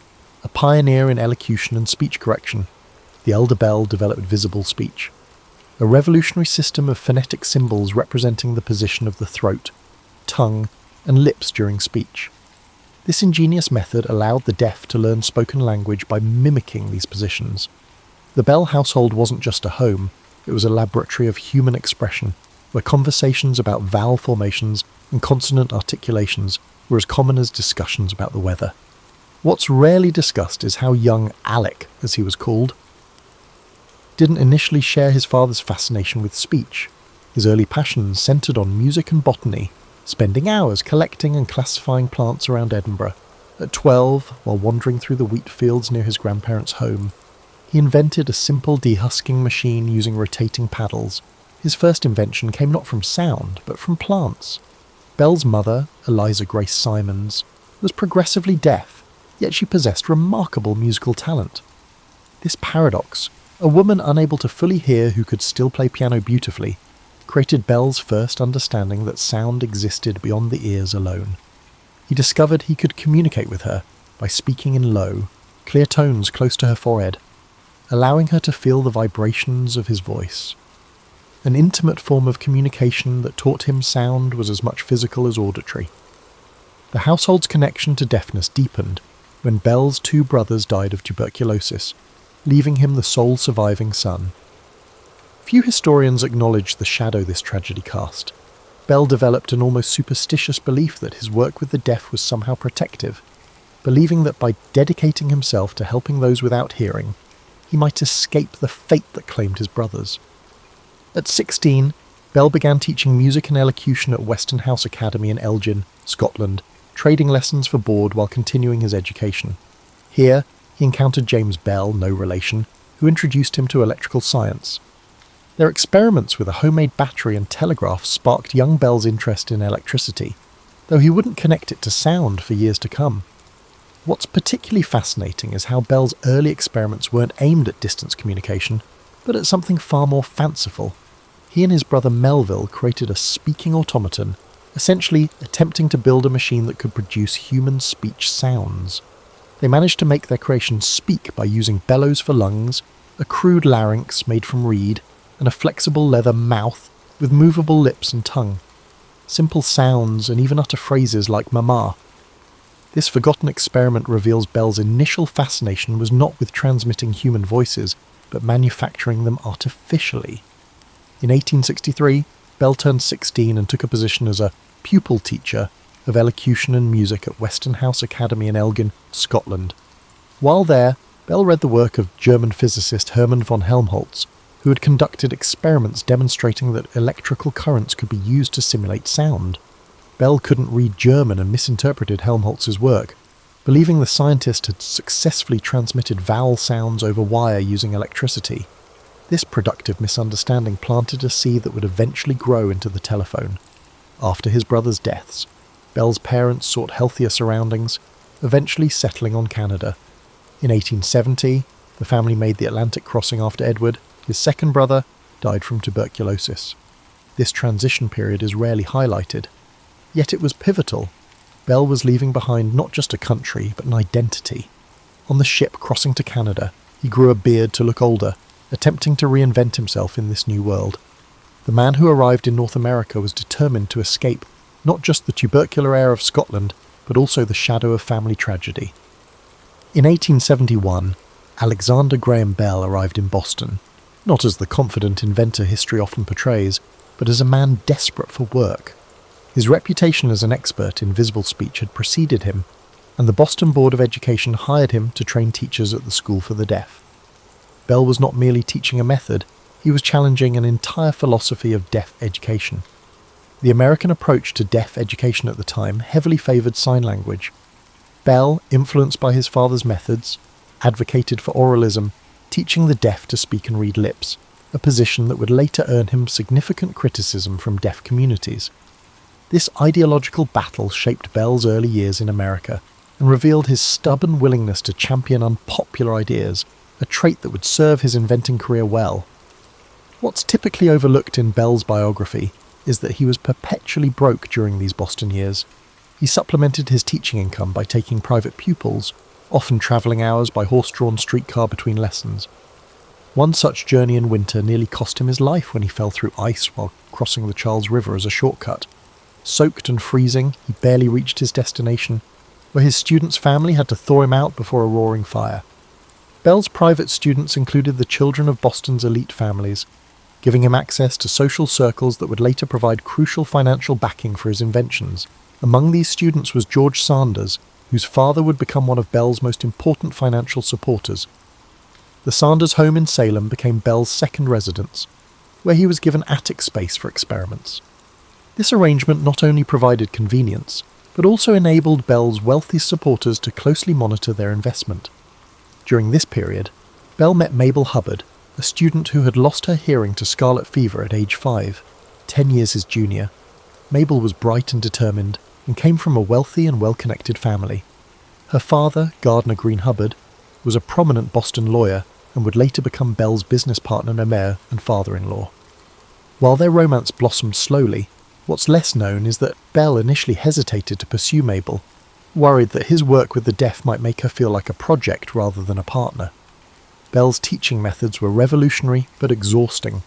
a pioneer in elocution and speech correction. The elder Bell developed visible speech, a revolutionary system of phonetic symbols representing the position of the throat, tongue, and lips during speech. This ingenious method allowed the deaf to learn spoken language by mimicking these positions. The Bell household wasn't just a home, it was a laboratory of human expression, where conversations about vowel formations and consonant articulations were as common as discussions about the weather. What's rarely discussed is how young Alec, as he was called, didn't initially share his father's fascination with speech. His early passions centred on music and botany, spending hours collecting and classifying plants around Edinburgh. At 12, while wandering through the wheat fields near his grandparents' home, he invented a simple dehusking machine using rotating paddles. His first invention came not from sound, but from plants. Bell's mother, Eliza Grace Simons, was progressively deaf, yet she possessed remarkable musical talent. This paradox, a woman unable to fully hear who could still play piano beautifully, created Bell's first understanding that sound existed beyond the ears alone. He discovered he could communicate with her by speaking in low, clear tones close to her forehead, allowing her to feel the vibrations of his voice. An intimate form of communication that taught him sound was as much physical as auditory. The household's connection to deafness deepened when Bell's 2 brothers died of tuberculosis, leaving him the sole surviving son. Few historians acknowledge the shadow this tragedy cast. Bell developed an almost superstitious belief that his work with the deaf was somehow protective, believing that by dedicating himself to helping those without hearing, he might escape the fate that claimed his brothers. At 16, Bell began teaching music and elocution at Weston House Academy in Elgin, Scotland, trading lessons for board while continuing his education. Here, he encountered James Bell, no relation, who introduced him to electrical science. Their experiments with a homemade battery and telegraph sparked young Bell's interest in electricity, though he wouldn't connect it to sound for years to come. What's particularly fascinating is how Bell's early experiments weren't aimed at distance communication, but at something far more fanciful. He and his brother Melville created a speaking automaton, essentially attempting to build a machine that could produce human speech sounds. They managed to make their creation speak by using bellows for lungs, a crude larynx made from reed, and a flexible leather mouth with movable lips and tongue. Simple sounds and even utter phrases like mama. This forgotten experiment reveals Bell's initial fascination was not with transmitting human voices, but manufacturing them artificially. In 1863, Bell turned 16 and took a position as a pupil teacher of elocution and music at Weston House Academy in Elgin, Scotland. While there, Bell read the work of German physicist Hermann von Helmholtz, who had conducted experiments demonstrating that electrical currents could be used to simulate sound. Bell couldn't read German and misinterpreted Helmholtz's work, believing the scientist had successfully transmitted vowel sounds over wire using electricity. This productive misunderstanding planted a seed that would eventually grow into the telephone. After his brothers' deaths, Bell's parents sought healthier surroundings, eventually settling on Canada. In 1870, the family made the Atlantic crossing after Edward. His second brother died from tuberculosis. This transition period is rarely highlighted, yet it was pivotal. Bell was leaving behind not just a country, but an identity. On the ship crossing to Canada, he grew a beard to look older, attempting to reinvent himself in this new world. The man who arrived in North America was determined to escape not just the tubercular air of Scotland, but also the shadow of family tragedy. In 1871, Alexander Graham Bell arrived in Boston, not as the confident inventor history often portrays, but as a man desperate for work. His reputation as an expert in visible speech had preceded him, and the Boston Board of Education hired him to train teachers at the School for the Deaf. Bell was not merely teaching a method, he was challenging an entire philosophy of deaf education. The American approach to deaf education at the time heavily favoured sign language. Bell, influenced by his father's methods, advocated for oralism, teaching the deaf to speak and read lips, a position that would later earn him significant criticism from deaf communities. This ideological battle shaped Bell's early years in America and revealed his stubborn willingness to champion unpopular ideas, a trait that would serve his inventing career well. What's typically overlooked in Bell's biography is that he was perpetually broke during these Boston years. He supplemented his teaching income by taking private pupils, often travelling hours by horse-drawn streetcar between lessons. One such journey in winter nearly cost him his life when he fell through ice while crossing the Charles River as a shortcut. Soaked and freezing, he barely reached his destination, where his student's family had to thaw him out before a roaring fire. Bell's private students included the children of Boston's elite families, giving him access to social circles that would later provide crucial financial backing for his inventions. Among these students was George Sanders, whose father would become one of Bell's most important financial supporters. The Sanders home in Salem became Bell's second residence. where he was given attic space for experiments. This arrangement not only provided convenience, but also enabled Bell's wealthy supporters to closely monitor their investment. During this period, Bell met Mabel Hubbard, a student who had lost her hearing to scarlet fever at age 5, 10 years his junior. Mabel was bright and determined, and came from a wealthy and well-connected family. Her father, Gardner Green Hubbard, was a prominent Boston lawyer and would later become Bell's business partner Namer and father-in-law. While their romance blossomed slowly, what's less known is that Bell initially hesitated to pursue Mabel, worried that his work with the deaf might make her feel like a project rather than a partner. Bell's teaching methods were revolutionary but exhausting.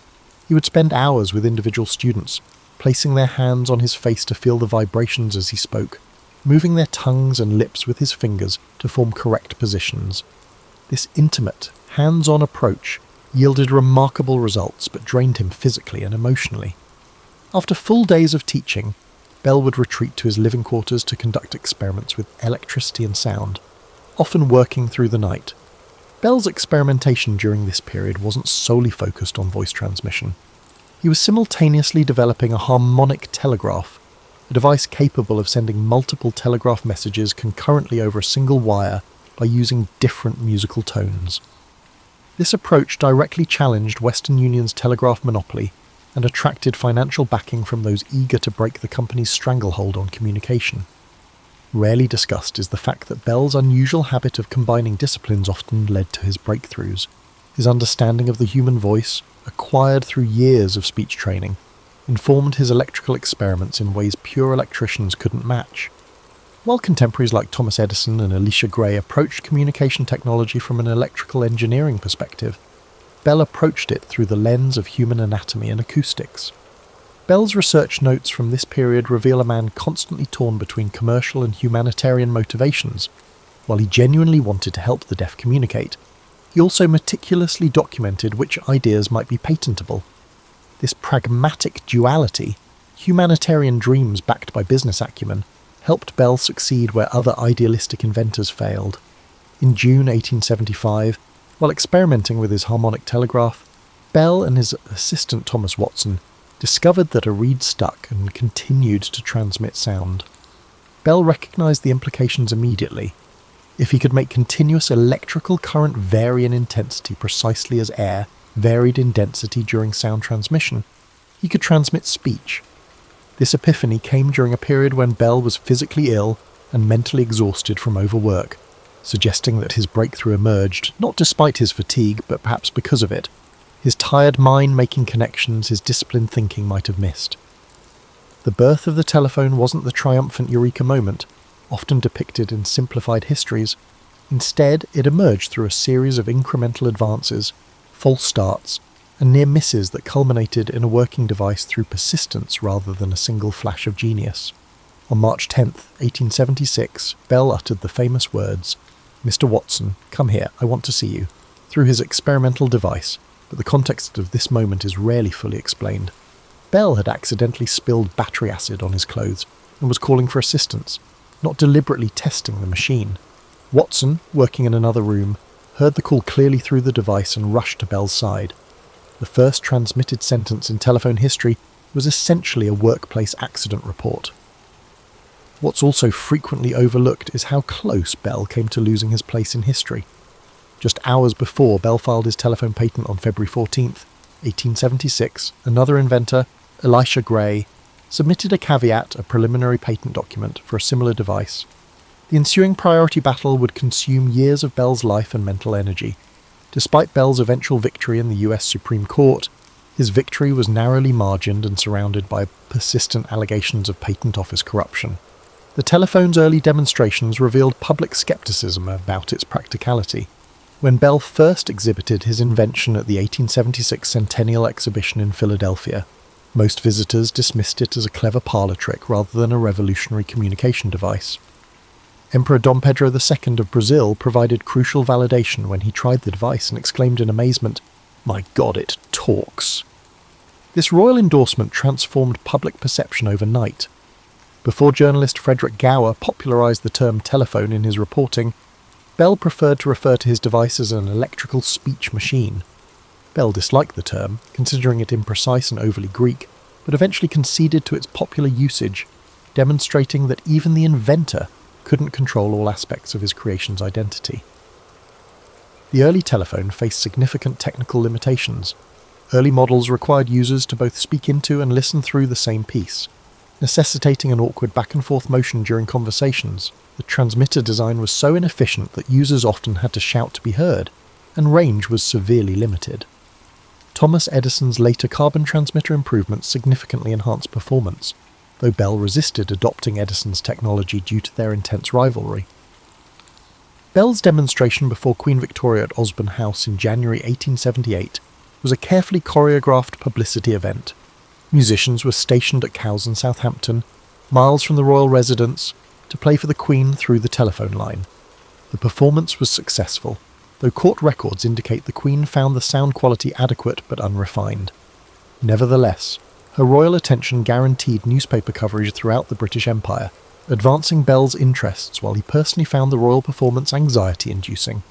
He would spend hours with individual students, placing their hands on his face to feel the vibrations as he spoke, moving their tongues and lips with his fingers to form correct positions. This intimate, hands-on approach yielded remarkable results but drained him physically and emotionally. After full days of teaching, Bell would retreat to his living quarters to conduct experiments with electricity and sound, often working through the night. Bell's experimentation during this period wasn't solely focused on voice transmission. He was simultaneously developing a harmonic telegraph, a device capable of sending multiple telegraph messages concurrently over a single wire by using different musical tones. This approach directly challenged Western Union's telegraph monopoly and attracted financial backing from those eager to break the company's stranglehold on communication. Rarely discussed is the fact that Bell's unusual habit of combining disciplines often led to his breakthroughs. His understanding of the human voice, acquired through years of speech training, informed his electrical experiments in ways pure electricians couldn't match. While contemporaries like Thomas Edison and Elisha Gray approached communication technology from an electrical engineering perspective, Bell approached it through the lens of human anatomy and acoustics. Bell's research notes from this period reveal a man constantly torn between commercial and humanitarian motivations. While he genuinely wanted to help the deaf communicate, he also meticulously documented which ideas might be patentable. This pragmatic duality, humanitarian dreams backed by business acumen, helped Bell succeed where other idealistic inventors failed. In June 1875, while experimenting with his harmonic telegraph, Bell and his assistant Thomas Watson discovered that a reed stuck and continued to transmit sound. Bell recognised the implications immediately. If he could make continuous electrical current vary in intensity precisely as air varied in density during sound transmission, he could transmit speech. This epiphany came during a period when Bell was physically ill and mentally exhausted from overwork, suggesting that his breakthrough emerged not despite his fatigue, but perhaps because of it. His tired mind making connections his disciplined thinking might have missed. The birth of the telephone wasn't the triumphant eureka moment, often depicted in simplified histories. Instead, it emerged through a series of incremental advances, false starts, and near misses that culminated in a working device through persistence rather than a single flash of genius. On March 10, 1876, Bell uttered the famous words, "Mr. Watson, come here, I want to see you," through his experimental device, but the context of this moment is rarely fully explained. Bell had accidentally spilled battery acid on his clothes and was calling for assistance, not deliberately testing the machine. Watson, working in another room, heard the call clearly through the device and rushed to Bell's side. The first transmitted sentence in telephone history was essentially a workplace accident report. What's also frequently overlooked is how close Bell came to losing his place in history. Just hours before Bell filed his telephone patent on February 14, 1876, another inventor, Elisha Gray, submitted a caveat, a preliminary patent document, for a similar device. The ensuing priority battle would consume years of Bell's life and mental energy. Despite Bell's eventual victory in the US Supreme Court, his victory was narrowly margined and surrounded by persistent allegations of patent office corruption. The telephone's early demonstrations revealed public skepticism about its practicality. When Bell first exhibited his invention at the 1876 Centennial Exhibition in Philadelphia, most visitors dismissed it as a clever parlor trick rather than a revolutionary communication device. Emperor Dom Pedro II of Brazil provided crucial validation when he tried the device and exclaimed in amazement, "My God, it talks!" This royal endorsement transformed public perception overnight. Before journalist Frederick Gower popularized the term telephone in his reporting, Bell preferred to refer to his device as an electrical speech machine. Bell disliked the term, considering it imprecise and overly Greek, but eventually conceded to its popular usage, demonstrating that even the inventor couldn't control all aspects of his creation's identity. The early telephone faced significant technical limitations. Early models required users to both speak into and listen through the same piece, necessitating an awkward back-and-forth motion during conversations. The transmitter design was so inefficient that users often had to shout to be heard, and range was severely limited. Thomas Edison's later carbon transmitter improvements significantly enhanced performance, though Bell resisted adopting Edison's technology due to their intense rivalry. Bell's demonstration before Queen Victoria at Osborne House in January 1878 was a carefully choreographed publicity event. Musicians were stationed at Cowes in Southampton, miles from the royal residence, to play for the Queen through the telephone line. The performance was successful, though court records indicate the Queen found the sound quality adequate but unrefined. Nevertheless, her royal attention guaranteed newspaper coverage throughout the British Empire, advancing Bell's interests while he personally found the royal performance anxiety-inducing.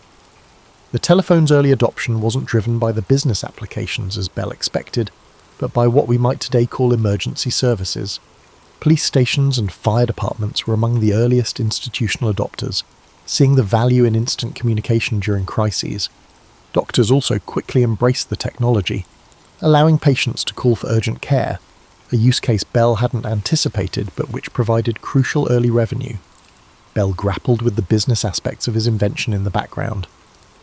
The telephone's early adoption wasn't driven by the business applications as Bell expected, but by what we might today call emergency services. Police stations and fire departments were among the earliest institutional adopters, seeing the value in instant communication during crises. Doctors also quickly embraced the technology, allowing patients to call for urgent care, a use case Bell hadn't anticipated but which provided crucial early revenue. Bell grappled with the business aspects of his invention in the background.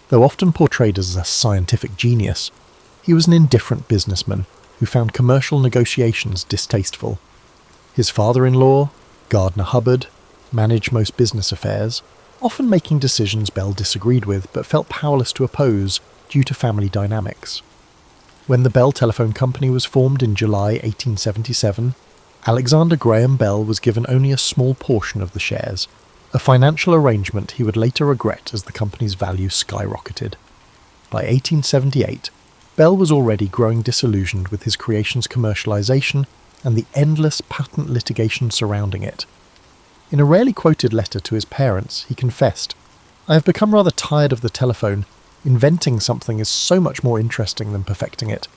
Though often portrayed as a scientific genius, he was an indifferent businessman who found commercial negotiations distasteful. His father-in-law, Gardner Hubbard, managed most business affairs, often making decisions Bell disagreed with but felt powerless to oppose due to family dynamics. When the Bell Telephone Company was formed in July 1877, Alexander Graham Bell was given only a small portion of the shares, a financial arrangement he would later regret as the company's value skyrocketed. By 1878, Bell was already growing disillusioned with his creation's commercialization and the endless patent litigation surrounding it. In a rarely quoted letter to his parents, he confessed, "I have become rather tired of the telephone. Inventing something is so much more interesting than perfecting it.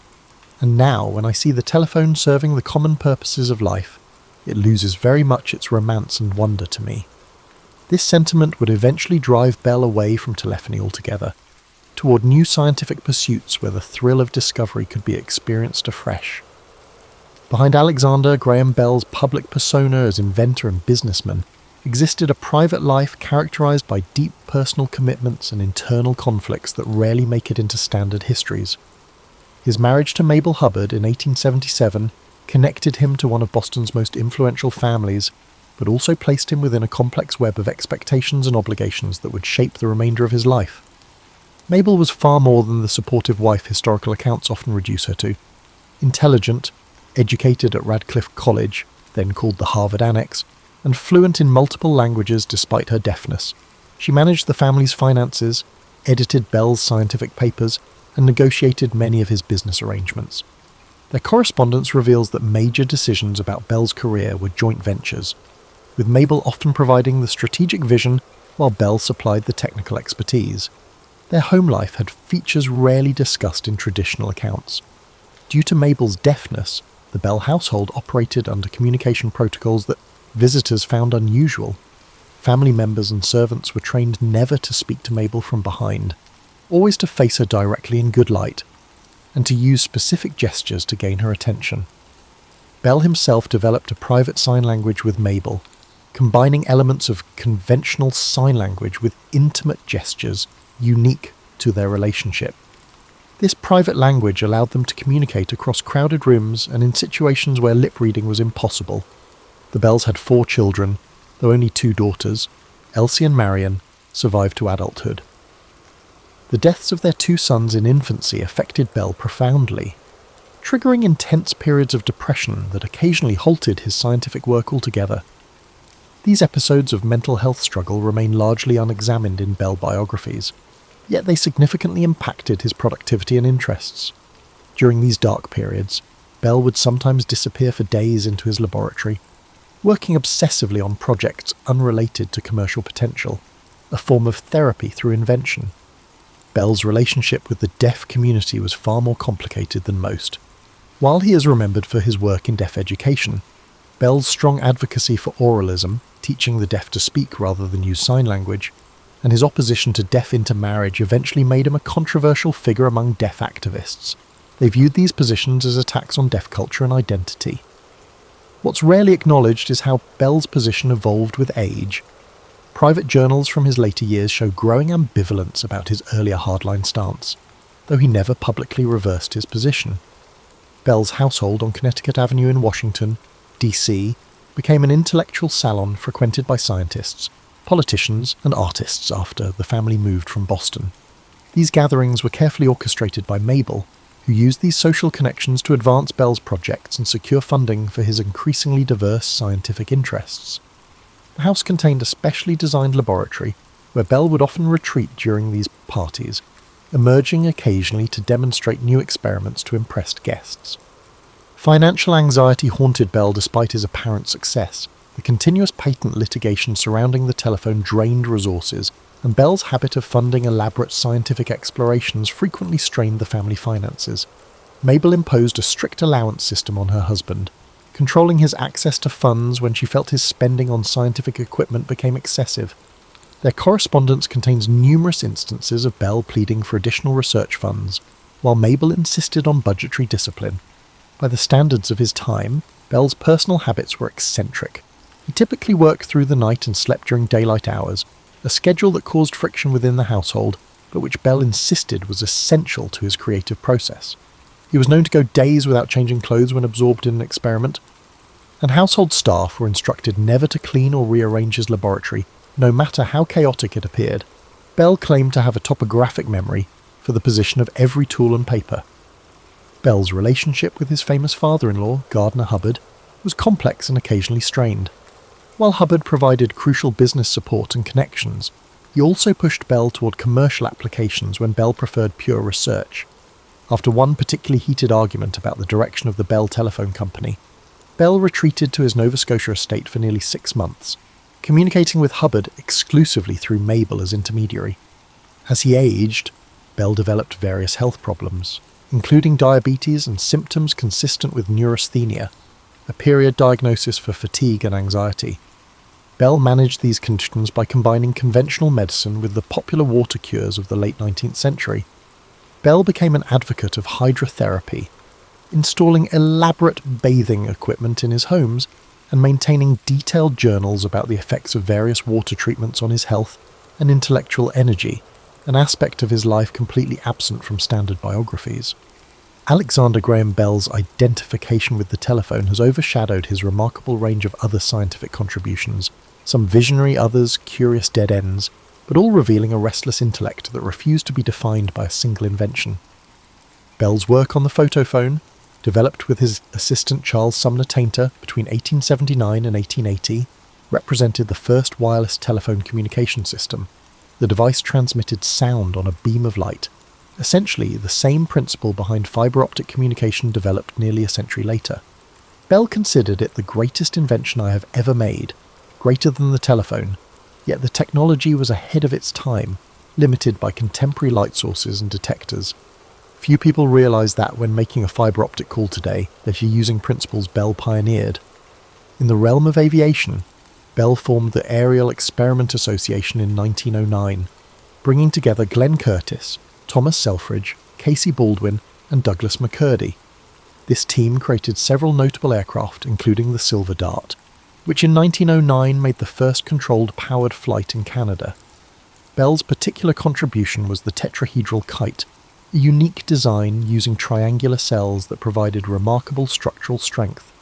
And now, when I see the telephone serving the common purposes of life, it loses very much its romance and wonder to me." This sentiment would eventually drive Bell away from telephony altogether, toward new scientific pursuits where the thrill of discovery could be experienced afresh. Behind Alexander Graham Bell's public persona as inventor and businessman existed a private life characterized by deep personal commitments and internal conflicts that rarely make it into standard histories. His marriage to Mabel Hubbard in 1877 connected him to one of Boston's most influential families, but also placed him within a complex web of expectations and obligations that would shape the remainder of his life. Mabel was far more than the supportive wife historical accounts often reduce her to. Intelligent, educated at Radcliffe College, then called the Harvard Annex, and fluent in multiple languages despite her deafness, she managed the family's finances, edited Bell's scientific papers, and negotiated many of his business arrangements. Their correspondence reveals that major decisions about Bell's career were joint ventures, with Mabel often providing the strategic vision while Bell supplied the technical expertise. Their home life had features rarely discussed in traditional accounts. Due to Mabel's deafness, the Bell household operated under communication protocols that visitors found unusual. Family members and servants were trained never to speak to Mabel from behind, always to face her directly in good light, and to use specific gestures to gain her attention. Bell himself developed a private sign language with Mabel, combining elements of conventional sign language with intimate gestures unique to their relationship. This private language allowed them to communicate across crowded rooms and in situations where lip reading was impossible. The Bells had 4 children, though only 2 daughters, Elsie and Marion, survived to adulthood. The deaths of their 2 sons in infancy affected Bell profoundly, triggering intense periods of depression that occasionally halted his scientific work altogether. These episodes of mental health struggle remain largely unexamined in Bell biographies, yet they significantly impacted his productivity and interests. During these dark periods, Bell would sometimes disappear for days into his laboratory, working obsessively on projects unrelated to commercial potential, a form of therapy through invention. Bell's relationship with the deaf community was far more complicated than most. While he is remembered for his work in deaf education, Bell's strong advocacy for oralism, teaching the deaf to speak rather than use sign language, and his opposition to deaf intermarriage eventually made him a controversial figure among deaf activists. They viewed these positions as attacks on deaf culture and identity. What's rarely acknowledged is how Bell's position evolved with age. Private journals from his later years show growing ambivalence about his earlier hardline stance, though he never publicly reversed his position. Bell's household on Connecticut Avenue in Washington, D.C., became an intellectual salon frequented by scientists, politicians, and artists after the family moved from Boston. These gatherings were carefully orchestrated by Mabel, who used these social connections to advance Bell's projects and secure funding for his increasingly diverse scientific interests. The house contained a specially designed laboratory where Bell would often retreat during these parties, emerging occasionally to demonstrate new experiments to impressed guests. Financial anxiety haunted Bell despite his apparent success. The continuous patent litigation surrounding the telephone drained resources, and Bell's habit of funding elaborate scientific explorations frequently strained the family finances. Mabel imposed a strict allowance system on her husband, controlling his access to funds when she felt his spending on scientific equipment became excessive. Their correspondence contains numerous instances of Bell pleading for additional research funds, while Mabel insisted on budgetary discipline. By the standards of his time, Bell's personal habits were eccentric. He typically worked through the night and slept during daylight hours, a schedule that caused friction within the household, but which Bell insisted was essential to his creative process. He was known to go days without changing clothes when absorbed in an experiment, and household staff were instructed never to clean or rearrange his laboratory, no matter how chaotic it appeared. Bell claimed to have a topographic memory for the position of every tool and paper. Bell's relationship with his famous father-in-law, Gardner Hubbard, was complex and occasionally strained. While Hubbard provided crucial business support and connections, he also pushed Bell toward commercial applications when Bell preferred pure research. After one particularly heated argument about the direction of the Bell Telephone Company, Bell retreated to his Nova Scotia estate for nearly 6 months, communicating with Hubbard exclusively through Mabel as intermediary. As he aged, Bell developed various health problems, including diabetes and symptoms consistent with neurasthenia, a period diagnosis for fatigue and anxiety. Bell managed these conditions by combining conventional medicine with the popular water cures of the late 19th century. Bell became an advocate of hydrotherapy, installing elaborate bathing equipment in his homes and maintaining detailed journals about the effects of various water treatments on his health and intellectual energy, an aspect of his life completely absent from standard biographies. Alexander Graham Bell's identification with the telephone has overshadowed his remarkable range of other scientific contributions, some visionary, others curious dead ends, but all revealing a restless intellect that refused to be defined by a single invention. Bell's work on the photophone, developed with his assistant Charles Sumner Tainter between 1879 and 1880, represented the first wireless telephone communication system. The device transmitted sound on a beam of light, essentially the same principle behind fibre optic communication developed nearly a century later. Bell considered it the greatest invention I have ever made, greater than the telephone, yet the technology was ahead of its time, limited by contemporary light sources and detectors. Few people realise that when making a fibre optic call today, that you're using principles Bell pioneered. In the realm of aviation, Bell formed the Aerial Experiment Association in 1909, bringing together Glenn Curtiss, Thomas Selfridge, Casey Baldwin, and Douglas McCurdy. This team created several notable aircraft, including the Silver Dart, which in 1909 made the first controlled powered flight in Canada. Bell's particular contribution was the tetrahedral kite, a unique design using triangular cells that provided remarkable structural strength.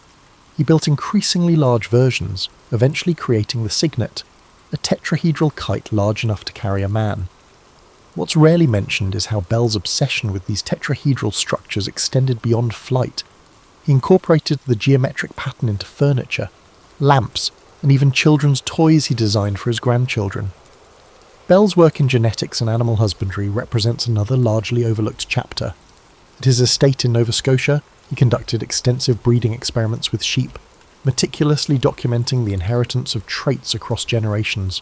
He built increasingly large versions, eventually creating the Cygnet, a tetrahedral kite large enough to carry a man. What's rarely mentioned is how Bell's obsession with these tetrahedral structures extended beyond flight. He incorporated the geometric pattern into furniture, lamps, and even children's toys he designed for his grandchildren. Bell's work in genetics and animal husbandry represents another largely overlooked chapter. At his estate in Nova Scotia, he conducted extensive breeding experiments with sheep, meticulously documenting the inheritance of traits across generations.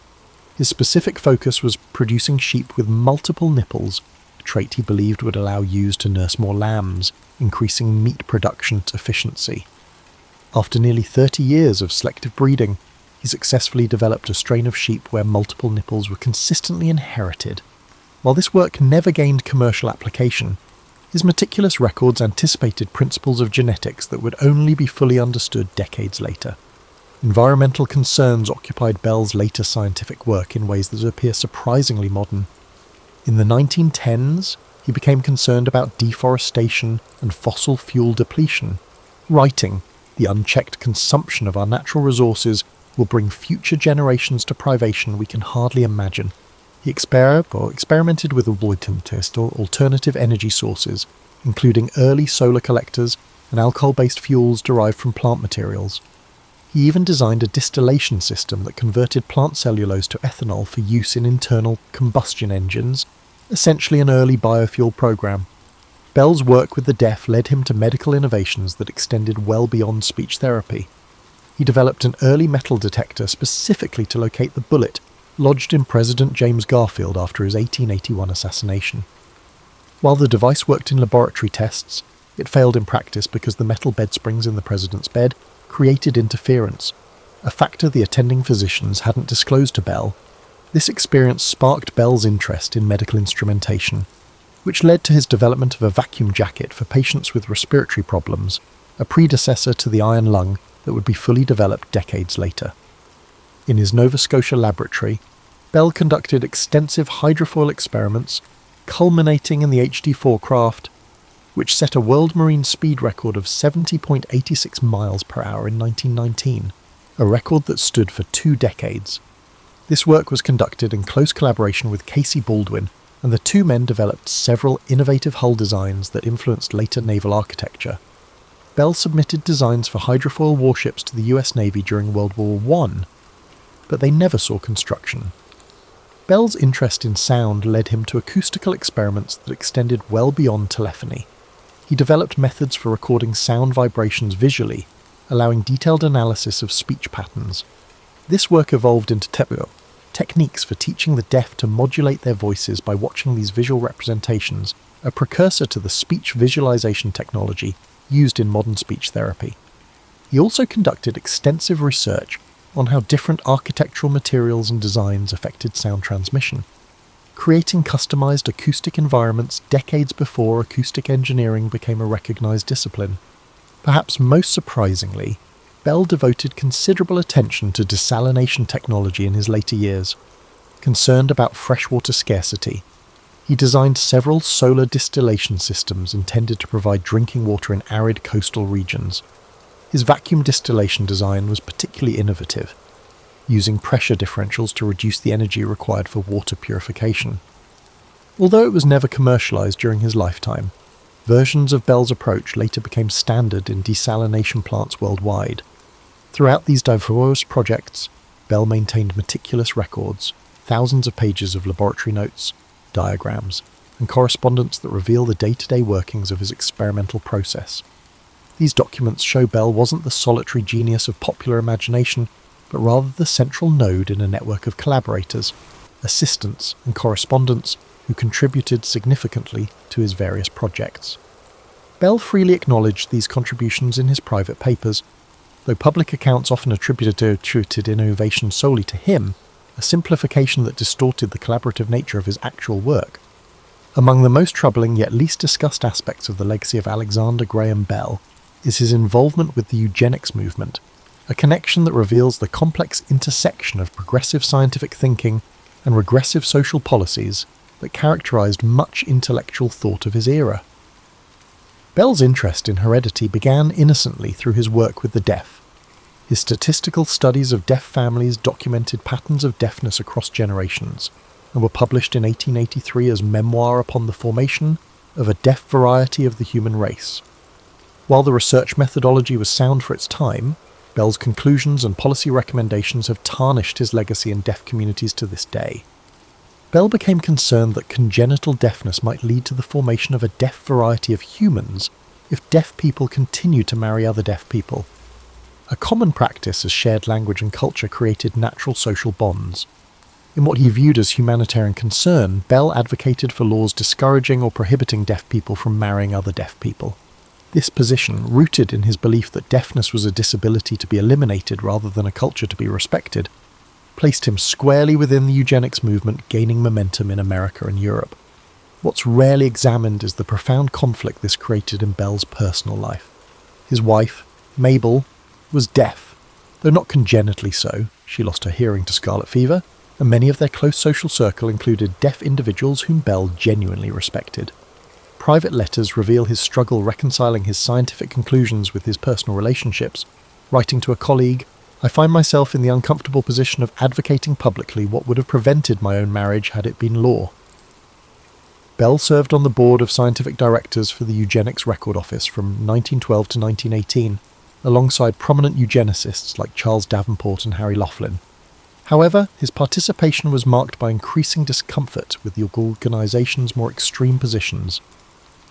His specific focus was producing sheep with multiple nipples, a trait he believed would allow ewes to nurse more lambs, increasing meat production efficiency. After nearly 30 years of selective breeding, he successfully developed a strain of sheep where multiple nipples were consistently inherited. While this work never gained commercial application, his meticulous records anticipated principles of genetics that would only be fully understood decades later. Environmental concerns occupied Bell's later scientific work in ways that appear surprisingly modern. In the 1910s, he became concerned about deforestation and fossil fuel depletion, writing, "The unchecked consumption of our natural resources will bring future generations to privation we can hardly imagine." He experimented with alternative energy sources, including early solar collectors and alcohol-based fuels derived from plant materials. He even designed a distillation system that converted plant cellulose to ethanol for use in internal combustion engines, essentially an early biofuel program. Bell's work with the deaf led him to medical innovations that extended well beyond speech therapy. He developed an early metal detector specifically to locate the bullet lodged in President James Garfield after his 1881 assassination. While the device worked in laboratory tests, it failed in practice because the metal bed springs in the president's bed created interference, a factor the attending physicians hadn't disclosed to Bell. This experience sparked Bell's interest in medical instrumentation, which led to his development of a vacuum jacket for patients with respiratory problems, a predecessor to the iron lung that would be fully developed decades later. In his Nova Scotia laboratory, Bell conducted extensive hydrofoil experiments, culminating in the HD4 craft, which set a world marine speed record of 70.86 miles per hour in 1919, a record that stood for 2 decades. This work was conducted in close collaboration with Casey Baldwin, and the two men developed several innovative hull designs that influenced later naval architecture. Bell submitted designs for hydrofoil warships to the US Navy during World War I, but they never saw construction. Bell's interest in sound led him to acoustical experiments that extended well beyond telephony. He developed methods for recording sound vibrations visually, allowing detailed analysis of speech patterns. This work evolved into techniques for teaching the deaf to modulate their voices by watching these visual representations, a precursor to the speech visualization technology used in modern speech therapy. He also conducted extensive research on how different architectural materials and designs affected sound transmission, creating customized acoustic environments decades before acoustic engineering became a recognized discipline. Perhaps most surprisingly, Bell devoted considerable attention to desalination technology in his later years. Concerned about freshwater scarcity, he designed several solar distillation systems intended to provide drinking water in arid coastal regions. His vacuum distillation design was particularly innovative, using pressure differentials to reduce the energy required for water purification. Although it was never commercialized during his lifetime, versions of Bell's approach later became standard in desalination plants worldwide. Throughout these diverse projects, Bell maintained meticulous records, thousands of pages of laboratory notes, diagrams, and correspondence that reveal the day-to-day workings of his experimental process. These documents show Bell wasn't the solitary genius of popular imagination, but rather the central node in a network of collaborators, assistants, and correspondents who contributed significantly to his various projects. Bell freely acknowledged these contributions in his private papers, though public accounts often attributed innovation solely to him, a simplification that distorted the collaborative nature of his actual work. Among the most troubling yet least discussed aspects of the legacy of Alexander Graham Bell is his involvement with the eugenics movement, a connection that reveals the complex intersection of progressive scientific thinking and regressive social policies that characterized much intellectual thought of his era. Bell's interest in heredity began innocently through his work with the deaf. His statistical studies of deaf families documented patterns of deafness across generations, and were published in 1883 as Memoir upon the Formation of a Deaf Variety of the Human Race. While the research methodology was sound for its time, Bell's conclusions and policy recommendations have tarnished his legacy in deaf communities to this day. Bell became concerned that congenital deafness might lead to the formation of a deaf variety of humans if deaf people continue to marry other deaf people. A common practice as shared language and culture created natural social bonds. In what he viewed as humanitarian concern, Bell advocated for laws discouraging or prohibiting deaf people from marrying other deaf people. This position, rooted in his belief that deafness was a disability to be eliminated rather than a culture to be respected, placed him squarely within the eugenics movement gaining momentum in America and Europe. What's rarely examined is the profound conflict this created in Bell's personal life. His wife, Mabel, was deaf, though not congenitally so. She lost her hearing to scarlet fever, and many of their close social circle included deaf individuals whom Bell genuinely respected. Private letters reveal his struggle reconciling his scientific conclusions with his personal relationships, writing to a colleague, "I find myself in the uncomfortable position of advocating publicly what would have prevented my own marriage had it been law." Bell served on the board of scientific directors for the Eugenics Record Office from 1912 to 1918, alongside prominent eugenicists like Charles Davenport and Harry Laughlin. However, his participation was marked by increasing discomfort with the organisation's more extreme positions.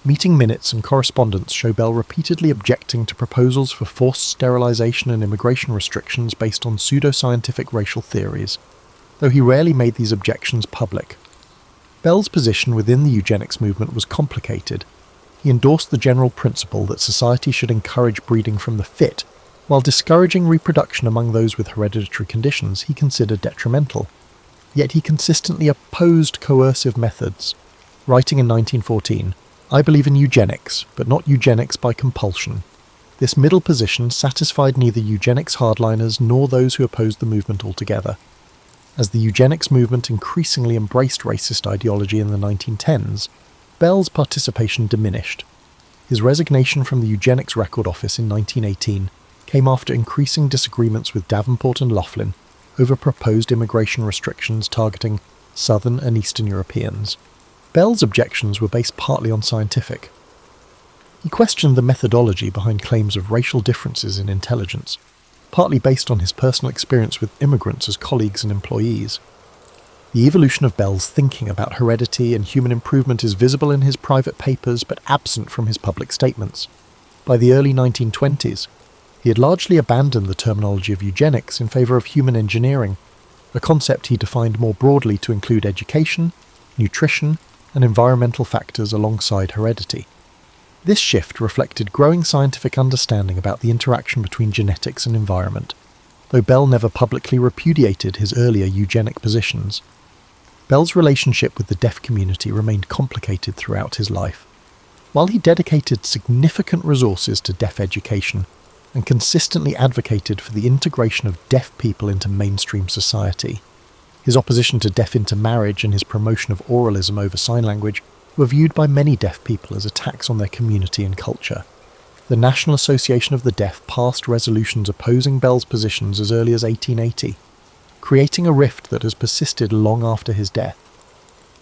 Meeting minutes and correspondence show Bell repeatedly objecting to proposals for forced sterilisation and immigration restrictions based on pseudoscientific racial theories, though he rarely made these objections public. Bell's position within the eugenics movement was complicated. He endorsed the general principle that society should encourage breeding from the fit, while discouraging reproduction among those with hereditary conditions he considered detrimental. Yet he consistently opposed coercive methods, writing in 1914, "I believe in eugenics, but not eugenics by compulsion." This middle position satisfied neither eugenics hardliners nor those who opposed the movement altogether. As the eugenics movement increasingly embraced racist ideology in the 1910s, Bell's participation diminished. His resignation from the Eugenics Record Office in 1918 came after increasing disagreements with Davenport and Laughlin over proposed immigration restrictions targeting Southern and Eastern Europeans. Bell's objections were based partly on scientific. He questioned the methodology behind claims of racial differences in intelligence, partly based on his personal experience with immigrants as colleagues and employees. The evolution of Bell's thinking about heredity and human improvement is visible in his private papers but absent from his public statements. By the early 1920s, he had largely abandoned the terminology of eugenics in favour of human engineering, a concept he defined more broadly to include education, nutrition, and environmental factors alongside heredity. This shift reflected growing scientific understanding about the interaction between genetics and environment, though Bell never publicly repudiated his earlier eugenic positions. Bell's relationship with the deaf community remained complicated throughout his life. While he dedicated significant resources to deaf education and consistently advocated for the integration of deaf people into mainstream society, his opposition to deaf intermarriage and his promotion of oralism over sign language were viewed by many deaf people as attacks on their community and culture. The National Association of the Deaf passed resolutions opposing Bell's positions as early as 1880, creating a rift that has persisted long after his death.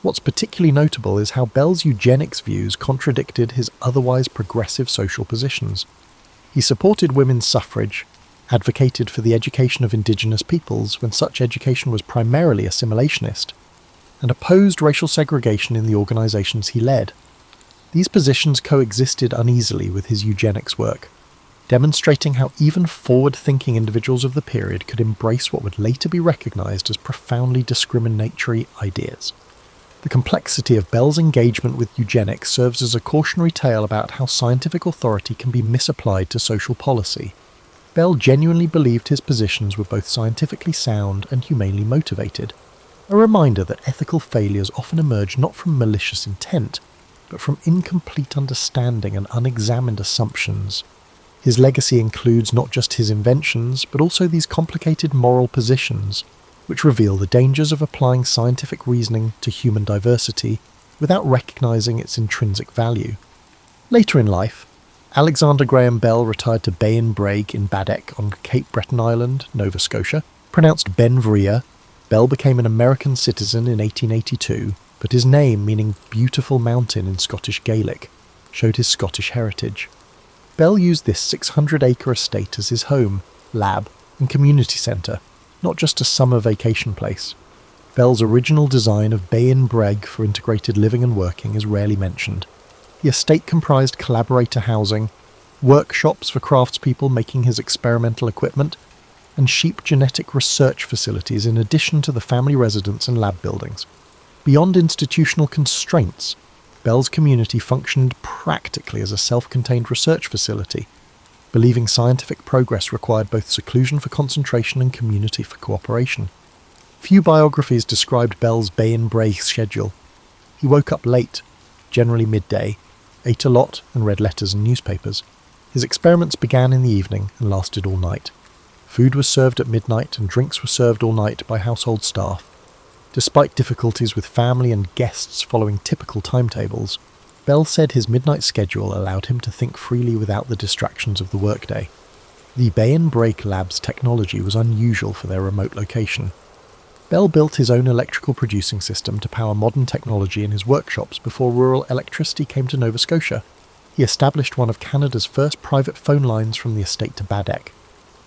What's particularly notable is how Bell's eugenics views contradicted his otherwise progressive social positions. He supported women's suffrage, advocated for the education of Indigenous peoples when such education was primarily assimilationist, and opposed racial segregation in the organisations he led. These positions coexisted uneasily with his eugenics work, demonstrating how even forward-thinking individuals of the period could embrace what would later be recognised as profoundly discriminatory ideas. The complexity of Bell's engagement with eugenics serves as a cautionary tale about how scientific authority can be misapplied to social policy. Bell genuinely believed his positions were both scientifically sound and humanely motivated, a reminder that ethical failures often emerge not from malicious intent, but from incomplete understanding and unexamined assumptions. His legacy includes not just his inventions, but also these complicated moral positions, which reveal the dangers of applying scientific reasoning to human diversity without recognising its intrinsic value. Later in life, Alexander Graham Bell retired to Bay-in-Bragg in Baddeck on Cape Breton Island, Nova Scotia. Pronounced Ben-Vria, Bell became an American citizen in 1882, but his name, meaning beautiful mountain in Scottish Gaelic, showed his Scottish heritage. Bell used this 600-acre estate as his home, lab, and community centre, not just a summer vacation place. Bell's original design of Bay-in-Bragg for integrated living and working is rarely mentioned. The estate comprised collaborator housing, workshops for craftspeople making his experimental equipment, and sheep genetic research facilities in addition to the family residence and lab buildings. Beyond institutional constraints, Bell's community functioned practically as a self-contained research facility, believing scientific progress required both seclusion for concentration and community for cooperation. Few biographies described Bell's Bay and Bray schedule. He woke up late, generally midday, ate a lot and read letters and newspapers. His experiments began in the evening and lasted all night. Food was served at midnight and drinks were served all night by household staff. Despite difficulties with family and guests following typical timetables, Bell said his midnight schedule allowed him to think freely without the distractions of the workday. The Bay and Break Lab's technology was unusual for their remote location. Bell built his own electrical producing system to power modern technology in his workshops before rural electricity came to Nova Scotia. He established one of Canada's first private phone lines from the estate to Baddeck.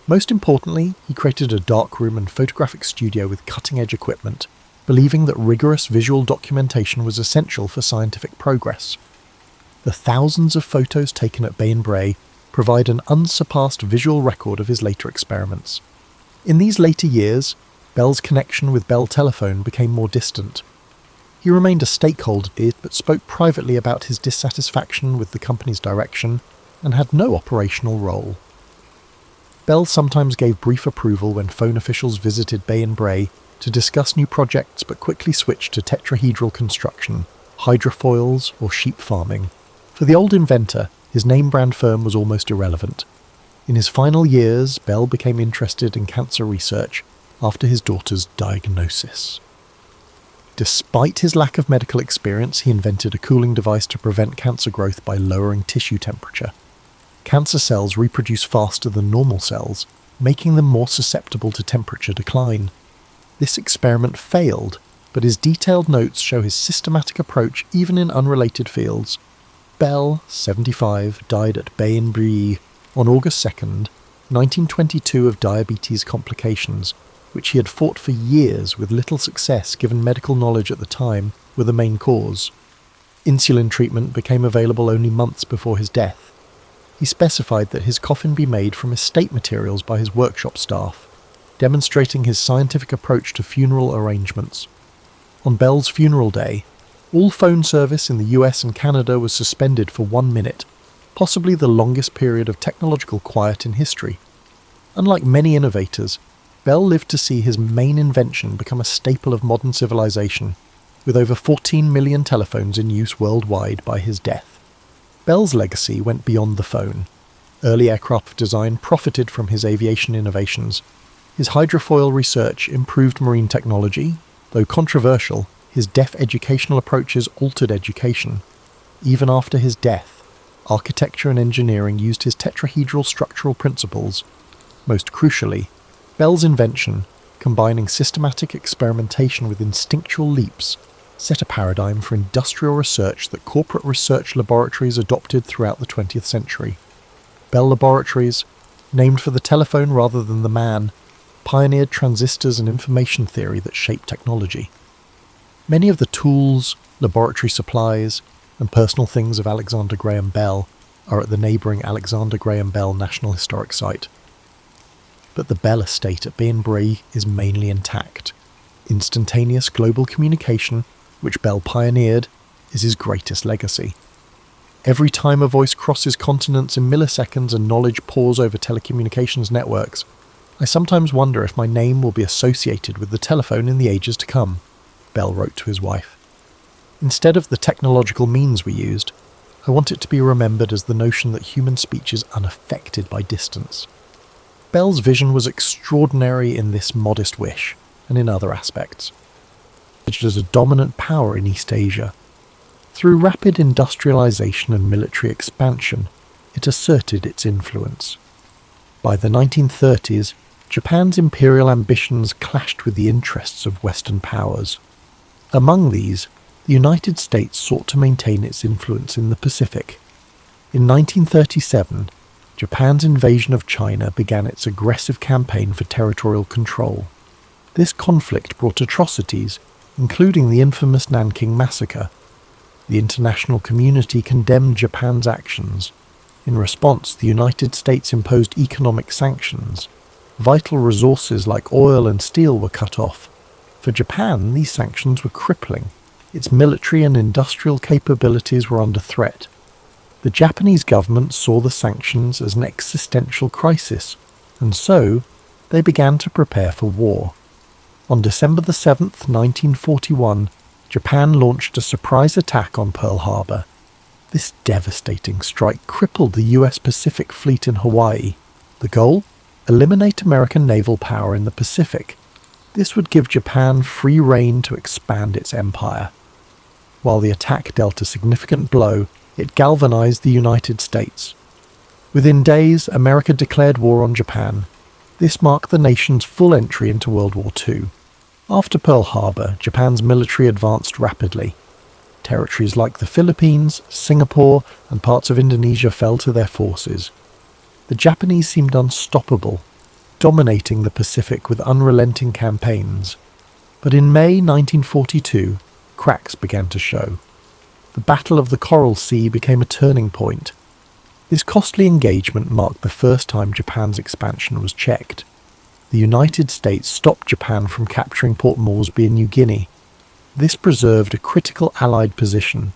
Most importantly, he created a darkroom and photographic studio with cutting-edge equipment, believing that rigorous visual documentation was essential for scientific progress. The thousands of photos taken at Bay and Bray provide an unsurpassed visual record of his later experiments. In these later years, Bell's connection with Bell Telephone became more distant. He remained a stakeholder but spoke privately about his dissatisfaction with the company's direction and had no operational role. Bell sometimes gave brief approval when phone officials visited Bay and Bray to discuss new projects but quickly switched to tetrahedral construction, hydrofoils or sheep farming. For the old inventor, his name-brand firm was almost irrelevant. In his final years, Bell became interested in cancer research after his daughter's diagnosis. Despite his lack of medical experience, he invented a cooling device to prevent cancer growth by lowering tissue temperature. Cancer cells reproduce faster than normal cells, making them more susceptible to temperature decline. This experiment failed, but his detailed notes show his systematic approach even in unrelated fields. Bell, 75, died at Bay and Bray on August 2nd, 1922 of diabetes complications, which he had fought for years with little success given medical knowledge at the time were the main cause. Insulin treatment became available only months before his death. He specified that his coffin be made from estate materials by his workshop staff, demonstrating his scientific approach to funeral arrangements. On Bell's funeral day, all phone service in the US and Canada was suspended for 1 minute, possibly the longest period of technological quiet in history. Unlike many innovators, Bell lived to see his main invention become a staple of modern civilization, with over 14 million telephones in use worldwide by his death. Bell's legacy went beyond the phone. Early aircraft design profited from his aviation innovations. His hydrofoil research improved marine technology. Though controversial, his deaf educational approaches altered education. Even after his death, architecture and engineering used his tetrahedral structural principles. Most crucially, Bell's invention, combining systematic experimentation with instinctual leaps, set a paradigm for industrial research that corporate research laboratories adopted throughout the 20th century. Bell Laboratories, named for the telephone rather than the man, pioneered transistors and information theory that shaped technology. Many of the tools, laboratory supplies, and personal things of Alexander Graham Bell are at the neighbouring Alexander Graham Bell National Historic Site. But the Bell estate at Bay and Bray is mainly intact. Instantaneous global communication, which Bell pioneered, is his greatest legacy. Every time a voice crosses continents in milliseconds and knowledge pours over telecommunications networks, I sometimes wonder if my name will be associated with the telephone in the ages to come, Bell wrote to his wife. Instead of the technological means we used, I want it to be remembered as the notion that human speech is unaffected by distance. Bell's vision was extraordinary in this modest wish, and in other aspects. It was a dominant power in East Asia. Through rapid industrialization and military expansion, it asserted its influence. By the 1930s, Japan's imperial ambitions clashed with the interests of Western powers. Among these, the United States sought to maintain its influence in the Pacific. In 1937, Japan's invasion of China began its aggressive campaign for territorial control. This conflict brought atrocities, including the infamous Nanking Massacre. The international community condemned Japan's actions. In response, the United States imposed economic sanctions. Vital resources like oil and steel were cut off. For Japan, these sanctions were crippling. Its military and industrial capabilities were under threat. The Japanese government saw the sanctions as an existential crisis, and so they began to prepare for war. On December the 7th, 1941, Japan launched a surprise attack on Pearl Harbor. This devastating strike crippled the US Pacific Fleet in Hawaii. The goal? Eliminate American naval power in the Pacific. This would give Japan free rein to expand its empire. While the attack dealt a significant blow, it galvanized the United States. Within days, America declared war on Japan. This marked the nation's full entry into World War II. After Pearl Harbor, Japan's military advanced rapidly. Territories like the Philippines, Singapore, and parts of Indonesia fell to their forces. The Japanese seemed unstoppable, dominating the Pacific with unrelenting campaigns. But in May 1942, cracks began to show. The Battle of the Coral Sea became a turning point. This costly engagement marked the first time Japan's expansion was checked. The United States stopped Japan from capturing Port Moresby in New Guinea. This preserved a critical Allied position.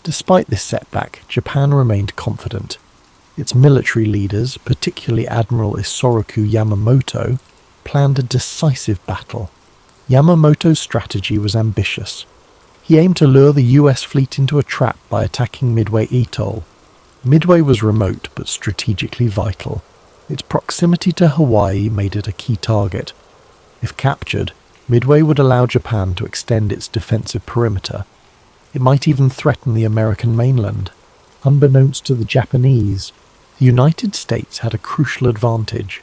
Despite this setback, Japan remained confident. Its military leaders, particularly Admiral Isoroku Yamamoto, planned a decisive battle. Yamamoto's strategy was ambitious. He aimed to lure the US fleet into a trap by attacking Midway Atoll. Midway was remote but strategically vital. Its proximity to Hawaii made it a key target. If captured, Midway would allow Japan to extend its defensive perimeter. It might even threaten the American mainland. Unbeknownst to the Japanese, the United States had a crucial advantage.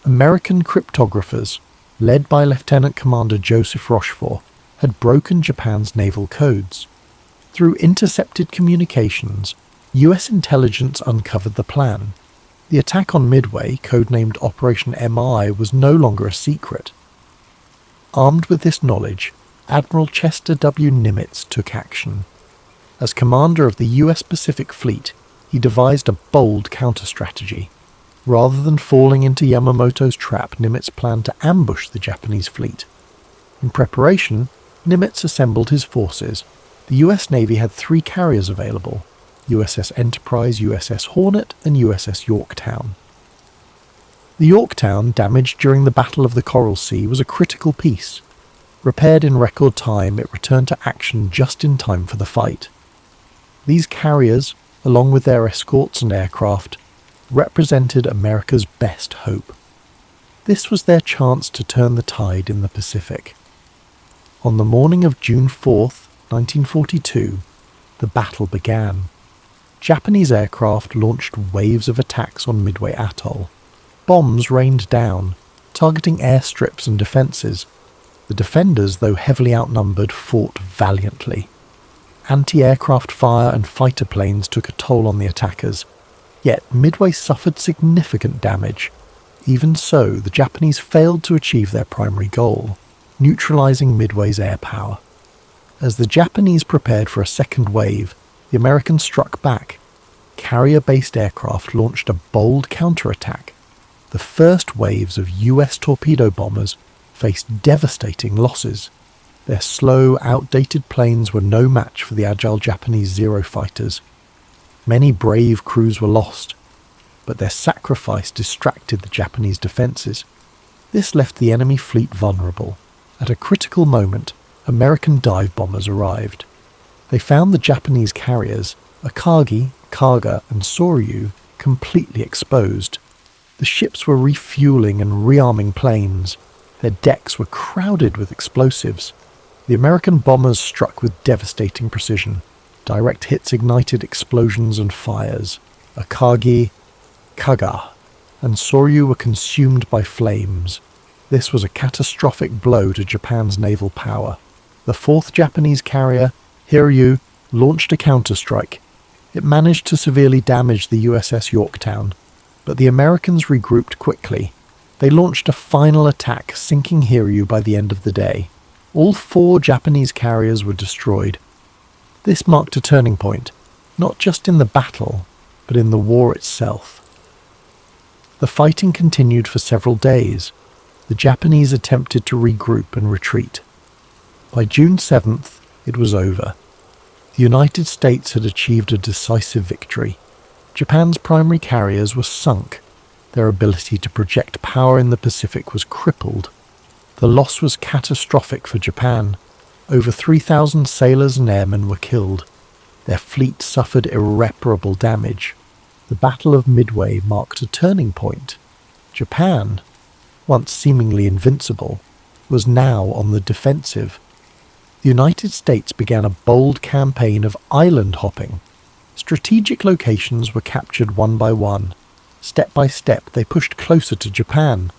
American cryptographers, led by Lieutenant Commander Joseph Rochefort, had broken Japan's naval codes. Through intercepted communications, US intelligence uncovered the plan. The attack on Midway, codenamed Operation MI, was no longer a secret. Armed with this knowledge, Admiral Chester W. Nimitz took action. As commander of the US Pacific Fleet, he devised a bold counter-strategy. Rather than falling into Yamamoto's trap, Nimitz planned to ambush the Japanese fleet. In preparation, Nimitz assembled his forces. The US Navy had 3 carriers available: USS Enterprise, USS Hornet, and USS Yorktown. The Yorktown, damaged during the Battle of the Coral Sea, was a critical piece. Repaired in record time, it returned to action just in time for the fight. These carriers, along with their escorts and aircraft, represented America's best hope. This was their chance to turn the tide in the Pacific. On the morning of June 4th, 1942, the battle began. Japanese aircraft launched waves of attacks on Midway Atoll. Bombs rained down, targeting airstrips and defences. The defenders, though heavily outnumbered, fought valiantly. Anti-aircraft fire and fighter planes took a toll on the attackers. Yet Midway suffered significant damage. Even so, the Japanese failed to achieve their primary goal, neutralising Midway's air power. As the Japanese prepared for a second wave, the Americans struck back. Carrier-based aircraft launched a bold counterattack. The first waves of US torpedo bombers faced devastating losses. Their slow, outdated planes were no match for the agile Japanese Zero fighters. Many brave crews were lost, but their sacrifice distracted the Japanese defences. This left the enemy fleet vulnerable. At a critical moment, American dive bombers arrived. They found the Japanese carriers, Akagi, Kaga, and Soryu, completely exposed. The ships were refueling and rearming planes. Their decks were crowded with explosives. The American bombers struck with devastating precision. Direct hits ignited explosions and fires. Akagi, Kaga, and Soryu were consumed by flames. This was a catastrophic blow to Japan's naval power. The 4th Japanese carrier, Hiryu, launched a counterstrike. It managed to severely damage the USS Yorktown, but the Americans regrouped quickly. They launched a final attack, sinking Hiryu by the end of the day. All 4 Japanese carriers were destroyed. This marked a turning point, not just in the battle, but in the war itself. The fighting continued for several days. The Japanese attempted to regroup and retreat. By June 7th, it was over. The United States had achieved a decisive victory. Japan's primary carriers were sunk. Their ability to project power in the Pacific was crippled. The loss was catastrophic for Japan. Over 3,000 sailors and airmen were killed. Their fleet suffered irreparable damage. The Battle of Midway marked a turning point. Japan, once seemingly invincible, was now on the defensive. The United States began a bold campaign of island hopping. Strategic locations were captured one by one. Step by step, they pushed closer to Japan.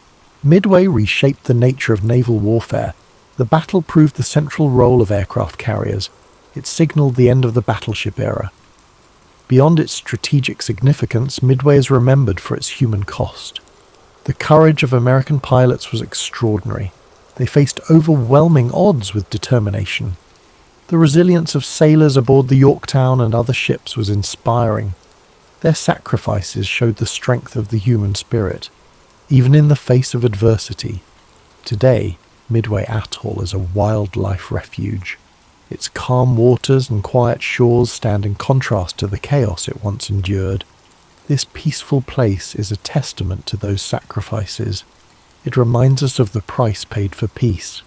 Midway reshaped the nature of naval warfare. The battle proved the central role of aircraft carriers. It signaled the end of the battleship era. Beyond its strategic significance, Midway is remembered for its human cost. The courage of American pilots was extraordinary. They faced overwhelming odds with determination. The resilience of sailors aboard the Yorktown and other ships was inspiring. Their sacrifices showed the strength of the human spirit, even in the face of adversity. Today, Midway Atoll is a wildlife refuge. Its calm waters and quiet shores stand in contrast to the chaos it once endured. This peaceful place is a testament to those sacrifices. It reminds us of the price paid for peace.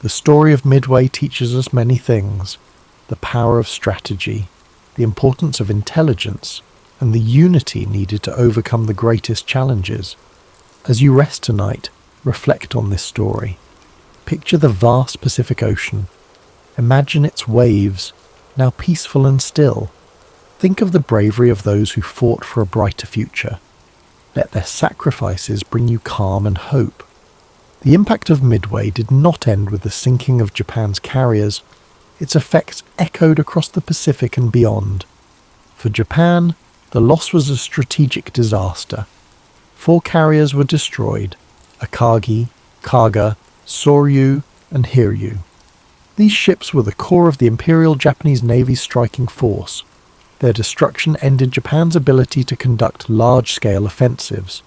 The story of Midway teaches us many things: the power of strategy, the importance of intelligence, and the unity needed to overcome the greatest challenges. As you rest tonight, reflect on this story. Picture the vast Pacific Ocean. Imagine its waves, now peaceful and still. Think of the bravery of those who fought for a brighter future. Let their sacrifices bring you calm and hope. The impact of Midway did not end with the sinking of Japan's carriers. Its effects echoed across the Pacific and beyond. For Japan, the loss was a strategic disaster. 4 carriers were destroyed: Akagi, Kaga, Soryu, and Hiryu. These ships were the core of the Imperial Japanese Navy's striking force. Their destruction ended Japan's ability to conduct large-scale offensives.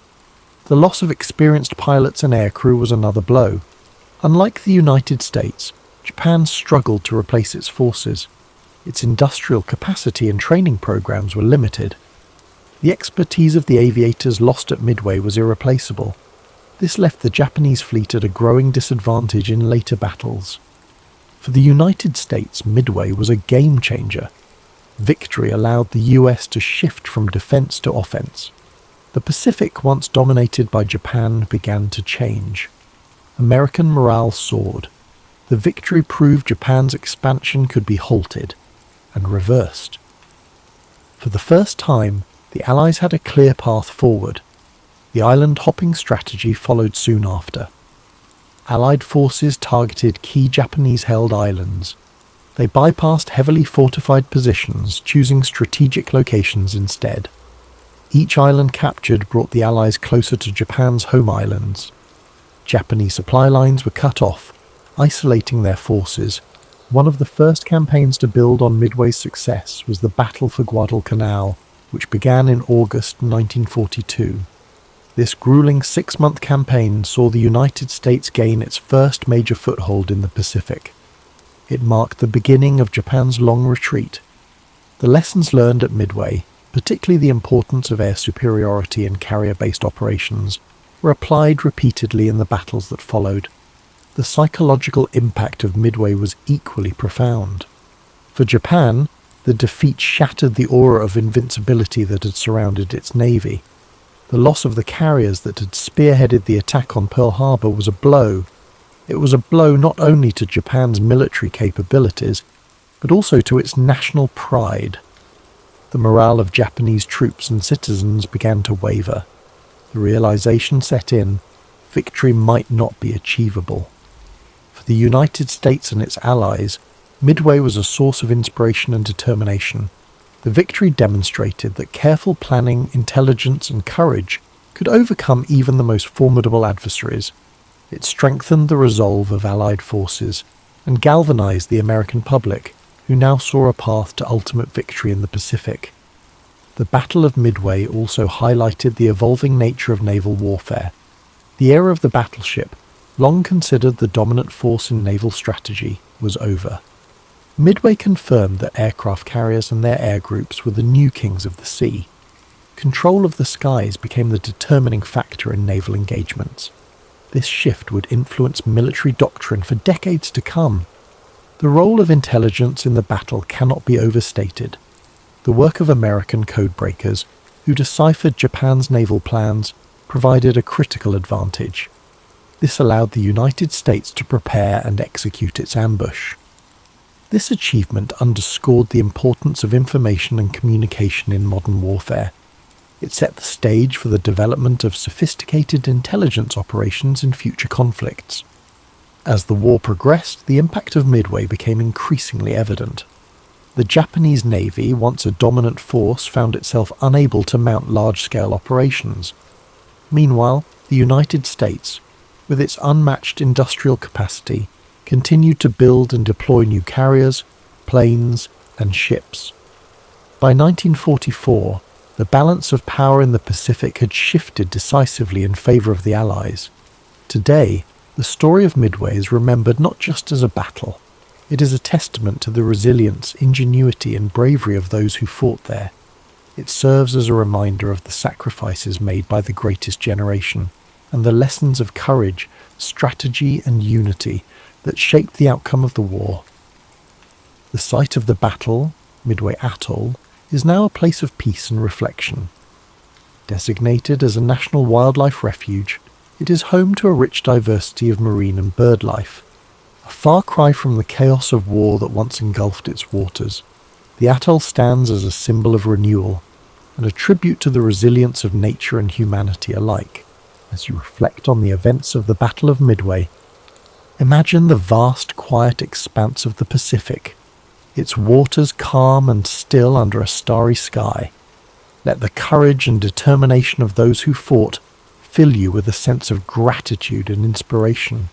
The loss of experienced pilots and aircrew was another blow. Unlike the United States, Japan struggled to replace its forces. Its industrial capacity and training programs were limited. The expertise of the aviators lost at Midway was irreplaceable. This left the Japanese fleet at a growing disadvantage in later battles. For the United States, Midway was a game-changer. Victory allowed the US to shift from defense to offense. The Pacific, once dominated by Japan, began to change. American morale soared. The victory proved Japan's expansion could be halted and reversed. For the first time, the Allies had a clear path forward. The island-hopping strategy followed soon after. Allied forces targeted key Japanese-held islands. They bypassed heavily fortified positions, choosing strategic locations instead. Each island captured brought the Allies closer to Japan's home islands. Japanese supply lines were cut off, isolating their forces. One of the first campaigns to build on Midway's success was the Battle for Guadalcanal, which began in August 1942. This grueling 6-month campaign saw the United States gain its first major foothold in the Pacific. It marked the beginning of Japan's long retreat. The lessons learned at Midway, particularly the importance of air superiority and carrier-based operations, were applied repeatedly in the battles that followed. The psychological impact of Midway was equally profound. For Japan, the defeat shattered the aura of invincibility that had surrounded its navy. The loss of the carriers that had spearheaded the attack on Pearl Harbor was a blow. It was a blow not only to Japan's military capabilities, but also to its national pride. The morale of Japanese troops and citizens began to waver. The realization set in: victory might not be achievable. For the United States and its allies, Midway was a source of inspiration and determination. The victory demonstrated that careful planning, intelligence, and courage could overcome even the most formidable adversaries. It strengthened the resolve of Allied forces and galvanized the American public, who now saw a path to ultimate victory in the Pacific. The Battle of Midway also highlighted the evolving nature of naval warfare. The era of the battleship, long considered the dominant force in naval strategy, was over. Midway confirmed that aircraft carriers and their air groups were the new kings of the sea. Control of the skies became the determining factor in naval engagements. This shift would influence military doctrine for decades to come. The role of intelligence in the battle cannot be overstated. The work of American codebreakers, who deciphered Japan's naval plans, provided a critical advantage. This allowed the United States to prepare and execute its ambush. This achievement underscored the importance of information and communication in modern warfare. It set the stage for the development of sophisticated intelligence operations in future conflicts. As the war progressed, the impact of Midway became increasingly evident. The Japanese Navy, once a dominant force, found itself unable to mount large-scale operations. Meanwhile, the United States, with its unmatched industrial capacity, continued to build and deploy new carriers, planes, and ships. By 1944, the balance of power in the Pacific had shifted decisively in favor of the Allies. Today, the story of Midway is remembered not just as a battle. It is a testament to the resilience, ingenuity, and bravery of those who fought there. It serves as a reminder of the sacrifices made by the greatest generation, and the lessons of courage, strategy, and unity that shaped the outcome of the war. The site of the battle, Midway Atoll, is now a place of peace and reflection. Designated as a national wildlife refuge, it is home to a rich diversity of marine and bird life. A far cry from the chaos of war that once engulfed its waters, the atoll stands as a symbol of renewal and a tribute to the resilience of nature and humanity alike. As you reflect on the events of the Battle of Midway, imagine the vast, quiet expanse of the Pacific, its waters calm and still under a starry sky. Let the courage and determination of those who fought fill you with a sense of gratitude and inspiration.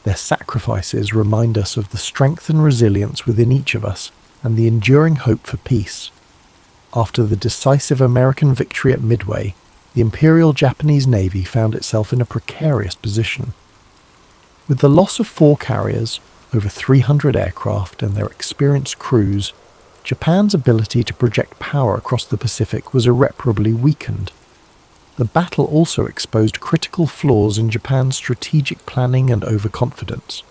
Their sacrifices remind us of the strength and resilience within each of us and the enduring hope for peace. After the decisive American victory at Midway, the Imperial Japanese Navy found itself in a precarious position. With the loss of 4 carriers, over 300 aircraft, and their experienced crews, Japan's ability to project power across the Pacific was irreparably weakened. The battle also exposed critical flaws in Japan's strategic planning and overconfidence.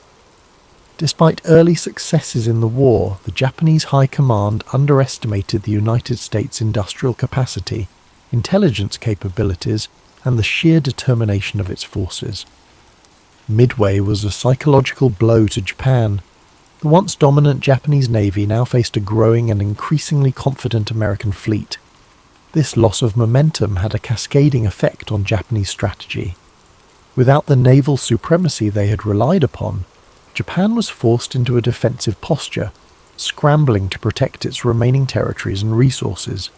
Despite early successes in the war, the Japanese High Command underestimated the United States' industrial capacity, intelligence capabilities, and the sheer determination of its forces. Midway was a psychological blow to Japan. The once dominant Japanese Navy now faced a growing and increasingly confident American fleet. This loss of momentum had a cascading effect on Japanese strategy. Without the naval supremacy they had relied upon, Japan was forced into a defensive posture, scrambling to protect its remaining territories and resources.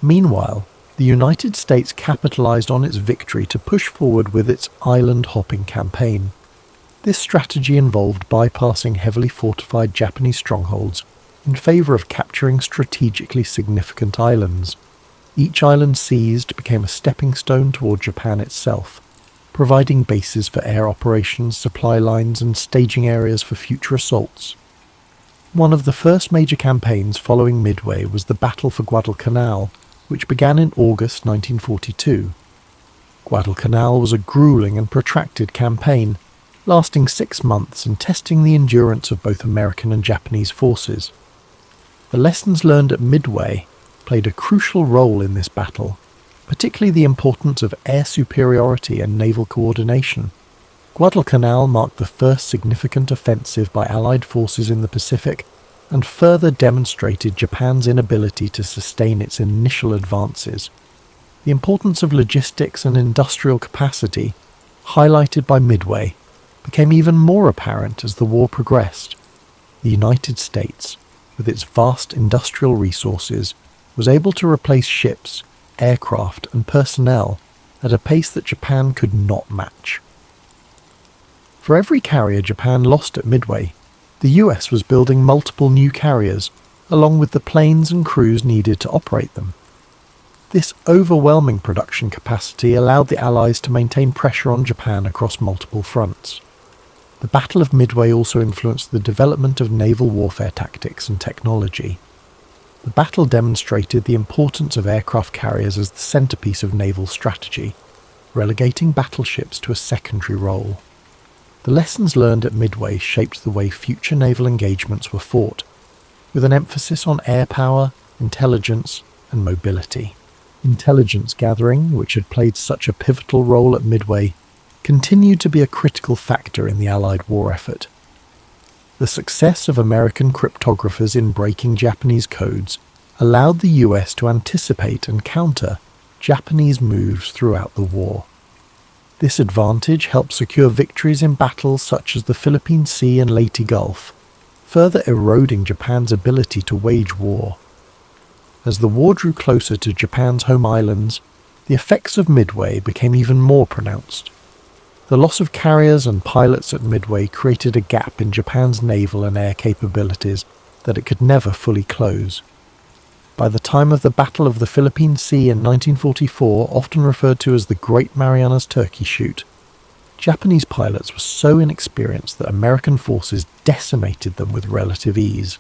Meanwhile, the United States capitalized on its victory to push forward with its island-hopping campaign. This strategy involved bypassing heavily fortified Japanese strongholds in favor of capturing strategically significant islands. Each island seized became a stepping stone toward Japan itself, providing bases for air operations, supply lines, and staging areas for future assaults. One of the first major campaigns following Midway was the Battle for Guadalcanal, which began in August 1942. Guadalcanal was a grueling and protracted campaign, lasting 6 months and testing the endurance of both American and Japanese forces. The lessons learned at Midway played a crucial role in this battle, particularly the importance of air superiority and naval coordination. Guadalcanal marked the first significant offensive by Allied forces in the Pacific and further demonstrated Japan's inability to sustain its initial advances. The importance of logistics and industrial capacity, highlighted by Midway, became even more apparent as the war progressed. The United States, with its vast industrial resources, was able to replace ships, aircraft, and personnel at a pace that Japan could not match. For every carrier Japan lost at Midway, the US was building multiple new carriers, along with the planes and crews needed to operate them. This overwhelming production capacity allowed the Allies to maintain pressure on Japan across multiple fronts. The Battle of Midway also influenced the development of naval warfare tactics and technology. The battle demonstrated the importance of aircraft carriers as the centerpiece of naval strategy, relegating battleships to a secondary role. The lessons learned at Midway shaped the way future naval engagements were fought, with an emphasis on air power, intelligence, and mobility. Intelligence gathering, which had played such a pivotal role at Midway, continued to be a critical factor in the Allied war effort. The success of American cryptographers in breaking Japanese codes allowed the US to anticipate and counter Japanese moves throughout the war. This advantage helped secure victories in battles such as the Philippine Sea and Leyte Gulf, further eroding Japan's ability to wage war. As the war drew closer to Japan's home islands, the effects of Midway became even more pronounced. The loss of carriers and pilots at Midway created a gap in Japan's naval and air capabilities that it could never fully close. By the time of the Battle of the Philippine Sea in 1944, often referred to as the Great Marianas Turkey Shoot, Japanese pilots were so inexperienced that American forces decimated them with relative ease.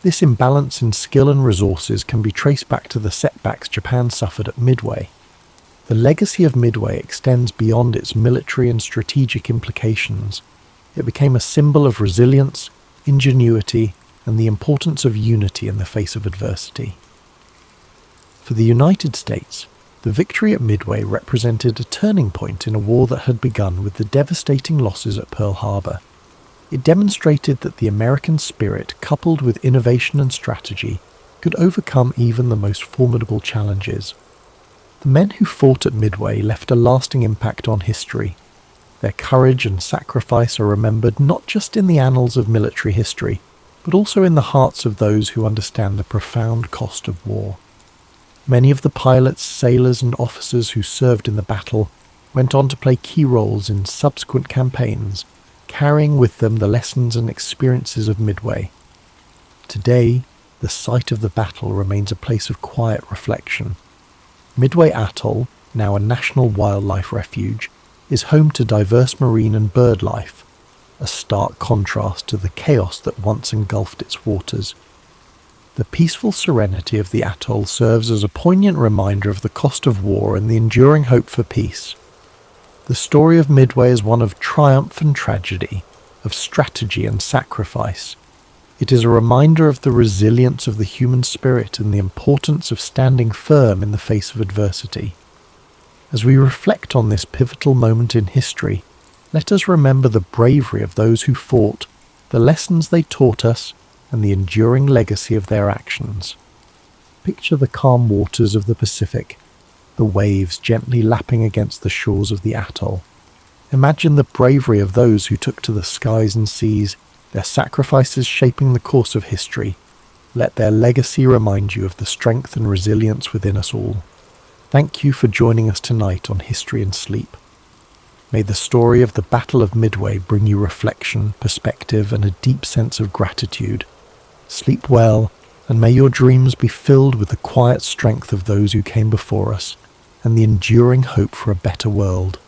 This imbalance in skill and resources can be traced back to the setbacks Japan suffered at Midway. The legacy of Midway extends beyond its military and strategic implications. It became a symbol of resilience, ingenuity, and the importance of unity in the face of adversity. For the United States, the victory at Midway represented a turning point in a war that had begun with the devastating losses at Pearl Harbor. It demonstrated that the American spirit, coupled with innovation and strategy, could overcome even the most formidable challenges. The men who fought at Midway left a lasting impact on history. Their courage and sacrifice are remembered not just in the annals of military history, but also in the hearts of those who understand the profound cost of war. Many of the pilots, sailors, and officers who served in the battle went on to play key roles in subsequent campaigns, carrying with them the lessons and experiences of Midway. Today, the site of the battle remains a place of quiet reflection. Midway Atoll, now a national wildlife refuge, is home to diverse marine and bird life, a stark contrast to the chaos that once engulfed its waters. The peaceful serenity of the atoll serves as a poignant reminder of the cost of war and the enduring hope for peace. The story of Midway is one of triumph and tragedy, of strategy and sacrifice. It is a reminder of the resilience of the human spirit and the importance of standing firm in the face of adversity. As we reflect on this pivotal moment in history, let us remember the bravery of those who fought, the lessons they taught us, and the enduring legacy of their actions. Picture the calm waters of the Pacific, the waves gently lapping against the shores of the atoll. Imagine the bravery of those who took to the skies and seas, their sacrifices shaping the course of history. Let their legacy remind you of the strength and resilience within us all. Thank you for joining us tonight on History and Sleep. May the story of the Battle of Midway bring you reflection, perspective, and a deep sense of gratitude. Sleep well, and may your dreams be filled with the quiet strength of those who came before us, and the enduring hope for a better world.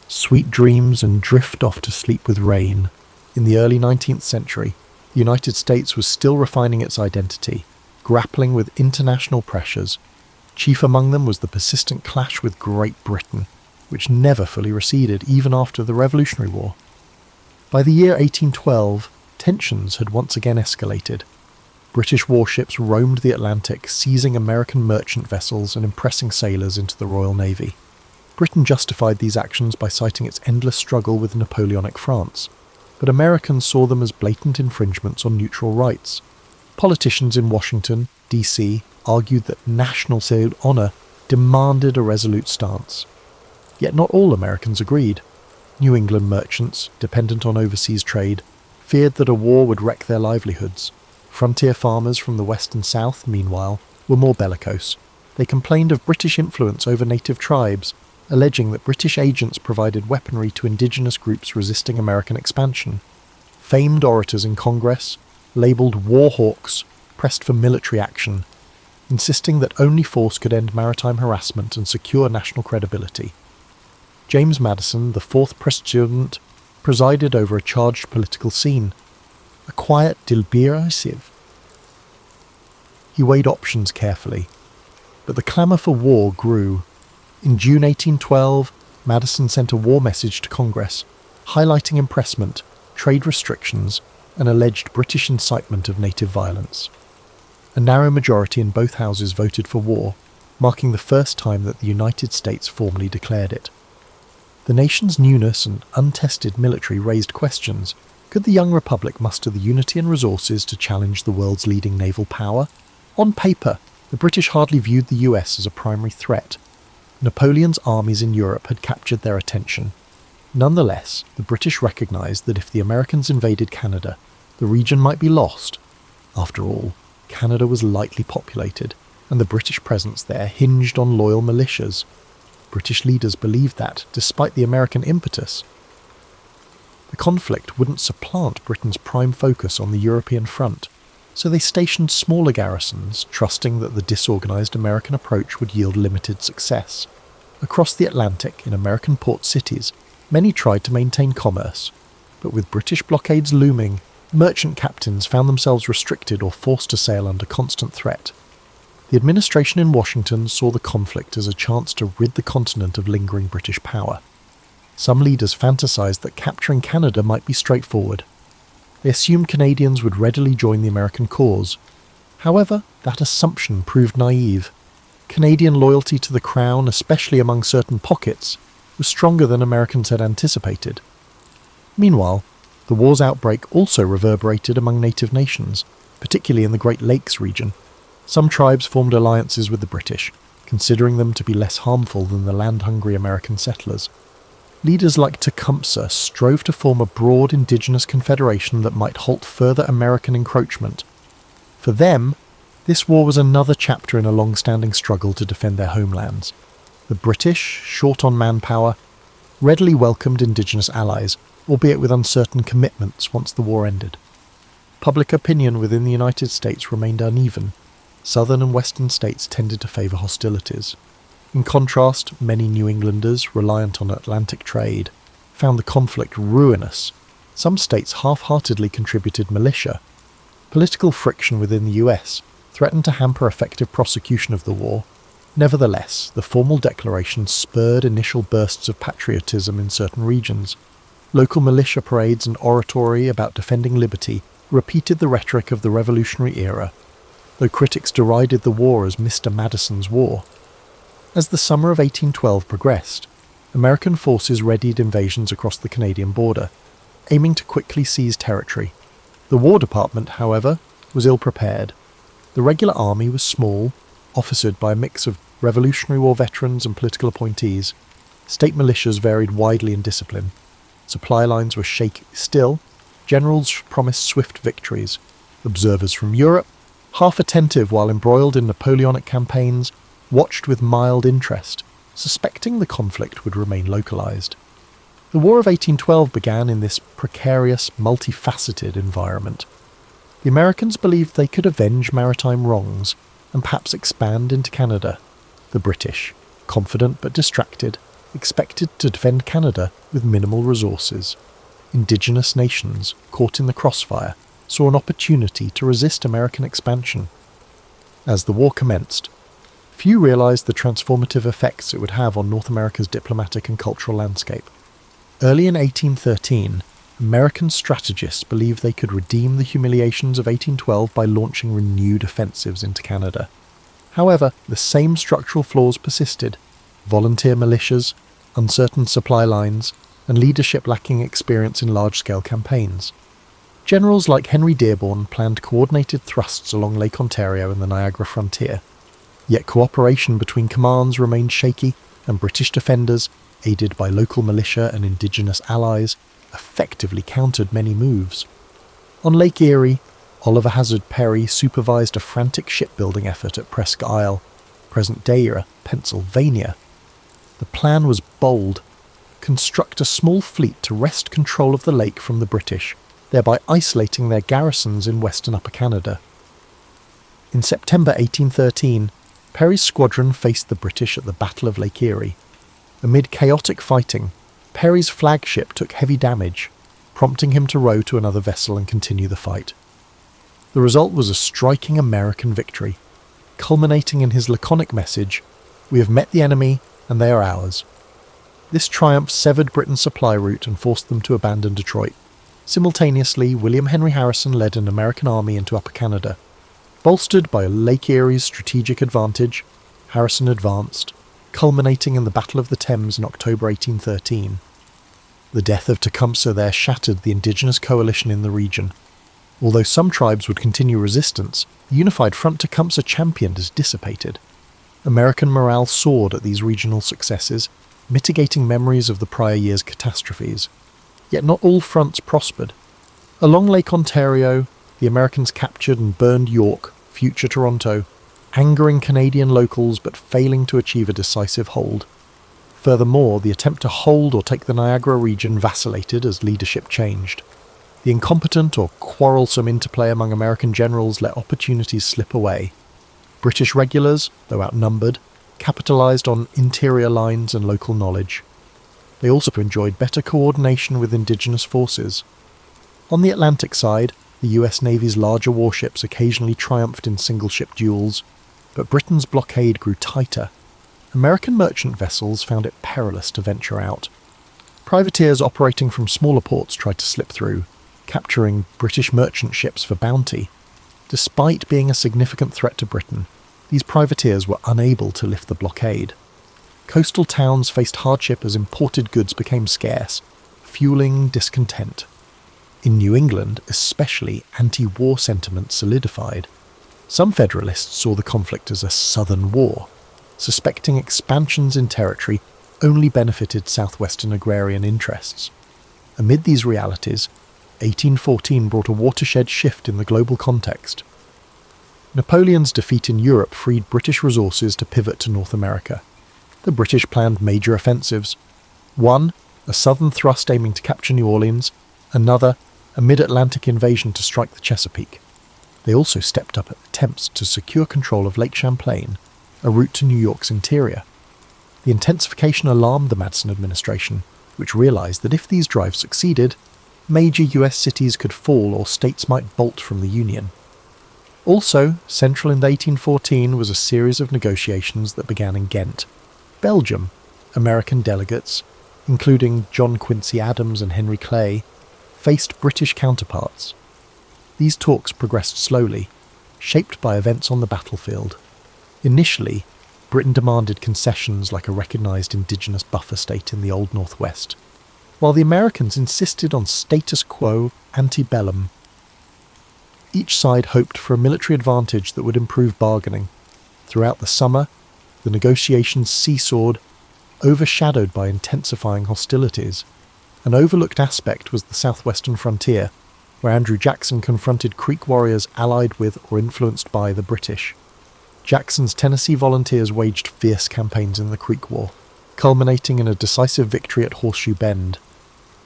Sweet dreams, and drift off to sleep with rain. In the early 19th century, the United States was still refining its identity, grappling with international pressures. Chief among them was the persistent clash with Great Britain, which never fully receded even after the Revolutionary War. By the year 1812, tensions had once again escalated. British warships roamed the Atlantic, seizing American merchant vessels and impressing sailors into the Royal Navy. Britain justified these actions by citing its endless struggle with Napoleonic France, but Americans saw them as blatant infringements on neutral rights. Politicians in Washington, D.C., argued that national honour demanded a resolute stance. Yet not all Americans agreed. New England merchants, dependent on overseas trade, feared that a war would wreck their livelihoods. Frontier farmers from the West and South, meanwhile, were more bellicose. They complained of British influence over native tribes, alleging that British agents provided weaponry to indigenous groups resisting American expansion. Famed orators in Congress, labelled war hawks, pressed for military action. insisting that only force could end maritime harassment and secure national credibility. James Madison, the fourth president, presided over a charged political scene, a quiet deliberative. He weighed options carefully, but the clamour for war grew. In June 1812, Madison sent a war message to Congress, highlighting impressment, trade restrictions, and alleged British incitement of native violence. A narrow majority in both houses voted for war, marking the first time that the United States formally declared it. The nation's newness and untested military raised questions. Could the young republic muster the unity and resources to challenge the world's leading naval power? On paper, the British hardly viewed the US as a primary threat. Napoleon's armies in Europe had captured their attention. Nonetheless, the British recognised that if the Americans invaded Canada, the region might be lost. After all, Canada was lightly populated, and the British presence there hinged on loyal militias. British leaders believed that, despite the American impetus, the conflict wouldn't supplant Britain's prime focus on the European front, so they stationed smaller garrisons, trusting that the disorganised American approach would yield limited success. Across the Atlantic, in American port cities, many tried to maintain commerce, but with British blockades looming, merchant captains found themselves restricted or forced to sail under constant threat. The administration in Washington saw the conflict as a chance to rid the continent of lingering British power. Some leaders fantasized that capturing Canada might be straightforward. They assumed Canadians would readily join the American cause. However, that assumption proved naive. Canadian loyalty to the Crown, especially among certain pockets, was stronger than Americans had anticipated. Meanwhile, the war's outbreak also reverberated among native nations, particularly in the Great Lakes region. Some tribes formed alliances with the British, considering them to be less harmful than the land-hungry American settlers. Leaders like Tecumseh strove to form a broad indigenous confederation that might halt further American encroachment. For them, this war was another chapter in a long-standing struggle to defend their homelands. The British, short on manpower, readily welcomed indigenous allies, albeit with uncertain commitments once the war ended. Public opinion within the United States remained uneven. Southern and western states tended to favour hostilities. In contrast, many New Englanders, reliant on Atlantic trade, found the conflict ruinous. Some states half-heartedly contributed militia. Political friction within the US threatened to hamper effective prosecution of the war. Nevertheless, the formal declaration spurred initial bursts of patriotism in certain regions. Local militia parades and oratory about defending liberty repeated the rhetoric of the Revolutionary era, though critics derided the war as Mr. Madison's war. As the summer of 1812 progressed, American forces readied invasions across the Canadian border, aiming to quickly seize territory. The War Department, however, was ill-prepared. The regular army was small, officered by a mix of Revolutionary War veterans and political appointees. State militias varied widely in discipline. Supply lines were shaky. Still, generals promised swift victories. Observers from Europe, half attentive while embroiled in Napoleonic campaigns, watched with mild interest, suspecting the conflict would remain localised. The War of 1812 began in this precarious, multifaceted environment. The Americans believed they could avenge maritime wrongs and perhaps expand into Canada. The British, confident but distracted, expected to defend Canada with minimal resources. Indigenous nations, caught in the crossfire, saw an opportunity to resist American expansion. As the war commenced, few realised the transformative effects it would have on North America's diplomatic and cultural landscape. Early in 1813, American strategists believed they could redeem the humiliations of 1812 by launching renewed offensives into Canada. However, the same structural flaws persisted: volunteer militias, uncertain supply lines, and leadership lacking experience in large-scale campaigns. Generals like Henry Dearborn planned coordinated thrusts along Lake Ontario and the Niagara frontier. Yet cooperation between commands remained shaky, and British defenders, aided by local militia and indigenous allies, effectively countered many moves. On Lake Erie, Oliver Hazard Perry supervised a frantic shipbuilding effort at Presque Isle, present-day Pennsylvania. The plan was bold: construct a small fleet to wrest control of the lake from the British, thereby isolating their garrisons in western Upper Canada. In September 1813, Perry's squadron faced the British at the Battle of Lake Erie. Amid chaotic fighting, Perry's flagship took heavy damage, prompting him to row to another vessel and continue the fight. The result was a striking American victory, culminating in his laconic message, "We have met the enemy, and they are ours." This triumph severed Britain's supply route and forced them to abandon Detroit. Simultaneously, William Henry Harrison led an American army into Upper Canada. Bolstered by Lake Erie's strategic advantage, Harrison advanced, culminating in the Battle of the Thames in October 1813. The death of Tecumseh there shattered the indigenous coalition in the region. Although some tribes would continue resistance, the unified front Tecumseh championed is dissipated. American morale soared at these regional successes, mitigating memories of the prior year's catastrophes. Yet not all fronts prospered. Along Lake Ontario, the Americans captured and burned York, future Toronto, angering Canadian locals but failing to achieve a decisive hold. Furthermore, the attempt to hold or take the Niagara region vacillated as leadership changed. The incompetent or quarrelsome interplay among American generals let opportunities slip away. British regulars, though outnumbered, capitalised on interior lines and local knowledge. They also enjoyed better coordination with indigenous forces. On the Atlantic side, the US Navy's larger warships occasionally triumphed in single-ship duels, but Britain's blockade grew tighter. American merchant vessels found it perilous to venture out. Privateers operating from smaller ports tried to slip through, capturing British merchant ships for bounty. Despite being a significant threat to Britain, these privateers were unable to lift the blockade. Coastal towns faced hardship as imported goods became scarce, fueling discontent. In New England, especially, anti-war sentiment solidified. Some Federalists saw the conflict as a Southern war, suspecting expansions in territory only benefited southwestern agrarian interests. Amid these realities, 1814 brought a watershed shift in the global context. Napoleon's defeat in Europe freed British resources to pivot to North America. The British planned major offensives. One, a southern thrust aiming to capture New Orleans. Another, a mid-Atlantic invasion to strike the Chesapeake. They also stepped up attempts to secure control of Lake Champlain, a route to New York's interior. The intensification alarmed the Madison administration, which realised that if these drives succeeded, major US cities could fall or states might bolt from the Union. Also, central in 1814 was a series of negotiations that began in Ghent. Belgium, American delegates, including John Quincy Adams and Henry Clay, faced British counterparts. These talks progressed slowly, shaped by events on the battlefield. Initially, Britain demanded concessions like a recognised indigenous buffer state in the Old Northwest, while the Americans insisted on status quo ante bellum. Each side hoped for a military advantage that would improve bargaining. Throughout the summer, the negotiations seesawed, overshadowed by intensifying hostilities. An overlooked aspect was the southwestern frontier, where Andrew Jackson confronted Creek warriors allied with or influenced by the British. Jackson's Tennessee volunteers waged fierce campaigns in the Creek War, culminating in a decisive victory at Horseshoe Bend.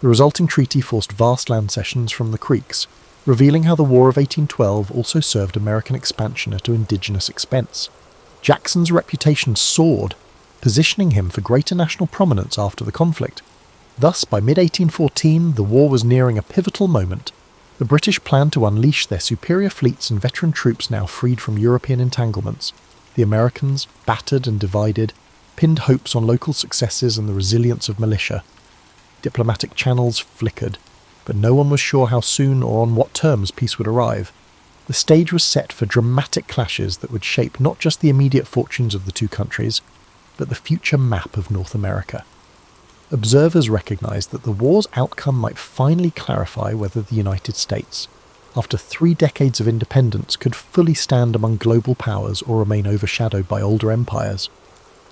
The resulting treaty forced vast land cessions from the Creeks, revealing how the War of 1812 also served American expansion at an indigenous expense. Jackson's reputation soared, positioning him for greater national prominence after the conflict. Thus, by mid-1814, the war was nearing a pivotal moment. The British planned to unleash their superior fleets and veteran troops now freed from European entanglements. The Americans, battered and divided, pinned hopes on local successes and the resilience of militia. Diplomatic channels flickered, but no one was sure how soon or on what terms peace would arrive. The stage was set for dramatic clashes that would shape not just the immediate fortunes of the two countries, but the future map of North America. Observers recognized that the war's outcome might finally clarify whether the United States, after 3 decades of independence, could fully stand among global powers or remain overshadowed by older empires.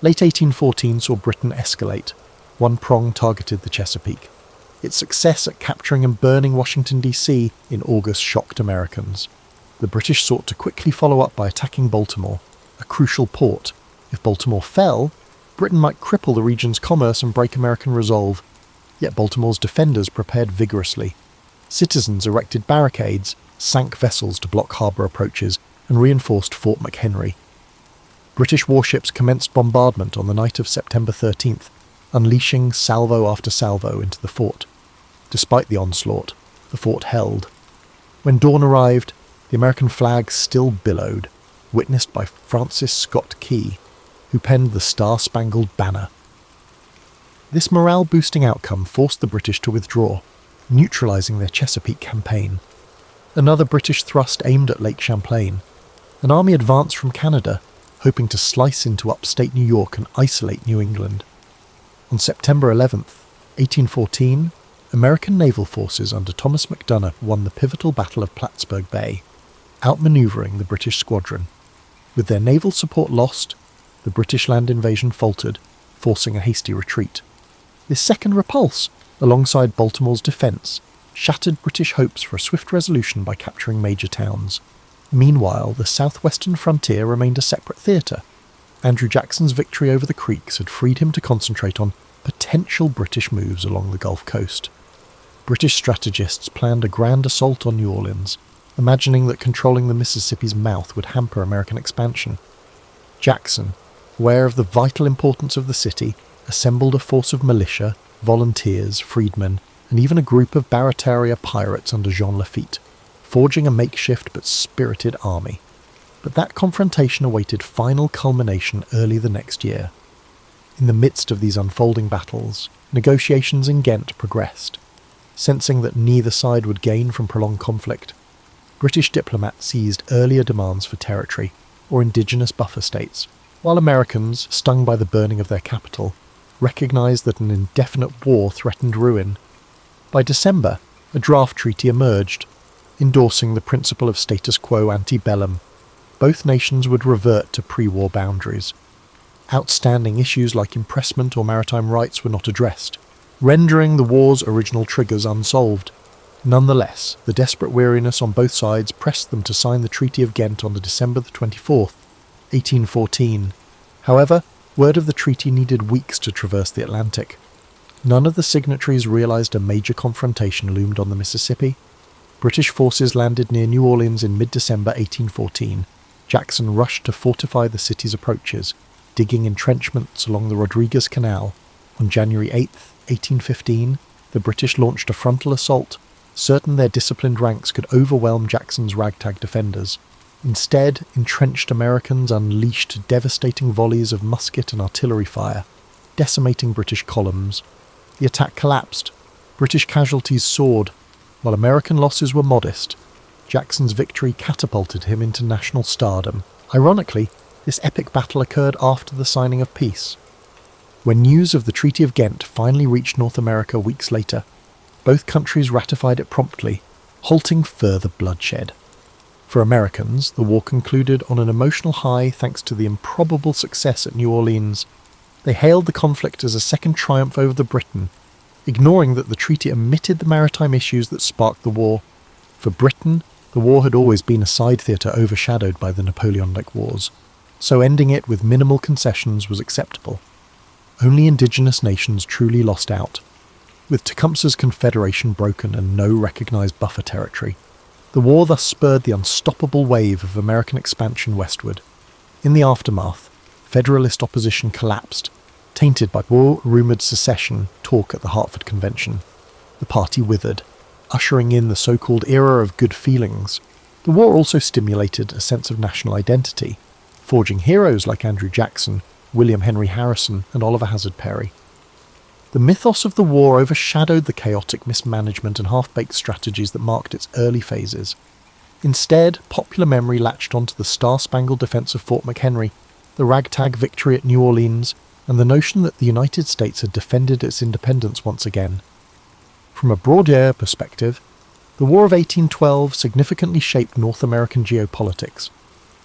Late 1814 saw Britain escalate. One prong targeted the Chesapeake. Its success at capturing and burning Washington, D.C. in August shocked Americans. The British sought to quickly follow up by attacking Baltimore, a crucial port. If Baltimore fell, Britain might cripple the region's commerce and break American resolve. Yet Baltimore's defenders prepared vigorously. Citizens erected barricades, sank vessels to block harbour approaches, and reinforced Fort McHenry. British warships commenced bombardment on the night of September 13th, unleashing salvo after salvo into the fort. Despite the onslaught, the fort held. When dawn arrived, the American flag still billowed, witnessed by Francis Scott Key, who penned the Star-Spangled Banner. This morale-boosting outcome forced the British to withdraw, neutralising their Chesapeake campaign. Another British thrust aimed at Lake Champlain. An army advanced from Canada, hoping to slice into upstate New York and isolate New England. On September 11th, 1814, American naval forces under Thomas MacDonough won the pivotal Battle of Plattsburgh Bay, outmanoeuvring the British squadron. With their naval support lost, the British land invasion faltered, forcing a hasty retreat. This second repulse, alongside Baltimore's defence, shattered British hopes for a swift resolution by capturing major towns. Meanwhile, the southwestern frontier remained a separate theatre. Andrew Jackson's victory over the Creeks had freed him to concentrate on potential British moves along the Gulf Coast. British strategists planned a grand assault on New Orleans, imagining that controlling the Mississippi's mouth would hamper American expansion. Jackson, aware of the vital importance of the city, assembled a force of militia, volunteers, freedmen, and even a group of Barataria pirates under Jean Lafitte, forging a makeshift but spirited army. But that confrontation awaited final culmination early the next year. In the midst of these unfolding battles, negotiations in Ghent progressed. Sensing that neither side would gain from prolonged conflict, British diplomats seized earlier demands for territory or indigenous buffer states, while Americans, stung by the burning of their capital, recognised that an indefinite war threatened ruin. By December, a draft treaty emerged, endorsing the principle of status quo ante bellum. Both nations would revert to pre-war boundaries. Outstanding issues like impressment or maritime rights were not addressed, rendering the war's original triggers unsolved. Nonetheless, the desperate weariness on both sides pressed them to sign the Treaty of Ghent on December 24th, 1814. However, word of the treaty needed weeks to traverse the Atlantic. None of the signatories realised a major confrontation loomed on the Mississippi. British forces landed near New Orleans in mid-December 1814. Jackson rushed to fortify the city's approaches, digging entrenchments along the Rodriguez Canal. On January 8, 1815, the British launched a frontal assault, certain their disciplined ranks could overwhelm Jackson's ragtag defenders. Instead, entrenched Americans unleashed devastating volleys of musket and artillery fire, decimating British columns. The attack collapsed. British casualties soared. While American losses were modest, Jackson's victory catapulted him into national stardom. Ironically, this epic battle occurred after the signing of peace. When news of the Treaty of Ghent finally reached North America weeks later, both countries ratified it promptly, halting further bloodshed. For Americans, the war concluded on an emotional high thanks to the improbable success at New Orleans. They hailed the conflict as a second triumph over Britain, ignoring that the treaty omitted the maritime issues that sparked the war. For Britain, the war had always been a side theatre overshadowed by the Napoleonic Wars, so ending it with minimal concessions was acceptable. Only indigenous nations truly lost out. With Tecumseh's confederation broken and no recognised buffer territory, the war thus spurred the unstoppable wave of American expansion westward. In the aftermath, Federalist opposition collapsed, tainted by war-rumoured secession talk at the Hartford Convention. The party withered, ushering in the so-called era of good feelings. The war also stimulated a sense of national identity, forging heroes like Andrew Jackson, William Henry Harrison, and Oliver Hazard Perry. The mythos of the war overshadowed the chaotic mismanagement and half-baked strategies that marked its early phases. Instead, popular memory latched onto the star-spangled defence of Fort McHenry, the ragtag victory at New Orleans, and the notion that the United States had defended its independence once again. From a broader perspective, the War of 1812 significantly shaped North American geopolitics.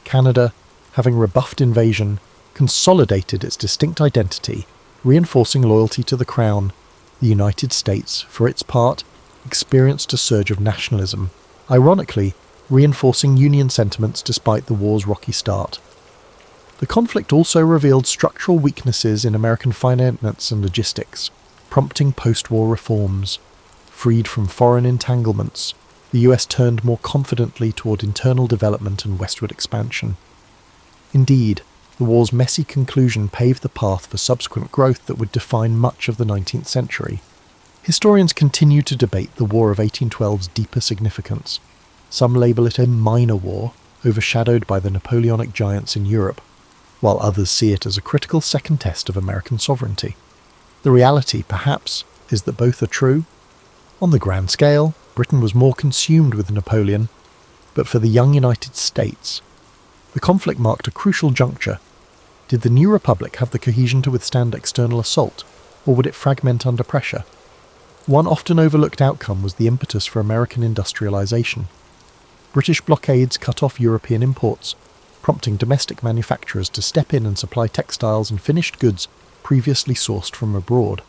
Canada, having rebuffed invasion, consolidated its distinct identity, reinforcing loyalty to the Crown. The United States, for its part, experienced a surge of nationalism, ironically reinforcing Union sentiments despite the war's rocky start. The conflict also revealed structural weaknesses in American finance and logistics, prompting post-war reforms. Freed from foreign entanglements, the US turned more confidently toward internal development and westward expansion. Indeed, the war's messy conclusion paved the path for subsequent growth that would define much of the 19th century. Historians continue to debate the War of 1812's deeper significance. Some label it a minor war, overshadowed by the Napoleonic giants in Europe, while others see it as a critical second test of American sovereignty. The reality, perhaps, is that both are true. On the grand scale, Britain was more consumed with Napoleon, but for the young United States, the conflict marked a crucial juncture. Did the new republic have the cohesion to withstand external assault, or would it fragment under pressure? One often overlooked outcome was the impetus for American industrialization. British blockades cut off European imports, prompting domestic manufacturers to step in and supply textiles and finished goods previously sourced from abroad.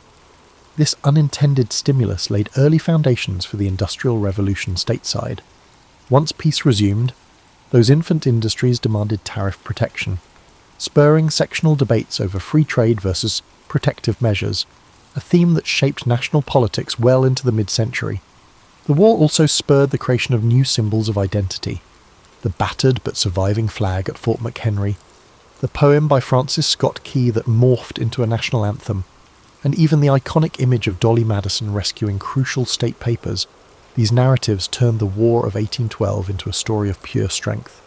This unintended stimulus laid early foundations for the Industrial Revolution stateside. Once peace resumed, those infant industries demanded tariff protection, spurring sectional debates over free trade versus protective measures, a theme that shaped national politics well into the mid-century. The war also spurred the creation of new symbols of identity: the battered but surviving flag at Fort McHenry, the poem by Francis Scott Key that morphed into a national anthem, and even the iconic image of Dolly Madison rescuing crucial state papers. These narratives turned the War of 1812 into a story of pure strength.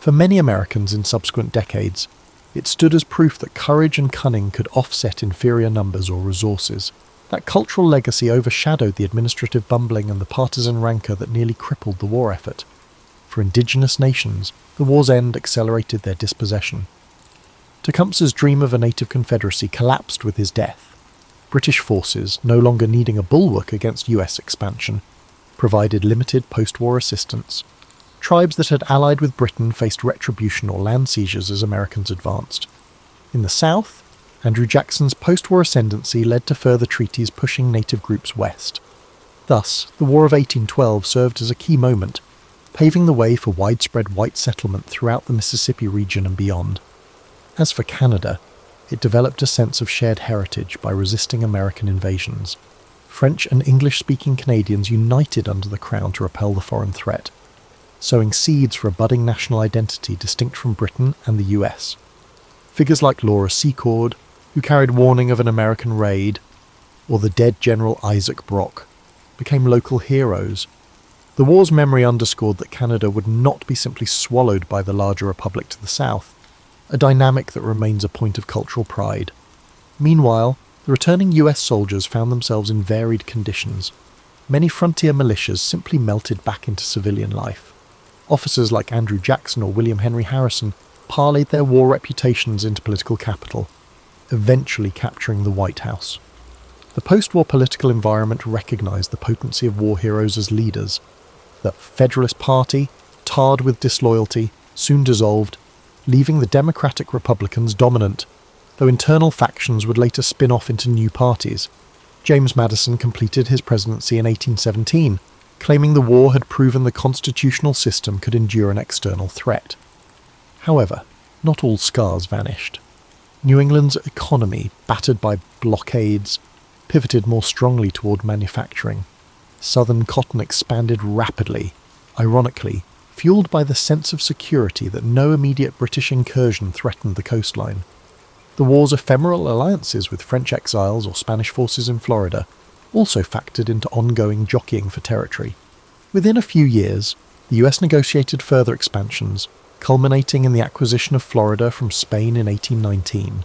For many Americans in subsequent decades, it stood as proof that courage and cunning could offset inferior numbers or resources. That cultural legacy overshadowed the administrative bumbling and the partisan rancour that nearly crippled the war effort. For indigenous nations, the war's end accelerated their dispossession. Tecumseh's dream of a native confederacy collapsed with his death. British forces, no longer needing a bulwark against US expansion, provided limited post-war assistance. Tribes that had allied with Britain faced retribution or land seizures as Americans advanced. In the South, Andrew Jackson's post-war ascendancy led to further treaties pushing native groups west. Thus, the War of 1812 served as a key moment, paving the way for widespread white settlement throughout the Mississippi region and beyond. As for Canada, it developed a sense of shared heritage by resisting American invasions. French and English-speaking Canadians united under the Crown to repel the foreign threat, sowing seeds for a budding national identity distinct from Britain and the US. Figures like Laura Secord, who carried warning of an American raid, or the dead General Isaac Brock, became local heroes. The war's memory underscored that Canada would not be simply swallowed by the larger republic to the south, a dynamic that remains a point of cultural pride. Meanwhile, the returning US soldiers found themselves in varied conditions. Many frontier militias simply melted back into civilian life. Officers like Andrew Jackson or William Henry Harrison parlayed their war reputations into political capital, eventually capturing the White House. The post-war political environment recognized the potency of war heroes as leaders. The Federalist Party, tarred with disloyalty, soon dissolved, leaving the Democratic Republicans dominant, though internal factions would later spin off into new parties. James Madison completed his presidency in 1817, claiming the war had proven the constitutional system could endure an external threat. However, not all scars vanished. New England's economy, battered by blockades, pivoted more strongly toward manufacturing. Southern cotton expanded rapidly, ironically, fueled by the sense of security that no immediate British incursion threatened the coastline. The war's ephemeral alliances with French exiles or Spanish forces in Florida also factored into ongoing jockeying for territory. Within a few years, the US negotiated further expansions, culminating in the acquisition of Florida from Spain in 1819.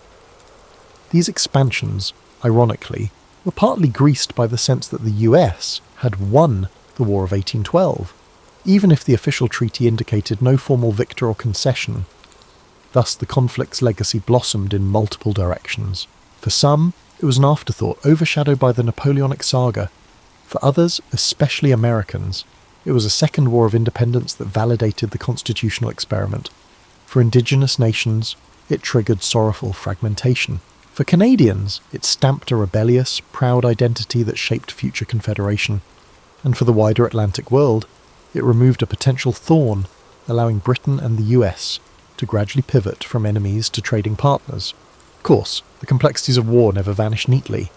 These expansions, ironically, were partly greased by the sense that the US had won the War of 1812, even if the official treaty indicated no formal victor or concession. Thus the conflict's legacy blossomed in multiple directions. For some, it was an afterthought overshadowed by the Napoleonic saga. For others, especially Americans, it was a second war of independence that validated the constitutional experiment. For indigenous nations, it triggered sorrowful fragmentation. For Canadians, it stamped a rebellious, proud identity that shaped future confederation. And for the wider Atlantic world, it removed a potential thorn, allowing Britain and the US to gradually pivot from enemies to trading partners. Of course, the complexities of war never vanished neatly.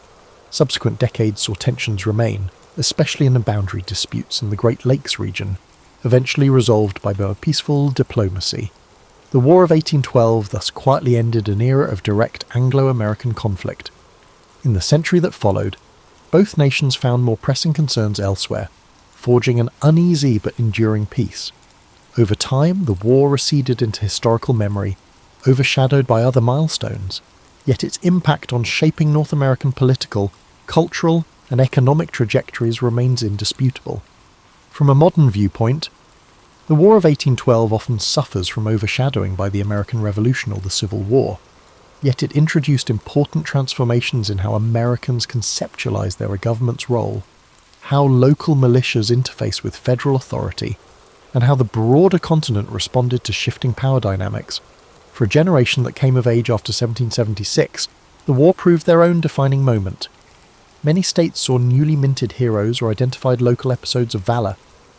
Subsequent decades saw tensions remain, especially in the boundary disputes in the Great Lakes region, eventually resolved by more peaceful diplomacy. The War of 1812 thus quietly ended an era of direct Anglo-American conflict. In the century that followed, both nations found more pressing concerns elsewhere, forging an uneasy but enduring peace. Over time, the war receded into historical memory, overshadowed by other milestones, yet its impact on shaping North American political, cultural, and economic trajectories remains indisputable. From a modern viewpoint, the War of 1812 often suffers from overshadowing by the American Revolution or the Civil War, yet it introduced important transformations in how Americans conceptualize their government's role, how local militias interface with federal authority, and how the broader continent responded to shifting power dynamics. For a generation that came of age after 1776, the war proved their own defining moment. Many states saw newly minted heroes or identified local episodes of valour,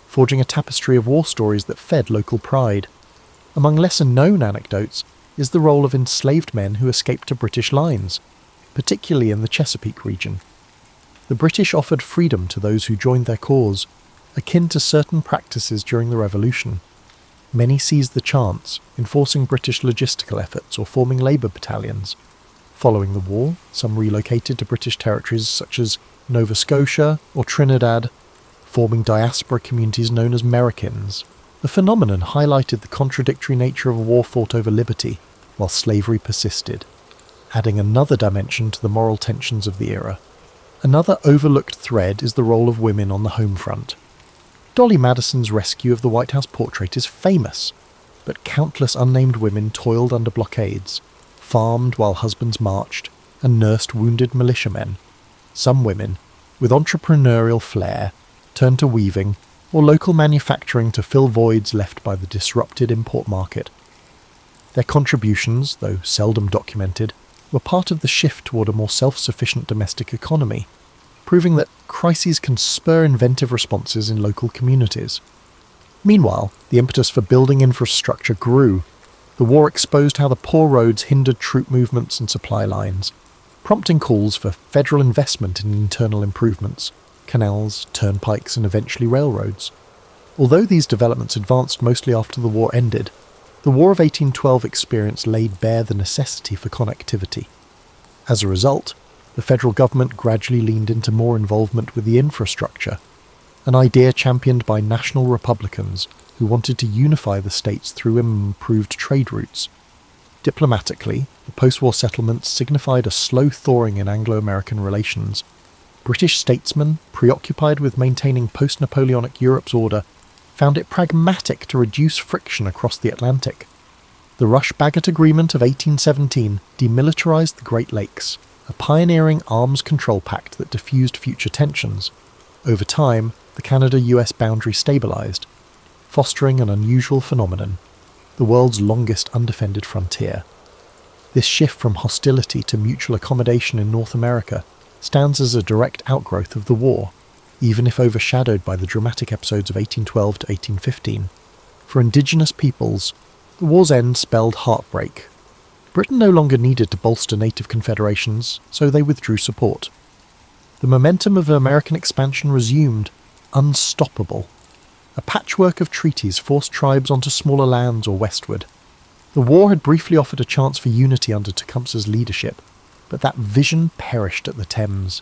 forging a tapestry of war stories that fed local pride. Among lesser-known anecdotes is the role of enslaved men who escaped to British lines, particularly in the Chesapeake region. The British offered freedom to those who joined their cause, akin to certain practices during the Revolution. Many seized the chance, enforcing British logistical efforts or forming labour battalions. Following the war, some relocated to British territories such as Nova Scotia or Trinidad, forming diaspora communities known as Americans. The phenomenon highlighted the contradictory nature of a war fought over liberty, while slavery persisted, adding another dimension to the moral tensions of the era. Another overlooked thread is the role of women on the home front. Dolly Madison's rescue of the White House portrait is famous, but countless unnamed women toiled under blockades, farmed while husbands marched, and nursed wounded militiamen. Some women, with entrepreneurial flair, turned to weaving or local manufacturing to fill voids left by the disrupted import market. Their contributions, though seldom documented, were part of the shift toward a more self-sufficient domestic economy, proving that crises can spur inventive responses in local communities. Meanwhile, the impetus for building infrastructure grew. The war exposed how the poor roads hindered troop movements and supply lines, prompting calls for federal investment in internal improvements, canals, turnpikes, and eventually railroads. Although these developments advanced mostly after the war ended, the War of 1812 experience laid bare the necessity for connectivity. As a result, the federal government gradually leaned into more involvement with the infrastructure, an idea championed by national Republicans who wanted to unify the states through improved trade routes. Diplomatically, the post-war settlements signified a slow thawing in Anglo-American relations. British statesmen, preoccupied with maintaining post-Napoleonic Europe's order, found it pragmatic to reduce friction across the Atlantic. The Rush-Bagot Agreement of 1817 demilitarized the Great Lakes, a pioneering arms control pact that diffused future tensions. Over time, the Canada-US boundary stabilized, fostering an unusual phenomenon, the world's longest undefended frontier. This shift from hostility to mutual accommodation in North America stands as a direct outgrowth of the war, even if overshadowed by the dramatic episodes of 1812 to 1815. For Indigenous peoples, the war's end spelled heartbreak. Britain no longer needed to bolster native confederations, so they withdrew support. The momentum of American expansion resumed, unstoppable. A patchwork of treaties forced tribes onto smaller lands or westward. The war had briefly offered a chance for unity under Tecumseh's leadership, but that vision perished at the Thames.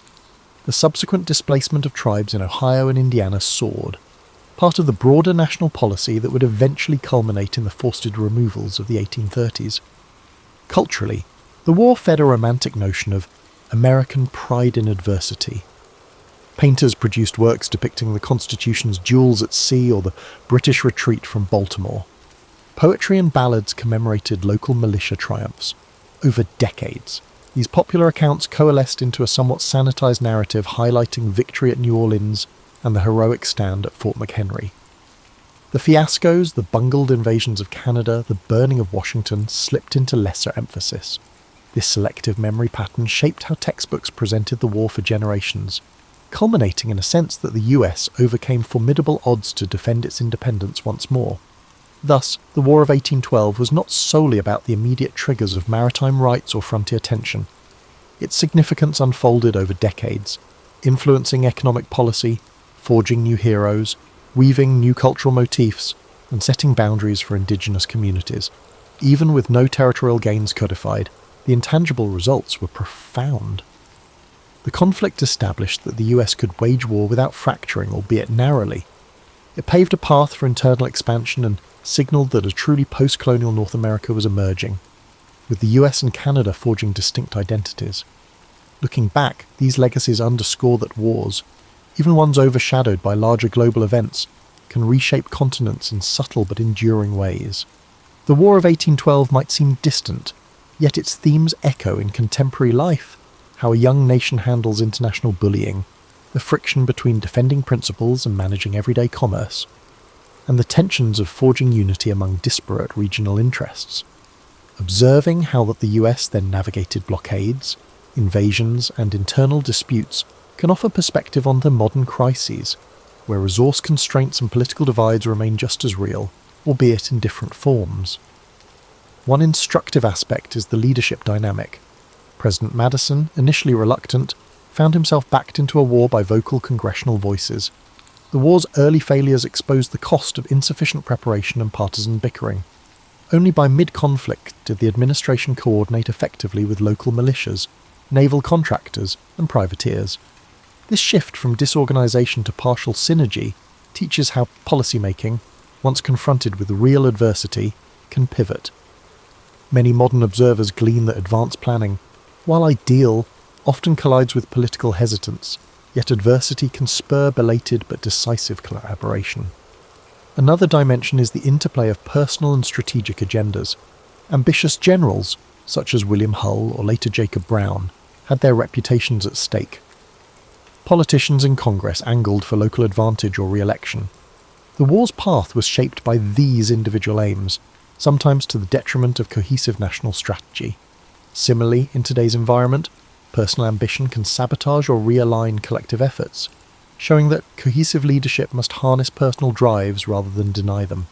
The subsequent displacement of tribes in Ohio and Indiana soared, part of the broader national policy that would eventually culminate in the forced removals of the 1830s. Culturally, the war fed a romantic notion of American pride in adversity. Painters produced works depicting the Constitution's duels at sea or the British retreat from Baltimore. Poetry and ballads commemorated local militia triumphs. Over decades, these popular accounts coalesced into a somewhat sanitized narrative highlighting victory at New Orleans and the heroic stand at Fort McHenry. The fiascos, the bungled invasions of Canada, the burning of Washington slipped into lesser emphasis. This selective memory pattern shaped how textbooks presented the war for generations, culminating in a sense that the US overcame formidable odds to defend its independence once more. Thus, the War of 1812 was not solely about the immediate triggers of maritime rights or frontier tension. Its significance unfolded over decades, influencing economic policy, forging new heroes, weaving new cultural motifs, and setting boundaries for indigenous communities. Even with no territorial gains codified, the intangible results were profound. The conflict established that the US could wage war without fracturing, albeit narrowly. It paved a path for internal expansion and signalled that a truly post-colonial North America was emerging, with the US and Canada forging distinct identities. Looking back, these legacies underscore that wars, even ones overshadowed by larger global events, can reshape continents in subtle but enduring ways. The War of 1812 might seem distant, yet its themes echo in contemporary life: how a young nation handles international bullying, the friction between defending principles and managing everyday commerce, and the tensions of forging unity among disparate regional interests. Observing how that the US then navigated blockades, invasions, and internal disputes can offer perspective on the modern crises, where resource constraints and political divides remain just as real, albeit in different forms. One instructive aspect is the leadership dynamic. President Madison, initially reluctant, found himself backed into a war by vocal congressional voices. The war's early failures exposed the cost of insufficient preparation and partisan bickering. Only by mid-conflict did the administration coordinate effectively with local militias, naval contractors, and privateers. This shift from disorganisation to partial synergy teaches how policymaking, once confronted with real adversity, can pivot. Many modern observers glean that advanced planning, while ideal, often collides with political hesitance, yet adversity can spur belated but decisive collaboration. Another dimension is the interplay of personal and strategic agendas. Ambitious generals, such as William Hull or later Jacob Brown, had their reputations at stake. Politicians in Congress angled for local advantage or re-election. The war's path was shaped by these individual aims, sometimes to the detriment of cohesive national strategy. Similarly, in today's environment, personal ambition can sabotage or realign collective efforts, showing that cohesive leadership must harness personal drives rather than deny them.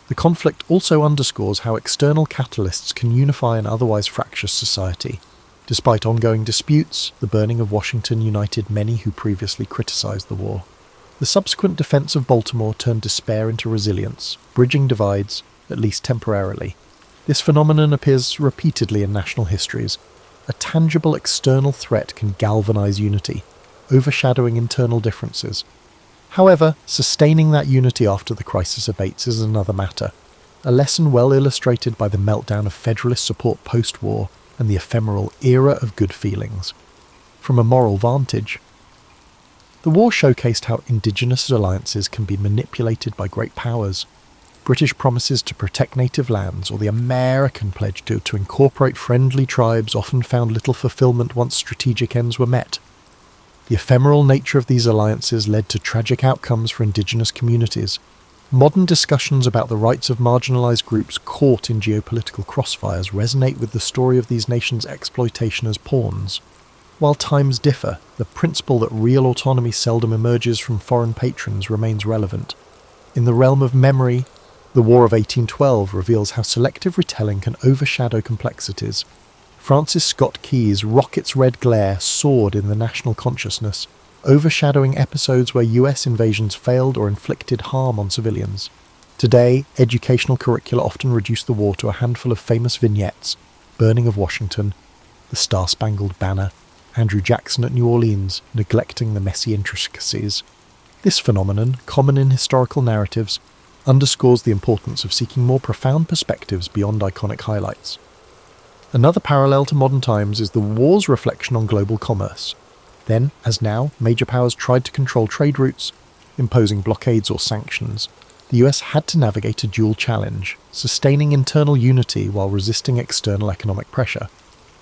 The conflict also underscores how external catalysts can unify an otherwise fractious society. Despite ongoing disputes, the burning of Washington united many who previously criticized the war. The subsequent defense of Baltimore turned despair into resilience, bridging divides, at least temporarily. This phenomenon appears repeatedly in national histories. A tangible external threat can galvanize unity, overshadowing internal differences. However, sustaining that unity after the crisis abates is another matter, a lesson well illustrated by the meltdown of Federalist support post-war and the ephemeral era of good feelings. From a moral vantage, the war showcased how indigenous alliances can be manipulated by great powers. British promises to protect native lands or the American pledge to incorporate friendly tribes often found little fulfillment once strategic ends were met. The ephemeral nature of these alliances led to tragic outcomes for indigenous communities. Modern discussions about the rights of marginalised groups caught in geopolitical crossfires resonate with the story of these nations' exploitation as pawns. While times differ, the principle that real autonomy seldom emerges from foreign patrons remains relevant. In the realm of memory, the War of 1812 reveals how selective retelling can overshadow complexities. Francis Scott Key's rocket's red glare soared in the national consciousness, overshadowing episodes where US invasions failed or inflicted harm on civilians. Today, educational curricula often reduce the war to a handful of famous vignettes: burning of Washington, the Star-Spangled Banner, Andrew Jackson at New Orleans, neglecting the messy intricacies. This phenomenon, common in historical narratives, underscores the importance of seeking more profound perspectives beyond iconic highlights. Another parallel to modern times is the war's reflection on global commerce. Then, as now, major powers tried to control trade routes, imposing blockades or sanctions. The US had to navigate a dual challenge, sustaining internal unity while resisting external economic pressure.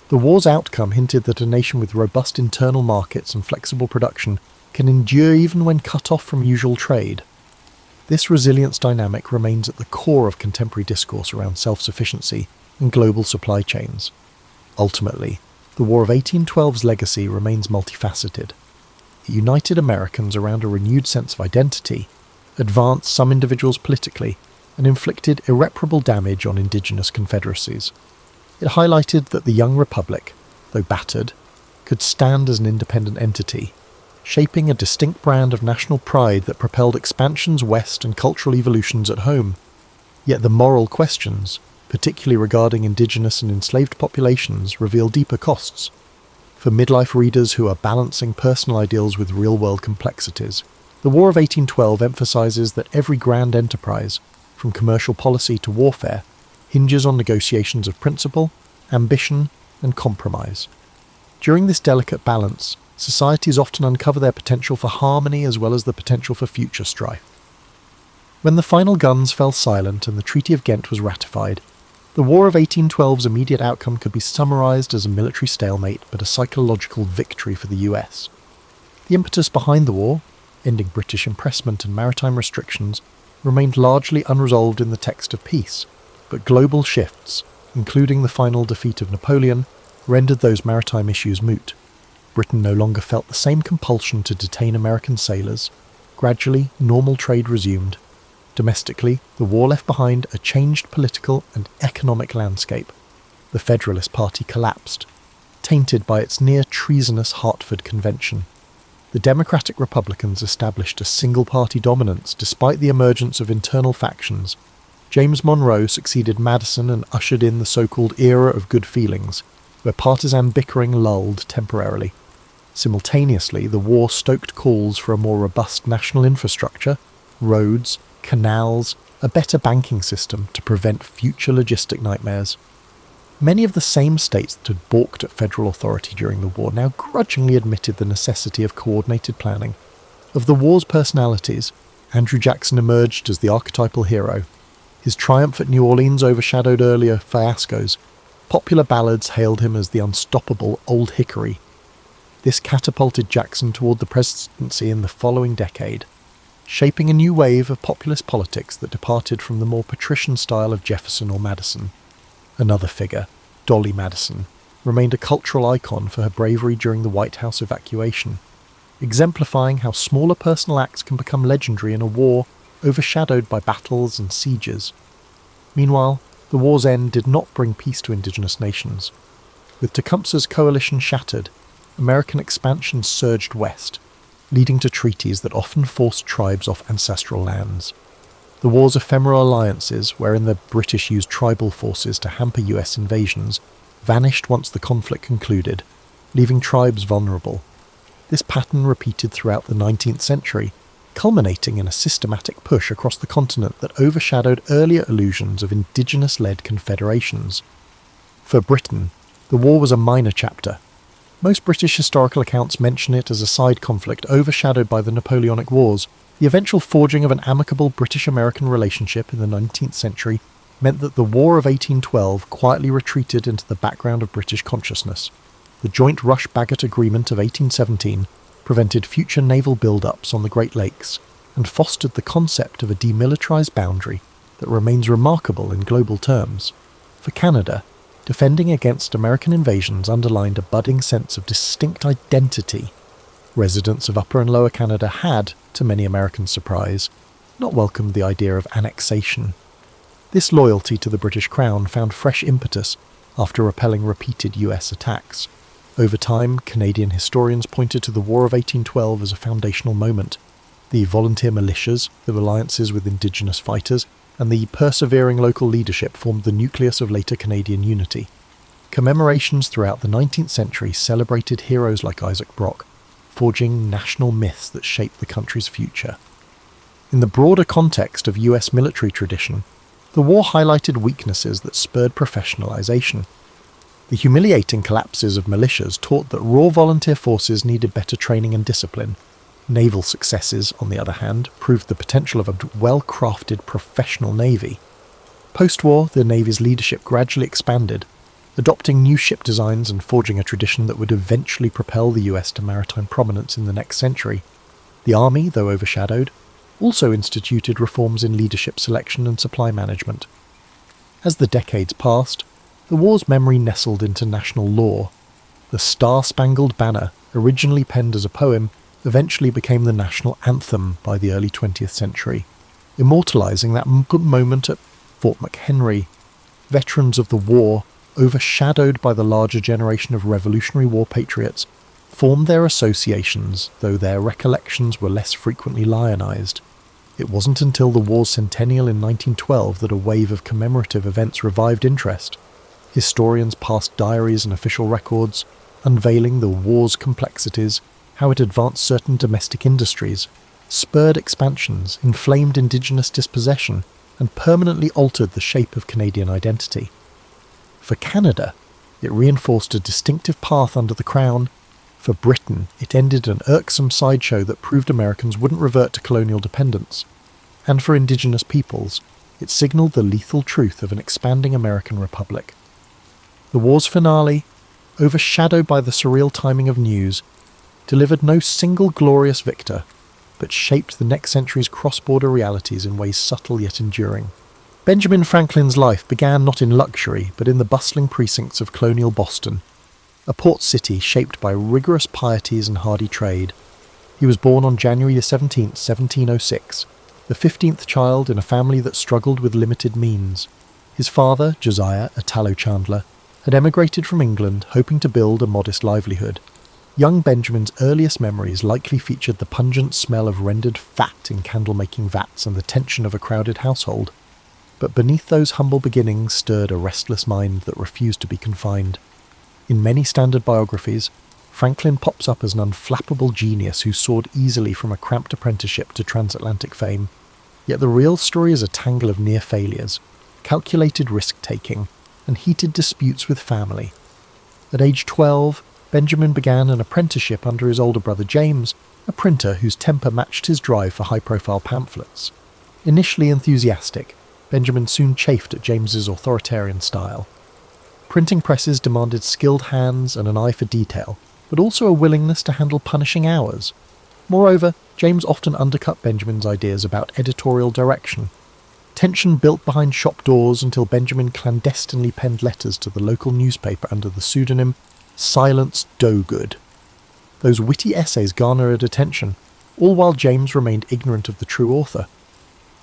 The war's outcome hinted that a nation with robust internal markets and flexible production can endure even when cut off from usual trade. This resilience dynamic remains at the core of contemporary discourse around self-sufficiency and global supply chains. Ultimately, the War of 1812's legacy remains multifaceted. It united Americans around a renewed sense of identity, advanced some individuals politically, and inflicted irreparable damage on indigenous confederacies. It highlighted that the young republic, though battered, could stand as an independent entity, shaping a distinct brand of national pride that propelled expansions west and cultural evolutions at home. Yet the moral questions, particularly regarding indigenous and enslaved populations, reveal deeper costs. For midlife readers who are balancing personal ideals with real-world complexities, the War of 1812 emphasises that every grand enterprise, from commercial policy to warfare, hinges on negotiations of principle, ambition, and compromise. During this delicate balance, societies often uncover their potential for harmony as well as the potential for future strife. When the final guns fell silent and the Treaty of Ghent was ratified, the War of 1812's immediate outcome could be summarised as a military stalemate but a psychological victory for the US. The impetus behind the war, ending British impressment and maritime restrictions, remained largely unresolved in the text of peace, but global shifts, including the final defeat of Napoleon, rendered those maritime issues moot. Britain no longer felt the same compulsion to detain American sailors. Gradually, normal trade resumed. Domestically, the war left behind a changed political and economic landscape. The Federalist Party collapsed, tainted by its near-treasonous Hartford Convention. The Democratic Republicans established a single-party dominance despite the emergence of internal factions. James Monroe succeeded Madison and ushered in the so-called era of good feelings, where partisan bickering lulled temporarily. Simultaneously, the war stoked calls for a more robust national infrastructure, roads, canals, a better banking system to prevent future logistic nightmares. Many of the same states that had balked at federal authority during the war now grudgingly admitted the necessity of coordinated planning. Of the war's personalities, Andrew Jackson emerged as the archetypal hero. His triumph at New Orleans overshadowed earlier fiascos. Popular ballads hailed him as the unstoppable Old Hickory. This catapulted Jackson toward the presidency in the following decade, shaping a new wave of populist politics that departed from the more patrician style of Jefferson or Madison. Another figure, Dolly Madison, remained a cultural icon for her bravery during the White House evacuation, exemplifying how smaller personal acts can become legendary in a war overshadowed by battles and sieges. Meanwhile, the war's end did not bring peace to indigenous nations. With Tecumseh's coalition shattered, American expansion surged west, leading to treaties that often forced tribes off ancestral lands. The war's ephemeral alliances, wherein the British used tribal forces to hamper US invasions, vanished once the conflict concluded, leaving tribes vulnerable. This pattern repeated throughout the 19th century, culminating in a systematic push across the continent that overshadowed earlier illusions of Indigenous-led confederations. For Britain, the war was a minor chapter. Most British historical accounts mention it as a side conflict overshadowed by the Napoleonic Wars. The eventual forging of an amicable British-American relationship in the 19th century meant that the War of 1812 quietly retreated into the background of British consciousness. The Joint Rush-Bagot Agreement of 1817 prevented future naval build-ups on the Great Lakes and fostered the concept of a demilitarised boundary that remains remarkable in global terms. For Canada, defending against American invasions underlined a budding sense of distinct identity. Residents of Upper and Lower Canada had, to many Americans' surprise, not welcomed the idea of annexation. This loyalty to the British Crown found fresh impetus after repelling repeated US attacks. Over time, Canadian historians pointed to the War of 1812 as a foundational moment. The volunteer militias, the alliances with Indigenous fighters, and the persevering local leadership formed the nucleus of later Canadian unity. Commemorations throughout the 19th century celebrated heroes like Isaac Brock, forging national myths that shaped the country's future. In the broader context of US military tradition, the war highlighted weaknesses that spurred professionalization. The humiliating collapses of militias taught that raw volunteer forces needed better training and discipline. Naval successes, on the other hand, proved the potential of a well-crafted professional navy. Post-war, the Navy's leadership gradually expanded, adopting new ship designs and forging a tradition that would eventually propel the US to maritime prominence in the next century. The Army, though overshadowed, also instituted reforms in leadership selection and supply management. As the decades passed, the war's memory nestled into national lore. The Star-Spangled Banner, originally penned as a poem, eventually became the national anthem by the early 20th century, immortalising that moment at Fort McHenry. Veterans of the war, overshadowed by the larger generation of Revolutionary War patriots, formed their associations, though their recollections were less frequently lionized. It wasn't until the war's centennial in 1912 that a wave of commemorative events revived interest. Historians passed diaries and official records, unveiling the war's complexities, how it advanced certain domestic industries, spurred expansions, inflamed Indigenous dispossession, and permanently altered the shape of Canadian identity. For Canada, it reinforced a distinctive path under the Crown. For Britain, it ended an irksome sideshow that proved Americans wouldn't revert to colonial dependence. And for Indigenous peoples, it signalled the lethal truth of an expanding American republic. The war's finale, overshadowed by the surreal timing of news, delivered no single glorious victor, but shaped the next century's cross-border realities in ways subtle yet enduring. Benjamin Franklin's life began not in luxury, but in the bustling precincts of colonial Boston, a port city shaped by rigorous pieties and hardy trade. He was born on January 17, 1706, the 15th child in a family that struggled with limited means. His father, Josiah, a tallow chandler, had emigrated from England hoping to build a modest livelihood. Young Benjamin's earliest memories likely featured the pungent smell of rendered fat in candle-making vats and the tension of a crowded household. But beneath those humble beginnings stirred a restless mind that refused to be confined. In many standard biographies, Franklin pops up as an unflappable genius who soared easily from a cramped apprenticeship to transatlantic fame. Yet the real story is a tangle of near failures, calculated risk-taking, and heated disputes with family. At age 12, Benjamin began an apprenticeship under his older brother James, a printer whose temper matched his drive for high-profile pamphlets. Initially enthusiastic, Benjamin soon chafed at James's authoritarian style. Printing presses demanded skilled hands and an eye for detail, but also a willingness to handle punishing hours. Moreover, James often undercut Benjamin's ideas about editorial direction. Tension built behind shop doors until Benjamin clandestinely penned letters to the local newspaper under the pseudonym Silence Dogood. Those witty essays garnered attention, all while James remained ignorant of the true author.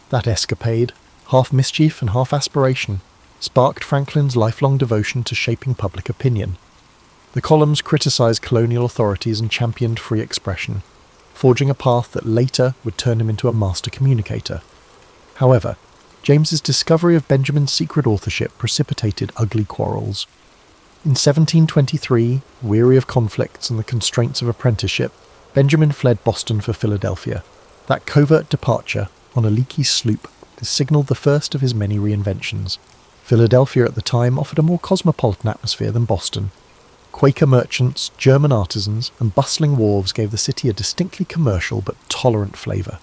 That escapade, half mischief and half aspiration, sparked Franklin's lifelong devotion to shaping public opinion. The columns criticised colonial authorities and championed free expression, forging a path that later would turn him into a master communicator. However, James's discovery of Benjamin's secret authorship precipitated ugly quarrels. In 1723, weary of conflicts and the constraints of apprenticeship, Benjamin fled Boston for Philadelphia. That covert departure, on a leaky sloop, signalled the first of his many reinventions. Philadelphia at the time offered a more cosmopolitan atmosphere than Boston. Quaker merchants, German artisans, and bustling wharves gave the city a distinctly commercial but tolerant flavour.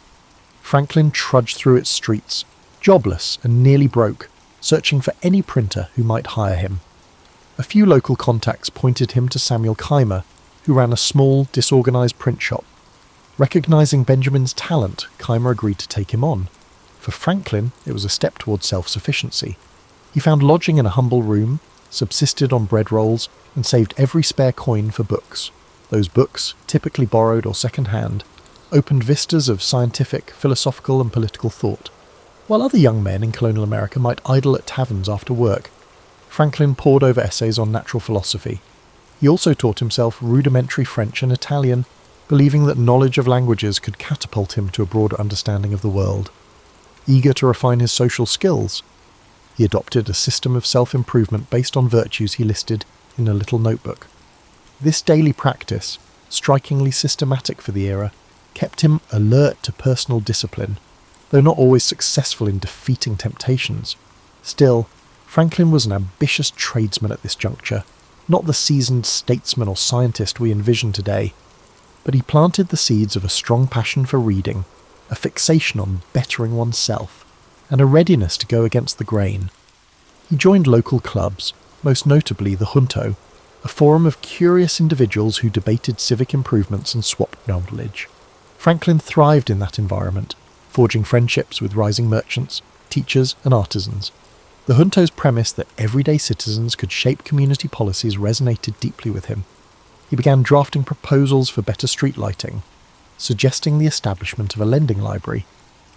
Franklin trudged through its streets, jobless and nearly broke, searching for any printer who might hire him. A few local contacts pointed him to Samuel Keimer, who ran a small, disorganised print shop. Recognising Benjamin's talent, Keimer agreed to take him on. For Franklin, it was a step towards self-sufficiency. He found lodging in a humble room, subsisted on bread rolls, and saved every spare coin for books. Those books, typically borrowed or second-hand, opened vistas of scientific, philosophical and political thought. While other young men in colonial America might idle at taverns after work, Franklin pored over essays on natural philosophy. He also taught himself rudimentary French and Italian, believing that knowledge of languages could catapult him to a broader understanding of the world. Eager to refine his social skills, he adopted a system of self-improvement based on virtues he listed in a little notebook. This daily practice, strikingly systematic for the era, kept him alert to personal discipline, though not always successful in defeating temptations. Still, Franklin was an ambitious tradesman at this juncture, not the seasoned statesman or scientist we envision today, but he planted the seeds of a strong passion for reading, a fixation on bettering oneself, and a readiness to go against the grain. He joined local clubs, most notably the Junto, a forum of curious individuals who debated civic improvements and swapped knowledge. Franklin thrived in that environment, forging friendships with rising merchants, teachers and artisans. The Junto's premise that everyday citizens could shape community policies resonated deeply with him. He began drafting proposals for better street lighting, suggesting the establishment of a lending library,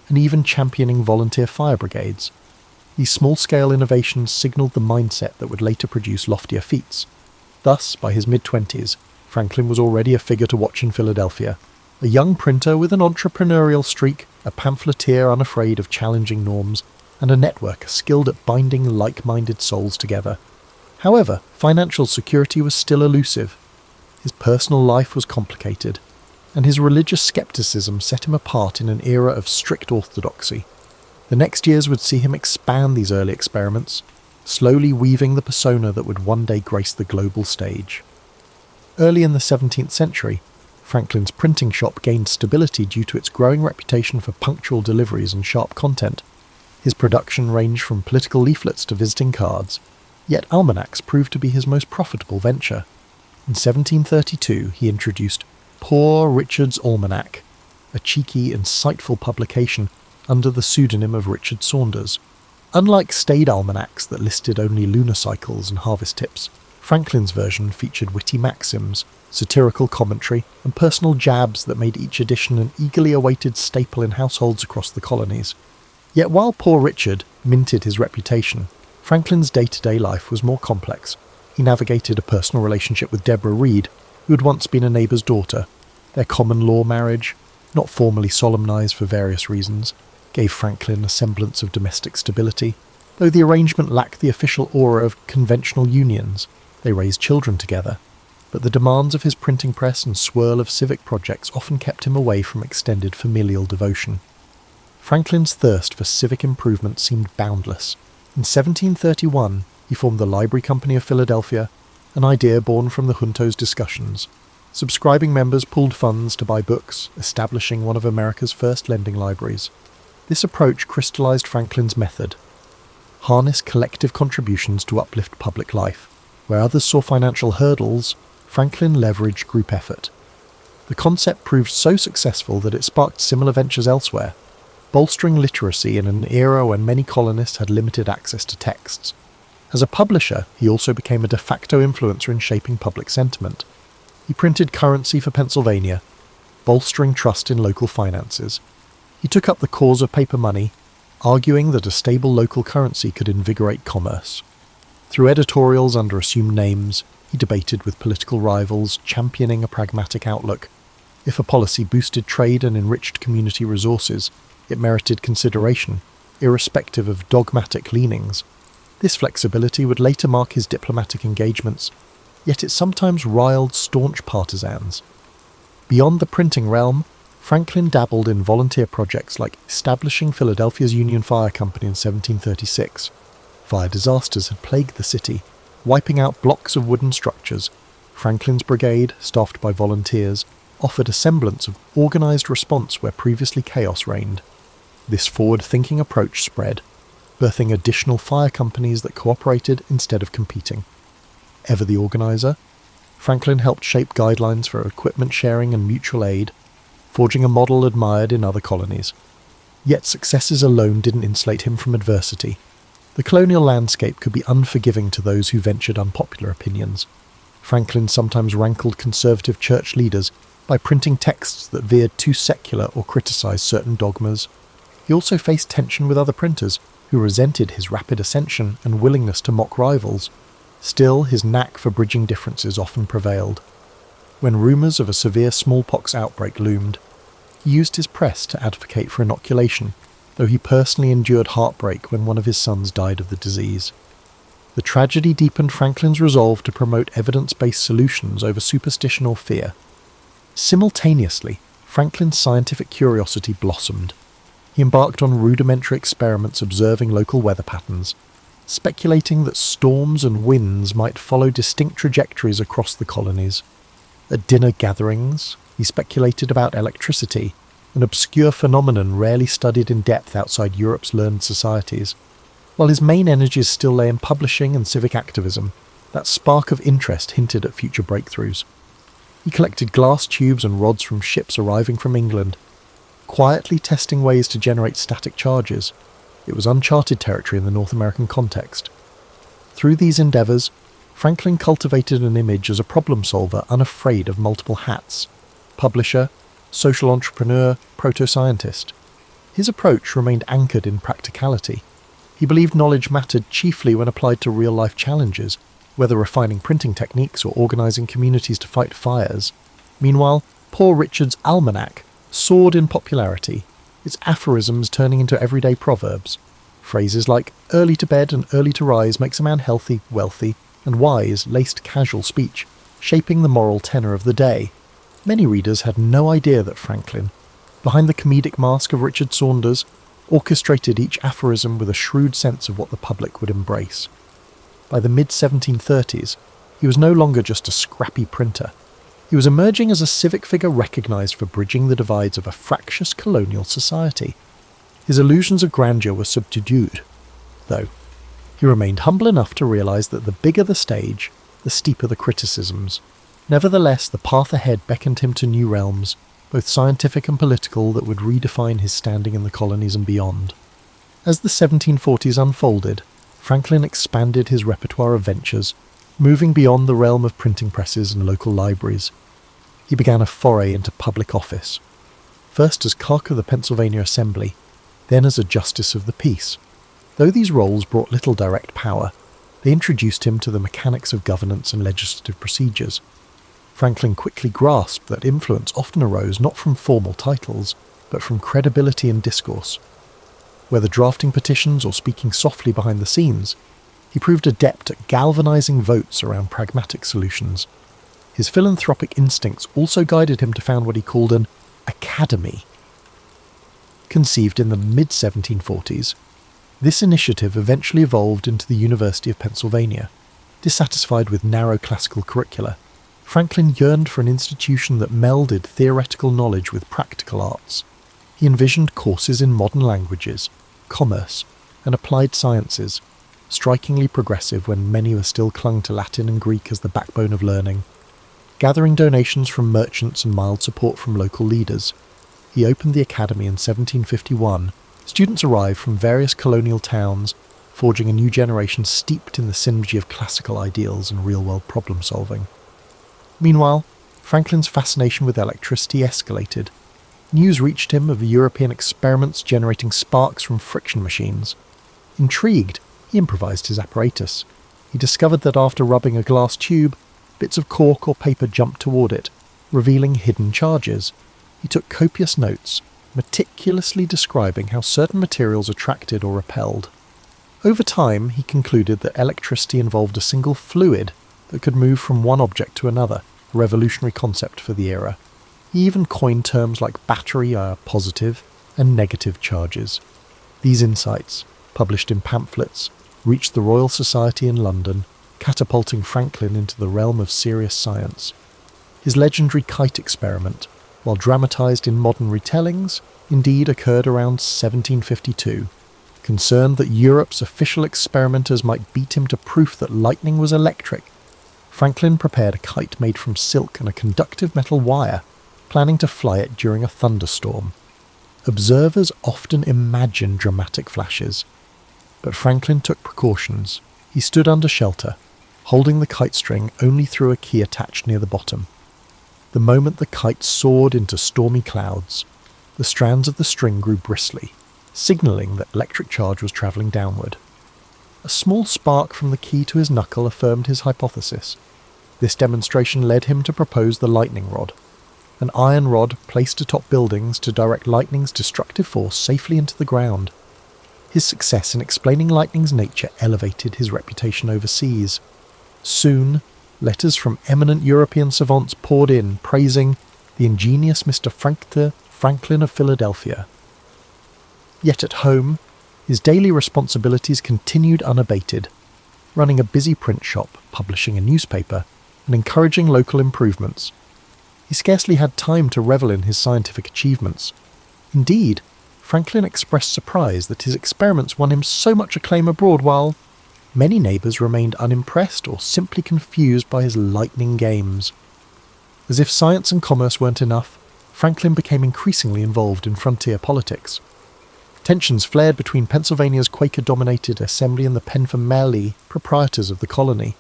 and even championing volunteer fire brigades. These small-scale innovations signalled the mindset that would later produce loftier feats. Thus, by his mid-20s, Franklin was already a figure to watch in Philadelphia, a young printer with an entrepreneurial streak, a pamphleteer unafraid of challenging norms, and a network skilled at binding like-minded souls together. However, financial security was still elusive. His personal life was complicated, and his religious skepticism set him apart in an era of strict orthodoxy. The next years would see him expand these early experiments, slowly weaving the persona that would one day grace the global stage. Early in the 17th century, Franklin's printing shop gained stability due to its growing reputation for punctual deliveries and sharp content. His production ranged from political leaflets to visiting cards, yet almanacs proved to be his most profitable venture. In 1732 he introduced Poor Richard's Almanac, a cheeky, insightful publication under the pseudonym of Richard Saunders. Unlike staid almanacs that listed only lunar cycles and harvest tips, Franklin's version featured witty maxims, satirical commentary, and personal jabs that made each edition an eagerly awaited staple in households across the colonies. Yet while Poor Richard minted his reputation, Franklin's day-to-day life was more complex. He navigated a personal relationship with Deborah Reed, who had once been a neighbour's daughter. Their common-law marriage, not formally solemnised for various reasons, gave Franklin a semblance of domestic stability. Though the arrangement lacked the official aura of conventional unions, they raised children together. But the demands of his printing press and swirl of civic projects often kept him away from extended familial devotion. Franklin's thirst for civic improvement seemed boundless. In 1731, he formed the Library Company of Philadelphia, an idea born from the junto's discussions. Subscribing members pooled funds to buy books, establishing one of America's first lending libraries. This approach crystallized Franklin's method: harness collective contributions to uplift public life. Where others saw financial hurdles, Franklin leveraged group effort. The concept proved so successful that it sparked similar ventures elsewhere, bolstering literacy in an era when many colonists had limited access to texts. As a publisher, he also became a de facto influencer in shaping public sentiment. He printed currency for Pennsylvania, bolstering trust in local finances. He took up the cause of paper money, arguing that a stable local currency could invigorate commerce. Through editorials under assumed names, he debated with political rivals, championing a pragmatic outlook. If a policy boosted trade and enriched community resources, it merited consideration, irrespective of dogmatic leanings. This flexibility would later mark his diplomatic engagements, yet it sometimes riled staunch partisans. Beyond the printing realm, Franklin dabbled in volunteer projects like establishing Philadelphia's Union Fire Company in 1736. Fire disasters had plagued the city, wiping out blocks of wooden structures. Franklin's brigade, staffed by volunteers, offered a semblance of organised response where previously chaos reigned. This forward-thinking approach spread, birthing additional fire companies that cooperated instead of competing. Ever the organiser, Franklin helped shape guidelines for equipment sharing and mutual aid, forging a model admired in other colonies. Yet successes alone didn't insulate him from adversity. The colonial landscape could be unforgiving to those who ventured unpopular opinions. Franklin sometimes rankled conservative church leaders by printing texts that veered too secular or criticised certain dogmas. He also faced tension with other printers, who resented his rapid ascension and willingness to mock rivals. Still, his knack for bridging differences often prevailed. When rumours of a severe smallpox outbreak loomed, he used his press to advocate for inoculation, though he personally endured heartbreak when one of his sons died of the disease. The tragedy deepened Franklin's resolve to promote evidence-based solutions over superstition or fear. Simultaneously, Franklin's scientific curiosity blossomed. He embarked on rudimentary experiments observing local weather patterns, speculating that storms and winds might follow distinct trajectories across the colonies. At dinner gatherings, he speculated about electricity, an obscure phenomenon rarely studied in depth outside Europe's learned societies. While his main energies still lay in publishing and civic activism, that spark of interest hinted at future breakthroughs. He collected glass tubes and rods from ships arriving from England, quietly testing ways to generate static charges. It was uncharted territory in the North American context. Through these endeavours, Franklin cultivated an image as a problem solver unafraid of multiple hats: publisher, social entrepreneur, proto-scientist. His approach remained anchored in practicality. He believed knowledge mattered chiefly when applied to real-life challenges, whether refining printing techniques or organising communities to fight fires. Meanwhile, Poor Richard's almanac soared in popularity, its aphorisms turning into everyday proverbs. Phrases like early to bed and early to rise makes a man healthy, wealthy, and wise laced casual speech, shaping the moral tenor of the day. Many readers had no idea that Franklin, behind the comedic mask of Richard Saunders, orchestrated each aphorism with a shrewd sense of what the public would embrace. By the mid-1730s, he was no longer just a scrappy printer. He was emerging as a civic figure recognised for bridging the divides of a fractious colonial society. His illusions of grandeur were subdued, though. He remained humble enough to realise that the bigger the stage, the steeper the criticisms. Nevertheless, the path ahead beckoned him to new realms, both scientific and political, that would redefine his standing in the colonies and beyond. As the 1740s unfolded, Franklin expanded his repertoire of ventures, moving beyond the realm of printing presses and local libraries. He began a foray into public office, first as clerk of the Pennsylvania Assembly, then as a justice of the peace. Though these roles brought little direct power, they introduced him to the mechanics of governance and legislative procedures. Franklin quickly grasped that influence often arose not from formal titles, but from credibility in discourse. Whether drafting petitions or speaking softly behind the scenes, he proved adept at galvanizing votes around pragmatic solutions. His philanthropic instincts also guided him to found what he called an academy. Conceived in the mid-1740s, this initiative eventually evolved into the University of Pennsylvania. Dissatisfied with narrow classical curricula, Franklin yearned for an institution that melded theoretical knowledge with practical arts. He envisioned courses in modern languages, commerce, and applied sciences, strikingly progressive when many were still clung to Latin and Greek as the backbone of learning. Gathering donations from merchants and mild support from local leaders, he opened the academy in 1751. Students arrived from various colonial towns, forging a new generation steeped in the synergy of classical ideals and real-world problem-solving. Meanwhile, Franklin's fascination with electricity escalated. News reached him of European experiments generating sparks from friction machines. Intrigued, he improvised his apparatus. He discovered that after rubbing a glass tube, bits of cork or paper jumped toward it, revealing hidden charges. He took copious notes, meticulously describing how certain materials attracted or repelled. Over time, he concluded that electricity involved a single fluid that could move from one object to another, a revolutionary concept for the era. He even coined terms like battery, positive, and negative charges. These insights, published in pamphlets, reached the Royal Society in London, catapulting Franklin into the realm of serious science. His legendary kite experiment, while dramatised in modern retellings, indeed occurred around 1752. Concerned that Europe's official experimenters might beat him to proof that lightning was electric, Franklin prepared a kite made from silk and a conductive metal wire, planning to fly it during a thunderstorm. Observers often imagine dramatic flashes, but Franklin took precautions. He stood under shelter, holding the kite string only through a key attached near the bottom. The moment the kite soared into stormy clouds, the strands of the string grew bristly, signalling that electric charge was travelling downward. A small spark from the key to his knuckle affirmed his hypothesis. This demonstration led him to propose the lightning rod, an iron rod placed atop buildings to direct lightning's destructive force safely into the ground. His success in explaining lightning's nature elevated his reputation overseas. Soon, letters from eminent European savants poured in, praising the ingenious Mr. Franklin of Philadelphia. Yet at home, his daily responsibilities continued unabated, running a busy print shop, publishing a newspaper, and encouraging local improvements. He scarcely had time to revel in his scientific achievements. Indeed, Franklin expressed surprise that his experiments won him so much acclaim abroad, while many neighbours remained unimpressed or simply confused by his lightning games. As if science and commerce weren't enough, Franklin became increasingly involved in frontier politics. Tensions flared between Pennsylvania's Quaker-dominated assembly and the Penfameli proprietors of the colony.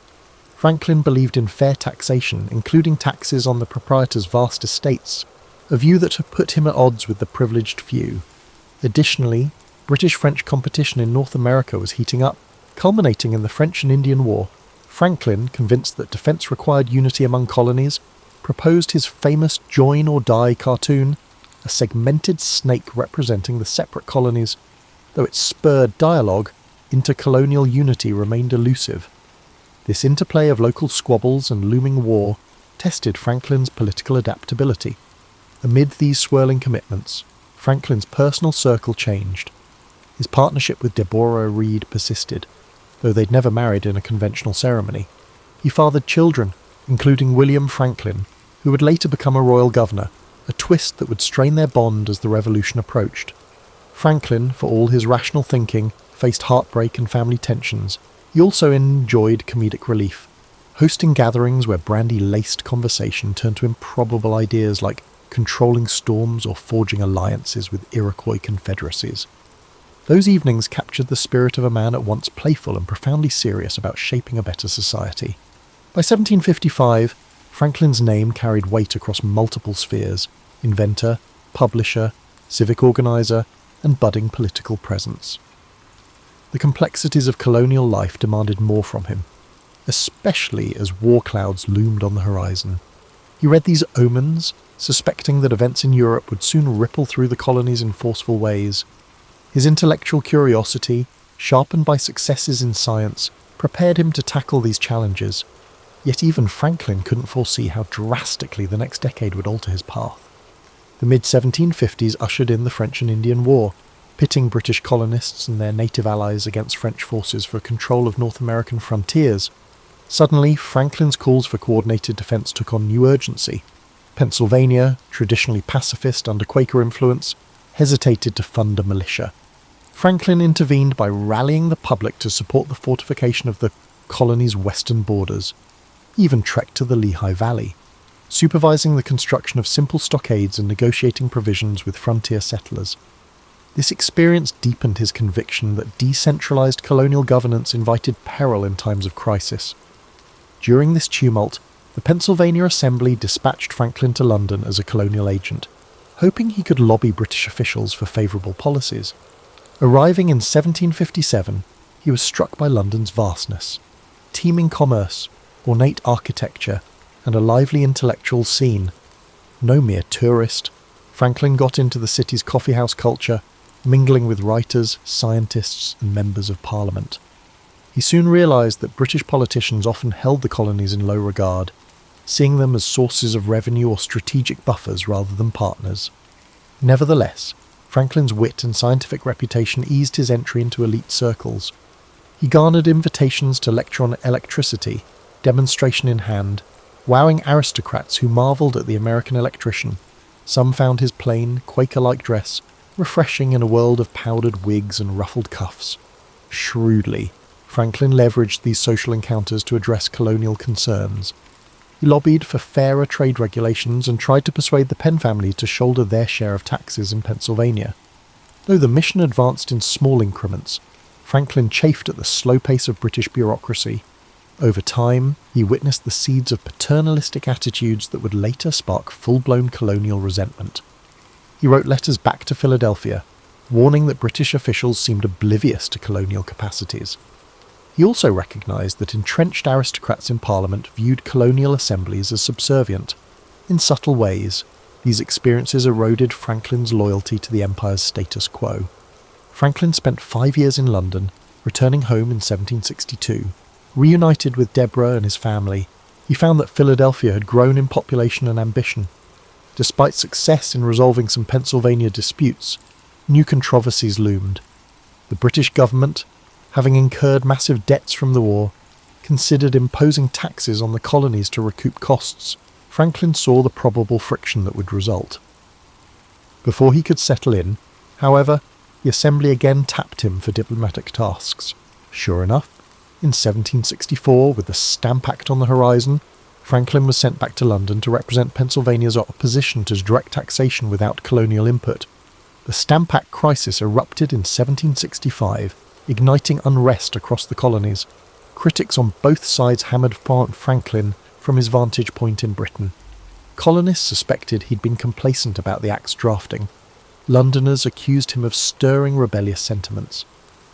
Franklin believed in fair taxation, including taxes on the proprietors' vast estates, a view that had put him at odds with the privileged few. Additionally, British-French competition in North America was heating up, culminating in the French and Indian War. Franklin, convinced that defence required unity among colonies, proposed his famous Join or Die cartoon, a segmented snake representing the separate colonies. Though it spurred dialogue, intercolonial unity remained elusive. This interplay of local squabbles and looming war tested Franklin's political adaptability. Amid these swirling commitments, Franklin's personal circle changed. His partnership with Deborah Reed persisted, though they'd never married in a conventional ceremony. He fathered children, including William Franklin, who would later become a royal governor, a twist that would strain their bond as the Revolution approached. Franklin, for all his rational thinking, faced heartbreak and family tensions. He also enjoyed comedic relief, hosting gatherings where brandy-laced conversation turned to improbable ideas like controlling storms or forging alliances with Iroquois confederacies. Those evenings captured the spirit of a man at once playful and profoundly serious about shaping a better society. By 1755, Franklin's name carried weight across multiple spheres: inventor, publisher, civic organizer, and budding political presence. The complexities of colonial life demanded more from him, especially as war clouds loomed on the horizon. He read these omens, suspecting that events in Europe would soon ripple through the colonies in forceful ways. His intellectual curiosity, sharpened by successes in science, prepared him to tackle these challenges. Yet even Franklin couldn't foresee how drastically the next decade would alter his path. The mid-1750s ushered in the French and Indian War, pitting British colonists and their native allies against French forces for control of North American frontiers. Suddenly, Franklin's calls for coordinated defence took on new urgency. Pennsylvania, traditionally pacifist under Quaker influence, hesitated to fund a militia. Franklin intervened by rallying the public to support the fortification of the colony's western borders. He even trekked to the Lehigh Valley, supervising the construction of simple stockades and negotiating provisions with frontier settlers. This experience deepened his conviction that decentralized colonial governance invited peril in times of crisis. During this tumult, the Pennsylvania Assembly dispatched Franklin to London as a colonial agent, hoping he could lobby British officials for favourable policies. Arriving in 1757, he was struck by London's vastness. Teeming commerce, ornate architecture, and a lively intellectual scene. No mere tourist, Franklin got into the city's coffeehouse culture, mingling with writers, scientists, and members of Parliament. He soon realised that British politicians often held the colonies in low regard, seeing them as sources of revenue or strategic buffers rather than partners. Nevertheless, Franklin's wit and scientific reputation eased his entry into elite circles. He garnered invitations to lecture on electricity, demonstration in hand, wowing aristocrats who marvelled at the American electrician. Some found his plain, Quaker-like dress refreshing in a world of powdered wigs and ruffled cuffs. Shrewdly, Franklin leveraged these social encounters to address colonial concerns. He lobbied for fairer trade regulations and tried to persuade the Penn family to shoulder their share of taxes in Pennsylvania. Though the mission advanced in small increments, Franklin chafed at the slow pace of British bureaucracy. Over time, he witnessed the seeds of paternalistic attitudes that would later spark full-blown colonial resentment. He wrote letters back to Philadelphia, warning that British officials seemed oblivious to colonial capacities. He also recognised that entrenched aristocrats in Parliament viewed colonial assemblies as subservient. In subtle ways, these experiences eroded Franklin's loyalty to the empire's status quo. Franklin spent 5 years in London, returning home in 1762. Reunited with Deborah and his family, he found that Philadelphia had grown in population and ambition. Despite success in resolving some Pennsylvania disputes, new controversies loomed. The British government, having incurred massive debts from the war, considered imposing taxes on the colonies to recoup costs. Franklin saw the probable friction that would result. Before he could settle in, however, the Assembly again tapped him for diplomatic tasks. Sure enough, in 1764, with the Stamp Act on the horizon, Franklin was sent back to London to represent Pennsylvania's opposition to direct taxation without colonial input. The Stamp Act crisis erupted in 1765, igniting unrest across the colonies. Critics on both sides hammered Franklin from his vantage point in Britain. Colonists suspected he'd been complacent about the Act's drafting. Londoners accused him of stirring rebellious sentiments.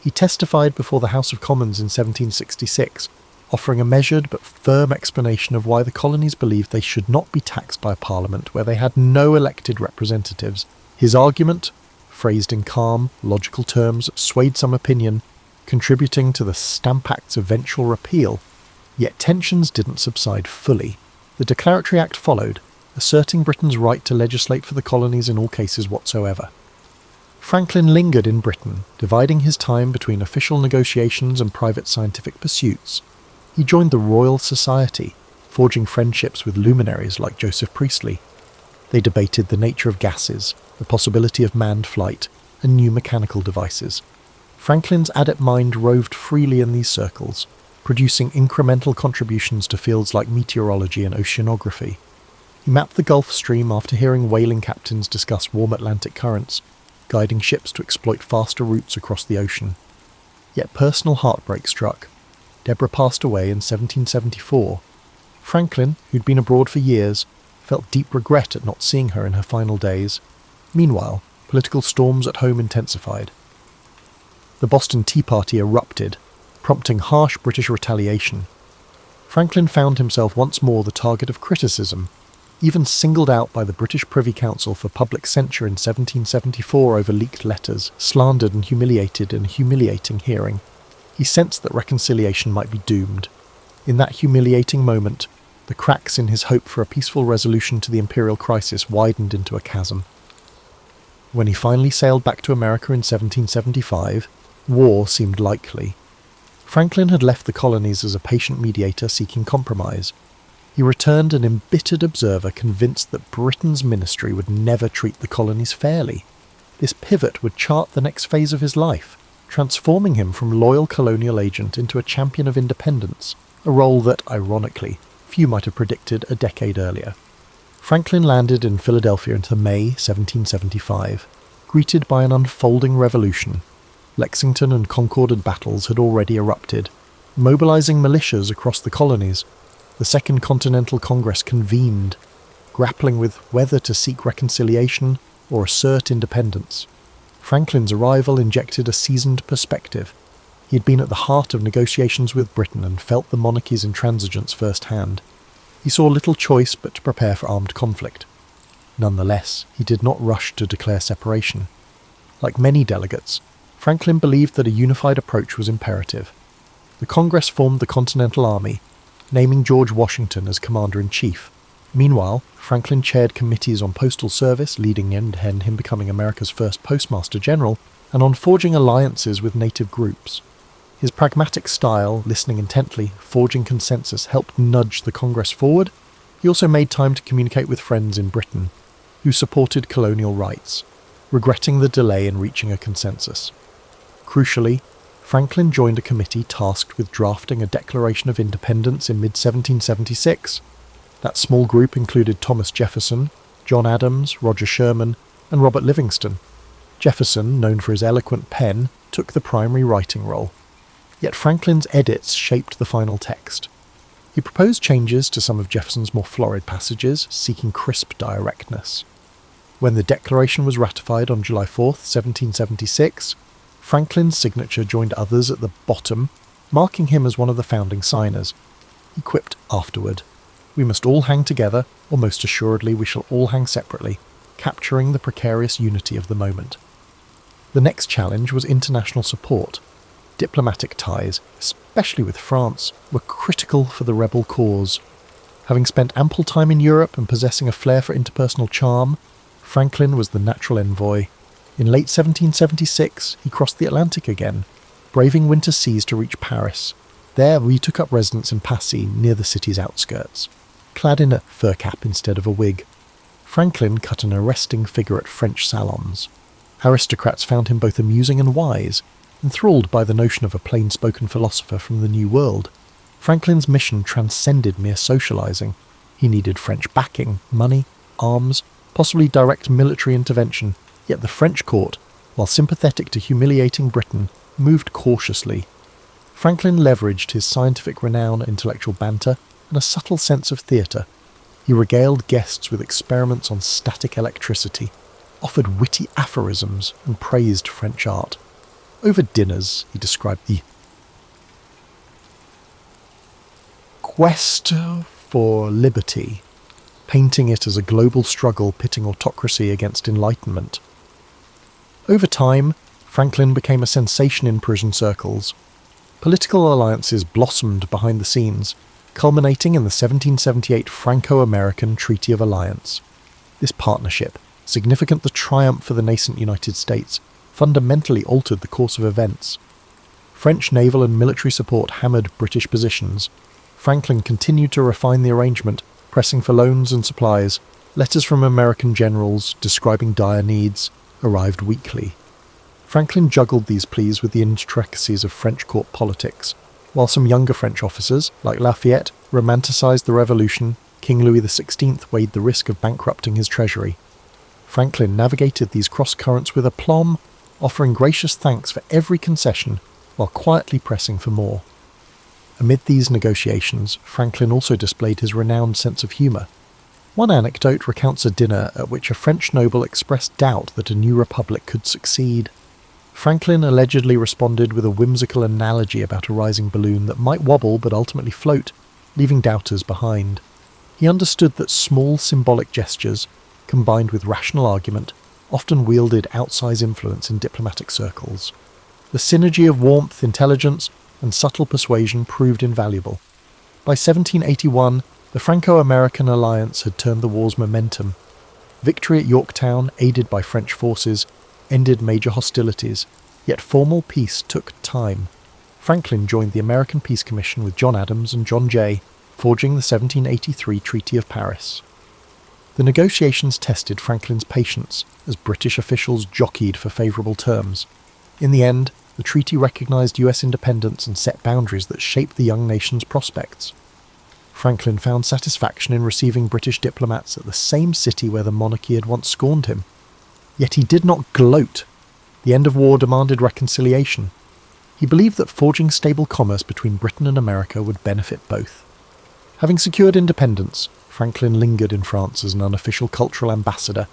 He testified before the House of Commons in 1766, offering a measured but firm explanation of why the colonies believed they should not be taxed by a parliament where they had no elected representatives. His argument, phrased in calm, logical terms, swayed some opinion, contributing to the Stamp Act's eventual repeal. Yet tensions didn't subside fully. The Declaratory Act followed, asserting Britain's right to legislate for the colonies in all cases whatsoever. Franklin lingered in Britain, dividing his time between official negotiations and private scientific pursuits. He joined the Royal Society, forging friendships with luminaries like Joseph Priestley. They debated the nature of gases, the possibility of manned flight, and new mechanical devices. Franklin's adept mind roved freely in these circles, producing incremental contributions to fields like meteorology and oceanography. He mapped the Gulf Stream after hearing whaling captains discuss warm Atlantic currents, guiding ships to exploit faster routes across the ocean. Yet personal heartbreak struck. Deborah passed away in 1774. Franklin, who'd been abroad for years, felt deep regret at not seeing her in her final days. Meanwhile, political storms at home intensified. The Boston Tea Party erupted, prompting harsh British retaliation. Franklin found himself once more the target of criticism, even singled out by the British Privy Council for public censure in 1774 over leaked letters, slandered and humiliated in a humiliating hearing. He sensed that reconciliation might be doomed. In that humiliating moment, the cracks in his hope for a peaceful resolution to the imperial crisis widened into a chasm. When he finally sailed back to America in 1775, war seemed likely. Franklin had left the colonies as a patient mediator seeking compromise. He returned an embittered observer convinced that Britain's ministry would never treat the colonies fairly. This pivot would chart the next phase of his life, transforming him from loyal colonial agent into a champion of independence, a role that, ironically, few might have predicted a decade earlier. Franklin landed in Philadelphia into May 1775, greeted by an unfolding revolution. Lexington and Concord battles had already erupted, mobilizing militias across the colonies. The Second Continental Congress convened, grappling with whether to seek reconciliation or assert independence. Franklin's arrival injected a seasoned perspective. He had been at the heart of negotiations with Britain and felt the monarchy's intransigence firsthand. He saw little choice but to prepare for armed conflict. Nonetheless, he did not rush to declare separation. Like many delegates, Franklin believed that a unified approach was imperative. The Congress formed the Continental Army, naming George Washington as Commander-in-Chief. Meanwhile, Franklin chaired committees on postal service, leading in him becoming America's first Postmaster General, and on forging alliances with native groups. His pragmatic style, listening intently, forging consensus, helped nudge the Congress forward. He also made time to communicate with friends in Britain, who supported colonial rights, regretting the delay in reaching a consensus. Crucially, Franklin joined a committee tasked with drafting a Declaration of Independence in mid-1776. That small group included Thomas Jefferson, John Adams, Roger Sherman, and Robert Livingston. Jefferson, known for his eloquent pen, took the primary writing role. Yet Franklin's edits shaped the final text. He proposed changes to some of Jefferson's more florid passages, seeking crisp directness. When the Declaration was ratified on July 4, 1776, Franklin's signature joined others at the bottom, marking him as one of the founding signers. He quipped afterward, "We must all hang together, or most assuredly we shall all hang separately," capturing the precarious unity of the moment. The next challenge was international support. Diplomatic ties, especially with France, were critical for the rebel cause. Having spent ample time in Europe and possessing a flair for interpersonal charm, Franklin was the natural envoy. In late 1776, he crossed the Atlantic again, braving winter seas to reach Paris. There he took up residence in Passy, near the city's outskirts, clad in a fur cap instead of a wig. Franklin cut an arresting figure at French salons. Aristocrats found him both amusing and wise, enthralled by the notion of a plain-spoken philosopher from the New World. Franklin's mission transcended mere socializing. He needed French backing, money, arms, possibly direct military intervention, yet the French court, while sympathetic to humiliating Britain, moved cautiously. Franklin leveraged his scientific renown, intellectual banter, and a subtle sense of theatre. He regaled guests with experiments on static electricity, offered witty aphorisms, and praised French art. Over dinners, he described the quest for liberty, painting it as a global struggle pitting autocracy against enlightenment. Over time, Franklin became a sensation in prison circles. Political alliances blossomed behind the scenes, culminating in the 1778 Franco-American Treaty of Alliance. This partnership, significant the triumph for the nascent United States, fundamentally altered the course of events. French naval and military support hammered British positions. Franklin continued to refine the arrangement, pressing for loans and supplies. Letters from American generals describing dire needs arrived weekly. Franklin juggled these pleas with the intricacies of French court politics. While some younger French officers, like Lafayette, romanticised the revolution, King Louis XVI weighed the risk of bankrupting his treasury. Franklin navigated these cross-currents with aplomb, offering gracious thanks for every concession, while quietly pressing for more. Amid these negotiations, Franklin also displayed his renowned sense of humour. One anecdote recounts a dinner at which a French noble expressed doubt that a new republic could succeed. Franklin allegedly responded with a whimsical analogy about a rising balloon that might wobble but ultimately float, leaving doubters behind. He understood that small symbolic gestures, combined with rational argument, often wielded outsized influence in diplomatic circles. The synergy of warmth, intelligence, and subtle persuasion proved invaluable. By 1781, the Franco-American alliance had turned the war's momentum. Victory at Yorktown, aided by French forces, ended major hostilities, yet formal peace took time. Franklin joined the American Peace Commission with John Adams and John Jay, forging the 1783 Treaty of Paris. The negotiations tested Franklin's patience as British officials jockeyed for favourable terms. In the end, the treaty recognised US independence and set boundaries that shaped the young nation's prospects. Franklin found satisfaction in receiving British diplomats at the same city where the monarchy had once scorned him. Yet he did not gloat. The end of war demanded reconciliation. He believed that forging stable commerce between Britain and America would benefit both. Having secured independence, Franklin lingered in France as an unofficial cultural ambassador,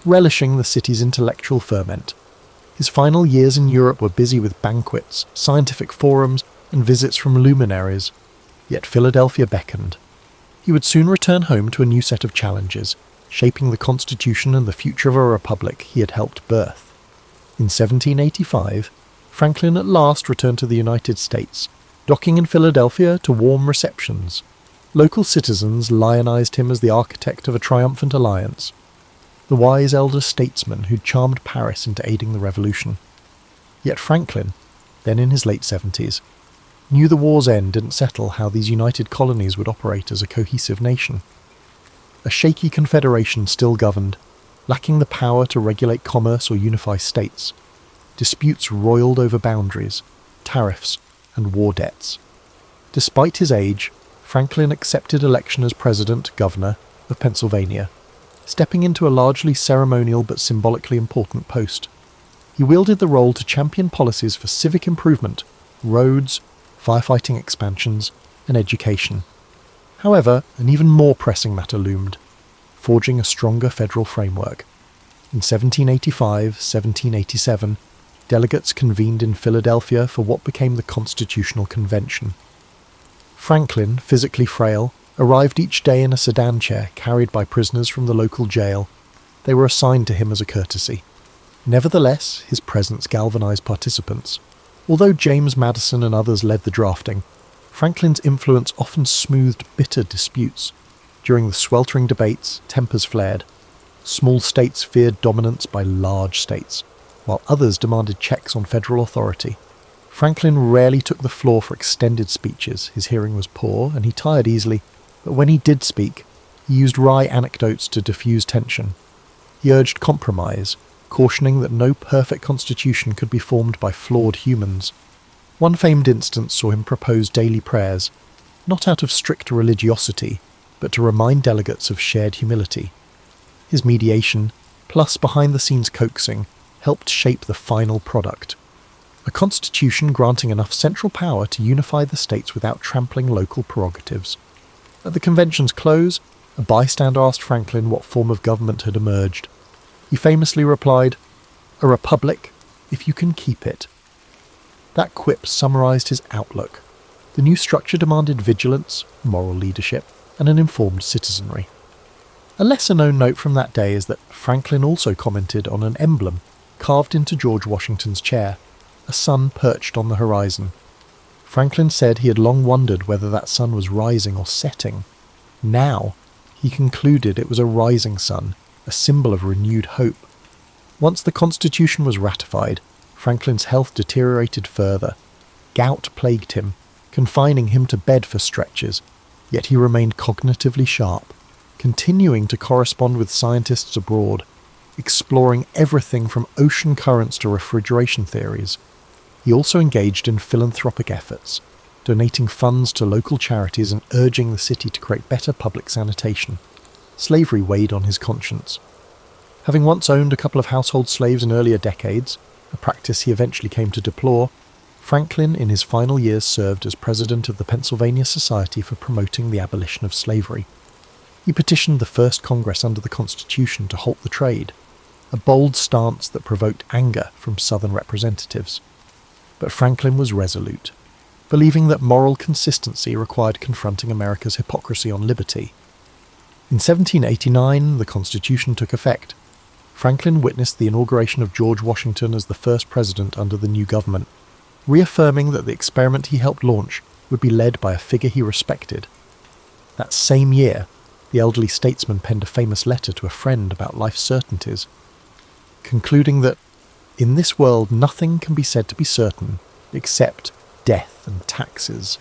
relishing the city's intellectual ferment. His final years in Europe were busy with banquets, scientific forums, and visits from luminaries. Yet Philadelphia beckoned. He would soon return home to a new set of challenges, shaping the Constitution and the future of a republic he had helped birth. In 1785, Franklin at last returned to the United States, docking in Philadelphia to warm receptions. Local citizens lionized him as the architect of a triumphant alliance, the wise elder statesman who'd charmed Paris into aiding the revolution. Yet Franklin, then in his late 70s, knew the war's end didn't settle how these united colonies would operate as a cohesive nation. A shaky confederation still governed, lacking the power to regulate commerce or unify states. Disputes roiled over boundaries, tariffs, and war debts. Despite his age, Franklin accepted election as president-governor of Pennsylvania, stepping into a largely ceremonial but symbolically important post. He wielded the role to champion policies for civic improvement, roads, firefighting expansions, and education. However, an even more pressing matter loomed, forging a stronger federal framework. In 1785-1787, delegates convened in Philadelphia for what became the Constitutional Convention. Franklin, physically frail, arrived each day in a sedan chair carried by prisoners from the local jail. They were assigned to him as a courtesy. Nevertheless, his presence galvanized participants. Although James Madison and others led the drafting, Franklin's influence often smoothed bitter disputes. During the sweltering debates, tempers flared. Small states feared dominance by large states, while others demanded checks on federal authority. Franklin rarely took the floor for extended speeches. His hearing was poor, and he tired easily. But when he did speak, he used wry anecdotes to diffuse tension. He urged compromise, cautioning that no perfect constitution could be formed by flawed humans. One famed instance saw him propose daily prayers, not out of strict religiosity, but to remind delegates of shared humility. His mediation, plus behind-the-scenes coaxing, helped shape the final product. A constitution granting enough central power to unify the states without trampling local prerogatives. At the convention's close, a bystander asked Franklin what form of government had emerged. He famously replied, "A republic, if you can keep it." That quip summarized his outlook. The new structure demanded vigilance, moral leadership, and an informed citizenry. A lesser-known note from that day is that Franklin also commented on an emblem carved into George Washington's chair, a sun perched on the horizon. Franklin said he had long wondered whether that sun was rising or setting. Now, he concluded it was a rising sun, a symbol of renewed hope. Once the Constitution was ratified, Franklin's health deteriorated further. Gout plagued him, confining him to bed for stretches, yet he remained cognitively sharp, continuing to correspond with scientists abroad, exploring everything from ocean currents to refrigeration theories. He also engaged in philanthropic efforts, donating funds to local charities and urging the city to create better public sanitation. Slavery weighed on his conscience. Having once owned a couple of household slaves in earlier decades, a practice he eventually came to deplore, Franklin in his final years served as president of the Pennsylvania Society for Promoting the Abolition of Slavery. He petitioned the first Congress under the Constitution to halt the trade, a bold stance that provoked anger from Southern representatives. But Franklin was resolute, believing that moral consistency required confronting America's hypocrisy on liberty. In 1789, the Constitution took effect. Franklin witnessed the inauguration of George Washington as the first president under the new government, reaffirming that the experiment he helped launch would be led by a figure he respected. That same year, the elderly statesman penned a famous letter to a friend about life's certainties, concluding that, in this world nothing can be said to be certain except death and taxes.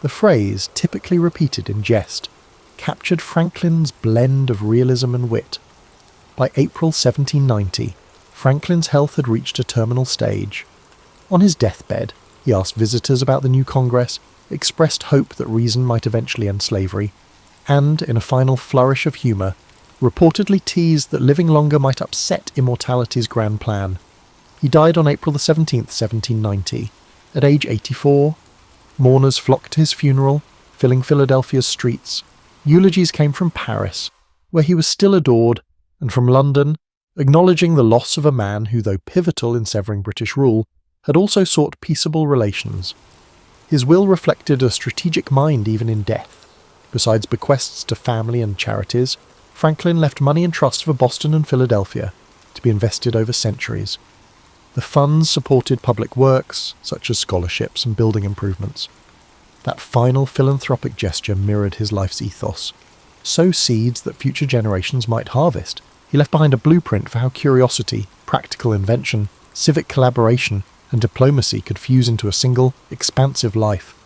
The phrase, typically repeated in jest, captured Franklin's blend of realism and wit. By April 1790, Franklin's health had reached a terminal stage. On his deathbed, he asked visitors about the new Congress, expressed hope that reason might eventually end slavery, and, in a final flourish of humour, reportedly teased that living longer might upset immortality's grand plan. He died on April 17, 1790, at age 84. Mourners flocked to his funeral, filling Philadelphia's streets. Eulogies came from Paris, where he was still adored, and from London, acknowledging the loss of a man who, though pivotal in severing British rule, had also sought peaceable relations. His will reflected a strategic mind even in death. Besides bequests to family and charities, Franklin left money in trust for Boston and Philadelphia, to be invested over centuries. The funds supported public works, such as scholarships and building improvements. That final philanthropic gesture mirrored his life's ethos. Sow seeds that future generations might harvest. He left behind a blueprint for how curiosity, practical invention, civic collaboration, and diplomacy could fuse into a single, expansive life.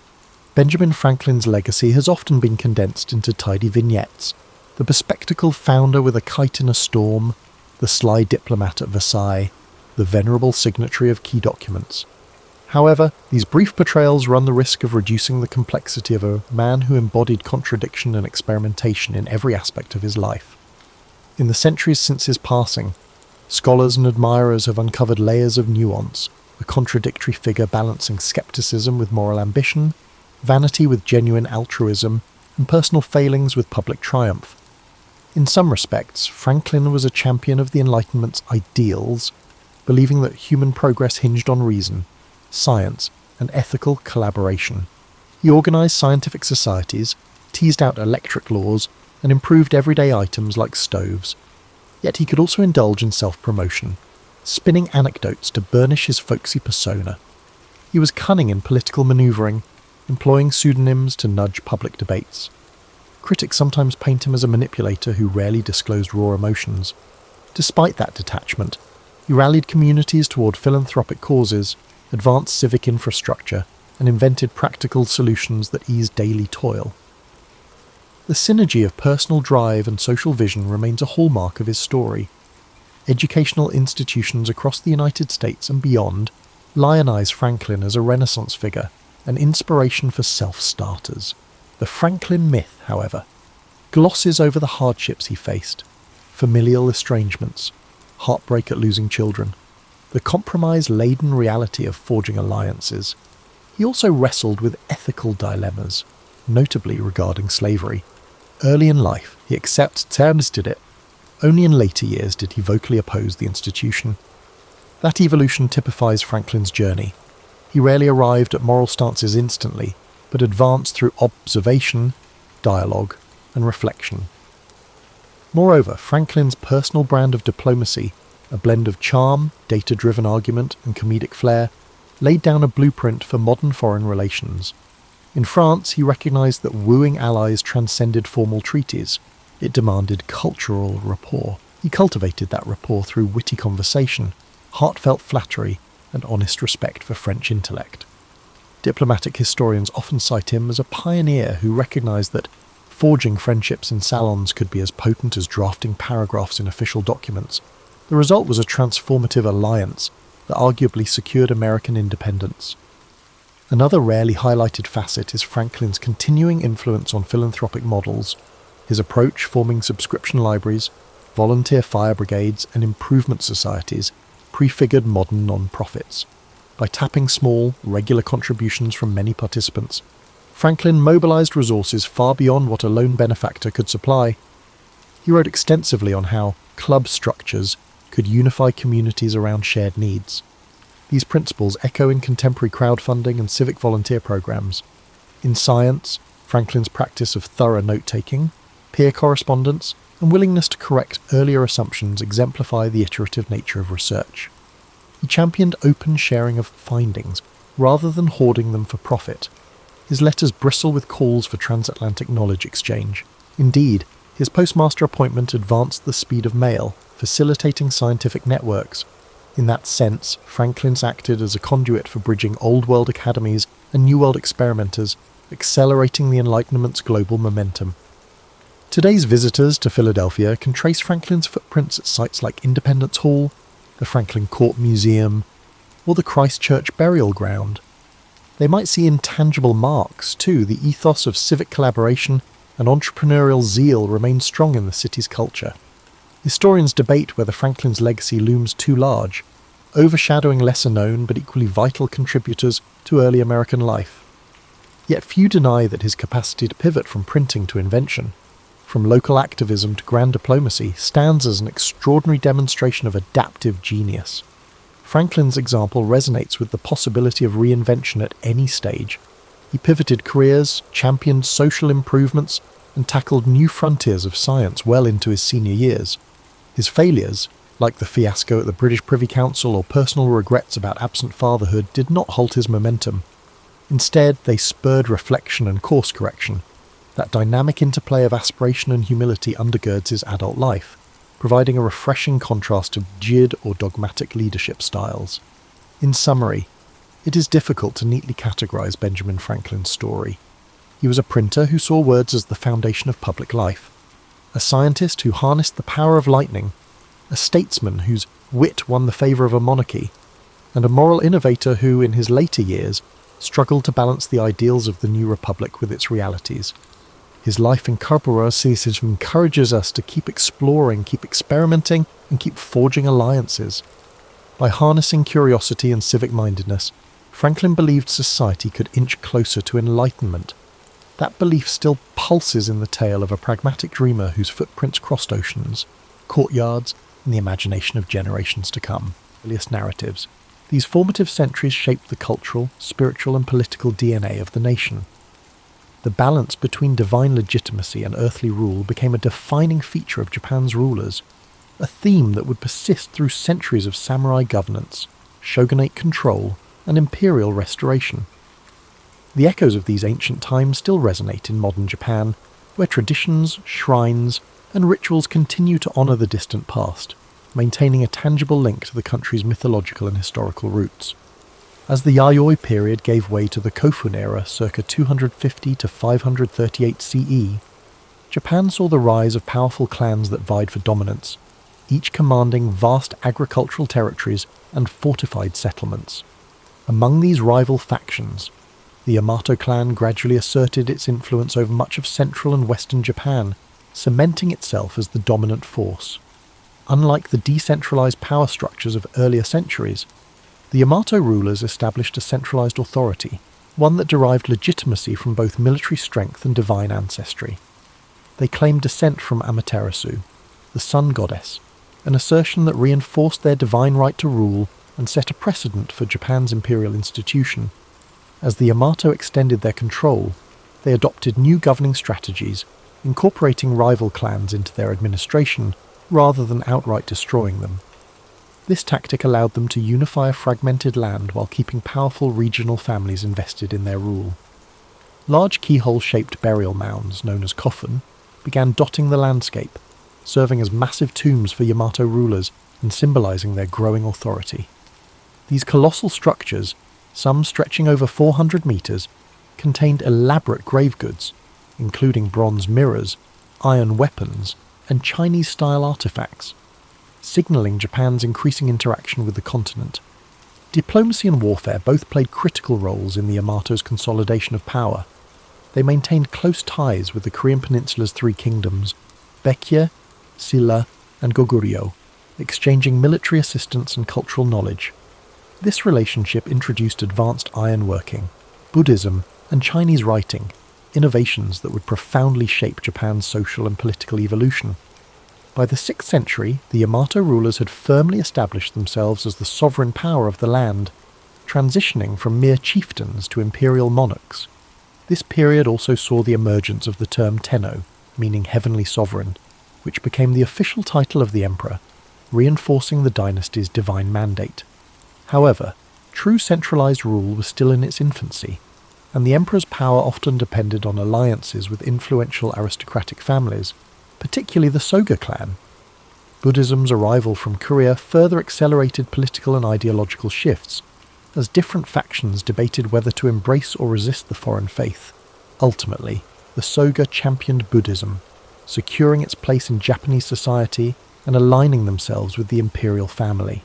Benjamin Franklin's legacy has often been condensed into tidy vignettes. The bespectacled founder with a kite in a storm, the sly diplomat at Versailles, the venerable signatory of key documents. However, these brief portrayals run the risk of reducing the complexity of a man who embodied contradiction and experimentation in every aspect of his life. In the centuries since his passing, scholars and admirers have uncovered layers of nuance, a contradictory figure balancing skepticism with moral ambition, vanity with genuine altruism, and personal failings with public triumph. In some respects, Franklin was a champion of the Enlightenment's ideals, believing that human progress hinged on reason, science, and ethical collaboration. He organised scientific societies, teased out electric laws, and improved everyday items like stoves. Yet he could also indulge in self-promotion, spinning anecdotes to burnish his folksy persona. He was cunning in political manoeuvring, employing pseudonyms to nudge public debates. Critics sometimes paint him as a manipulator who rarely disclosed raw emotions. Despite that detachment, he rallied communities toward philanthropic causes, advanced civic infrastructure, and invented practical solutions that eased daily toil. The synergy of personal drive and social vision remains a hallmark of his story. Educational institutions across the United States and beyond lionize Franklin as a Renaissance figure, an inspiration for self-starters. The Franklin myth, however, glosses over the hardships he faced, familial estrangements, heartbreak at losing children, the compromise-laden reality of forging alliances. He also wrestled with ethical dilemmas, notably regarding slavery. Early in life, he accepted and understood it. Only in later years did he vocally oppose the institution. That evolution typifies Franklin's journey. He rarely arrived at moral stances instantly, but advanced through observation, dialogue, and reflection. Moreover, Franklin's personal brand of diplomacy, a blend of charm, data-driven argument, and comedic flair, laid down a blueprint for modern foreign relations. In France, he recognised that wooing allies transcended formal treaties. It demanded cultural rapport. He cultivated that rapport through witty conversation, heartfelt flattery, and honest respect for French intellect. Diplomatic historians often cite him as a pioneer who recognised that forging friendships in salons could be as potent as drafting paragraphs in official documents. The result was a transformative alliance that arguably secured American independence. Another rarely highlighted facet is Franklin's continuing influence on philanthropic models, his approach forming subscription libraries, volunteer fire brigades, and improvement societies prefigured modern non-profits. By tapping small, regular contributions from many participants, Franklin mobilized resources far beyond what a lone benefactor could supply. He wrote extensively on how club structures could unify communities around shared needs. These principles echo in contemporary crowdfunding and civic volunteer programs. In science, Franklin's practice of thorough note-taking, peer correspondence, and willingness to correct earlier assumptions exemplify the iterative nature of research. He championed open sharing of findings, rather than hoarding them for profit. His letters bristle with calls for transatlantic knowledge exchange. Indeed, his postmaster appointment advanced the speed of mail, facilitating scientific networks. In that sense, Franklin's acted as a conduit for bridging Old World academies and New World experimenters, accelerating the Enlightenment's global momentum. Today's visitors to Philadelphia can trace Franklin's footprints at sites like Independence Hall, the Franklin Court Museum, or the Christ Church Burial Ground. They might see intangible marks, too. The ethos of civic collaboration and entrepreneurial zeal remains strong in the city's culture. Historians debate whether Franklin's legacy looms too large, overshadowing lesser-known but equally vital contributors to early American life. Yet few deny that his capacity to pivot from printing to invention, from local activism to grand diplomacy, stands as an extraordinary demonstration of adaptive genius. Franklin's example resonates with the possibility of reinvention at any stage. He pivoted careers, championed social improvements, and tackled new frontiers of science well into his senior years. His failures, like the fiasco at the British Privy Council or personal regrets about absent fatherhood, did not halt his momentum. Instead, they spurred reflection and course correction. That dynamic interplay of aspiration and humility undergirds his adult life, providing a refreshing contrast to rigid or dogmatic leadership styles. In summary, it is difficult to neatly categorize Benjamin Franklin's story. He was a printer who saw words as the foundation of public life, a scientist who harnessed the power of lightning, a statesman whose wit won the favour of a monarchy, and a moral innovator who, in his later years, struggled to balance the ideals of the new republic with its realities. His life in Corporacism encourages us to keep exploring, keep experimenting, and keep forging alliances. By harnessing curiosity and civic-mindedness, Franklin believed society could inch closer to enlightenment. That belief still pulses in the tale of a pragmatic dreamer whose footprints crossed oceans, courtyards, and the imagination of generations to come. Earliest narratives. These formative centuries shaped the cultural, spiritual, and political DNA of the nation. The balance between divine legitimacy and earthly rule became a defining feature of Japan's rulers, a theme that would persist through centuries of samurai governance, shogunate control, and imperial restoration. The echoes of these ancient times still resonate in modern Japan, where traditions, shrines, and rituals continue to honour the distant past, maintaining a tangible link to the country's mythological and historical roots. As the Yayoi period gave way to the Kofun era circa 250 to 538 CE, Japan saw the rise of powerful clans that vied for dominance, each commanding vast agricultural territories and fortified settlements. Among these rival factions, the Yamato clan gradually asserted its influence over much of central and western Japan, cementing itself as the dominant force. Unlike the decentralized power structures of earlier centuries, the Yamato rulers established a centralized authority, one that derived legitimacy from both military strength and divine ancestry. They claimed descent from Amaterasu, the sun goddess, an assertion that reinforced their divine right to rule and set a precedent for Japan's imperial institution. As the Yamato extended their control, they adopted new governing strategies, incorporating rival clans into their administration rather than outright destroying them. This tactic allowed them to unify a fragmented land while keeping powerful regional families invested in their rule. Large keyhole-shaped burial mounds, known as coffin, began dotting the landscape, serving as massive tombs for Yamato rulers and symbolizing their growing authority. These colossal structures, some stretching over 400 meters, contained elaborate grave goods, including bronze mirrors, iron weapons, and Chinese-style artifacts, signaling Japan's increasing interaction with the continent. Diplomacy and warfare both played critical roles in the Yamato's consolidation of power. They maintained close ties with the Korean Peninsula's three kingdoms, Baekje, Silla, and Goguryeo, exchanging military assistance and cultural knowledge. This relationship introduced advanced ironworking, Buddhism, and Chinese writing, innovations that would profoundly shape Japan's social and political evolution. By the 6th century, the Yamato rulers had firmly established themselves as the sovereign power of the land, transitioning from mere chieftains to imperial monarchs. This period also saw the emergence of the term Tenno, meaning heavenly sovereign, which became the official title of the emperor, reinforcing the dynasty's divine mandate. However, true centralized rule was still in its infancy, and the emperor's power often depended on alliances with influential aristocratic families, particularly the Soga clan. Buddhism's arrival from Korea further accelerated political and ideological shifts, as different factions debated whether to embrace or resist the foreign faith. Ultimately, the Soga championed Buddhism, securing its place in Japanese society and aligning themselves with the imperial family.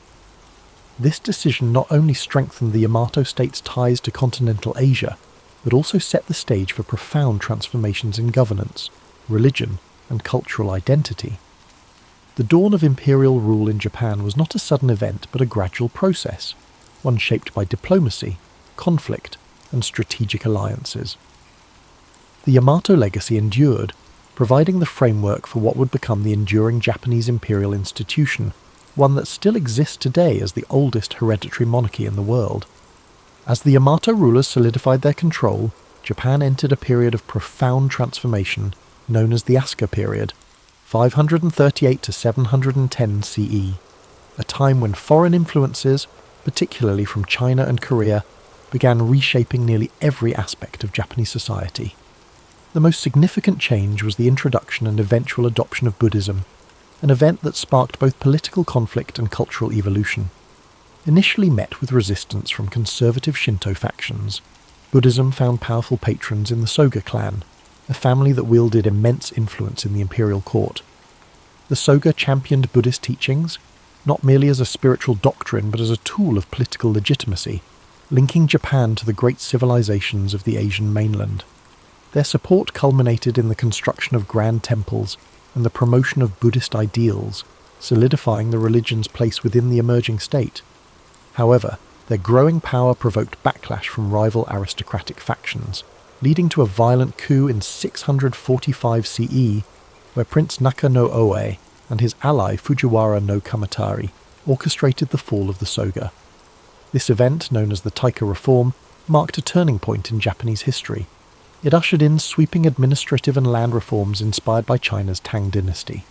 This decision not only strengthened the Yamato state's ties to continental Asia, but also set the stage for profound transformations in governance, religion, and cultural identity. The dawn of imperial rule in Japan was not a sudden event but a gradual process, one shaped by diplomacy, conflict, and strategic alliances. The Yamato legacy endured, providing the framework for what would become the enduring Japanese imperial institution, one that still exists today as the oldest hereditary monarchy in the world. As the Yamato rulers solidified their control, Japan entered a period of profound transformation known as the Asuka period, 538 to 710 CE, a time when foreign influences, particularly from China and Korea, began reshaping nearly every aspect of Japanese society. The most significant change was the introduction and eventual adoption of Buddhism, an event that sparked both political conflict and cultural evolution. Initially met with resistance from conservative Shinto factions, Buddhism found powerful patrons in the Soga clan, a family that wielded immense influence in the imperial court. The Soga championed Buddhist teachings, not merely as a spiritual doctrine but as a tool of political legitimacy, linking Japan to the great civilizations of the Asian mainland. Their support culminated in the construction of grand temples and the promotion of Buddhist ideals, solidifying the religion's place within the emerging state. However, their growing power provoked backlash from rival aristocratic factions, leading to a violent coup in 645 CE, where Prince Naka no Oe and his ally Fujiwara no Kamatari orchestrated the fall of the Soga. This event, known as the Taika Reform, marked a turning point in Japanese history. It ushered in sweeping administrative and land reforms inspired by China's Tang dynasty.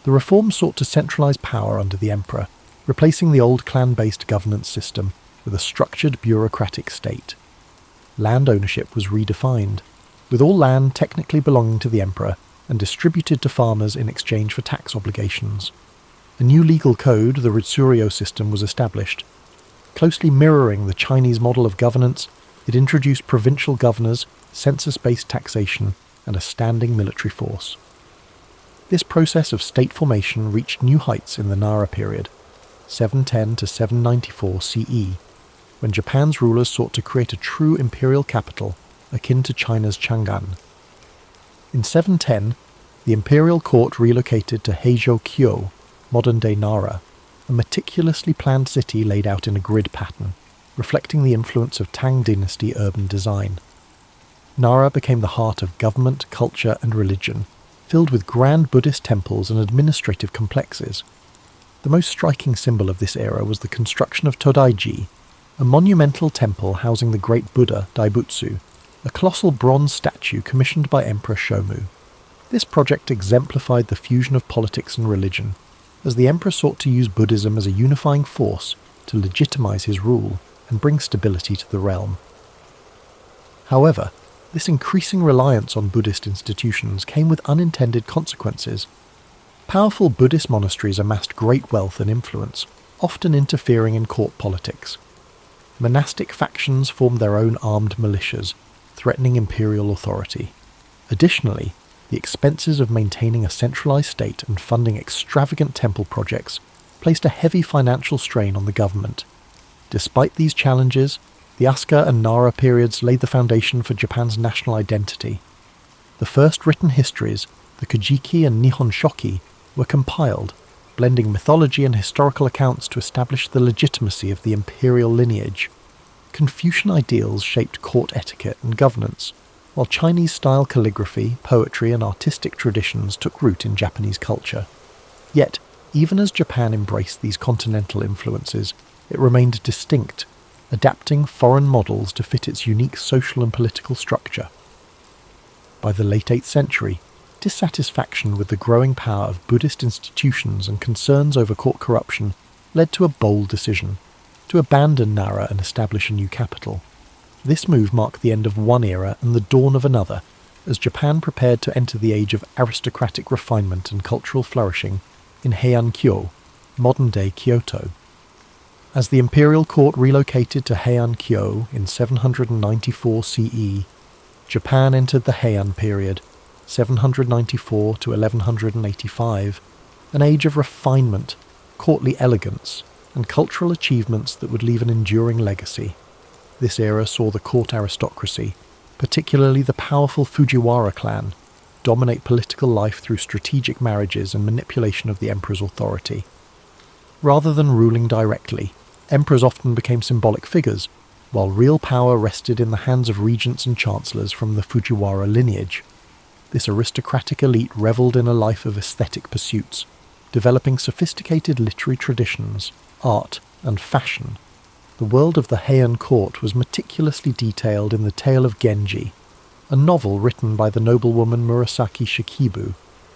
The reforms sought to centralize power under the emperor, replacing the old clan-based governance system with a structured bureaucratic state. Land ownership was redefined, with all land technically belonging to the emperor and distributed to farmers in exchange for tax obligations. A new legal code, the Ritsuryo system, was established. Closely mirroring the Chinese model of governance, it introduced provincial governors, census-based taxation, and a standing military force. This process of state formation reached new heights in the Nara period, 710 to 794 CE, when Japan's rulers sought to create a true imperial capital akin to China's Chang'an. In 710, the imperial court relocated to Heijo-kyo, modern-day Nara, a meticulously planned city laid out in a grid pattern, reflecting the influence of Tang dynasty urban design. Nara became the heart of government, culture, and religion, filled with grand Buddhist temples and administrative complexes. The most striking symbol of this era was the construction of Todaiji, a monumental temple housing the great Buddha Daibutsu, a colossal bronze statue commissioned by Emperor Shomu. This project exemplified the fusion of politics and religion, as the emperor sought to use Buddhism as a unifying force to legitimize his rule and bring stability to the realm. However, this increasing reliance on Buddhist institutions came with unintended consequences. Powerful Buddhist monasteries amassed great wealth and influence, often interfering in court politics. Monastic factions formed their own armed militias, threatening imperial authority. Additionally, the expenses of maintaining a centralized state and funding extravagant temple projects placed a heavy financial strain on the government. Despite these challenges, the Asuka and Nara periods laid the foundation for Japan's national identity. The first written histories, the Kojiki and Nihon Shoki, were compiled, blending mythology and historical accounts to establish the legitimacy of the imperial lineage. Confucian ideals shaped court etiquette and governance, while Chinese-style calligraphy, poetry and artistic traditions took root in Japanese culture. Yet, even as Japan embraced these continental influences, it remained distinct, adapting foreign models to fit its unique social and political structure. By the late 8th century, dissatisfaction with the growing power of Buddhist institutions and concerns over court corruption led to a bold decision to abandon Nara and establish a new capital. This move marked the end of one era and the dawn of another, as Japan prepared to enter the age of aristocratic refinement and cultural flourishing in Heian-kyo, modern-day Kyoto. As the imperial court relocated to Heian-kyo in 794 CE, Japan entered the Heian period, 794 to 1185, an age of refinement, courtly elegance, and cultural achievements that would leave an enduring legacy. This era saw the court aristocracy, particularly the powerful Fujiwara clan, dominate political life through strategic marriages and manipulation of the emperor's authority. Rather than ruling directly, emperors often became symbolic figures, while real power rested in the hands of regents and chancellors from the Fujiwara lineage. This aristocratic elite revelled in a life of aesthetic pursuits, developing sophisticated literary traditions, art, and fashion. The world of the Heian court was meticulously detailed in The Tale of Genji, a novel written by the noblewoman Murasaki Shikibu,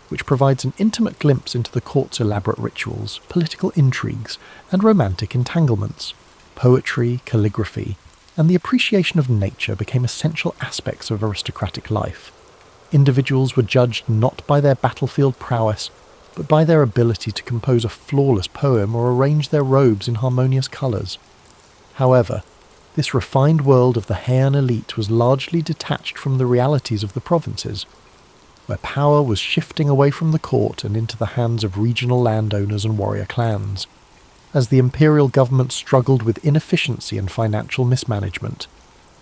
which provides an intimate glimpse into the court's elaborate rituals, political intrigues, and romantic entanglements. Poetry, calligraphy, and the appreciation of nature became essential aspects of aristocratic life. Individuals were judged not by their battlefield prowess, but by their ability to compose a flawless poem or arrange their robes in harmonious colours. However, this refined world of the Heian elite was largely detached from the realities of the provinces, where power was shifting away from the court and into the hands of regional landowners and warrior clans. As the imperial government struggled with inefficiency and financial mismanagement,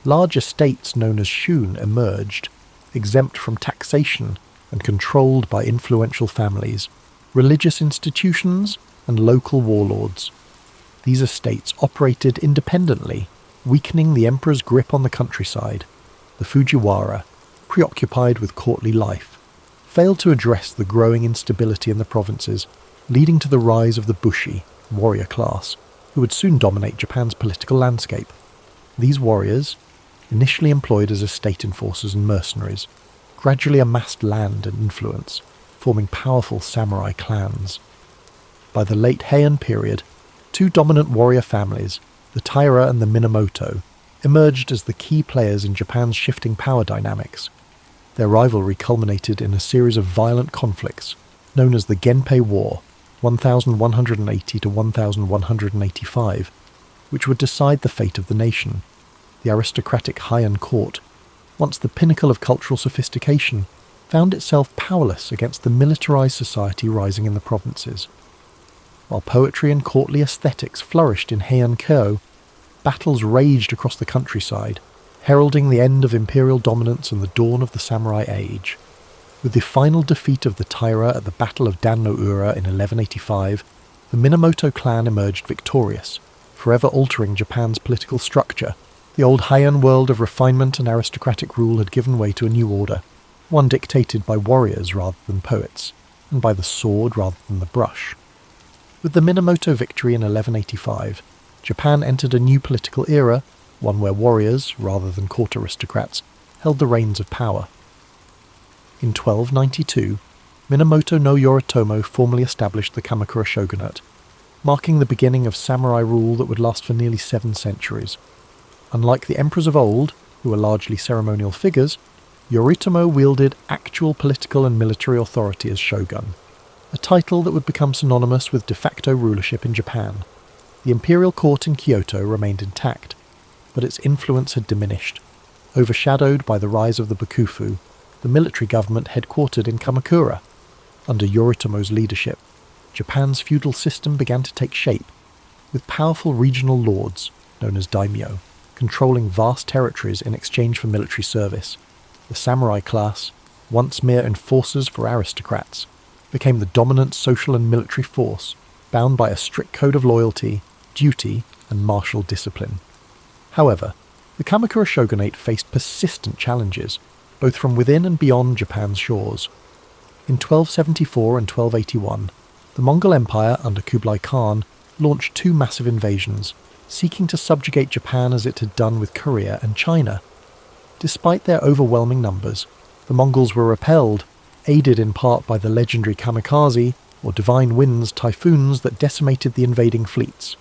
large estates known as shun emerged, exempt from taxation and controlled by influential families, religious institutions, and local warlords. These estates operated independently, weakening the emperor's grip on the countryside. The Fujiwara, preoccupied with courtly life, failed to address the growing instability in the provinces, leading to the rise of the Bushi, warrior class, who would soon dominate Japan's political landscape. These warriors, initially employed as estate enforcers and mercenaries, gradually amassed land and influence, forming powerful samurai clans. By the late Heian period, two dominant warrior families, the Taira and the Minamoto, emerged as the key players in Japan's shifting power dynamics. Their rivalry culminated in a series of violent conflicts, known as the Genpei War, 1180 to 1185, which would decide the fate of the nation. The aristocratic Heian court, once the pinnacle of cultural sophistication, found itself powerless against the militarized society rising in the provinces. While poetry and courtly aesthetics flourished in Heian-kyo, battles raged across the countryside, heralding the end of imperial dominance and the dawn of the samurai age. With the final defeat of the Taira at the Battle of Dan-no-ura in 1185, the Minamoto clan emerged victorious, forever altering Japan's political structure. The old Heian world of refinement and aristocratic rule had given way to a new order, one dictated by warriors rather than poets, and by the sword rather than the brush. With the Minamoto victory in 1185, Japan entered a new political era, one where warriors, rather than court aristocrats, held the reins of power. In 1292, Minamoto no Yoritomo formally established the Kamakura shogunate, marking the beginning of samurai rule that would last for nearly 7 centuries. Unlike the emperors of old, who were largely ceremonial figures, Yoritomo wielded actual political and military authority as shogun, a title that would become synonymous with de facto rulership in Japan. The imperial court in Kyoto remained intact, but its influence had diminished, overshadowed by the rise of the Bakufu, the military government headquartered in Kamakura. Under Yoritomo's leadership, Japan's feudal system began to take shape, with powerful regional lords, known as daimyo, controlling vast territories in exchange for military service. The samurai class, once mere enforcers for aristocrats, became the dominant social and military force, bound by a strict code of loyalty, duty, and martial discipline. However, the Kamakura shogunate faced persistent challenges, both from within and beyond Japan's shores. In 1274 and 1281, the Mongol Empire under Kublai Khan launched 2 massive invasions, seeking to subjugate Japan as it had done with Korea and China. Despite their overwhelming numbers, the Mongols were repelled, aided in part by the legendary kamikaze, or divine winds typhoons that decimated the invading fleets.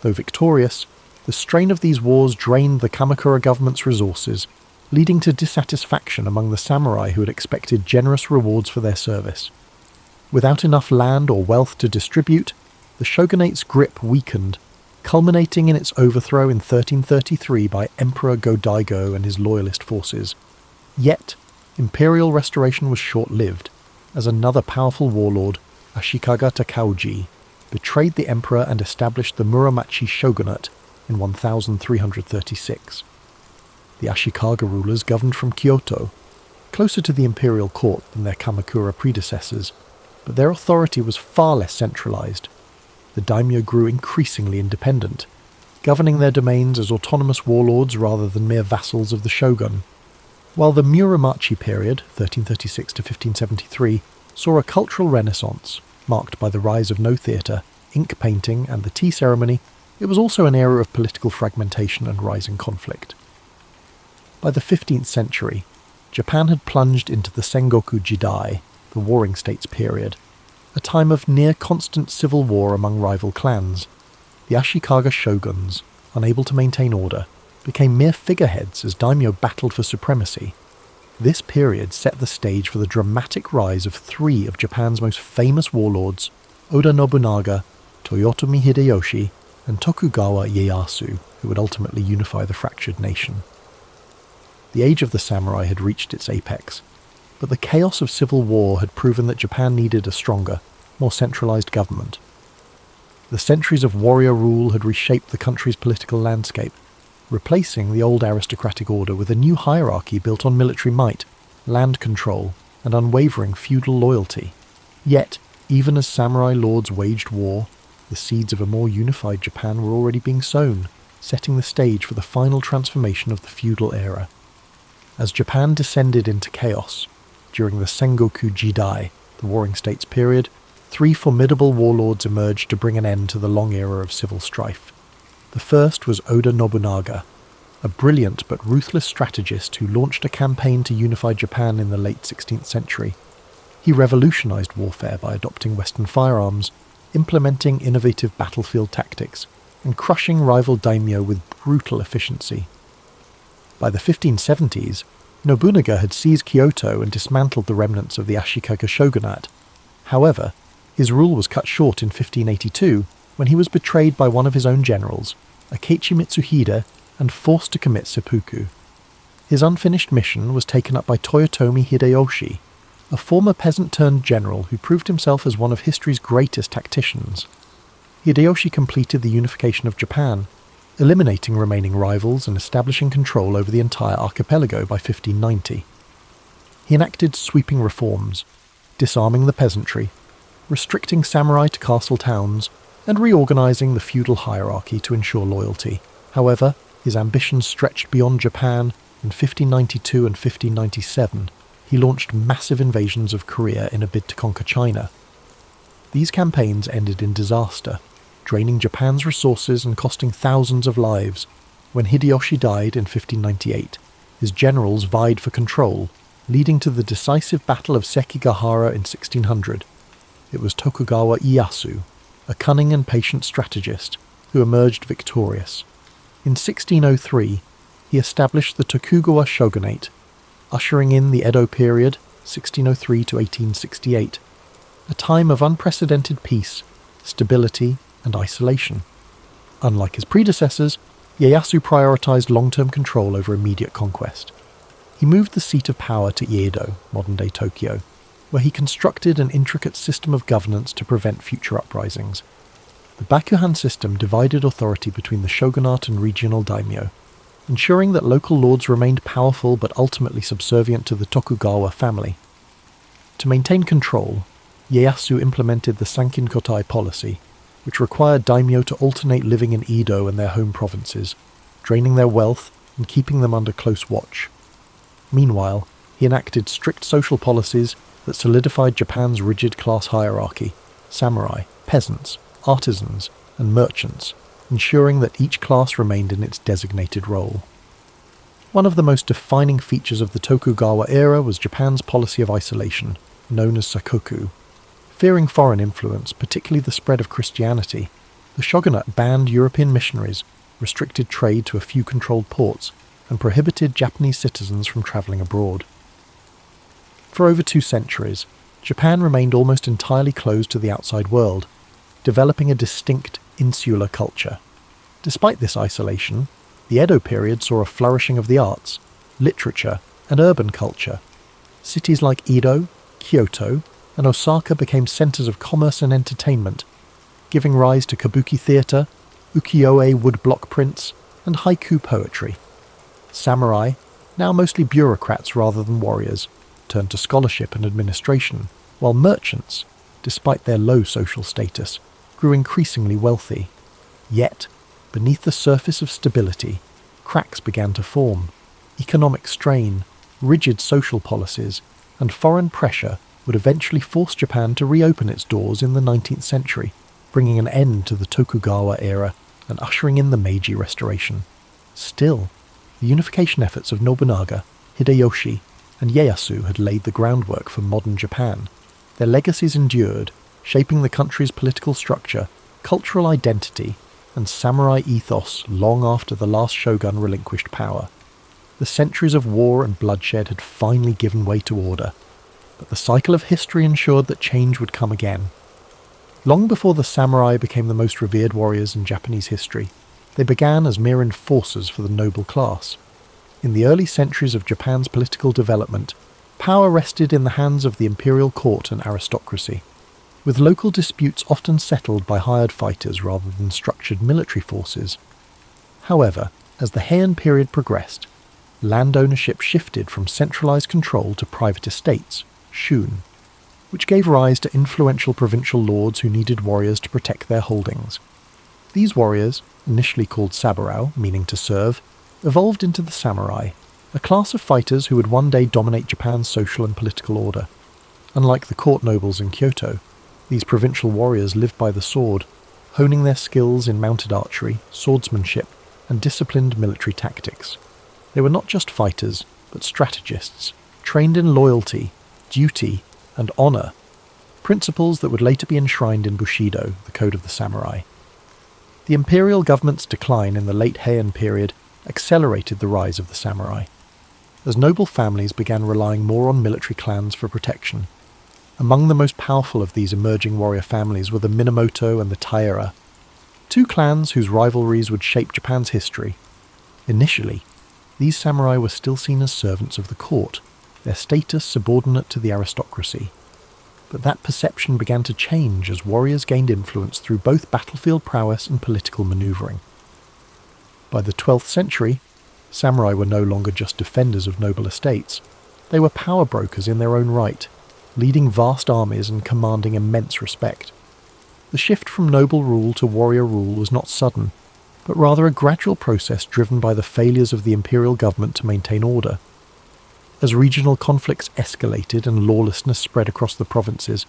Though victorious, the strain of these wars drained the Kamakura government's resources, leading to dissatisfaction among the samurai who had expected generous rewards for their service. Without enough land or wealth to distribute, the shogunate's grip weakened, culminating in its overthrow in 1333 by Emperor Go-Daigo and his loyalist forces. Yet, imperial restoration was short-lived, as another powerful warlord, Ashikaga Takauji, betrayed the emperor and established the Muromachi shogunate in 1336. The Ashikaga rulers governed from Kyoto, closer to the imperial court than their Kamakura predecessors, but their authority was far less centralized. The daimyo grew increasingly independent, governing their domains as autonomous warlords rather than mere vassals of the shogun. While the Muromachi period, 1336 to 1573, saw a cultural renaissance, marked by the rise of no theatre, ink painting, and the tea ceremony, it was also an era of political fragmentation and rising conflict. By the 15th century, Japan had plunged into the Sengoku Jidai, the Warring States period, a time of near-constant civil war among rival clans. The Ashikaga shoguns, unable to maintain order, became mere figureheads as daimyo battled for supremacy. This period set the stage for the dramatic rise of 3 of Japan's most famous warlords, Oda Nobunaga, Toyotomi Hideyoshi, and Tokugawa Ieyasu, who would ultimately unify the fractured nation. The age of the samurai had reached its apex, but the chaos of civil war had proven that Japan needed a stronger, more centralized government. The centuries of warrior rule had reshaped the country's political landscape, replacing the old aristocratic order with a new hierarchy built on military might, land control, and unwavering feudal loyalty. Yet, even as samurai lords waged war, the seeds of a more unified Japan were already being sown, setting the stage for the final transformation of the feudal era. As Japan descended into chaos, during the Sengoku Jidai, the Warring States period, 3 formidable warlords emerged to bring an end to the long era of civil strife. The first was Oda Nobunaga, a brilliant but ruthless strategist who launched a campaign to unify Japan in the late 16th century. He revolutionized warfare by adopting Western firearms, implementing innovative battlefield tactics, and crushing rival daimyo with brutal efficiency. By the 1570s, Nobunaga had seized Kyoto and dismantled the remnants of the Ashikaga shogunate. However, his rule was cut short in 1582 when he was betrayed by one of his own generals, Akechi Mitsuhide, and forced to commit seppuku. His unfinished mission was taken up by Toyotomi Hideyoshi, a former peasant-turned-general who proved himself as one of history's greatest tacticians. Hideyoshi completed the unification of Japan, eliminating remaining rivals and establishing control over the entire archipelago by 1590. He enacted sweeping reforms, disarming the peasantry, restricting samurai to castle towns, and reorganizing the feudal hierarchy to ensure loyalty. However, his ambitions stretched beyond Japan. In 1592 and 1597, he launched massive invasions of Korea in a bid to conquer China. These campaigns ended in disaster, draining Japan's resources and costing thousands of lives. When Hideyoshi died in 1598, his generals vied for control, leading to the decisive Battle of Sekigahara in 1600. It was Tokugawa Ieyasu, a cunning and patient strategist, who emerged victorious. In 1603, he established the Tokugawa shogunate, ushering in the Edo period, 1603 to 1868, a time of unprecedented peace, stability, and isolation. Unlike his predecessors, Ieyasu prioritized long-term control over immediate conquest. He moved the seat of power to Iedo, modern-day Tokyo, where he constructed an intricate system of governance to prevent future uprisings. The Bakuhan system divided authority between the shogunate and regional daimyo, ensuring that local lords remained powerful but ultimately subservient to the Tokugawa family. To maintain control, Ieyasu implemented the Sankin-kotai policy, which required daimyo to alternate living in Edo and their home provinces, draining their wealth and keeping them under close watch. Meanwhile, he enacted strict social policies that solidified Japan's rigid class hierarchy: samurai, peasants, artisans, and merchants, ensuring that each class remained in its designated role. One of the most defining features of the Tokugawa era was Japan's policy of isolation, known as sakoku. Fearing foreign influence, particularly the spread of Christianity, the shogunate banned European missionaries, restricted trade to a few controlled ports, and prohibited Japanese citizens from travelling abroad. For over 2 centuries, Japan remained almost entirely closed to the outside world, developing a distinct insular culture. Despite this isolation, the Edo period saw a flourishing of the arts, literature, and urban culture. Cities like Edo, Kyoto, and Osaka became centres of commerce and entertainment, giving rise to kabuki theatre, ukiyo-e woodblock prints, and haiku poetry. Samurai, now mostly bureaucrats rather than warriors, turned to scholarship and administration, while merchants, despite their low social status, grew increasingly wealthy. Yet, beneath the surface of stability, cracks began to form. Economic strain, rigid social policies, and foreign pressure would eventually force Japan to reopen its doors in the 19th century, bringing an end to the Tokugawa era and ushering in the Meiji Restoration. Still, the unification efforts of Nobunaga, Hideyoshi, and Ieyasu had laid the groundwork for modern Japan. Their legacies endured, shaping the country's political structure, cultural identity, and samurai ethos long after the last shogun relinquished power. The centuries of war and bloodshed had finally given way to order, but the cycle of history ensured that change would come again. Long before the samurai became the most revered warriors in Japanese history, they began as mere enforcers for the noble class. In the early centuries of Japan's political development, power rested in the hands of the imperial court and aristocracy, with local disputes often settled by hired fighters rather than structured military forces. However, as the Heian period progressed, land ownership shifted from centralized control to private estates, shun, which gave rise to influential provincial lords who needed warriors to protect their holdings. These warriors, initially called saburao, meaning to serve, evolved into the samurai, a class of fighters who would one day dominate Japan's social and political order. Unlike the court nobles in Kyoto, these provincial warriors lived by the sword, honing their skills in mounted archery, swordsmanship, and disciplined military tactics. They were not just fighters, but strategists, trained in loyalty, duty, and honor, principles that would later be enshrined in Bushido, the code of the samurai. The imperial government's decline in the late Heian period accelerated the rise of the samurai, as noble families began relying more on military clans for protection. Among the most powerful of these emerging warrior families were the Minamoto and the Taira, 2 clans whose rivalries would shape Japan's history. Initially, these samurai were still seen as servants of the court, their status subordinate to the aristocracy. But that perception began to change as warriors gained influence through both battlefield prowess and political maneuvering. By the 12th century, samurai were no longer just defenders of noble estates. They were power brokers in their own right, leading vast armies and commanding immense respect. The shift from noble rule to warrior rule was not sudden, but rather a gradual process driven by the failures of the imperial government to maintain order. As regional conflicts escalated and lawlessness spread across the provinces,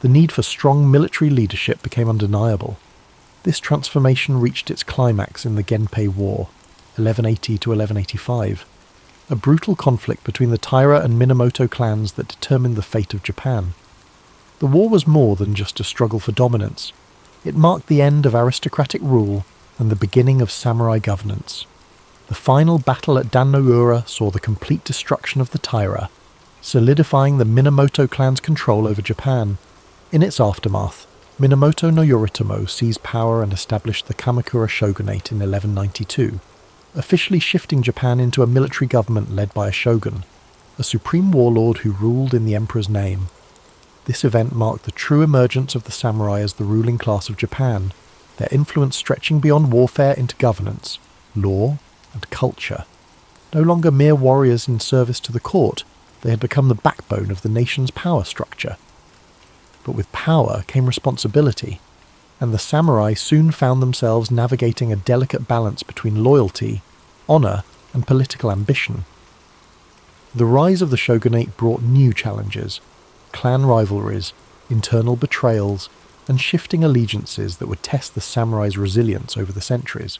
the need for strong military leadership became undeniable. This transformation reached its climax in the Genpei War, 1180 to 1185, a brutal conflict between the Taira and Minamoto clans that determined the fate of Japan. The war was more than just a struggle for dominance. It marked the end of aristocratic rule and the beginning of samurai governance. The final battle at Dan-no-ura saw the complete destruction of the Taira, solidifying the Minamoto clan's control over Japan. In its aftermath, Minamoto no Yoritomo seized power and established the Kamakura shogunate in 1192, officially shifting Japan into a military government led by a shogun, a supreme warlord who ruled in the emperor's name. This event marked the true emergence of the samurai as the ruling class of Japan, their influence stretching beyond warfare into governance, law, and culture. No longer mere warriors in service to the court, they had become the backbone of the nation's power structure. But with power came responsibility, and the samurai soon found themselves navigating a delicate balance between loyalty, honour, and political ambition. The rise of the shogunate brought new challenges: clan rivalries, internal betrayals, and shifting allegiances that would test the samurai's resilience over the centuries.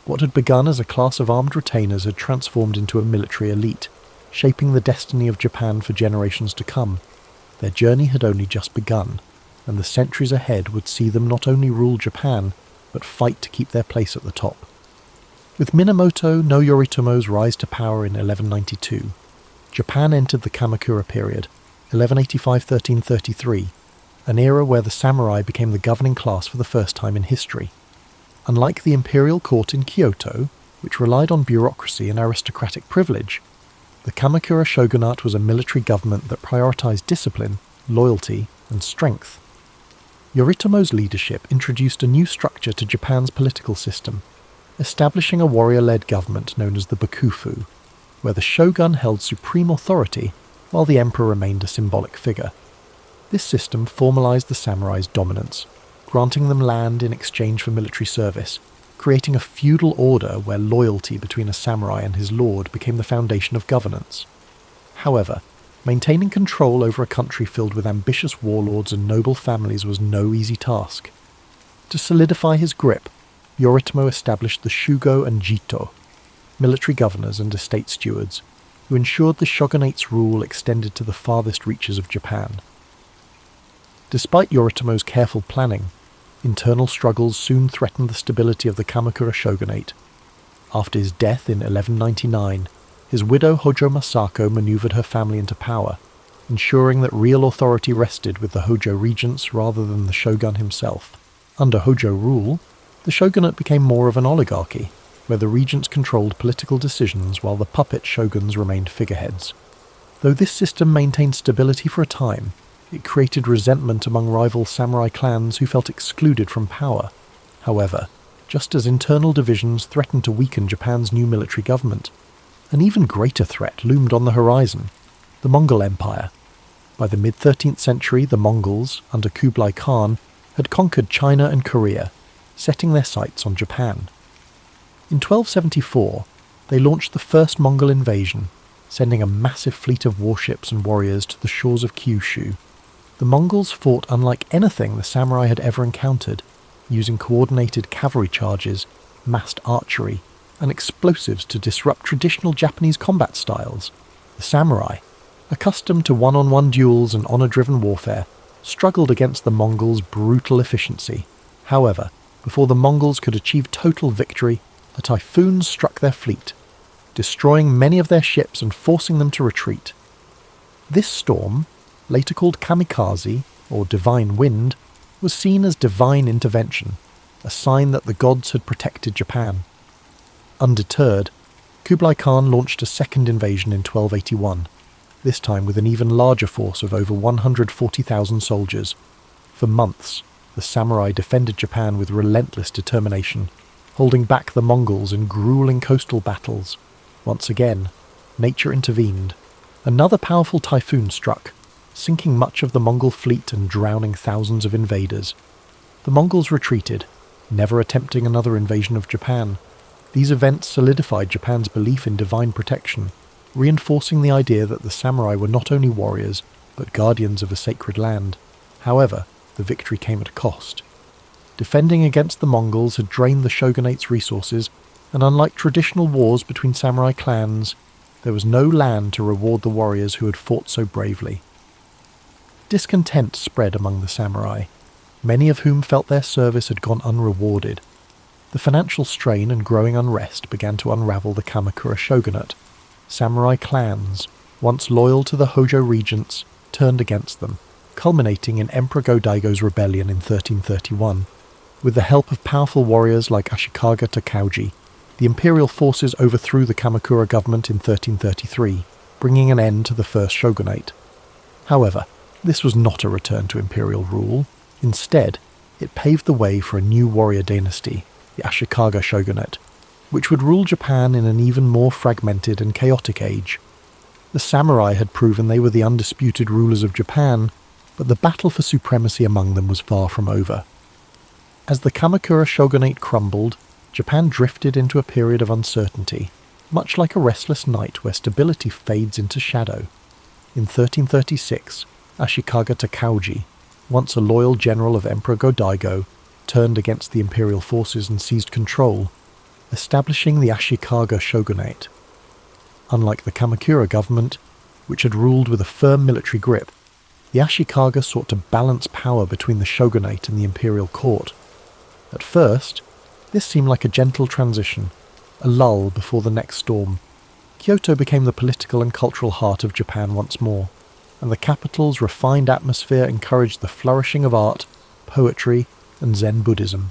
What had begun as a class of armed retainers had transformed into a military elite, shaping the destiny of Japan for generations to come. Their journey had only just begun, and the centuries ahead would see them not only rule Japan, but fight to keep their place at the top. With Minamoto no Yoritomo's rise to power in 1192, Japan entered the Kamakura period, 1185–1333, an era where the samurai became the governing class for the first time in history. Unlike the imperial court in Kyoto, which relied on bureaucracy and aristocratic privilege, the Kamakura shogunate was a military government that prioritized discipline, loyalty, and strength. Yoritomo's leadership introduced a new structure to Japan's political system, establishing a warrior-led government known as the Bakufu, where the shogun held supreme authority while the emperor remained a symbolic figure. This system formalized the samurai's dominance, granting them land in exchange for military service, creating a feudal order where loyalty between a samurai and his lord became the foundation of governance. However, maintaining control over a country filled with ambitious warlords and noble families was no easy task. To solidify his grip, Yoritomo established the Shugo and Jito, military governors and estate stewards, who ensured the shogunate's rule extended to the farthest reaches of Japan. Despite Yoritomo's careful planning, internal struggles soon threatened the stability of the Kamakura shogunate. After his death in 1199, his widow Hojo Masako maneuvered her family into power, ensuring that real authority rested with the Hojo regents rather than the shogun himself. Under Hojo rule, the shogunate became more of an oligarchy, where the regents controlled political decisions while the puppet shoguns remained figureheads. Though this system maintained stability for a time, it created resentment among rival samurai clans who felt excluded from power. However, just as internal divisions threatened to weaken Japan's new military government, an even greater threat loomed on the horizon: the Mongol Empire. By the mid-13th century, the Mongols, under Kublai Khan, had conquered China and Korea, setting their sights on Japan. In 1274, they launched the first Mongol invasion, sending a massive fleet of warships and warriors to the shores of Kyushu. The Mongols fought unlike anything the samurai had ever encountered, using coordinated cavalry charges, massed archery, and explosives to disrupt traditional Japanese combat styles. The samurai, accustomed to one-on-one duels and honor-driven warfare, struggled against the Mongols' brutal efficiency. However, before the Mongols could achieve total victory, a typhoon struck their fleet, destroying many of their ships and forcing them to retreat. This storm, later called kamikaze, or divine wind, was seen as divine intervention, a sign that the gods had protected Japan. Undeterred, Kublai Khan launched a second invasion in 1281, this time with an even larger force of over 140,000 soldiers. For months, the samurai defended Japan with relentless determination, holding back the Mongols in grueling coastal battles. Once again, nature intervened. Another powerful typhoon struck, sinking much of the Mongol fleet and drowning thousands of invaders. The Mongols retreated, never attempting another invasion of Japan. These events solidified Japan's belief in divine protection, reinforcing the idea that the samurai were not only warriors, but guardians of a sacred land. However, the victory came at a cost. Defending against the Mongols had drained the shogunate's resources, and unlike traditional wars between samurai clans, there was no land to reward the warriors who had fought so bravely. Discontent spread among the samurai, many of whom felt their service had gone unrewarded. The financial strain and growing unrest began to unravel the Kamakura shogunate. Samurai clans, once loyal to the Hojo regents, turned against them, culminating in Emperor Go-Daigo's rebellion in 1331. With the help of powerful warriors like Ashikaga Takauji, the imperial forces overthrew the Kamakura government in 1333, bringing an end to the first shogunate. However, this was not a return to imperial rule. Instead, it paved the way for a new warrior dynasty, the Ashikaga shogunate, which would rule Japan in an even more fragmented and chaotic age. The samurai had proven they were the undisputed rulers of Japan, but the battle for supremacy among them was far from over. As the Kamakura shogunate crumbled, Japan drifted into a period of uncertainty, much like a restless night where stability fades into shadow. In 1336, Ashikaga Takauji, once a loyal general of Emperor Go-Daigo, turned against the imperial forces and seized control, establishing the Ashikaga shogunate. Unlike the Kamakura government, which had ruled with a firm military grip, the Ashikaga sought to balance power between the shogunate and the imperial court. At first, this seemed like a gentle transition, a lull before the next storm. Kyoto became the political and cultural heart of Japan once more, and the capital's refined atmosphere encouraged the flourishing of art, poetry, and Zen Buddhism.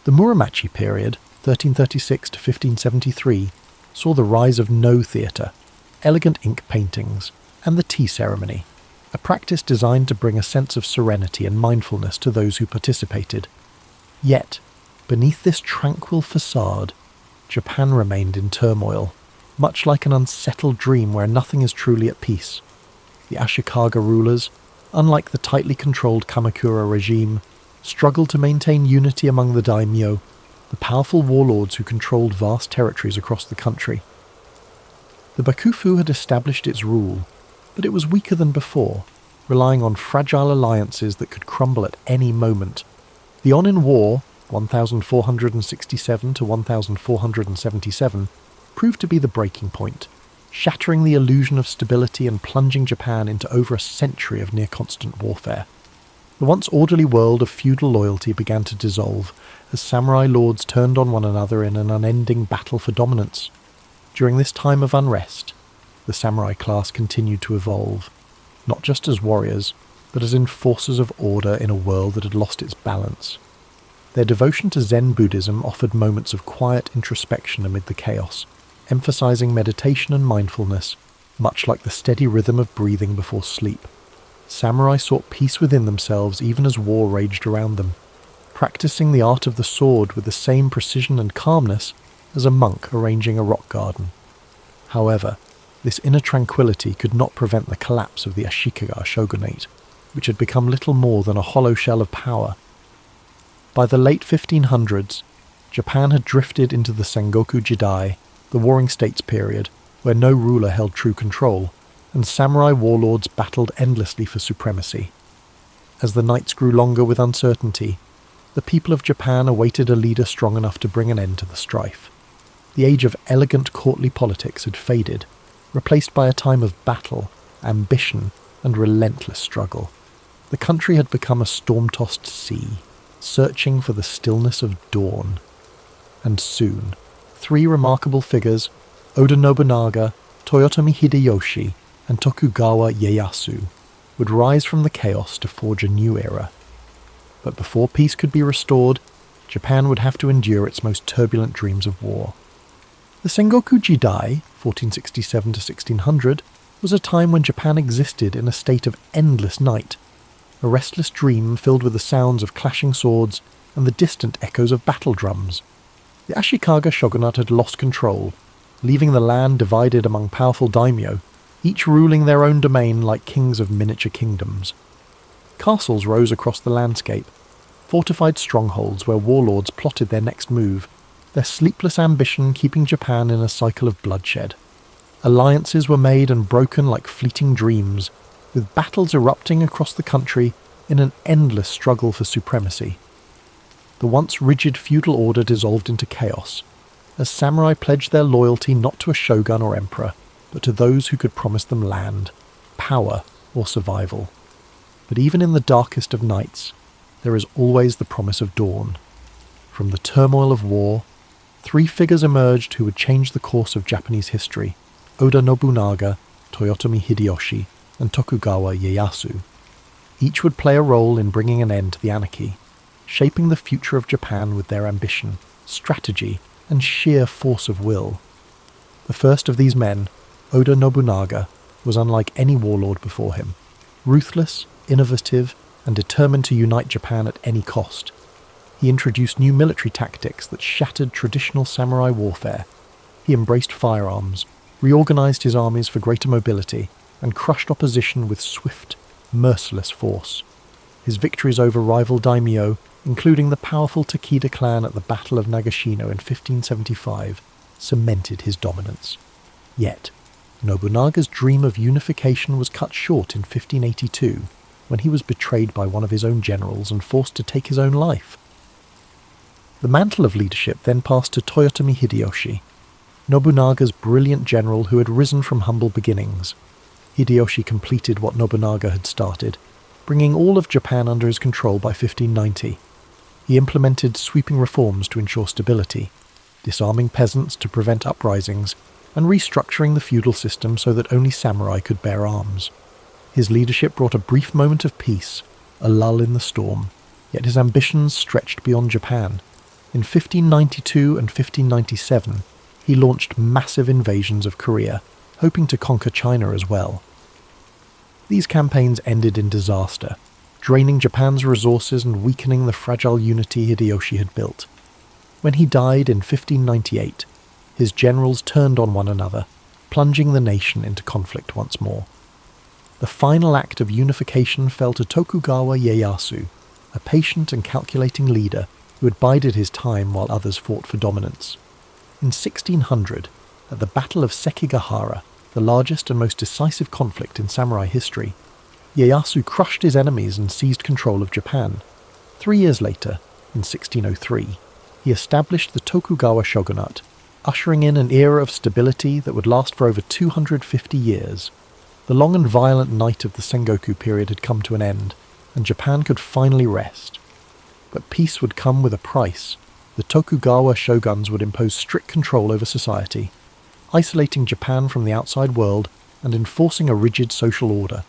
The Muromachi period, 1336 to 1573, saw the rise of No theatre, elegant ink paintings, and the tea ceremony, a practice designed to bring a sense of serenity and mindfulness to those who participated. Yet, beneath this tranquil facade, Japan remained in turmoil, much like an unsettled dream where nothing is truly at peace. The Ashikaga rulers, unlike the tightly controlled Kamakura regime, struggled to maintain unity among the daimyo, the powerful warlords who controlled vast territories across the country. The Bakufu had established its rule, but it was weaker than before, relying on fragile alliances that could crumble at any moment. The Onin War, 1467 to 1477, proved to be the breaking point, shattering the illusion of stability and plunging Japan into over a century of near-constant warfare. The once orderly world of feudal loyalty began to dissolve as samurai lords turned on one another in an unending battle for dominance. During this time of unrest, the samurai class continued to evolve, not just as warriors, but as enforcers of order in a world that had lost its balance. Their devotion to Zen Buddhism offered moments of quiet introspection amid the chaos, emphasizing meditation and mindfulness, much like the steady rhythm of breathing before sleep. Samurai sought peace within themselves even as war raged around them, practicing the art of the sword with the same precision and calmness as a monk arranging a rock garden. However, this inner tranquility could not prevent the collapse of the Ashikaga shogunate, which had become little more than a hollow shell of power. By the late 1500s, Japan had drifted into the Sengoku Jidai, the Warring States period, where no ruler held true control, and samurai warlords battled endlessly for supremacy. As the nights grew longer with uncertainty, the people of Japan awaited a leader strong enough to bring an end to the strife. The age of elegant courtly politics had faded, replaced by a time of battle, ambition, and relentless struggle. The country had become a storm-tossed sea, searching for the stillness of dawn. And soon, three remarkable figures, Oda Nobunaga, Toyotomi Hideyoshi, and Tokugawa Ieyasu, would rise from the chaos to forge a new era. But before peace could be restored, Japan would have to endure its most turbulent dreams of war. The Sengoku Jidai, 1467 to 1600, was a time when Japan existed in a state of endless night, a restless dream filled with the sounds of clashing swords and the distant echoes of battle drums. The Ashikaga shogunate had lost control, leaving the land divided among powerful daimyo, each ruling their own domain like kings of miniature kingdoms. Castles rose across the landscape, fortified strongholds where warlords plotted their next move, their sleepless ambition keeping Japan in a cycle of bloodshed. Alliances were made and broken like fleeting dreams, with battles erupting across the country in an endless struggle for supremacy. the once rigid feudal order dissolved into chaos, as samurai pledged their loyalty not to a shogun or emperor, but to those who could promise them land, power, or survival. But even in the darkest of nights, there is always the promise of dawn. From the turmoil of war, 3 figures emerged who would change the course of Japanese history: Oda Nobunaga, Toyotomi Hideyoshi, and Tokugawa Ieyasu. Each would play a role in bringing an end to the anarchy, shaping the future of Japan with their ambition, strategy, and sheer force of will. The first of these men, Oda Nobunaga, was unlike any warlord before him. Ruthless, innovative, and determined to unite Japan at any cost. He introduced new military tactics that shattered traditional samurai warfare. He embraced firearms, reorganized his armies for greater mobility, and crushed opposition with swift, merciless force. His victories over rival daimyo, including the powerful Takeda clan at the Battle of Nagashino in 1575, cemented his dominance. Yet, Nobunaga's dream of unification was cut short in 1582, when he was betrayed by one of his own generals and forced to take his own life. The mantle of leadership then passed to Toyotomi Hideyoshi, Nobunaga's brilliant general who had risen from humble beginnings. Hideyoshi completed what Nobunaga had started, bringing all of Japan under his control by 1590. He implemented sweeping reforms to ensure stability, disarming peasants to prevent uprisings, and restructuring the feudal system so that only samurai could bear arms. His leadership brought a brief moment of peace, a lull in the storm, yet his ambitions stretched beyond Japan. In 1592 and 1597, he launched massive invasions of Korea, hoping to conquer China as well. These campaigns ended in disaster, draining Japan's resources and weakening the fragile unity Hideyoshi had built. When he died in 1598, his generals turned on one another, plunging the nation into conflict once more. The final act of unification fell to Tokugawa Ieyasu, a patient and calculating leader who had bided his time while others fought for dominance. In 1600, at the Battle of Sekigahara, the largest and most decisive conflict in samurai history, Ieyasu crushed his enemies and seized control of Japan. 3 years later, in 1603, he established the Tokugawa shogunate, ushering in an era of stability that would last for over 250 years. The long and violent night of the Sengoku period had come to an end, and Japan could finally rest. But peace would come with a price. The Tokugawa shoguns would impose strict control over society, isolating Japan from the outside world and enforcing a rigid social order.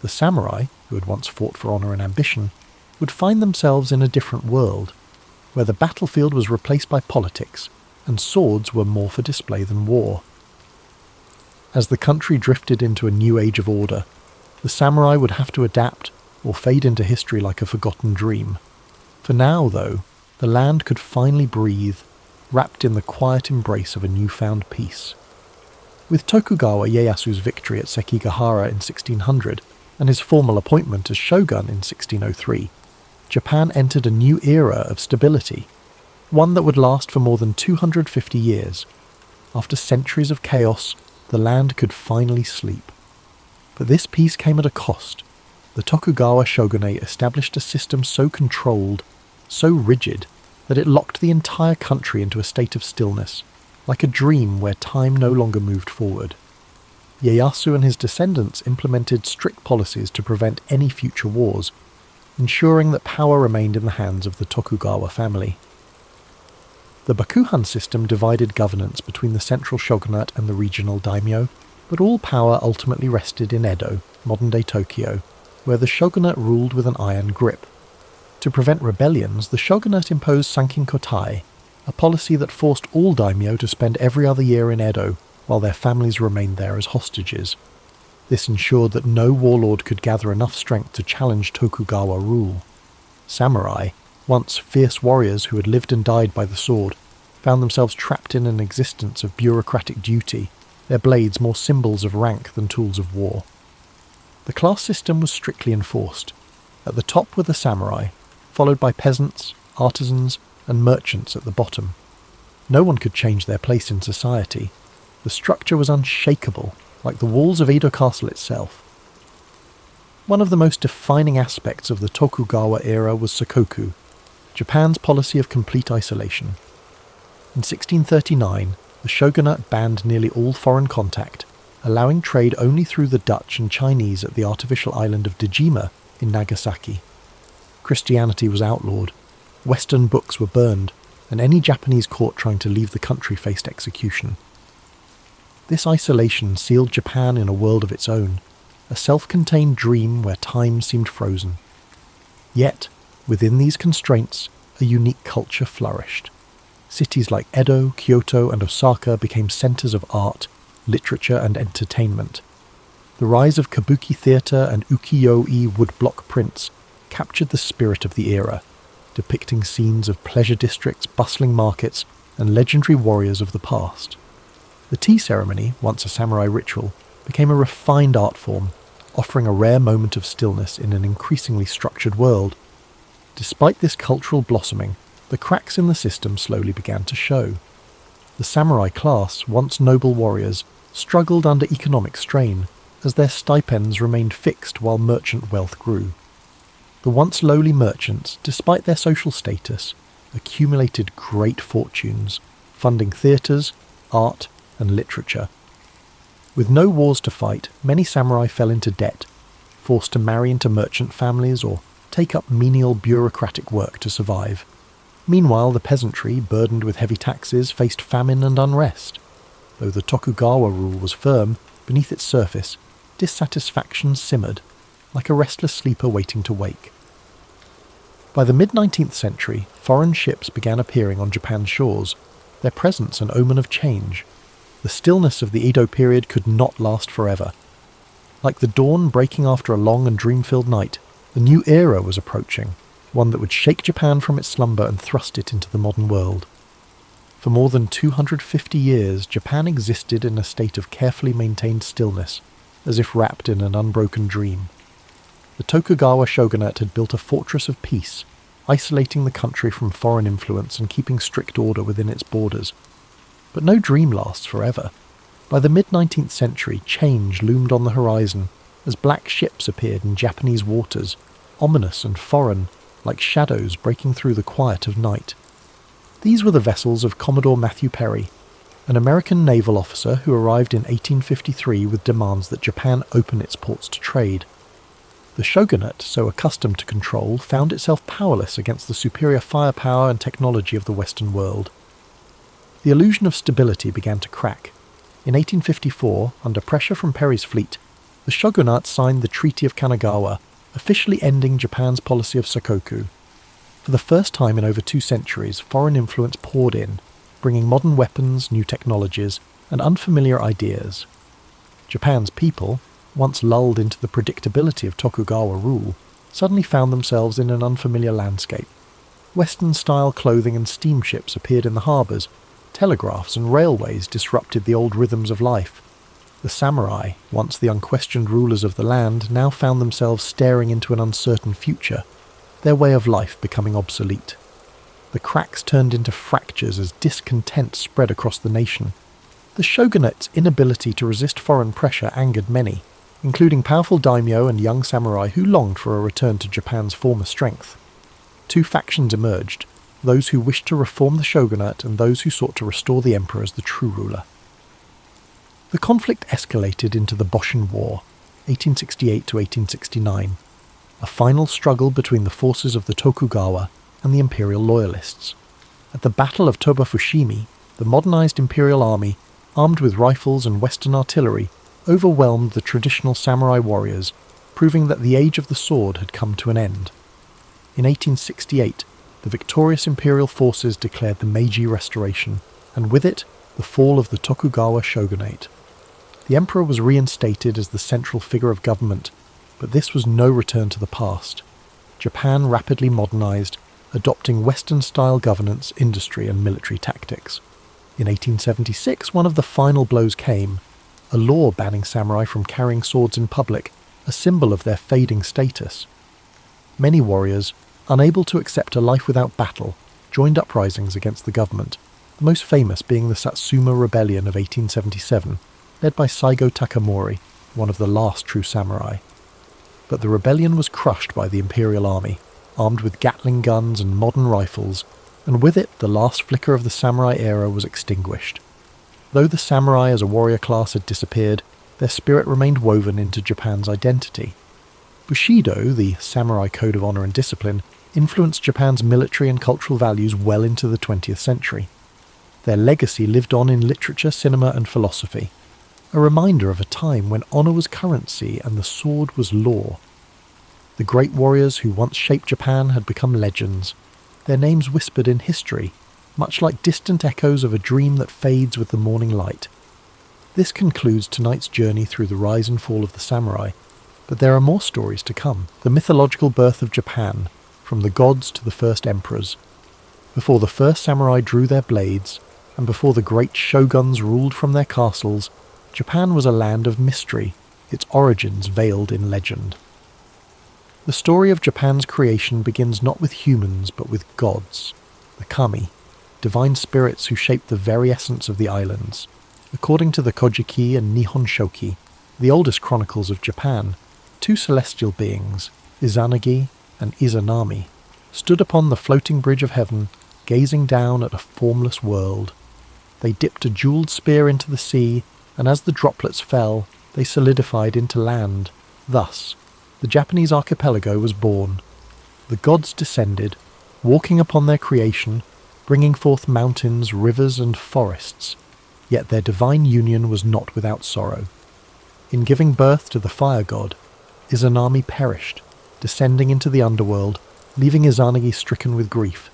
The samurai, who had once fought for honor and ambition, would find themselves in a different world, where the battlefield was replaced by politics, and swords were more for display than war. As the country drifted into a new age of order, the samurai would have to adapt or fade into history like a forgotten dream. For now, though, the land could finally breathe, wrapped in the quiet embrace of a newfound peace. With Tokugawa Ieyasu's victory at Sekigahara in 1600 and his formal appointment as shogun in 1603, Japan entered a new era of stability, one that would last for more than 250 years. After centuries of chaos, the land could finally sleep. But this peace came at a cost. The Tokugawa shogunate established a system so controlled, so rigid, that it locked the entire country into a state of stillness, like a dream where time no longer moved forward. Ieyasu and his descendants implemented strict policies to prevent any future wars, ensuring that power remained in the hands of the Tokugawa family. The Bakuhan system divided governance between the central shogunate and the regional daimyo, but all power ultimately rested in Edo, modern-day Tokyo, where the shogunate ruled with an iron grip. To prevent rebellions, the shogunate imposed sankin-kotai, a policy that forced all daimyo to spend every other year in Edo, while their families remained there as hostages. This ensured that no warlord could gather enough strength to challenge Tokugawa rule. Samurai, once fierce warriors who had lived and died by the sword, found themselves trapped in an existence of bureaucratic duty, their blades more symbols of rank than tools of war. The class system was strictly enforced. At the top were the samurai, followed by peasants, artisans, and merchants at the bottom. No one could change their place in society. The structure was unshakable, like the walls of Edo Castle itself. One of the most defining aspects of the Tokugawa era was sakoku, Japan's policy of complete isolation. In 1639, the shogunate banned nearly all foreign contact, allowing trade only through the Dutch and Chinese at the artificial island of Dejima in Nagasaki. Christianity was outlawed, Western books were burned, and any Japanese caught trying to leave the country faced execution. This isolation sealed Japan in a world of its own, a self-contained dream where time seemed frozen. Yet, within these constraints, a unique culture flourished. Cities like Edo, Kyoto, and Osaka became centres of art, literature, and entertainment. The rise of kabuki theatre and ukiyo-e woodblock prints captured the spirit of the era, depicting scenes of pleasure districts, bustling markets, and legendary warriors of the past. The tea ceremony, once a samurai ritual, became a refined art form, offering a rare moment of stillness in an increasingly structured world. Despite this cultural blossoming, the cracks in the system slowly began to show. The samurai class, once noble warriors, struggled under economic strain, as their stipends remained fixed while merchant wealth grew. The once lowly merchants, despite their social status, accumulated great fortunes, funding theatres, art, and literature. With no wars to fight, many samurai fell into debt, forced to marry into merchant families or take up menial bureaucratic work to survive. Meanwhile, the peasantry, burdened with heavy taxes, faced famine and unrest. Though the Tokugawa rule was firm, beneath its surface, dissatisfaction simmered, like a restless sleeper waiting to wake. By the mid-19th century, foreign ships began appearing on Japan's shores, their presence an omen of change. The stillness of the Edo period could not last forever. Like the dawn breaking after a long and dream-filled night, the new era was approaching, one that would shake Japan from its slumber and thrust it into the modern world. For more than 250 years, Japan existed in a state of carefully maintained stillness, as if wrapped in an unbroken dream. The Tokugawa shogunate had built a fortress of peace, isolating the country from foreign influence and keeping strict order within its borders. But no dream lasts forever. By the mid-19th century, change loomed on the horizon as black ships appeared in Japanese waters, ominous and foreign, like shadows breaking through the quiet of night. These were the vessels of Commodore Matthew Perry, an American naval officer who arrived in 1853 with demands that Japan open its ports to trade. The shogunate, so accustomed to control, found itself powerless against the superior firepower and technology of the Western world. The illusion of stability began to crack. In 1854, under pressure from Perry's fleet, the shogunate signed the Treaty of Kanagawa, officially ending Japan's policy of sakoku. For the first time in over 2 centuries, foreign influence poured in, bringing modern weapons, new technologies, and unfamiliar ideas. Japan's people, once lulled into the predictability of Tokugawa rule, suddenly found themselves in an unfamiliar landscape. Western-style clothing and steamships appeared in the harbours, telegraphs and railways disrupted the old rhythms of life. The samurai, once the unquestioned rulers of the land, now found themselves staring into an uncertain future, their way of life becoming obsolete. The cracks turned into fractures as discontent spread across the nation. The shogunate's inability to resist foreign pressure angered many, including powerful daimyo and young samurai who longed for a return to Japan's former strength. 2 factions emerged, those who wished to reform the shogunate and those who sought to restore the emperor as the true ruler. The conflict escalated into the Boshin War, 1868 to 1869, a final struggle between the forces of the Tokugawa and the imperial loyalists. At the Battle of Toba-Fushimi, the modernized imperial army, armed with rifles and Western artillery, overwhelmed the traditional samurai warriors, proving that the age of the sword had come to an end. In 1868, the victorious imperial forces declared the Meiji Restoration, and with it, the fall of the Tokugawa shogunate. The emperor was reinstated as the central figure of government, but this was no return to the past. Japan rapidly modernized, adopting Western-style governance, industry, and military tactics. In 1876, one of the final blows came, a law banning samurai from carrying swords in public, a symbol of their fading status. Many warriors, unable to accept a life without battle, joined uprisings against the government, the most famous being the Satsuma Rebellion of 1877, led by Saigo Takamori, one of the last true samurai. But the rebellion was crushed by the imperial army, armed with Gatling guns and modern rifles, and with it the last flicker of the samurai era was extinguished. Though the samurai as a warrior class had disappeared, their spirit remained woven into Japan's identity. Bushido, the samurai code of honor and discipline, influenced Japan's military and cultural values well into the 20th century. Their legacy lived on in literature, cinema and philosophy, a reminder of a time when honor was currency and the sword was law. The great warriors who once shaped Japan had become legends, their names whispered in history, much like distant echoes of a dream that fades with the morning light. This concludes tonight's journey through the rise and fall of the samurai, but there are more stories to come. The mythological birth of Japan, from the gods to the first emperors. Before the first samurai drew their blades, and before the great shoguns ruled from their castles, Japan was a land of mystery, its origins veiled in legend. The story of Japan's creation begins not with humans but with gods, the kami, divine spirits who shaped the very essence of the islands. According to the Kojiki and Nihon Shoki, the oldest chronicles of Japan, two celestial beings, Izanagi and Izanami, stood upon the floating bridge of heaven, gazing down at a formless world. They dipped a jewelled spear into the sea, and as the droplets fell, they solidified into land. Thus, the Japanese archipelago was born. The gods descended, walking upon their creation, bringing forth mountains, rivers and forests. Yet their divine union was not without sorrow. In giving birth to the fire god, Izanami perished, descending into the underworld, leaving Izanagi stricken with grief.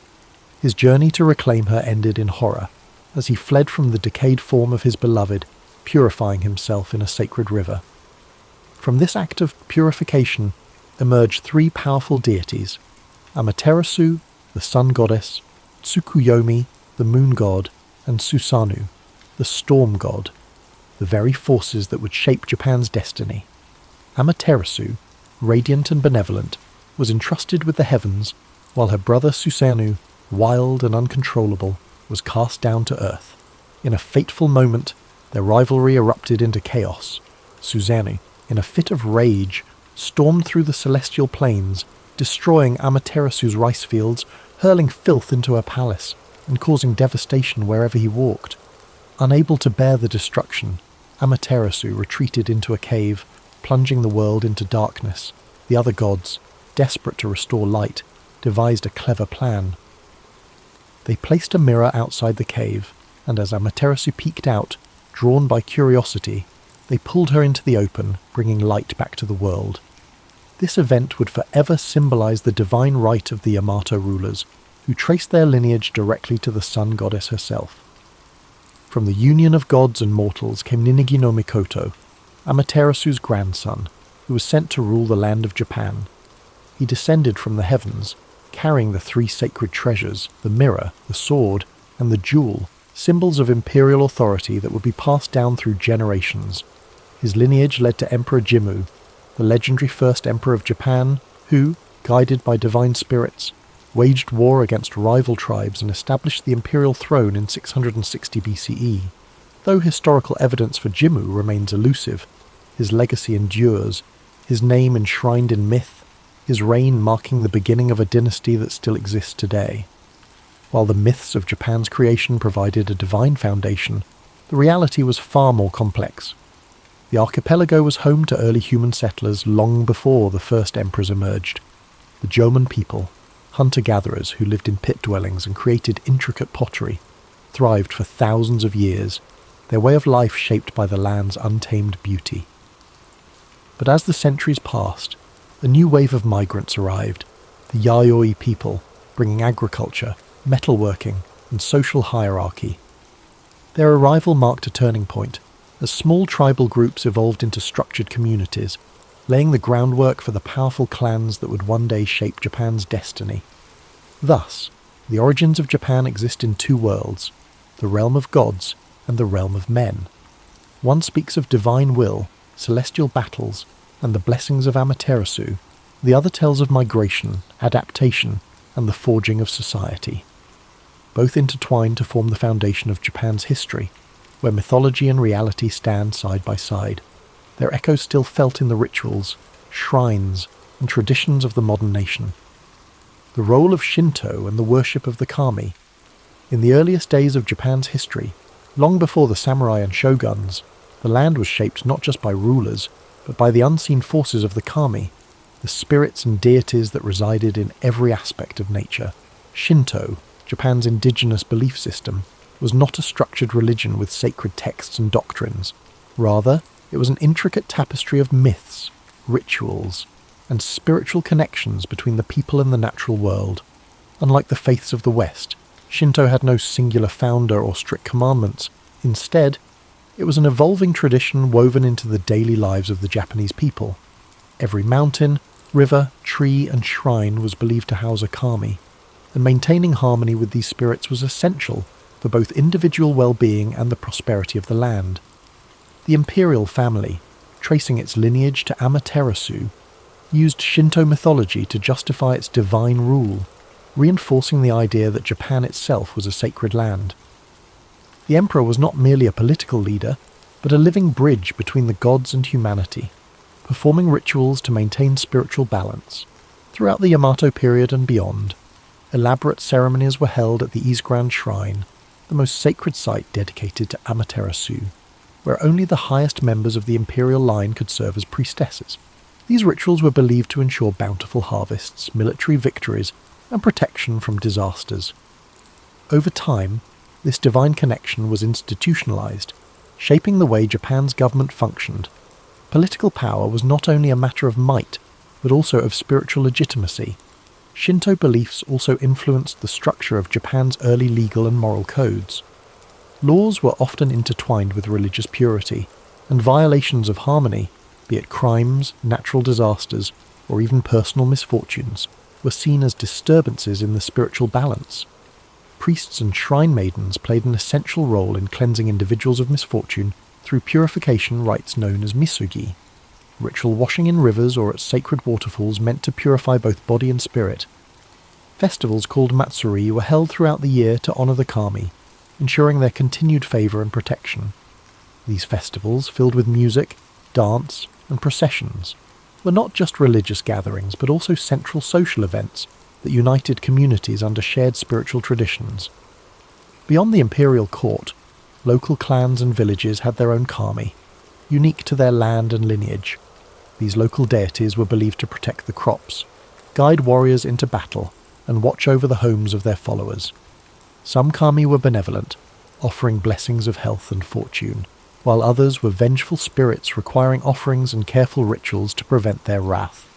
His journey to reclaim her ended in horror, as he fled from the decayed form of his beloved, purifying himself in a sacred river. From this act of purification emerged three powerful deities: Amaterasu, the sun goddess, Tsukuyomi, the moon god, and Susanoo, the storm god, the very forces that would shape Japan's destiny. Amaterasu, radiant and benevolent, was entrusted with the heavens, while her brother Susanoo, wild and uncontrollable, was cast down to earth. In a fateful moment, their rivalry erupted into chaos. Susanoo, in a fit of rage, stormed through the celestial plains, destroying Amaterasu's rice fields, hurling filth into her palace, and causing devastation wherever he walked. Unable to bear the destruction, Amaterasu retreated into a cave, plunging the world into darkness. The other gods, desperate to restore light, devised a clever plan. They placed a mirror outside the cave, and as Amaterasu peeked out, drawn by curiosity, they pulled her into the open, bringing light back to the world. This event would forever symbolize the divine right of the Yamato rulers, who traced their lineage directly to the sun goddess herself. From the union of gods and mortals came Ninigi no Mikoto, Amaterasu's grandson, who was sent to rule the land of Japan. He descended from the heavens, carrying the three sacred treasures, the mirror, the sword, and the jewel, symbols of imperial authority that would be passed down through generations. His lineage led to Emperor Jimmu, the legendary first emperor of Japan, who, guided by divine spirits, waged war against rival tribes and established the imperial throne in 660 BCE. Though historical evidence for Jimmu remains elusive, his legacy endures, his name enshrined in myth, his reign marking the beginning of a dynasty that still exists today. While the myths of Japan's creation provided a divine foundation, the reality was far more complex. The archipelago was home to early human settlers long before the first emperors emerged. The Jomon people, hunter-gatherers who lived in pit dwellings and created intricate pottery, thrived for thousands of years, their way of life shaped by the land's untamed beauty. But as the centuries passed, a new wave of migrants arrived, the Yayoi people, bringing agriculture, metalworking, and social hierarchy. Their arrival marked a turning point, as small tribal groups evolved into structured communities, laying the groundwork for the powerful clans that would one day shape Japan's destiny. Thus, the origins of Japan exist in two worlds, the realm of gods and the realm of men. One speaks of divine will, celestial battles, and the blessings of Amaterasu. The other tells of migration, adaptation, and the forging of society. Both intertwine to form the foundation of Japan's history, where mythology and reality stand side by side, their echoes still felt in the rituals, shrines, and traditions of the modern nation. the role of Shinto and the worship of the kami. In the earliest days of Japan's history, long before the samurai and shoguns, the land was shaped not just by rulers, but by the unseen forces of the kami, the spirits and deities that resided in every aspect of nature. Shinto, Japan's indigenous belief system, was not a structured religion with sacred texts and doctrines. Rather, it was an intricate tapestry of myths, rituals, and spiritual connections between the people and the natural world. Unlike the faiths of the West, Shinto had no singular founder or strict commandments. Instead, it was an evolving tradition woven into the daily lives of the Japanese people. Every mountain, river, tree, and shrine was believed to house a kami, and maintaining harmony with these spirits was essential for both individual well-being and the prosperity of the land. The imperial family, tracing its lineage to Amaterasu, used Shinto mythology to justify its divine rule, reinforcing the idea that Japan itself was a sacred land. The emperor was not merely a political leader, but a living bridge between the gods and humanity, performing rituals to maintain spiritual balance. Throughout the Yamato period and beyond, elaborate ceremonies were held at the Izgrand Shrine, the most sacred site dedicated to Amaterasu, where only the highest members of the imperial line could serve as priestesses. These rituals were believed to ensure bountiful harvests, military victories, and protection from disasters. Over time, this divine connection was institutionalized, shaping the way Japan's government functioned. Political power was not only a matter of might, but also of spiritual legitimacy. Shinto beliefs also influenced the structure of Japan's early legal and moral codes. Laws were often intertwined with religious purity, and violations of harmony, be it crimes, natural disasters, or even personal misfortunes, were seen as disturbances in the spiritual balance. Priests and shrine maidens played an essential role in cleansing individuals of misfortune through purification rites known as misugi. Ritual washing in rivers or at sacred waterfalls meant to purify both body and spirit. Festivals called matsuri were held throughout the year to honour the kami, ensuring their continued favour and protection. These festivals, filled with music, dance, and processions, were not just religious gatherings but also central social events that united communities under shared spiritual traditions. Beyond the imperial court, local clans and villages had their own kami, unique to their land and lineage. These local deities were believed to protect the crops, guide warriors into battle, and watch over the homes of their followers. Some kami were benevolent, offering blessings of health and fortune, while others were vengeful spirits requiring offerings and careful rituals to prevent their wrath.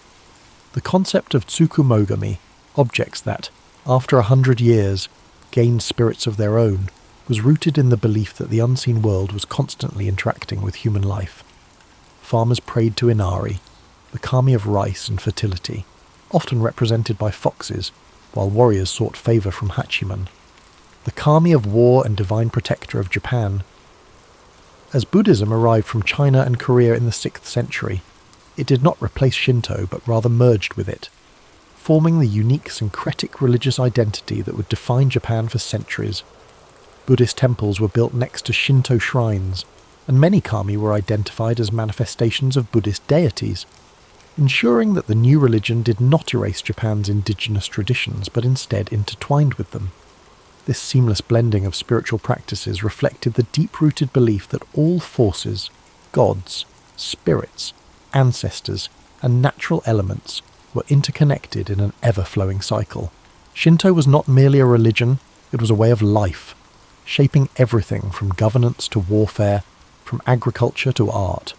The concept of tsukumogami, objects that, after 100 years, gained spirits of their own, was rooted in the belief that the unseen world was constantly interacting with human life. Farmers prayed to Inari, the kami of rice and fertility, often represented by foxes, while warriors sought favour from Hachiman, the kami of war and divine protector of Japan. As Buddhism arrived from China and Korea in the 6th century, it did not replace Shinto but rather merged with it, forming the unique syncretic religious identity that would define Japan for centuries. Buddhist temples were built next to Shinto shrines, and many kami were identified as manifestations of Buddhist deities, ensuring that the new religion did not erase Japan's indigenous traditions but instead intertwined with them. This seamless blending of spiritual practices reflected the deep-rooted belief that all forces, gods, spirits, ancestors, and natural elements were interconnected in an ever-flowing cycle. Shinto was not merely a religion, it was a way of life, shaping everything from governance to warfare, from agriculture to art.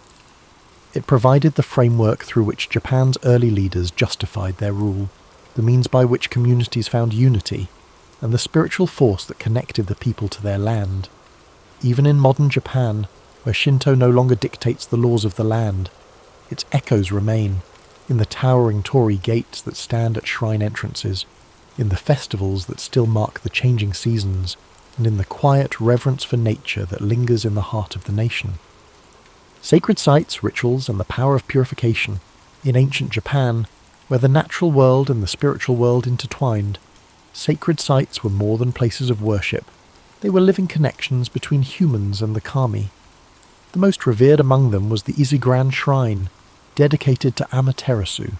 It provided the framework through which Japan's early leaders justified their rule, the means by which communities found unity, and the spiritual force that connected the people to their land. Even in modern Japan, where Shinto no longer dictates the laws of the land, its echoes remain, in the towering torii gates that stand at shrine entrances, in the festivals that still mark the changing seasons, and in the quiet reverence for nature that lingers in the heart of the nation. Sacred sites, rituals, and the power of purification. In ancient Japan, where the natural world and the spiritual world intertwined, sacred sites were more than places of worship. They were living connections between humans and the kami. The most revered among them was the Izigran Shrine, dedicated to Amaterasu,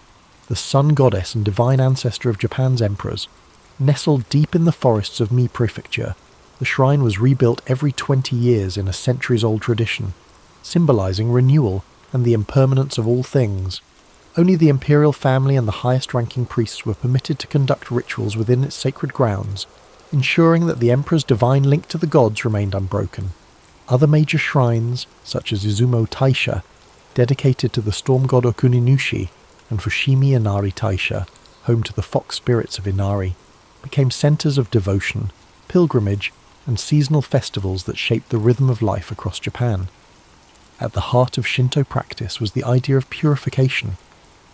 the the sun goddess and divine ancestor of Japan's emperors. Nestled deep in the forests of Mie Prefecture, the shrine was rebuilt every 20 years in a centuries-old tradition, symbolizing renewal and the impermanence of all things. Only the imperial family and the highest-ranking priests were permitted to conduct rituals within its sacred grounds, ensuring that the emperor's divine link to the gods remained unbroken. Other major shrines, such as Izumo Taisha, dedicated to the storm god Okuninushi, and Fushimi Inari Taisha, home to the fox spirits of Inari, became centers of devotion, pilgrimage, and seasonal festivals that shaped the rhythm of life across Japan. At the heart of Shinto practice was the idea of purification,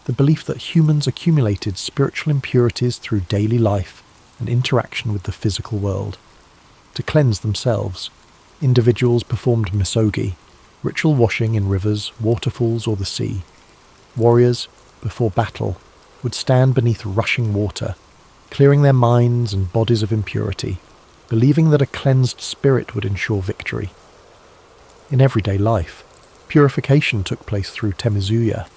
the belief that humans accumulated spiritual impurities through daily life and interaction with the physical world. To cleanse themselves, individuals performed misogi, ritual washing in rivers, waterfalls, or the sea. Warriors, before battle, would stand beneath rushing water, clearing their minds and bodies of impurity, believing that a cleansed spirit would ensure victory. In everyday life, purification took place through temizuya,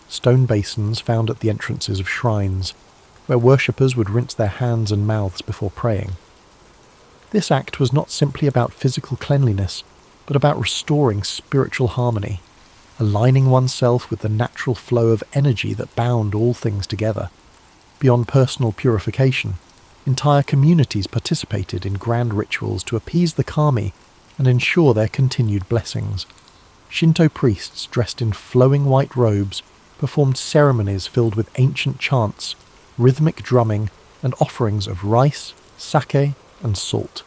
stone basins found at the entrances of shrines, where worshippers would rinse their hands and mouths before praying. This act was not simply about physical cleanliness, but about restoring spiritual harmony, aligning oneself with the natural flow of energy that bound all things together. Beyond personal purification, entire communities participated in grand rituals to appease the kami and ensure their continued blessings. Shinto priests dressed in flowing white robes performed ceremonies filled with ancient chants, rhythmic drumming, and offerings of rice, sake, and salt.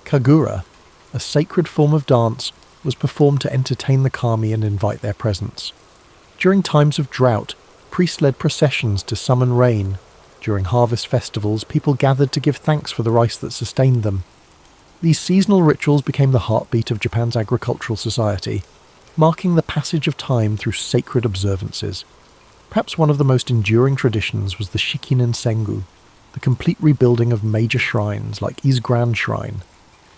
Kagura, a sacred form of dance, was performed to entertain the kami and invite their presence. During times of drought, priests led processions to summon rain. During harvest festivals, people gathered to give thanks for the rice that sustained them. These seasonal rituals became the heartbeat of Japan's agricultural society, marking the passage of time through sacred observances. Perhaps one of the most enduring traditions was the Shikinen Sengu, the complete rebuilding of major shrines like Ise Grand Shrine.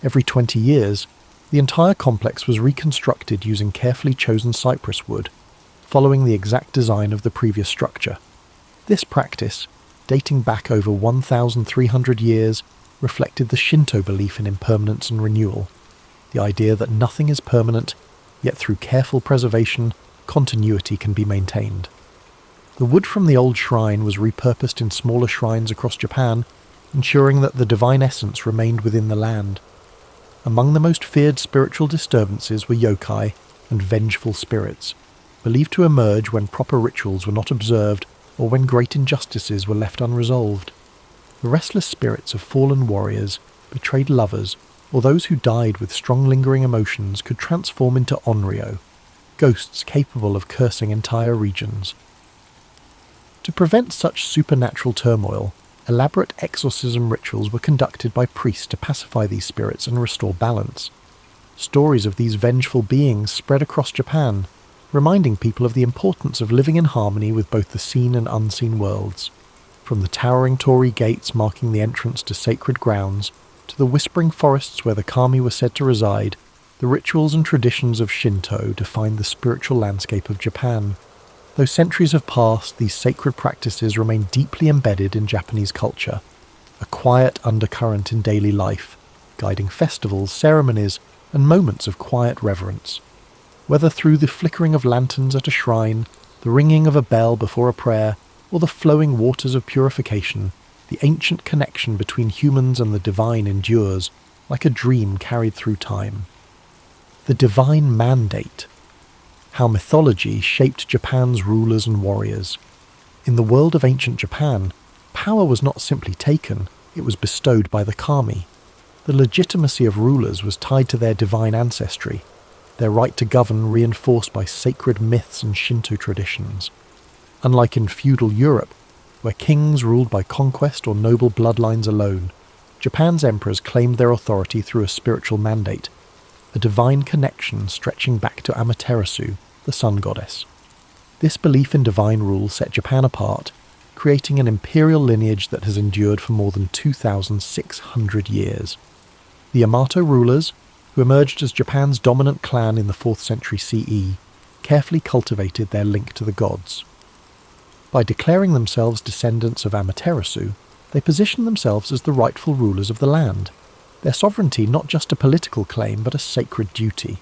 Every 20 years, the entire complex was reconstructed using carefully chosen cypress wood, following the exact design of the previous structure. This practice, dating back over 1,300 years, reflected the Shinto belief in impermanence and renewal, the idea that nothing is permanent, yet through careful preservation, continuity can be maintained. The wood from the old shrine was repurposed in smaller shrines across Japan, ensuring that the divine essence remained within the land. Among the most feared spiritual disturbances were yokai and vengeful spirits, believed to emerge when proper rituals were not observed or when great injustices were left unresolved. The restless spirits of fallen warriors, betrayed lovers, or those who died with strong lingering emotions could transform into onryo, ghosts capable of cursing entire regions. To prevent such supernatural turmoil, elaborate exorcism rituals were conducted by priests to pacify these spirits and restore balance. Stories of these vengeful beings spread across Japan, reminding people of the importance of living in harmony with both the seen and unseen worlds. From the towering torii gates marking the entrance to sacred grounds, to the whispering forests where the kami were said to reside, the rituals and traditions of Shinto defined the spiritual landscape of Japan. Though centuries have passed, these sacred practices remain deeply embedded in Japanese culture, a quiet undercurrent in daily life, guiding festivals, ceremonies, and moments of quiet reverence. Whether through the flickering of lanterns at a shrine, the ringing of a bell before a prayer, or the flowing waters of purification, the ancient connection between humans and the divine endures, like a dream carried through time. The divine mandate. How mythology shaped Japan's rulers and warriors. In the world of ancient Japan, power was not simply taken, it was bestowed by the kami. The legitimacy of rulers was tied to their divine ancestry, their right to govern reinforced by sacred myths and Shinto traditions. Unlike in feudal Europe, where kings ruled by conquest or noble bloodlines alone, Japan's emperors claimed their authority through a spiritual mandate, a divine connection stretching back to Amaterasu, the sun goddess. This belief in divine rule set Japan apart, creating an imperial lineage that has endured for more than 2,600 years. The Yamato rulers, who emerged as Japan's dominant clan in the 4th century CE, carefully cultivated their link to the gods. By declaring themselves descendants of Amaterasu, they positioned themselves as the rightful rulers of the land, their sovereignty not just a political claim but a sacred duty.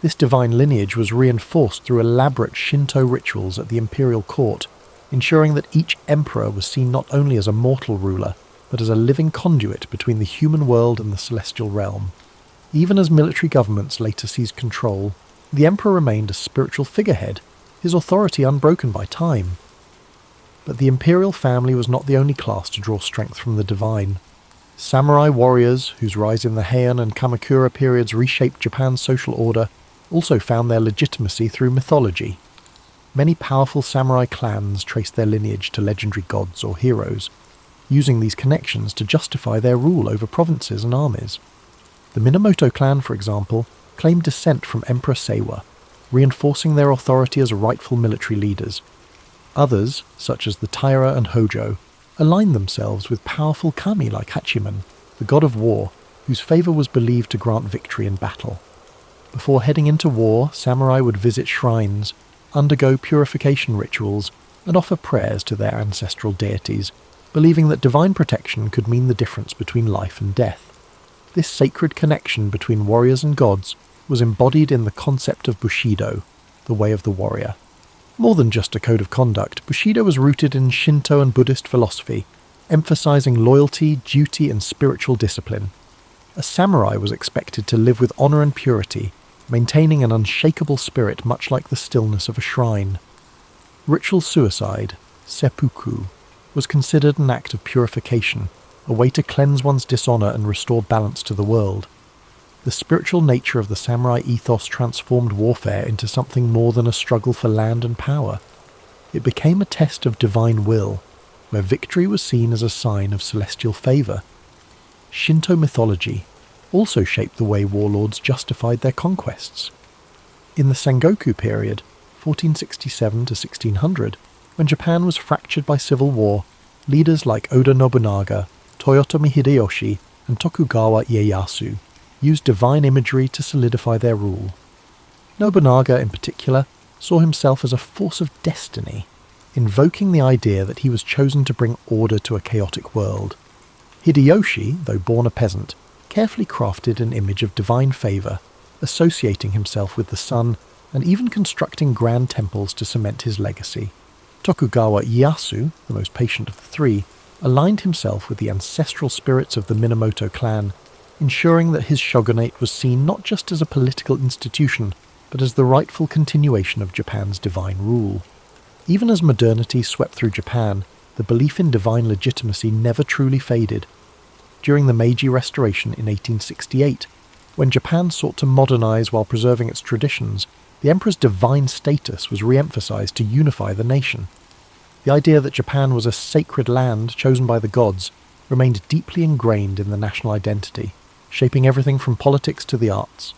This divine lineage was reinforced through elaborate Shinto rituals at the imperial court, ensuring that each emperor was seen not only as a mortal ruler, but as a living conduit between the human world and the celestial realm. Even as military governments later seized control, the emperor remained a spiritual figurehead, his authority unbroken by time. But the imperial family was not the only class to draw strength from the divine. Samurai warriors, whose rise in the Heian and Kamakura periods reshaped Japan's social order, also found their legitimacy through mythology. Many powerful samurai clans traced their lineage to legendary gods or heroes, using these connections to justify their rule over provinces and armies. The Minamoto clan, for example, claimed descent from Emperor Seiwa, reinforcing their authority as rightful military leaders. Others, such as the Taira and Hojo, aligned themselves with powerful kami like Hachiman, the god of war, whose favour was believed to grant victory in battle. Before heading into war, samurai would visit shrines, undergo purification rituals, and offer prayers to their ancestral deities, believing that divine protection could mean the difference between life and death. This sacred connection between warriors and gods was embodied in the concept of Bushido, the way of the warrior. More than just a code of conduct, Bushido was rooted in Shinto and Buddhist philosophy, emphasizing loyalty, duty, and spiritual discipline. A samurai was expected to live with honor and purity, maintaining an unshakable spirit much like the stillness of a shrine. Ritual suicide, seppuku, was considered an act of purification, a way to cleanse one's dishonor and restore balance to the world. The spiritual nature of the samurai ethos transformed warfare into something more than a struggle for land and power. It became a test of divine will, where victory was seen as a sign of celestial favor. Shinto mythology also shaped the way warlords justified their conquests. In the Sengoku period, 1467 to 1600, when Japan was fractured by civil war, leaders like Oda Nobunaga, Toyotomi Hideyoshi, and Tokugawa Ieyasu used divine imagery to solidify their rule. Nobunaga, in particular, saw himself as a force of destiny, invoking the idea that he was chosen to bring order to a chaotic world. Hideyoshi, though born a peasant, carefully crafted an image of divine favour, associating himself with the sun and even constructing grand temples to cement his legacy. Tokugawa Ieyasu, the most patient of the three, aligned himself with the ancestral spirits of the Minamoto clan, ensuring that his shogunate was seen not just as a political institution, but as the rightful continuation of Japan's divine rule. Even as modernity swept through Japan, the belief in divine legitimacy never truly faded. During the Meiji Restoration in 1868, when Japan sought to modernize while preserving its traditions, the emperor's divine status was re-emphasized to unify the nation. The idea that Japan was a sacred land chosen by the gods remained deeply ingrained in the national identity, shaping everything from politics to the arts.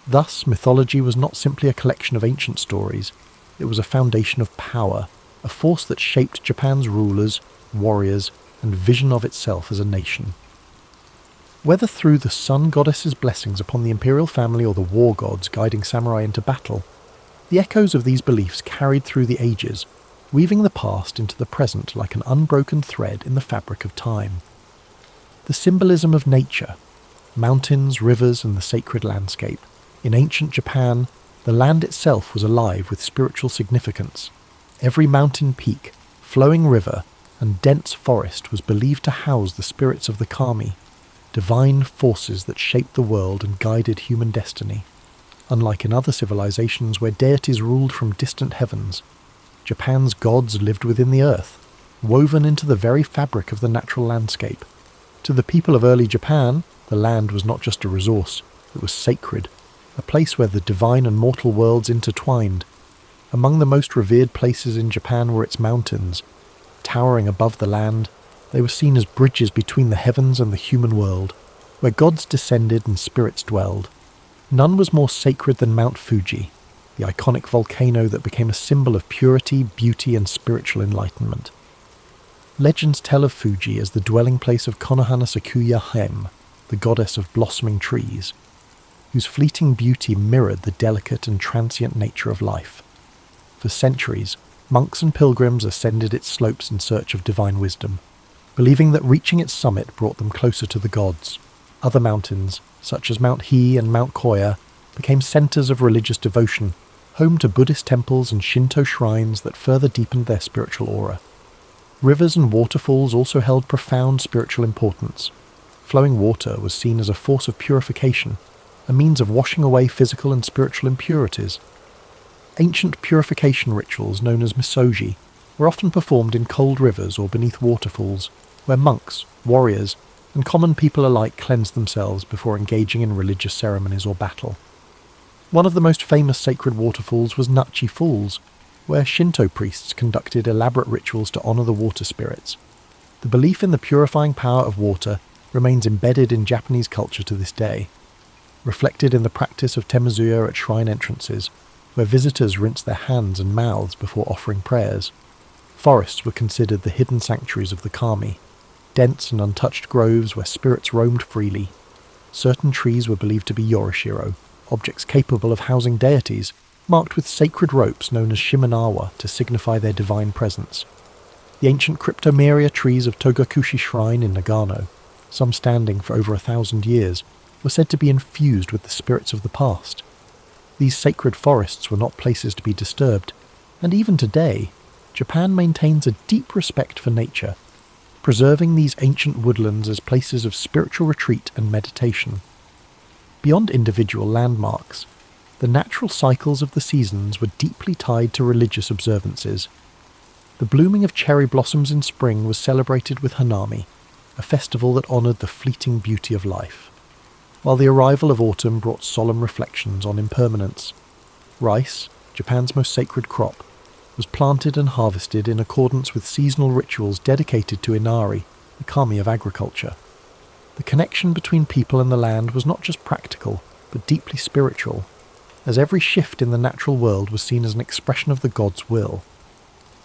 Thus, mythology was not simply a collection of ancient stories, it was a foundation of power, a force that shaped Japan's rulers, warriors, and vision of itself as a nation. Whether through the sun goddess's blessings upon the imperial family or the war gods guiding samurai into battle, the echoes of these beliefs carried through the ages, weaving the past into the present like an unbroken thread in the fabric of time. The symbolism of nature, mountains, rivers, and the sacred landscape. In ancient Japan, the land itself was alive with spiritual significance. Every mountain peak, flowing river, and dense forest was believed to house the spirits of the kami, divine forces that shaped the world and guided human destiny. Unlike in other civilizations where deities ruled from distant heavens, Japan's gods lived within the earth, woven into the very fabric of the natural landscape. To the people of early Japan, the land was not just a resource, it was sacred, a place where the divine and mortal worlds intertwined. Among the most revered places in Japan were its mountains. Towering above the land, they were seen as bridges between the heavens and the human world, where gods descended and spirits dwelled. None was more sacred than Mount Fuji, the iconic volcano that became a symbol of purity, beauty, and spiritual enlightenment. Legends tell of Fuji as the dwelling place of Konohana Sakuya Hem, the goddess of blossoming trees, whose fleeting beauty mirrored the delicate and transient nature of life. For centuries, monks and pilgrims ascended its slopes in search of divine wisdom, believing that reaching its summit brought them closer to the gods. Other mountains, such as Mount He and Mount Koya, became centres of religious devotion, home to Buddhist temples and Shinto shrines that further deepened their spiritual aura. Rivers and waterfalls also held profound spiritual importance. Flowing water was seen as a force of purification, a means of washing away physical and spiritual impurities. Ancient purification rituals known as misogi were often performed in cold rivers or beneath waterfalls, where monks, warriors, and common people alike cleansed themselves before engaging in religious ceremonies or battle. One of the most famous sacred waterfalls was Nachi Falls, where Shinto priests conducted elaborate rituals to honour the water spirits. The belief in the purifying power of water remains embedded in Japanese culture to this day, reflected in the practice of temazuya at shrine entrances, where visitors rinse their hands and mouths before offering prayers. Forests were considered the hidden sanctuaries of the kami, dense and untouched groves where spirits roamed freely. Certain trees were believed to be yorishiro, objects capable of housing deities, marked with sacred ropes known as shimenawa to signify their divine presence. The ancient cryptomeria trees of Togakushi Shrine in Nagano, some standing for over 1,000 years, were said to be infused with the spirits of the past. These sacred forests were not places to be disturbed, and even today, Japan maintains a deep respect for nature, preserving these ancient woodlands as places of spiritual retreat and meditation. Beyond individual landmarks, the natural cycles of the seasons were deeply tied to religious observances. The blooming of cherry blossoms in spring was celebrated with Hanami, a festival that honoured the fleeting beauty of life, while the arrival of autumn brought solemn reflections on impermanence. Rice, Japan's most sacred crop, was planted and harvested in accordance with seasonal rituals dedicated to Inari, the kami of agriculture. The connection between people and the land was not just practical, but deeply spiritual, as every shift in the natural world was seen as an expression of the god's will.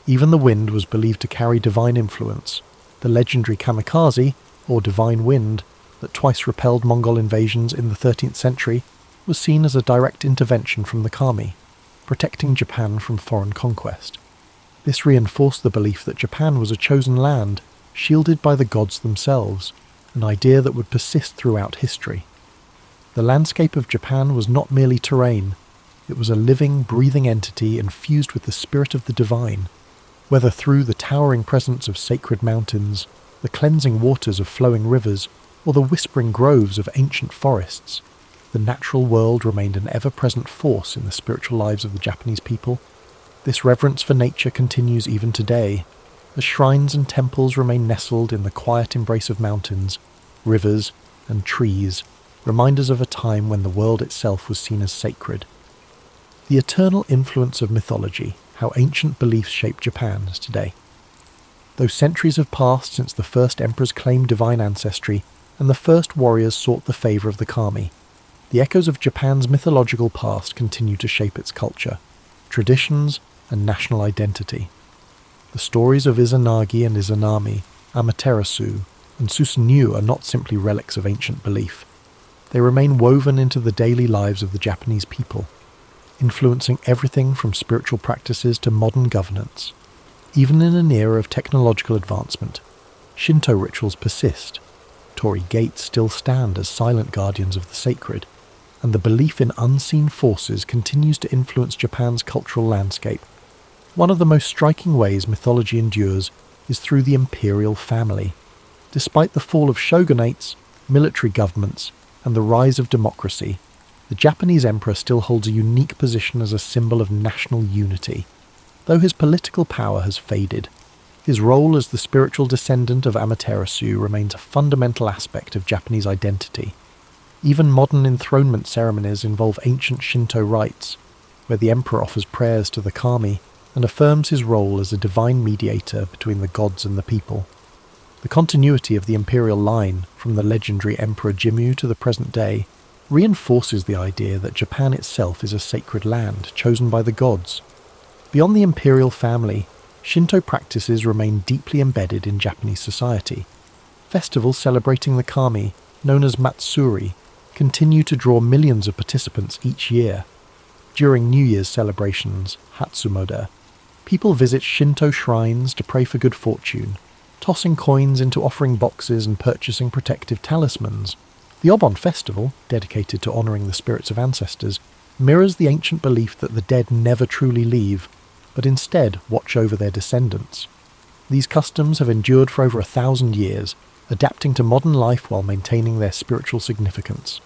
Even the wind was believed to carry divine influence. The legendary kamikaze, or divine wind, that twice repelled Mongol invasions in the 13th century, was seen as a direct intervention from the kami, protecting Japan from foreign conquest. This reinforced the belief that Japan was a chosen land, shielded by the gods themselves, an idea that would persist throughout history. The landscape of Japan was not merely terrain, it was a living, breathing entity infused with the spirit of the divine. Whether through the towering presence of sacred mountains, the cleansing waters of flowing rivers, or the whispering groves of ancient forests, the natural world remained an ever-present force in the spiritual lives of the Japanese people. This reverence for nature continues even today, as shrines and temples remain nestled in the quiet embrace of mountains, rivers, and trees, reminders of a time when the world itself was seen as sacred. The eternal influence of mythology, how ancient beliefs shape Japan today. Though centuries have passed since the first emperors claimed divine ancestry and the first warriors sought the favour of the kami, the echoes of Japan's mythological past continue to shape its culture, traditions, and national identity. The stories of Izanagi and Izanami, Amaterasu, and Susanoo are not simply relics of ancient belief. They remain woven into the daily lives of the Japanese people, influencing everything from spiritual practices to modern governance. Even in an era of technological advancement, Shinto rituals persist. Torii gates still stand as silent guardians of the sacred, and the belief in unseen forces continues to influence Japan's cultural landscape. One of the most striking ways mythology endures is through the imperial family. Despite the fall of shogunates, military governments, and the rise of democracy, the Japanese emperor still holds a unique position as a symbol of national unity. Though his political power has faded, his role as the spiritual descendant of Amaterasu remains a fundamental aspect of Japanese identity. Even modern enthronement ceremonies involve ancient Shinto rites, where the emperor offers prayers to the kami and affirms his role as a divine mediator between the gods and the people. The continuity of the imperial line, from the legendary Emperor Jimmu to the present day, reinforces the idea that Japan itself is a sacred land chosen by the gods. Beyond the imperial family, Shinto practices remain deeply embedded in Japanese society. Festivals celebrating the kami, known as Matsuri, continue to draw millions of participants each year. During New Year's celebrations, Hatsumoda, People visit Shinto shrines to pray for good fortune, tossing coins into offering boxes and purchasing protective talismans. The Obon festival, dedicated to honouring the spirits of ancestors, mirrors the ancient belief that the dead never truly leave, but instead watch over their descendants. These customs have endured for over 1,000 years, adapting to modern life while maintaining their spiritual significance.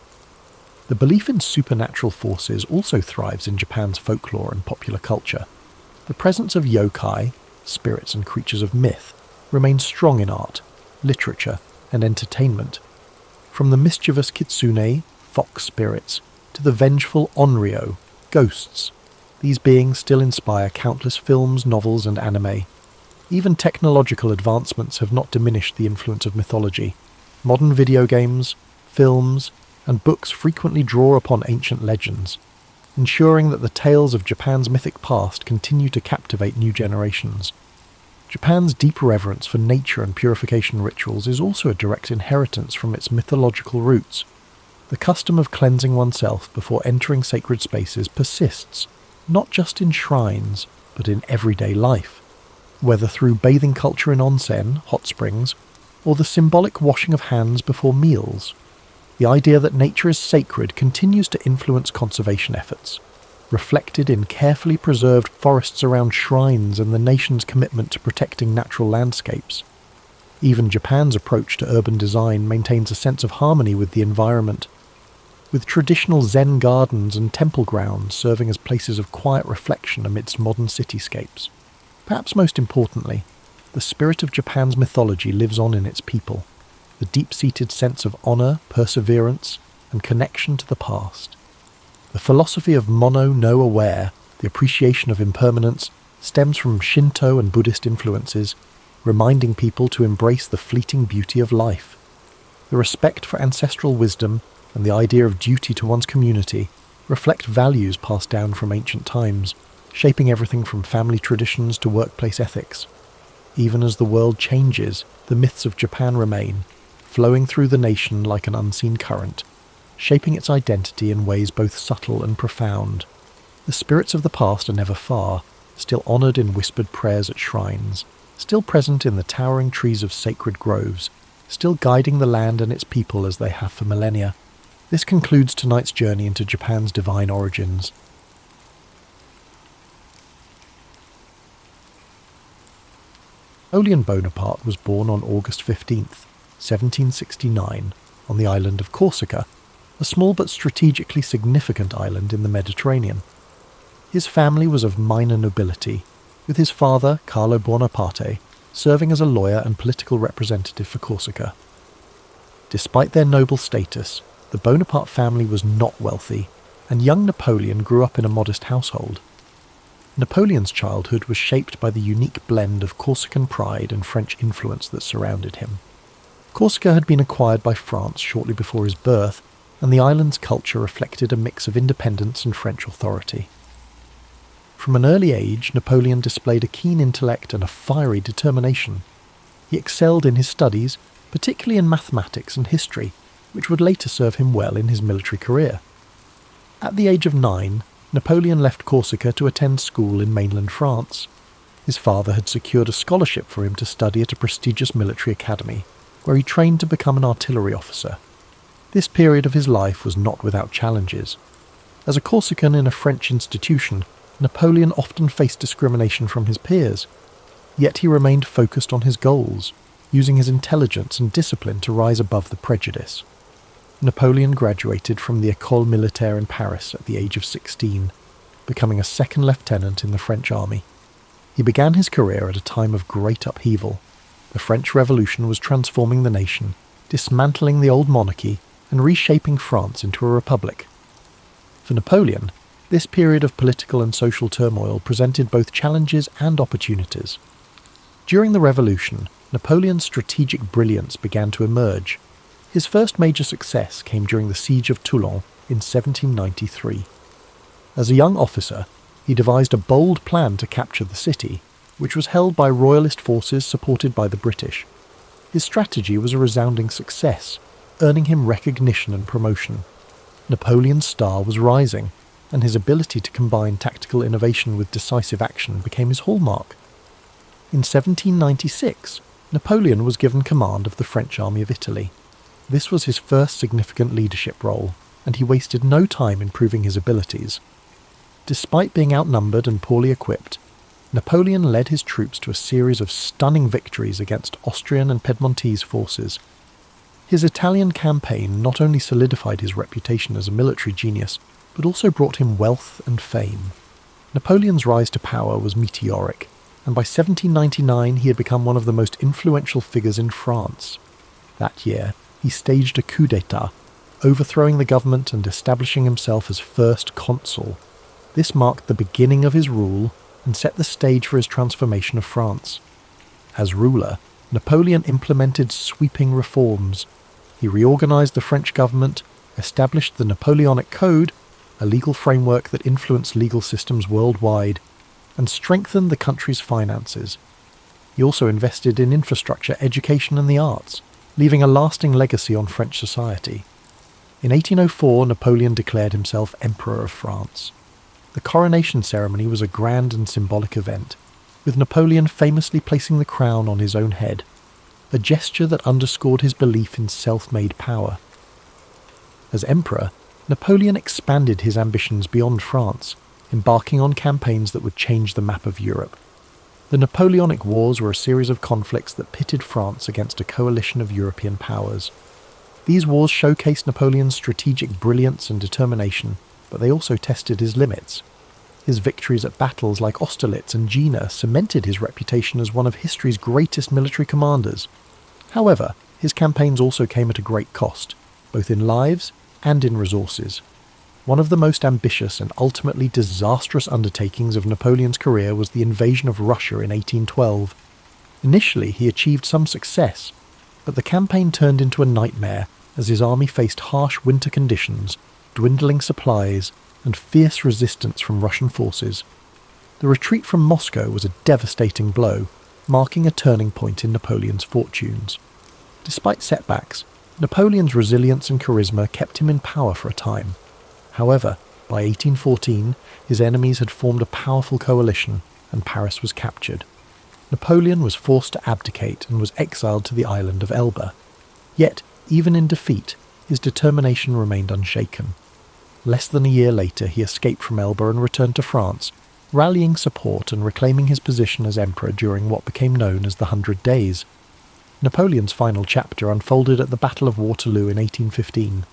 The belief in supernatural forces also thrives in Japan's folklore and popular culture. The presence of yokai, spirits and creatures of myth, remains strong in art, literature, and entertainment. From the mischievous kitsune, fox spirits, to the vengeful onryo, ghosts, these beings still inspire countless films, novels, and anime. Even technological advancements have not diminished the influence of mythology. Modern video games, films, and books frequently draw upon ancient legends, ensuring that the tales of Japan's mythic past continue to captivate new generations. Japan's deep reverence for nature and purification rituals is also a direct inheritance from its mythological roots. The custom of cleansing oneself before entering sacred spaces persists, not just in shrines, but in everyday life. Whether through bathing culture in onsen, hot springs, or the symbolic washing of hands before meals, the idea that nature is sacred continues to influence conservation efforts, reflected in carefully preserved forests around shrines and the nation's commitment to protecting natural landscapes. Even Japan's approach to urban design maintains a sense of harmony with the environment, with traditional Zen gardens and temple grounds serving as places of quiet reflection amidst modern cityscapes. Perhaps most importantly, the spirit of Japan's mythology lives on in its people, the deep-seated sense of honour, perseverance, and connection to the past. The philosophy of mono no aware, the appreciation of impermanence, stems from Shinto and Buddhist influences, reminding people to embrace the fleeting beauty of life. The respect for ancestral wisdom and the idea of duty to one's community reflect values passed down from ancient times, shaping everything from family traditions to workplace ethics. Even as the world changes, the myths of Japan remain, flowing through the nation like an unseen current, shaping its identity in ways both subtle and profound. The spirits of the past are never far, still honoured in whispered prayers at shrines, still present in the towering trees of sacred groves, still guiding the land and its people as they have for millennia. This concludes tonight's journey into Japan's divine origins. Napoleon Bonaparte was born on August 15th, 1769, on the island of Corsica, a small but strategically significant island in the Mediterranean. His family was of minor nobility, with his father, Carlo Buonaparte, serving as a lawyer and political representative for Corsica. Despite their noble status, the Bonaparte family was not wealthy, and young Napoleon grew up in a modest household. Napoleon's childhood was shaped by the unique blend of Corsican pride and French influence that surrounded him. Corsica had been acquired by France shortly before his birth, and the island's culture reflected a mix of independence and French authority. From an early age, Napoleon displayed a keen intellect and a fiery determination. He excelled in his studies, particularly in mathematics and history, which would later serve him well in his military career. At the age of 9, Napoleon left Corsica to attend school in mainland France. His father had secured a scholarship for him to study at a prestigious military academy, where he trained to become an artillery officer. This period of his life was not without challenges. As a Corsican in a French institution, Napoleon often faced discrimination from his peers, yet he remained focused on his goals, using his intelligence and discipline to rise above the prejudice. Napoleon graduated from the École Militaire in Paris at the age of 16, becoming a second lieutenant in the French army. He began his career at a time of great upheaval. The French Revolution was transforming the nation, dismantling the old monarchy and reshaping France into a republic. For Napoleon, this period of political and social turmoil presented both challenges and opportunities. During the Revolution, Napoleon's strategic brilliance began to emerge. His first major success came during the Siege of Toulon in 1793. As a young officer, he devised a bold plan to capture the city, which was held by royalist forces supported by the British. His strategy was a resounding success, earning him recognition and promotion. Napoleon's star was rising, and his ability to combine tactical innovation with decisive action became his hallmark. In 1796, Napoleon was given command of the French army of Italy. This was his first significant leadership role, and he wasted no time in proving his abilities. Despite being outnumbered and poorly equipped, Napoleon led his troops to a series of stunning victories against Austrian and Piedmontese forces. His Italian campaign not only solidified his reputation as a military genius, but also brought him wealth and fame. Napoleon's rise to power was meteoric, and by 1799 he had become one of the most influential figures in France. That year, he staged a coup d'etat, overthrowing the government and establishing himself as first consul. This marked the beginning of his rule and set the stage for his transformation of France. As ruler, Napoleon implemented sweeping reforms. He reorganized the French government, established the Napoleonic Code, a legal framework that influenced legal systems worldwide, and strengthened the country's finances. He also invested in infrastructure, education and the arts, leaving a lasting legacy on French society. In 1804, Napoleon declared himself Emperor of France. The coronation ceremony was a grand and symbolic event, with Napoleon famously placing the crown on his own head, a gesture that underscored his belief in self-made power. As emperor, Napoleon expanded his ambitions beyond France, embarking on campaigns that would change the map of Europe. The Napoleonic Wars were a series of conflicts that pitted France against a coalition of European powers. These wars showcased Napoleon's strategic brilliance and determination, but they also tested his limits. His victories at battles like Austerlitz and Jena cemented his reputation as one of history's greatest military commanders. However, his campaigns also came at a great cost, both in lives and in resources. One of the most ambitious and ultimately disastrous undertakings of Napoleon's career was the invasion of Russia in 1812. Initially, he achieved some success, but the campaign turned into a nightmare as his army faced harsh winter conditions, dwindling supplies, and fierce resistance from Russian forces. The retreat from Moscow was a devastating blow, marking a turning point in Napoleon's fortunes. Despite setbacks, Napoleon's resilience and charisma kept him in power for a time. However, by 1814, his enemies had formed a powerful coalition, and Paris was captured. Napoleon was forced to abdicate and was exiled to the island of Elba. Yet, even in defeat, his determination remained unshaken. Less than a year later, he escaped from Elba and returned to France, rallying support and reclaiming his position as emperor during what became known as the 100 Days. Napoleon's final chapter unfolded at the Battle of Waterloo in 1815.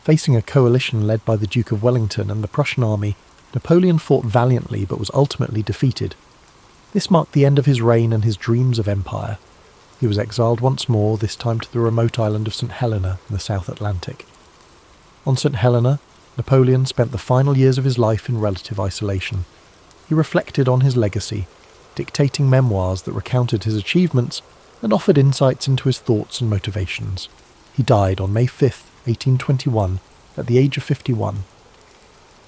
Facing a coalition led by the Duke of Wellington and the Prussian army, Napoleon fought valiantly but was ultimately defeated. This marked the end of his reign and his dreams of empire. He was exiled once more, this time to the remote island of St. Helena in the South Atlantic. On St. Helena, Napoleon spent the final years of his life in relative isolation. He reflected on his legacy, dictating memoirs that recounted his achievements and offered insights into his thoughts and motivations. He died on May 5, 1821, at the age of 51.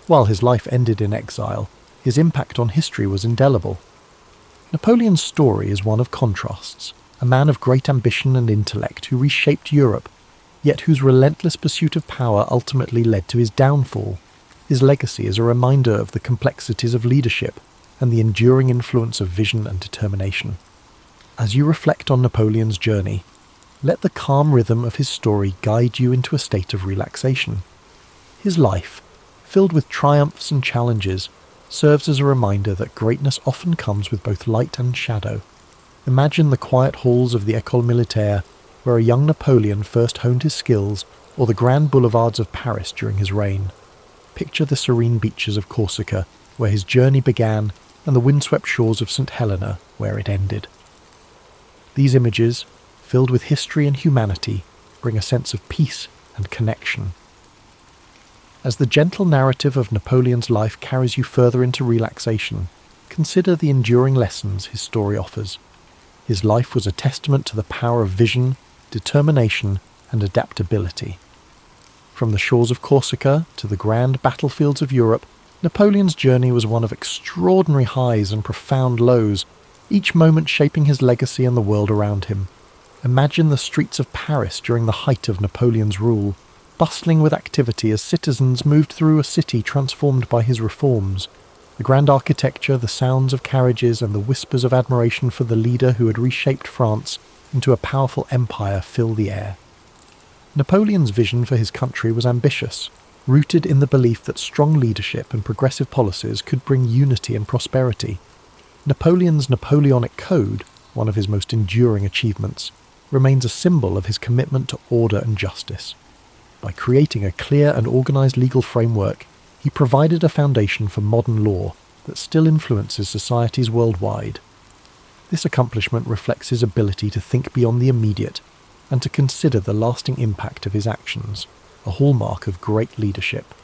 While his life ended in exile, his impact on history was indelible. Napoleon's story is one of contrasts, a man of great ambition and intellect who reshaped Europe, yet whose relentless pursuit of power ultimately led to his downfall. His legacy is a reminder of the complexities of leadership and the enduring influence of vision and determination. As you reflect on Napoleon's journey, let the calm rhythm of his story guide you into a state of relaxation. His life, filled with triumphs and challenges, serves as a reminder that greatness often comes with both light and shadow. Imagine the quiet halls of the École Militaire, where a young Napoleon first honed his skills, or the grand boulevards of Paris during his reign. Picture the serene beaches of Corsica, where his journey began, and the windswept shores of St. Helena, where it ended. These images, filled with history and humanity, bring a sense of peace and connection. As the gentle narrative of Napoleon's life carries you further into relaxation, consider the enduring lessons his story offers. His life was a testament to the power of vision, determination, and adaptability. From the shores of Corsica to the grand battlefields of Europe, Napoleon's journey was one of extraordinary highs and profound lows, each moment shaping his legacy and the world around him. Imagine the streets of Paris during the height of Napoleon's rule, bustling with activity as citizens moved through a city transformed by his reforms. The grand architecture, the sounds of carriages, and the whispers of admiration for the leader who had reshaped France into a powerful empire fill the air. Napoleon's vision for his country was ambitious, rooted in the belief that strong leadership and progressive policies could bring unity and prosperity. Napoleon's Napoleonic Code, one of his most enduring achievements, remains a symbol of his commitment to order and justice. By creating a clear and organised legal framework, he provided a foundation for modern law that still influences societies worldwide. This accomplishment reflects his ability to think beyond the immediate and to consider the lasting impact of his actions, a hallmark of great leadership.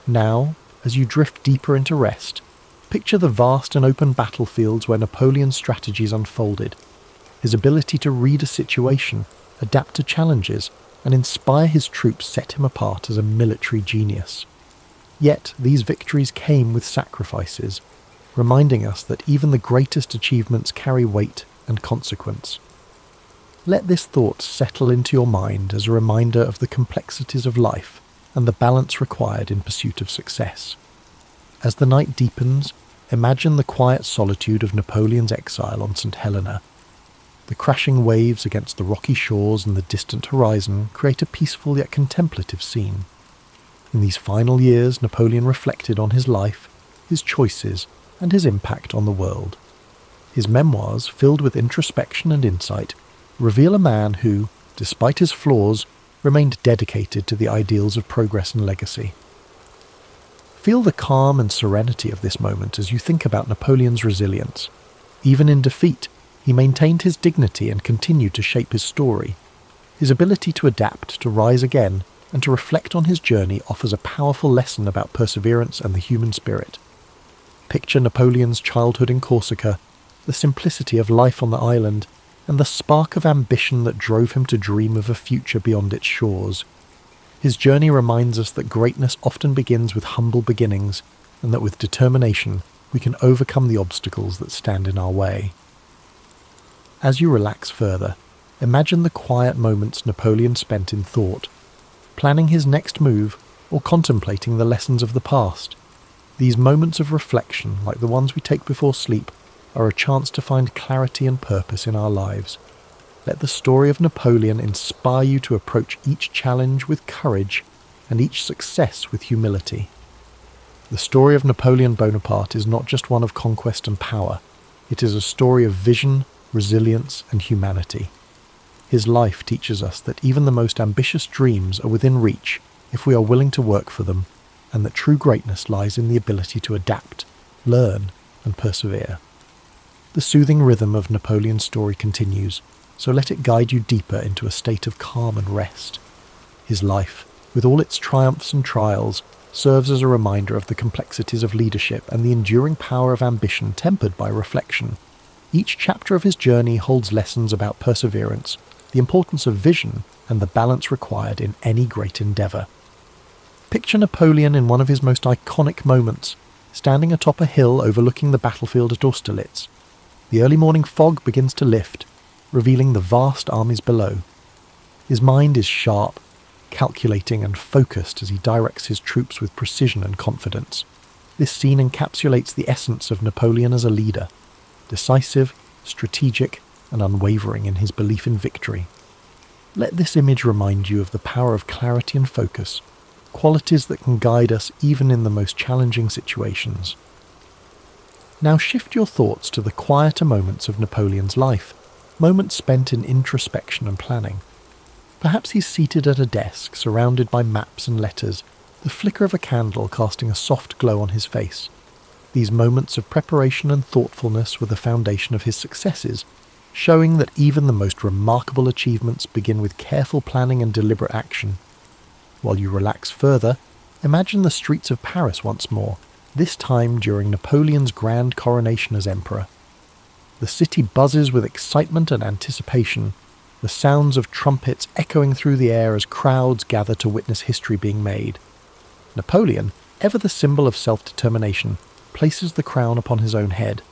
Now, as you drift deeper into rest, picture the vast and open battlefields where Napoleon's strategies unfolded. His ability to read a situation, adapt to challenges, and inspire his troops set him apart as a military genius. Yet these victories came with sacrifices, reminding us that even the greatest achievements carry weight and consequence. Let this thought settle into your mind as a reminder of the complexities of life and the balance required in pursuit of success. As the night deepens, imagine the quiet solitude of Napoleon's exile on St. Helena. The crashing waves against the rocky shores and the distant horizon create a peaceful yet contemplative scene. In these final years, Napoleon reflected on his life, his choices, and his impact on the world. His memoirs, filled with introspection and insight, reveal a man who, despite his flaws, remained dedicated to the ideals of progress and legacy. Feel the calm and serenity of this moment as you think about Napoleon's resilience. Even in defeat, he maintained his dignity and continued to shape his story. His ability to adapt, to rise again, and to reflect on his journey offers a powerful lesson about perseverance and the human spirit. Picture Napoleon's childhood in Corsica, the simplicity of life on the island, and the spark of ambition that drove him to dream of a future beyond its shores. His journey reminds us that greatness often begins with humble beginnings, and that with determination we can overcome the obstacles that stand in our way. As you relax further, imagine the quiet moments Napoleon spent in thought, planning his next move or contemplating the lessons of the past. These moments of reflection, like the ones we take before sleep, are a chance to find clarity and purpose in our lives. Let the story of Napoleon inspire you to approach each challenge with courage and each success with humility. The story of Napoleon Bonaparte is not just one of conquest and power. It is a story of vision, resilience, and humanity. His life teaches us that even the most ambitious dreams are within reach if we are willing to work for them, and that true greatness lies in the ability to adapt, learn, and persevere. The soothing rhythm of Napoleon's story continues, so let it guide you deeper into a state of calm and rest. His life, with all its triumphs and trials, serves as a reminder of the complexities of leadership and the enduring power of ambition tempered by reflection. Each chapter of his journey holds lessons about perseverance, the importance of vision, and the balance required in any great endeavour. Picture Napoleon in one of his most iconic moments, standing atop a hill overlooking the battlefield at Austerlitz. The early morning fog begins to lift, revealing the vast armies below. His mind is sharp, calculating and focused as he directs his troops with precision and confidence. This scene encapsulates the essence of Napoleon as a leader, decisive, strategic, and unwavering in his belief in victory. Let this image remind you of the power of clarity and focus, qualities that can guide us even in the most challenging situations. Now shift your thoughts to the quieter moments of Napoleon's life, moments spent in introspection and planning. Perhaps he's seated at a desk, surrounded by maps and letters, the flicker of a candle casting a soft glow on his face. These moments of preparation and thoughtfulness were the foundation of his successes, showing that even the most remarkable achievements begin with careful planning and deliberate action. While you relax further, imagine the streets of Paris once more, this time during Napoleon's grand coronation as emperor. The city buzzes with excitement and anticipation, the sounds of trumpets echoing through the air as crowds gather to witness history being made. Napoleon, ever the symbol of self-determination, places the crown upon his own head,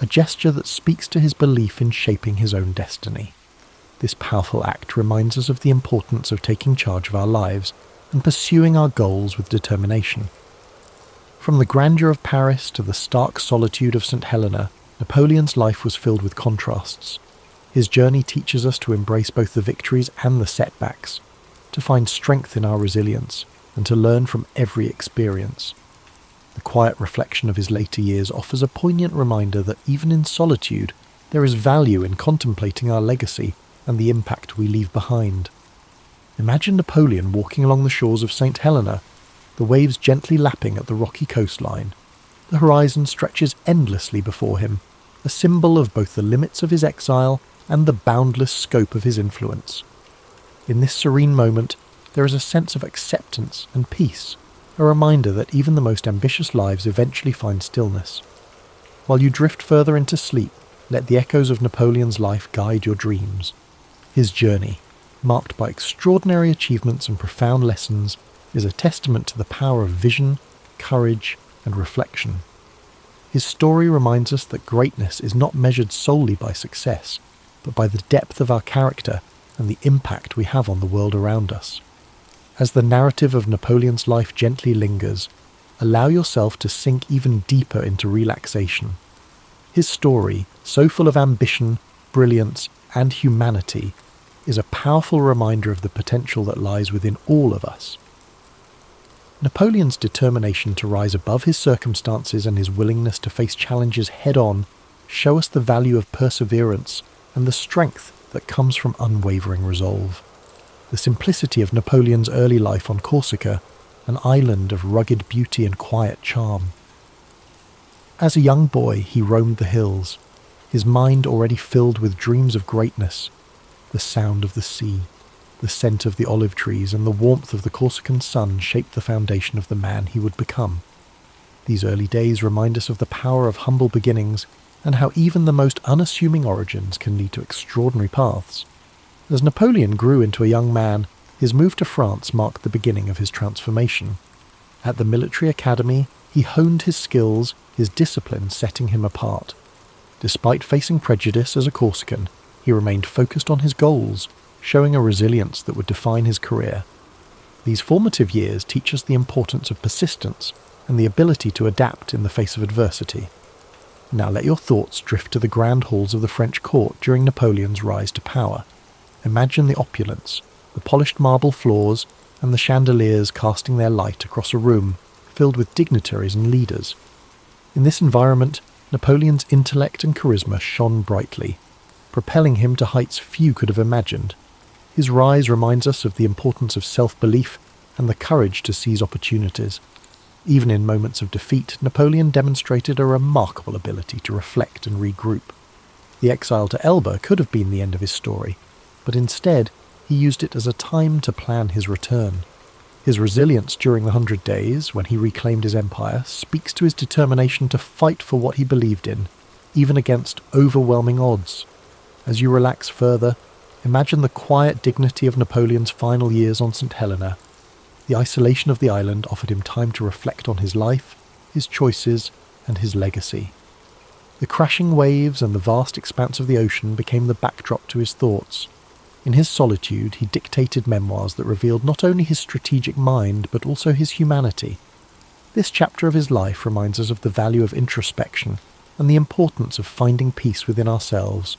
a gesture that speaks to his belief in shaping his own destiny. This powerful act reminds us of the importance of taking charge of our lives and pursuing our goals with determination. From the grandeur of Paris to the stark solitude of St. Helena, Napoleon's life was filled with contrasts. His journey teaches us to embrace both the victories and the setbacks, to find strength in our resilience, and to learn from every experience. The quiet reflection of his later years offers a poignant reminder that even in solitude, there is value in contemplating our legacy and the impact we leave behind. Imagine Napoleon walking along the shores of St. Helena, the waves gently lapping at the rocky coastline. The horizon stretches endlessly before him, a symbol of both the limits of his exile and the boundless scope of his influence. In this serene moment, there is a sense of acceptance and peace, a reminder that even the most ambitious lives eventually find stillness. While you drift further into sleep, let the echoes of Napoleon's life guide your dreams. His journey, marked by extraordinary achievements and profound lessons, is a testament to the power of vision, courage, and reflection. His story reminds us that greatness is not measured solely by success, but by the depth of our character and the impact we have on the world around us. As the narrative of Napoleon's life gently lingers, allow yourself to sink even deeper into relaxation. His story, so full of ambition, brilliance, and humanity, is a powerful reminder of the potential that lies within all of us. Napoleon's determination to rise above his circumstances and his willingness to face challenges head-on show us the value of perseverance and the strength that comes from unwavering resolve. The simplicity of Napoleon's early life on Corsica, an island of rugged beauty and quiet charm. As a young boy, he roamed the hills, his mind already filled with dreams of greatness. The sound of the sea, the scent of the olive trees, and the warmth of the Corsican sun shaped the foundation of the man he would become. These early days remind us of the power of humble beginnings and how even the most unassuming origins can lead to extraordinary paths. As Napoleon grew into a young man, his move to France marked the beginning of his transformation. At the military academy, he honed his skills, his discipline setting him apart. Despite facing prejudice as a Corsican, he remained focused on his goals, showing a resilience that would define his career. These formative years teach us the importance of persistence and the ability to adapt in the face of adversity. Now let your thoughts drift to the grand halls of the French court during Napoleon's rise to power. Imagine the opulence, the polished marble floors, and the chandeliers casting their light across a room filled with dignitaries and leaders. In this environment, Napoleon's intellect and charisma shone brightly, propelling him to heights few could have imagined. His rise reminds us of the importance of self-belief and the courage to seize opportunities. Even in moments of defeat, Napoleon demonstrated a remarkable ability to reflect and regroup. The exile to Elba could have been the end of his story, but instead he used it as a time to plan his return. His resilience during the 100 Days, when he reclaimed his empire, speaks to his determination to fight for what he believed in, even against overwhelming odds. As you relax further, imagine the quiet dignity of Napoleon's final years on St. Helena. The isolation of the island offered him time to reflect on his life, his choices, and his legacy. The crashing waves and the vast expanse of the ocean became the backdrop to his thoughts. In his solitude, he dictated memoirs that revealed not only his strategic mind, but also his humanity. This chapter of his life reminds us of the value of introspection and the importance of finding peace within ourselves.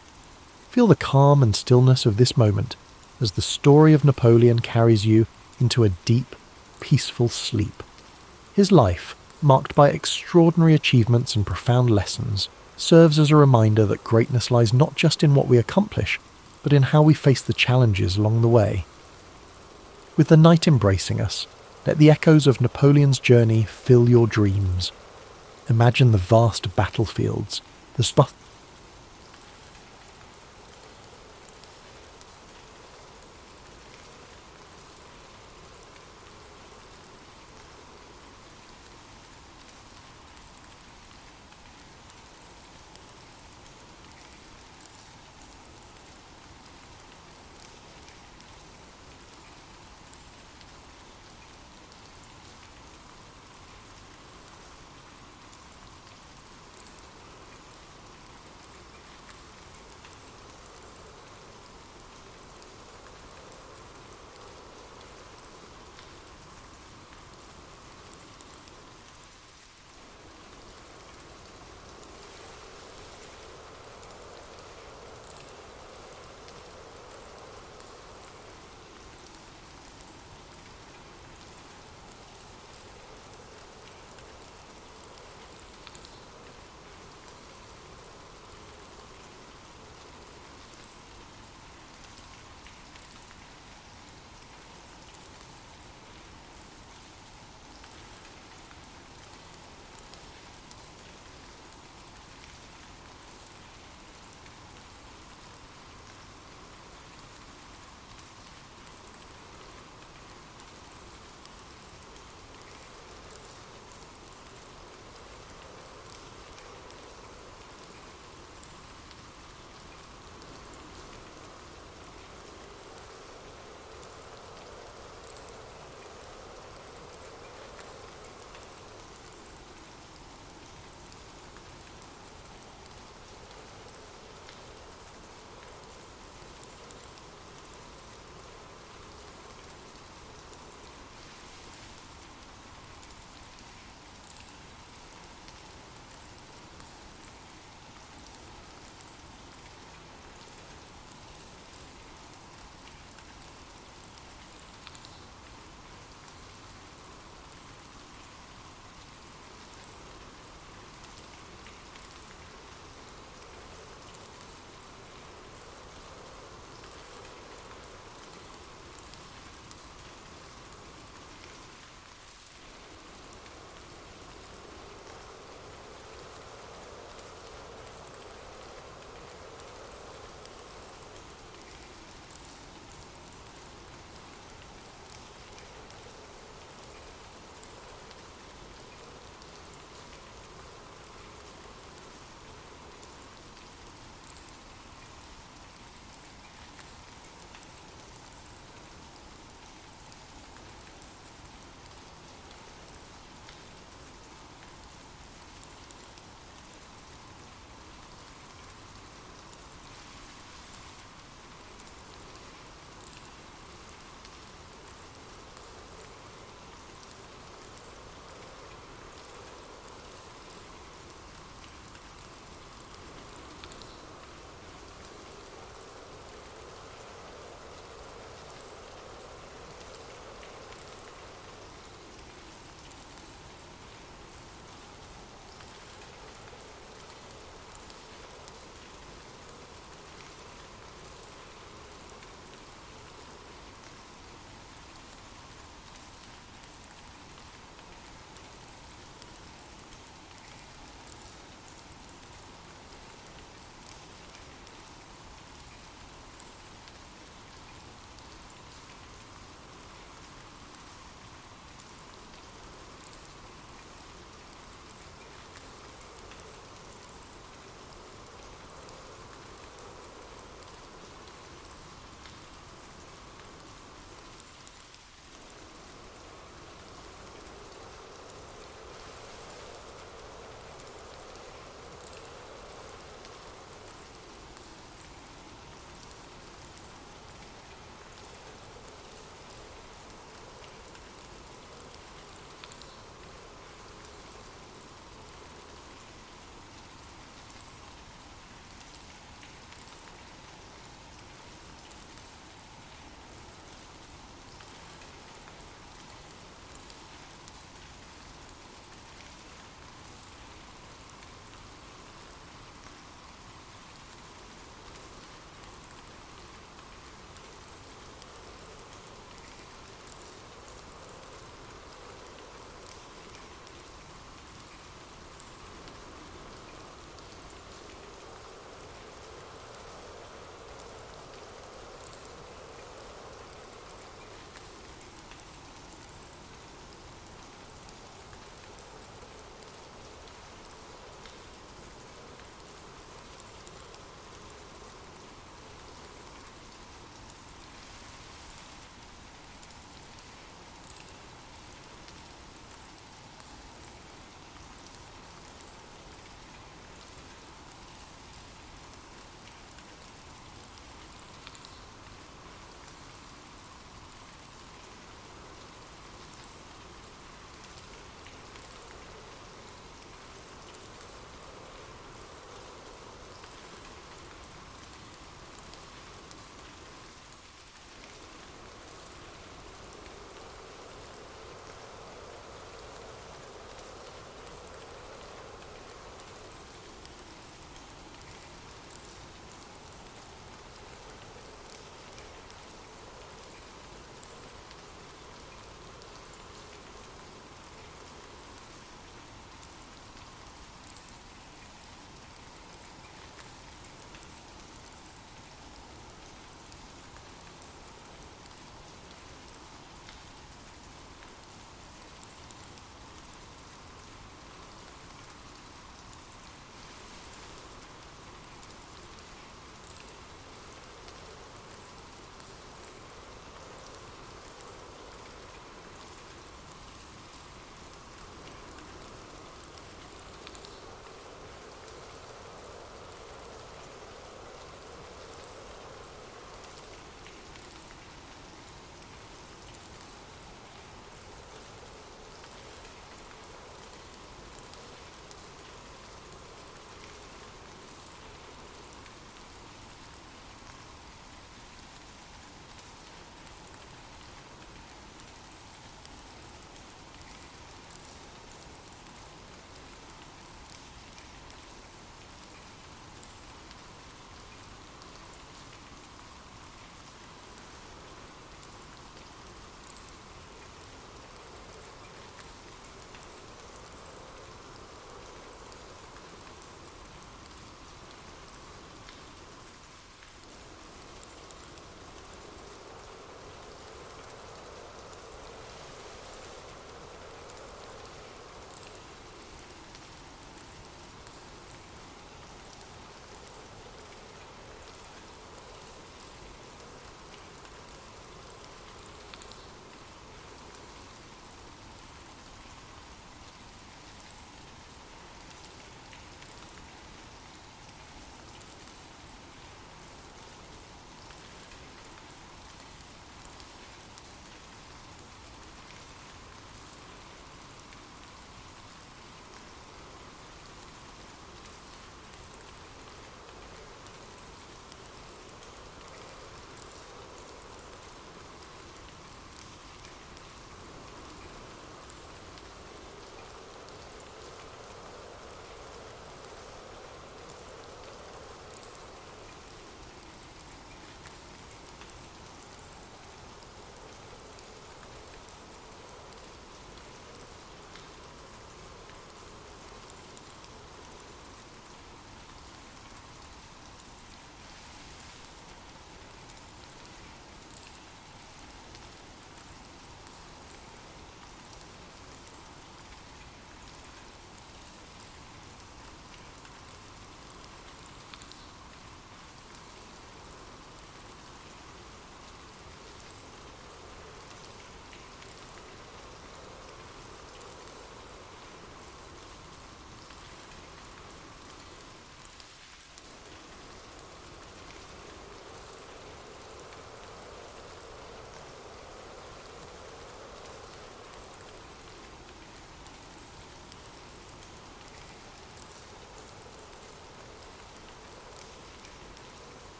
Feel the calm and stillness of this moment as the story of Napoleon carries you into a deep, peaceful sleep. His life, marked by extraordinary achievements and profound lessons, serves as a reminder that greatness lies not just in what we accomplish, but in how we face the challenges along the way. With the night embracing us, let the echoes of Napoleon's journey fill your dreams. Imagine the vast battlefields, the